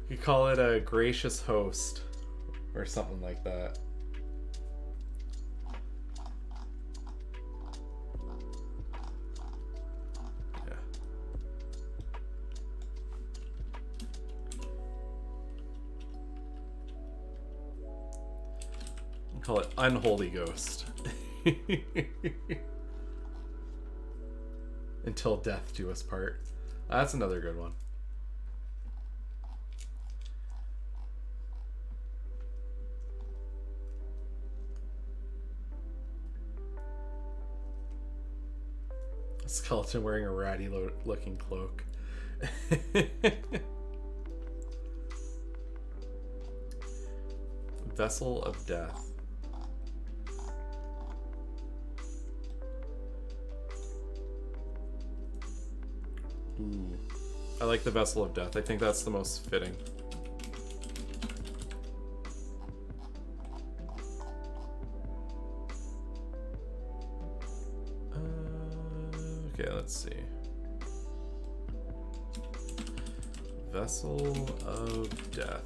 You call it a gracious host or something like that. Call it Unholy Ghost. Until death do us part. That's another good one. Skeleton wearing a ratty looking cloak. Vessel of Death. Ooh. I like the Vessel of Death. I think that's the most fitting. Okay, let's see. Vessel of Death.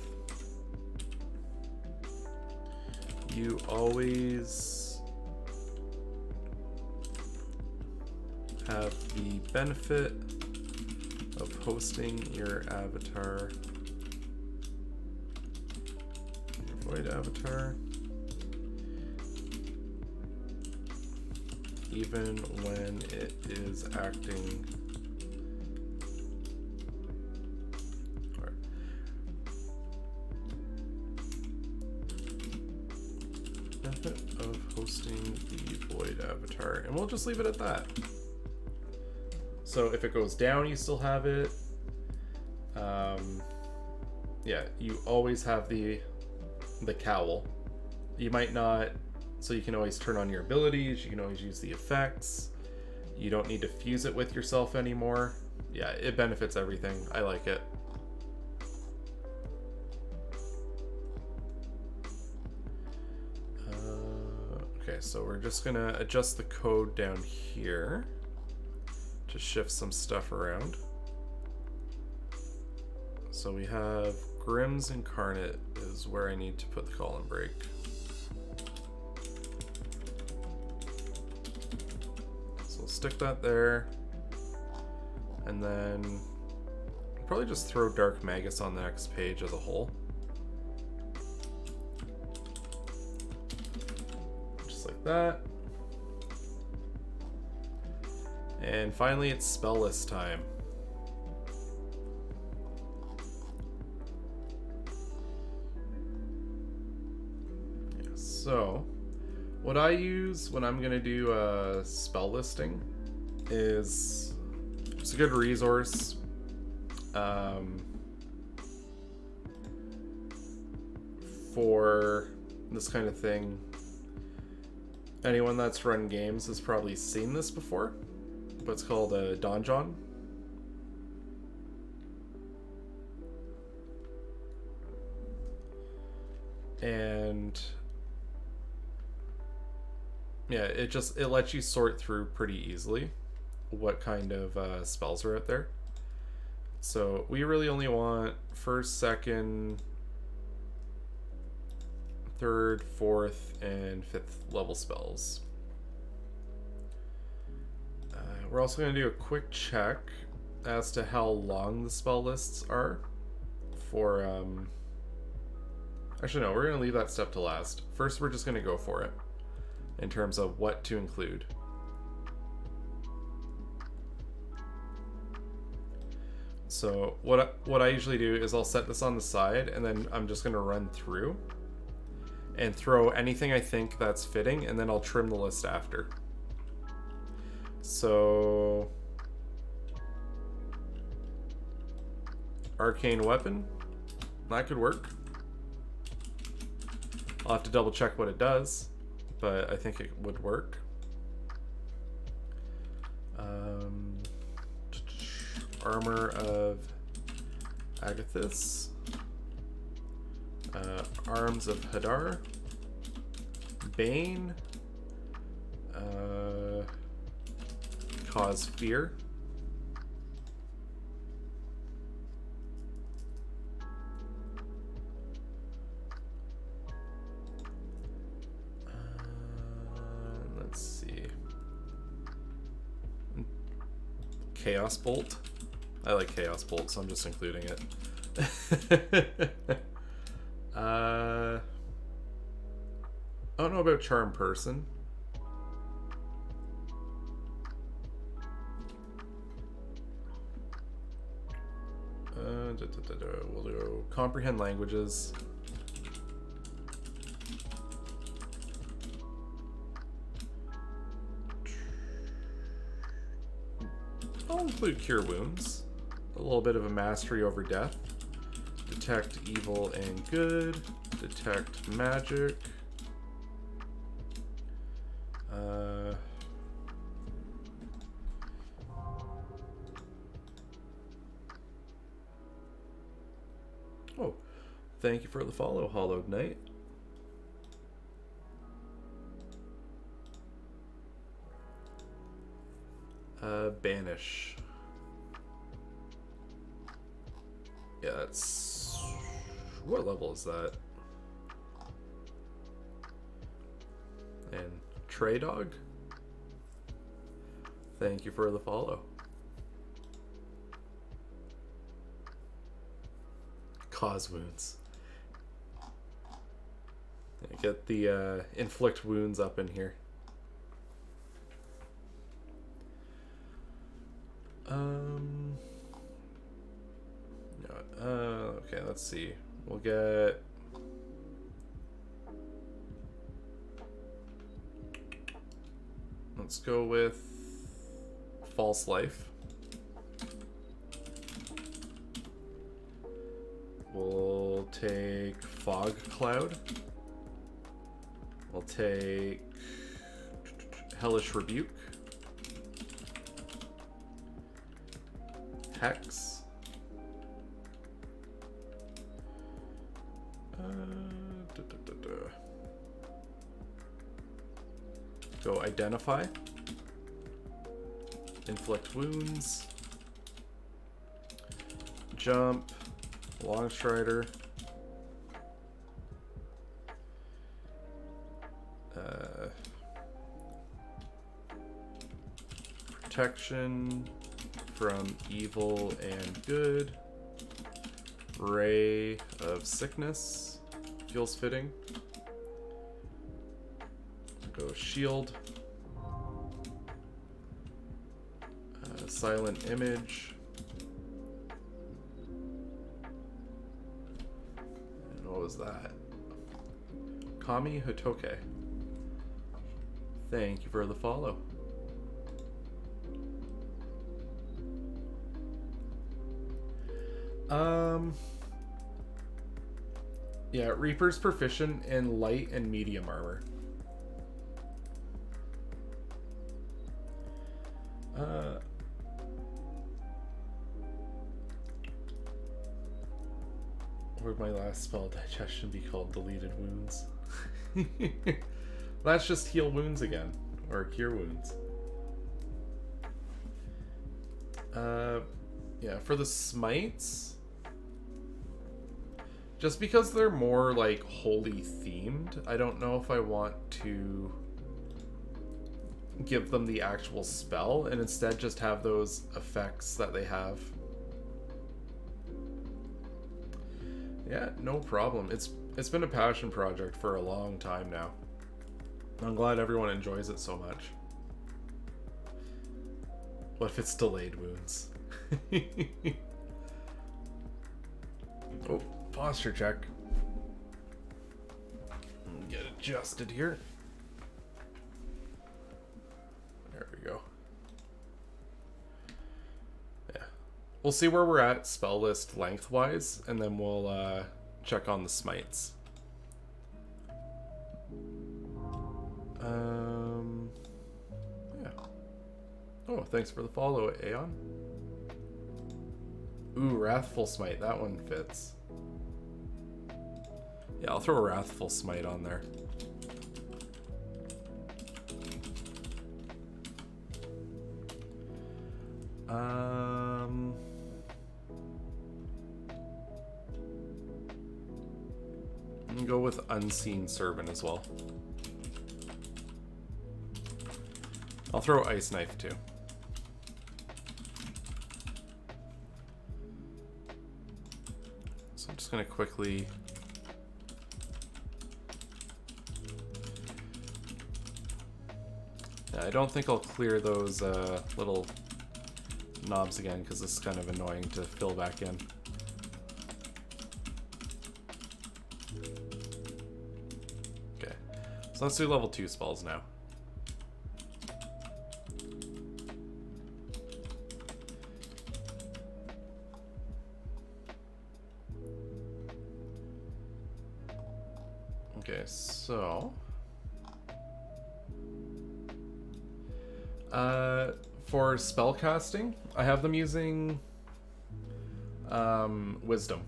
You always have the benefit of hosting your avatar, your void avatar, even when it is acting. Right. Benefit of hosting the void avatar, and we'll just leave it at that. So if it goes down, you still have it. Yeah, you always have the cowl. You might not, so you can always turn on your abilities. You can always use the effects. You don't need to fuse it with yourself anymore. Yeah, it benefits everything. I like it. Okay, so we're just gonna adjust the code down here to shift some stuff around. So we have Grimm's Incarnate is where I need to put the call and break. So we'll stick that there. And then probably just throw Dark Magus on the next page as a whole. Just like that. And finally it's spell list time. So, what I use when I'm gonna do a spell listing is it's a good resource. For this kind of thing. Anyone that's run games has probably seen this before, but it's called a donjon. And yeah, it lets you sort through pretty easily what kind of spells are out there. So we really only want first, second, third, fourth, and fifth level spells. We're also going to do a quick check as to how long the spell lists are for actually no, we're going to leave that step to last. First we're just going to go for it in terms of what to include. So what I usually do is I'll set this on the side, and then I'm just going to run through and throw anything I think that's fitting, and then I'll trim the list after. So Arcane Weapon, that could work. I'll have to double check what it does, but I think it would work. Armor of Agathis, Arms of Hadar, Bane, Cause Fear, let's see, Chaos Bolt. I like Chaos Bolt, so I'm just including it. I don't know about Charm Person. We'll do Comprehend Languages. I'll include Cure Wounds. A little bit of a mastery over death. Detect evil and good. Detect magic. Oh, thank you for the follow, Hollowed Knight. Banish. Yeah, that's... What level is that? And Trey Dog? Thank you for the follow. Cause wounds. Yeah, get the inflict wounds up in here. Okay, let's see. We'll get... Let's go with False Life. We'll take Fog Cloud. We'll take Hellish Rebuke. Hex. Go Identify. Inflict Wounds. Jump. Longstrider. Protection from evil and good. Ray of Sickness. Feels fitting. Go Shield. Silent Image. And what was that? Kami Hotoke. Thank you for the follow. Yeah, Reaper's proficient in light and medium armor. Would my last spell digestion be called Deleted Wounds? That's just heal wounds again, or cure wounds. Yeah, for the smites, just because they're more like holy themed, I don't know if I want to give them the actual spell and instead just have those effects that they have. Yeah, no problem. It's been a passion project for a long time now. I'm glad everyone enjoys it so much. What if it's delayed wounds? Oh, posture check. Get adjusted here. There we go. Yeah. We'll see where we're at spell list lengthwise, and then we'll check on the smites. Yeah. Oh, thanks for the follow, Aeon. Ooh, Wrathful Smite. That one fits. Yeah, I'll throw a Wrathful Smite on there. I'm gonna go with Unseen Servant as well. I'll throw Ice Knife too. So I'm just gonna quickly I don't think I'll clear those little knobs again because this is kind of annoying to fill back in. Okay, so let's do level 2 spells now. Okay, so for spell casting, I have them using Wisdom.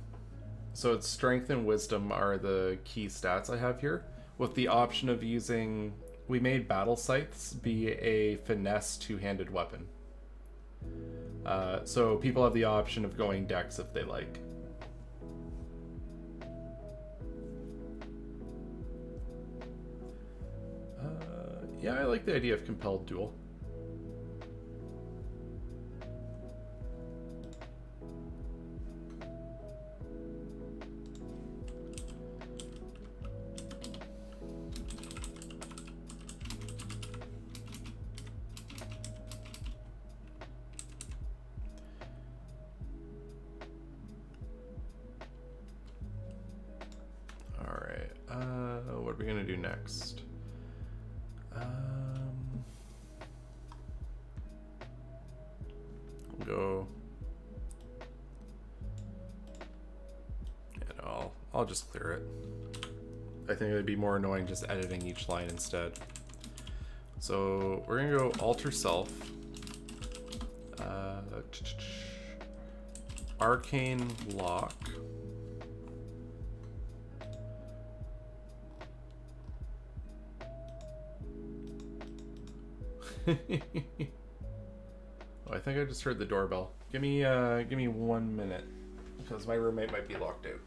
So it's Strength and Wisdom are the key stats I have here, with the option of using, we made battle scythes be a finesse two-handed weapon. So people have the option of going dex if they like. Yeah, I like the idea of compelled duel. What are we gonna do next? We'll go. Yeah, no, I'll just clear it. I think it'd be more annoying just editing each line instead. So we're gonna go alter self. Arcane Lock. Oh, I think I just heard the doorbell. Give me 1 minute because my roommate might be locked out.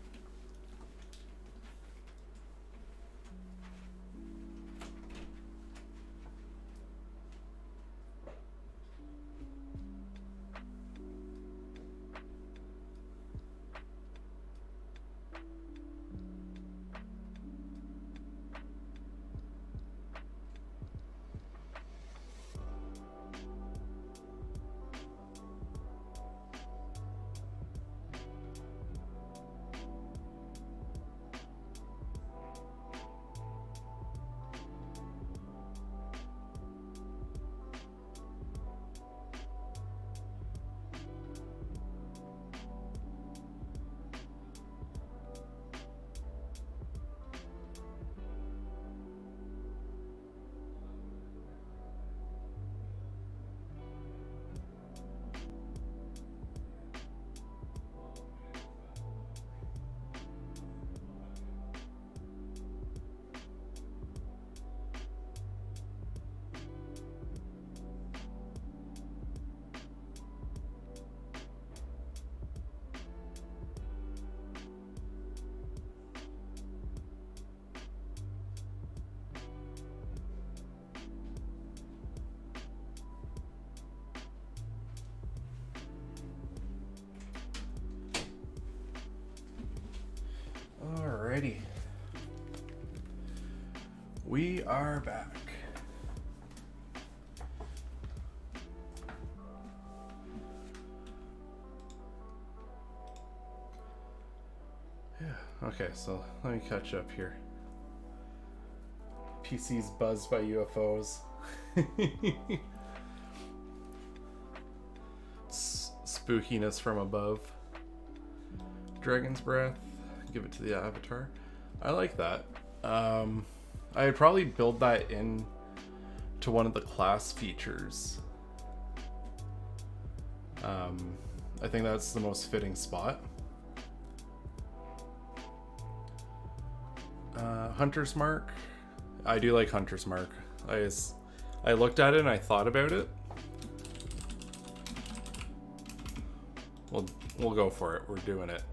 Alrighty. We are back. Yeah, okay, so let me catch up here. PC's buzzed by UFOs. Spookiness from above. Dragon's Breath. Give it to the avatar. I like that. I'd probably build that in to one of the class features. I think that's the most fitting spot. Hunter's Mark. I do like Hunter's Mark. I looked at it and I thought about it. We'll go for it. We're doing it.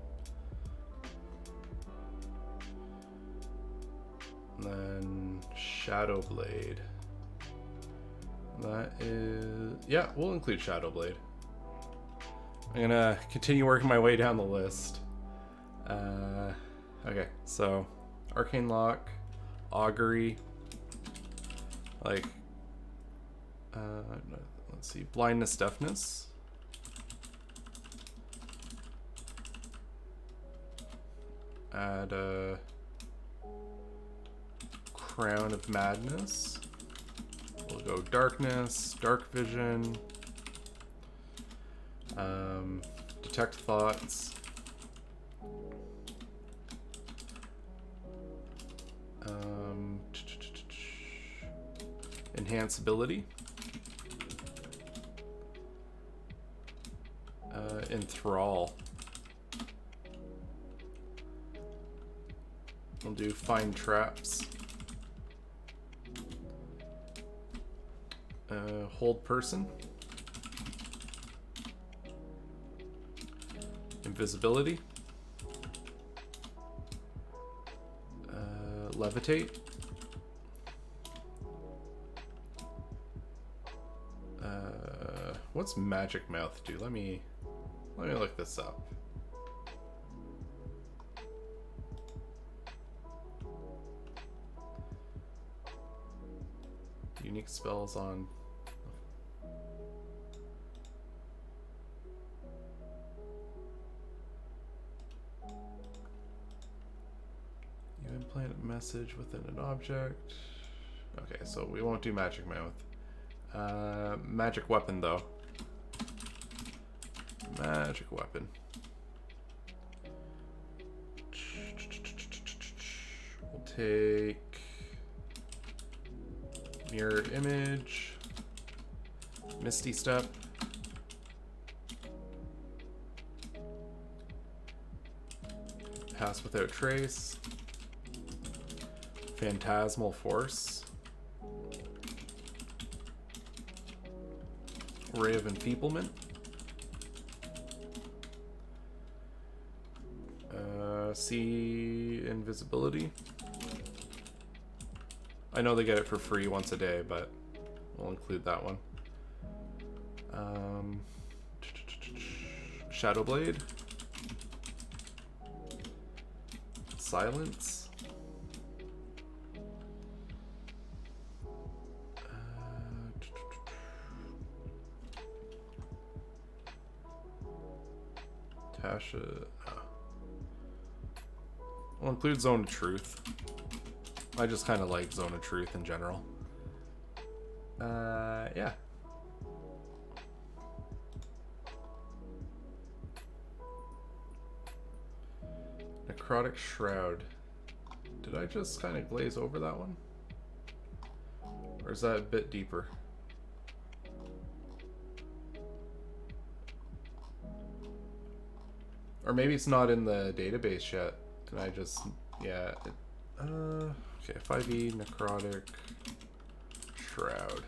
And then Shadowblade. That is... yeah, we'll include Shadowblade. I'm gonna continue working my way down the list. Okay, so Arcane Lock, Augury, like, let's see, Blindness, Deafness. Add a Crown of Madness. We'll go Darkness, Dark Vision, Detect Thoughts, Enhance Ability, Enthrall. We'll do Find Traps, Hold Person, Invisibility, Levitate, what's Magic Mouth do? Let me look this up. Unique spells on... you implant a message within an object. Okay, so we won't do Magic Mouth. Magic Weapon, though. Magic Weapon. We'll take Mirror Image, Misty Step, Pass Without Trace. Phantasmal Force. Ray of Enfeeblement. See Invisibility. I know they get it for free once a day, but we'll include that one. Shadow Blade. Silence. Tasha. We'll include Zone of Truth. I just kind of like Zone of Truth in general. Yeah. Necrotic Shroud. Did I just kind of glaze over that one? Or is that a bit deeper? Or maybe it's not in the database yet. And I just, yeah. Okay, 5e, Necrotic Shroud.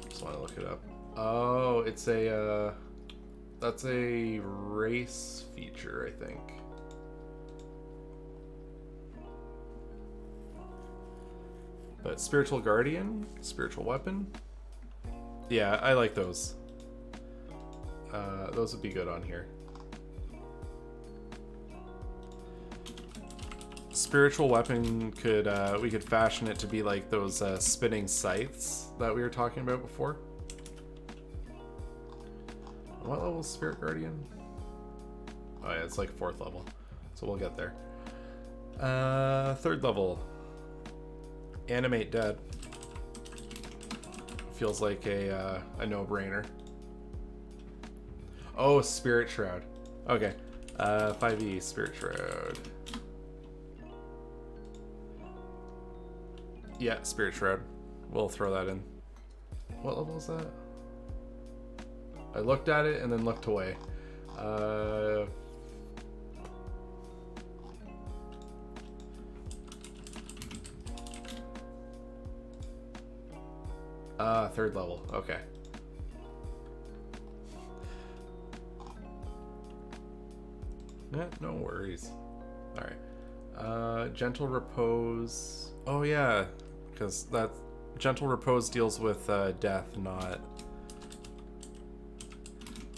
Just want to look it up. Oh, it's a, that's a race feature, I think. But Spiritual Guardian, Spiritual Weapon. Yeah, I like those. Those would be good on here. Spiritual Weapon could, we could fashion it to be like those spinning scythes that we were talking about before. What level is Spirit Guardian? Oh yeah, it's like 4th level. So we'll get there. 3rd level. Animate Dead. Feels like a no-brainer. Oh, Spirit Shroud. Okay. 5e, Spirit Shroud. Yeah, Spirit Shroud. We'll throw that in. What level is that? I looked at it and then looked away. 3rd level. Okay. Yeah, no worries. Alright. Gentle Repose. Oh yeah, because that Gentle Repose deals with death, not...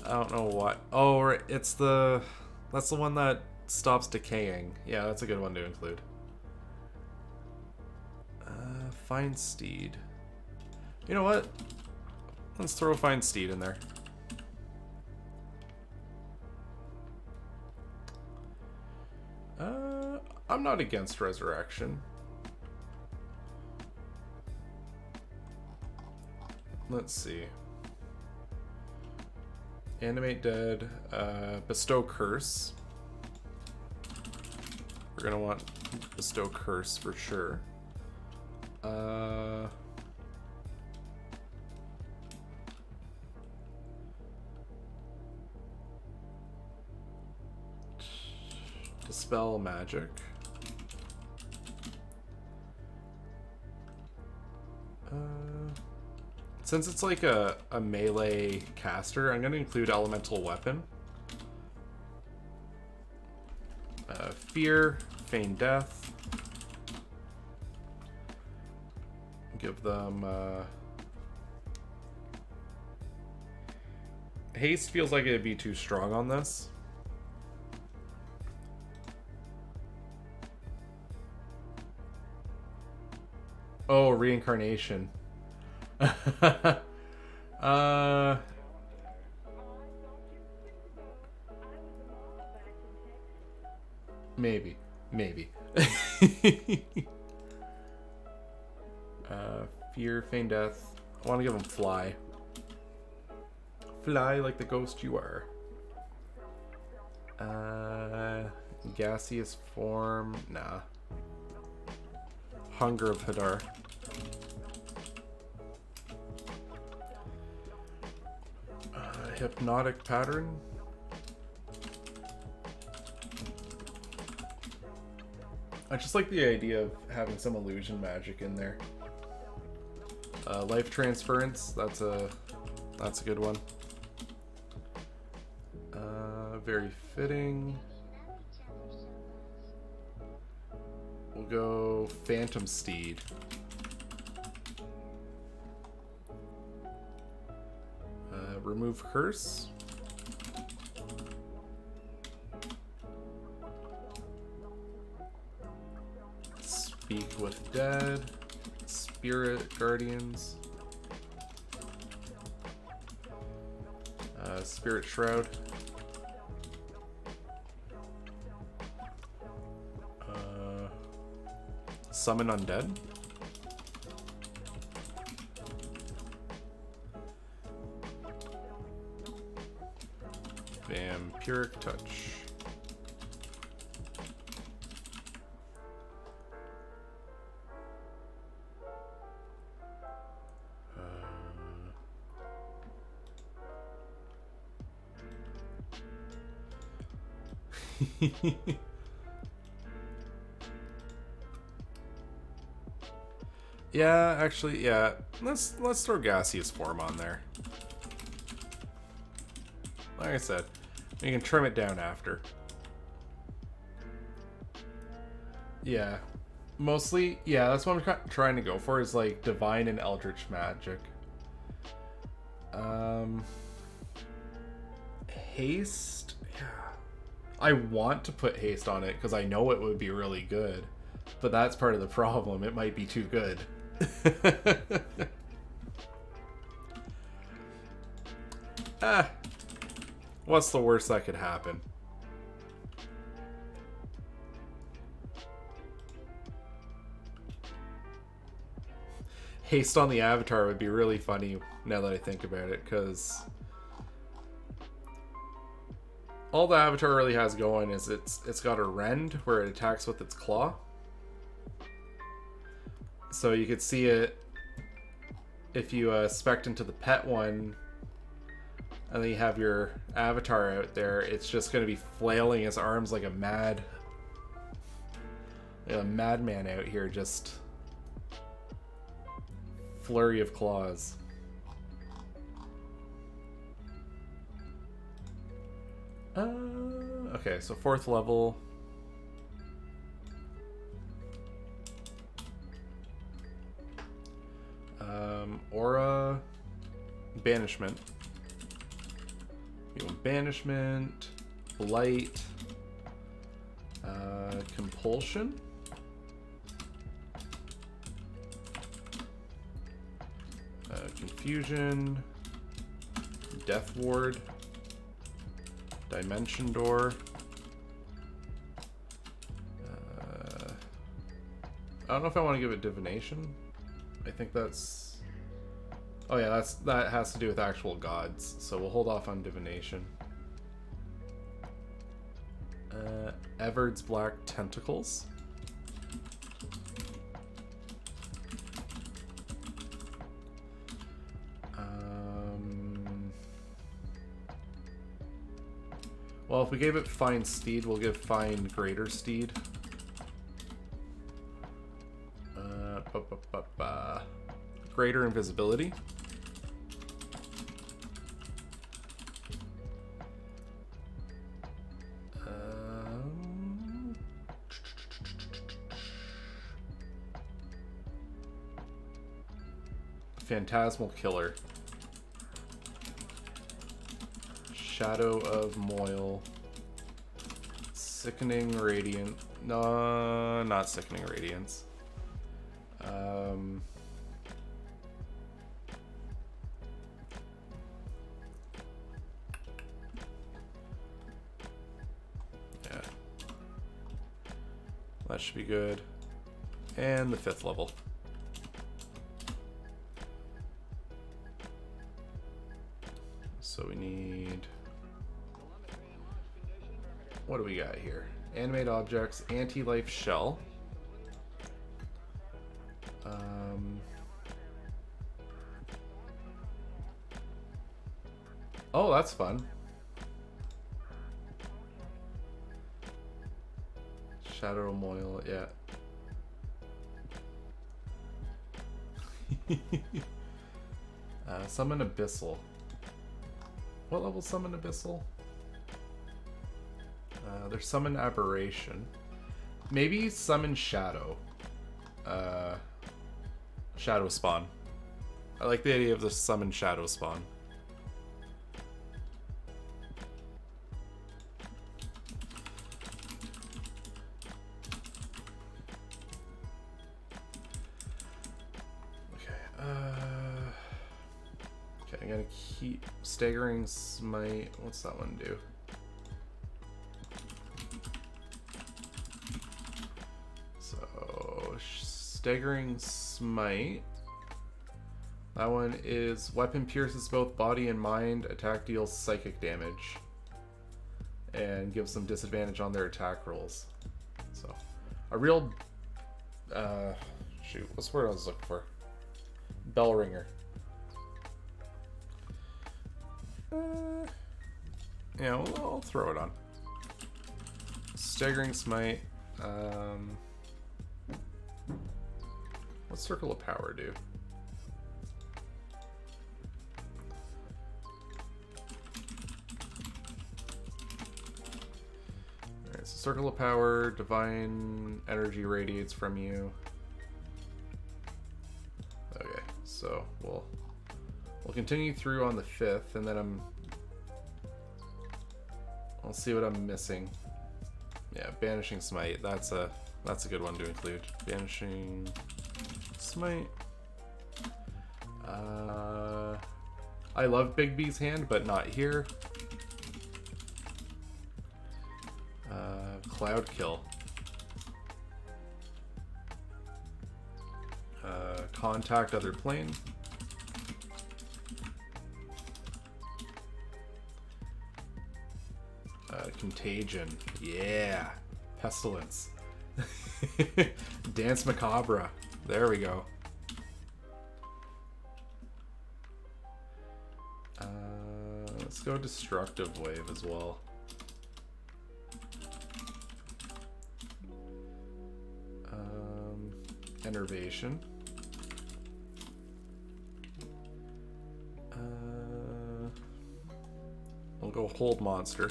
I don't know what. Oh, right, it's the... That's the one that stops decaying. Yeah, that's a good one to include. Fine Steed. You know what? Let's throw Fine Steed in there. I'm not against Resurrection. Let's see. Animate Dead. Bestow Curse. We're gonna want Bestow Curse for sure. Dispel Magic. Since it's like a melee caster, I'm going to include Elemental Weapon. Fear, Feign Death. Give them... Haste feels like it'd be too strong on this. Oh, Reincarnation. Maybe. Fear, Feign Death. I want to give him Fly. Fly like the ghost you are. Gaseous Form. Nah. Hunger of Hadar. Hypnotic pattern. I just like the idea of having some illusion magic in there. Life transference, that's a good one. Very fitting. We'll go Phantom Steed. Remove Curse. Speak with Dead. Spirit Guardians. Spirit Shroud. Summon Undead. Vampiric Touch. Yeah, actually, yeah. Let's throw Gaseous Form on there. Like I said, you can trim it down after. Yeah. Mostly, yeah, that's what I'm trying to go for, is like Divine and Eldritch Magic. Haste? Yeah. I want to put Haste on it because I know it would be really good. But that's part of the problem. It might be too good. What's the worst that could happen? Haste on the Avatar would be really funny now that I think about it, because all the Avatar really has going is it's got a Rend where it attacks with its claw. So you could see it if you spec into the pet one, and then you have your Avatar out there. It's just going to be flailing his arms like a madman out here, just flurry of claws. Okay, so 4th level. Aura, Banishment. Banishment, Blight, Compulsion. Confusion, Death Ward, Dimension Door. I don't know if I want to give it Divination. I think that's... Oh yeah, that has to do with actual gods, so we'll hold off on Divination. Everd's Black Tentacles. Well, if we gave it Fine Steed, we'll give Fine Greater Steed. Greater Invisibility. Phantasmal Killer. Shadow of Moil. Sickening Radiant. No, not Sickening Radiance. Yeah. That should be good. And the 5th level. So we need... What do we got here? Animate Objects, Anti-Life Shell. Oh, that's fun. Shadow Moil, yeah. Summon Abyssal. What level summon Abyssal? There's Summon Aberration. Maybe Summon Shadow. Shadow Spawn. I like the idea of the Summon Shadow Spawn. Okay, I'm gonna keep Staggering Smite. What's that one do? So, Staggering Smite. That one is weapon pierces both body and mind. Attack deals psychic damage. And gives them disadvantage on their attack rolls. So, a real... shoot, what's the word I was looking for? Bell ringer. Yeah, I'll throw it on. Staggering Smite. What's Circle of Power do? Alright, so Circle of Power, Divine Energy radiates from you. Okay, so we'll continue through on the 5th, and then I'll see what I'm missing. Yeah, Banishing Smite. That's a good one to include. Banishing Smite. I love Big B's hand, but not here. Cloud Kill. Contact other plane. Contagion. Yeah. Pestilence. Dance Macabre. There we go. Let's go Destructive Wave as well. Enervation. We'll go Hold Monster.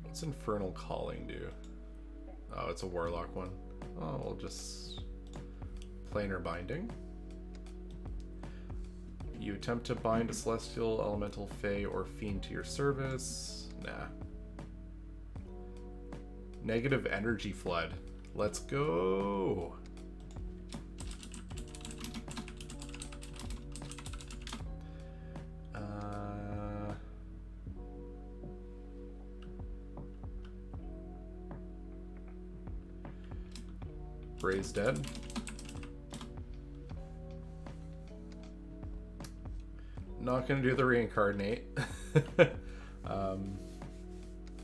What's Infernal Calling do? Oh, it's a Warlock one. Oh, we'll just... Planar Binding. You attempt to bind a Celestial, Elemental, Fey, or Fiend to your service. Nah. Negative Energy Flood. Let's go! Raise Dead. Not gonna do the Reincarnate.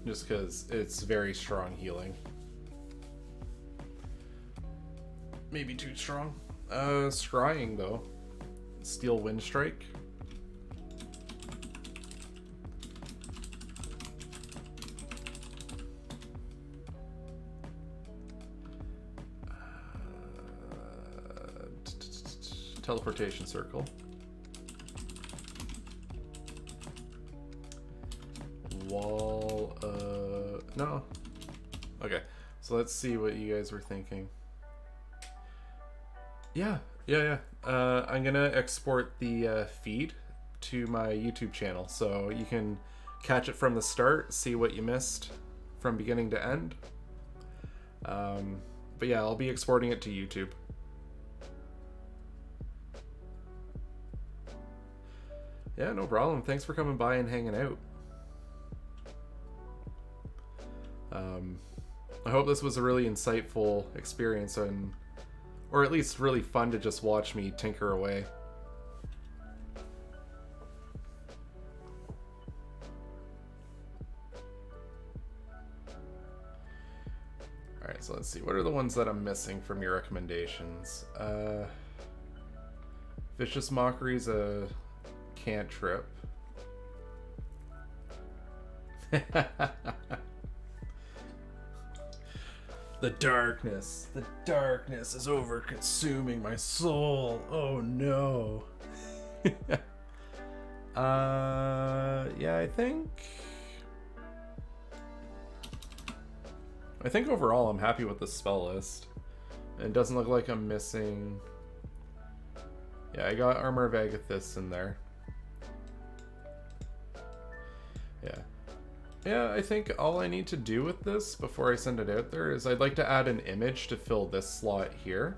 Just because it's very strong healing. Maybe too strong. Scrying though. Steel Wind Strike. Teleportation Circle. Wall, no. Okay, so let's see what you guys were thinking. Yeah. I'm gonna export the feed to my YouTube channel, so you can catch it from the start, see what you missed from beginning to end. But yeah, I'll be exporting it to YouTube. Yeah, no problem. Thanks for coming by and hanging out. I hope this was a really insightful experience, or at least really fun to just watch me tinker away. Alright, So let's see, what are the ones that I'm missing from your recommendations? Vicious Mockery's a cantrip. The darkness is over consuming my soul. Oh no. Yeah, I think overall I'm happy with the spell list. It doesn't look like I'm missing. Yeah, I got Armor of Agathis in there. Yeah. Yeah, I think all I need to do with this before I send it out there is I'd like to add an image to fill this slot here.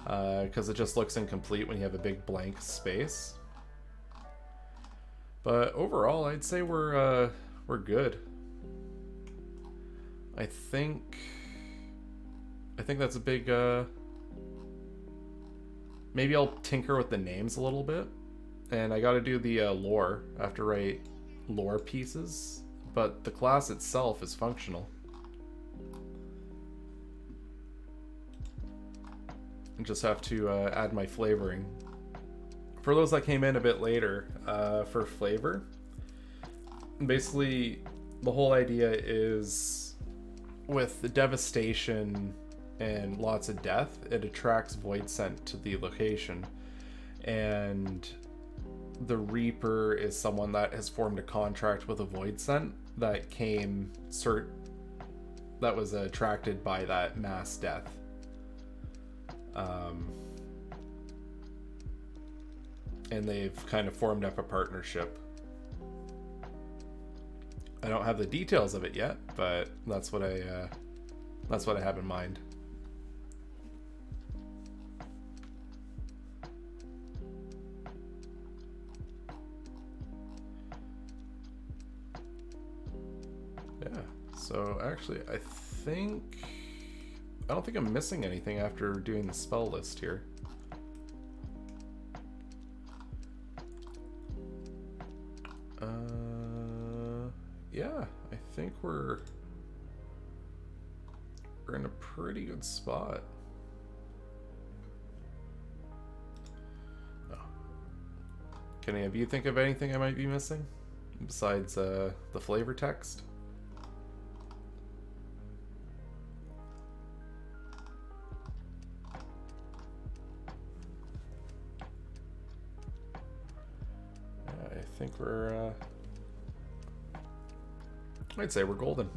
Because it just looks incomplete when you have a big blank space. But overall, I'd say we're good. I think that's a big, maybe I'll tinker with the names a little bit. And I gotta do the lore. I have to write lore pieces, but the class itself is functional. I just have to add my flavoring. For those that came in a bit later, for flavor, basically the whole idea is with the devastation and lots of death, it attracts void scent to the location, and the Reaper is someone that has formed a contract with a void scent that was attracted by that mass death. And they've kind of formed up a partnership. I don't have the details of it yet, but that's what I have in mind. Yeah. So actually, I don't think I'm missing anything after doing the spell list here. Yeah, I think we're in a pretty good spot. Oh. Can any of you think of anything I might be missing besides the flavor text? I think I'd say we're golden.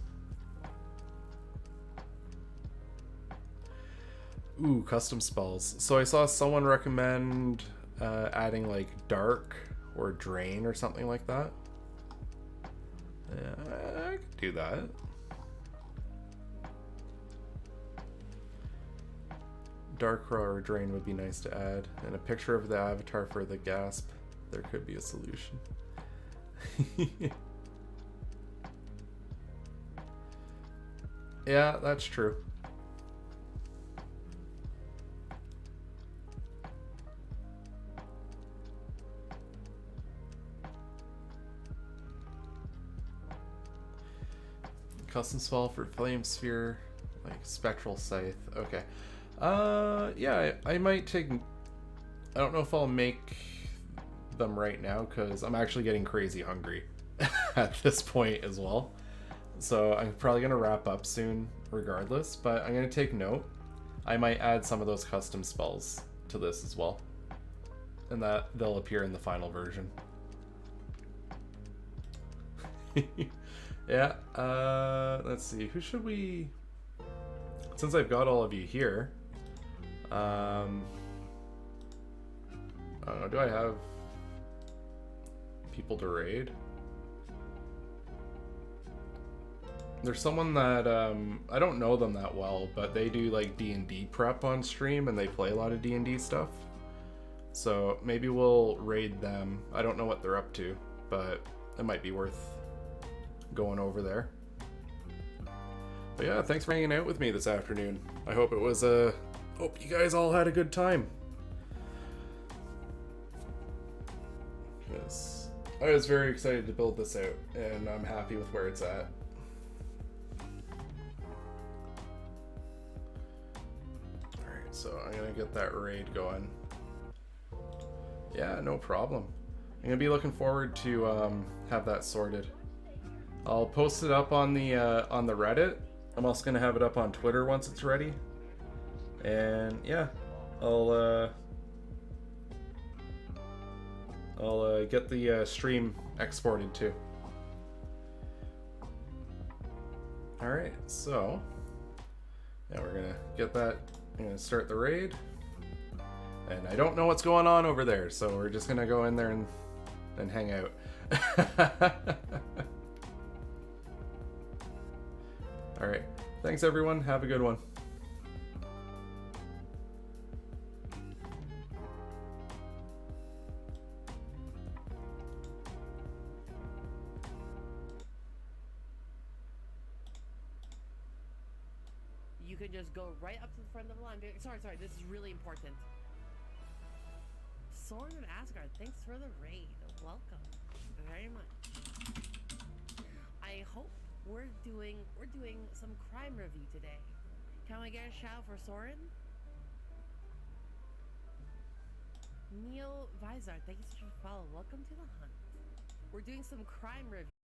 Ooh, custom spells. So I saw someone recommend adding like dark or drain or something like that. Yeah, I could do that. Dark or drain would be nice to add. And a picture of the avatar for the gasp. There could be a solution. Yeah, that's true. Custom spell for Flame Sphere, like Spectral Scythe. Okay. Yeah, I might take... I don't know if I'll make them right now, because I'm actually getting crazy hungry at this point as well. So I'm probably going to wrap up soon regardless, but I'm going to take note. I might add some of those custom spells to this as well. And that they'll appear in the final version. Yeah, let's see. Who should we... Since I've got all of you here, I don't know, do I have people to raid? There's someone that, I don't know them that well, but they do like D&D prep on stream and they play a lot of D&D stuff. So maybe we'll raid them. I don't know what they're up to, but it might be worth going over there. But yeah, thanks for hanging out with me this afternoon. I hope it was, hope you guys all had a good time. Yes. I was very excited to build this out, and I'm happy with where it's at. get that raid going. Yeah, no problem. I'm gonna be looking forward to have that sorted. I'll post it up on the Reddit. I'm also gonna have it up on Twitter once it's ready. And yeah, I'll get the stream exported too. All right, so yeah, we're gonna get that. I'm gonna start the raid, and I don't know what's going on over there, so we're just gonna go in there and hang out. All right, thanks everyone. Have a good one. You can just go right up to the front of the line. Sorry, this is really important. Sword of Asgard, thanks for the raid. Welcome very much. I hope we're doing some crime review today. Can we get a shout for Soren? Neil Vizar, thank you so much for the follow. Welcome to the hunt. We're doing some crime review.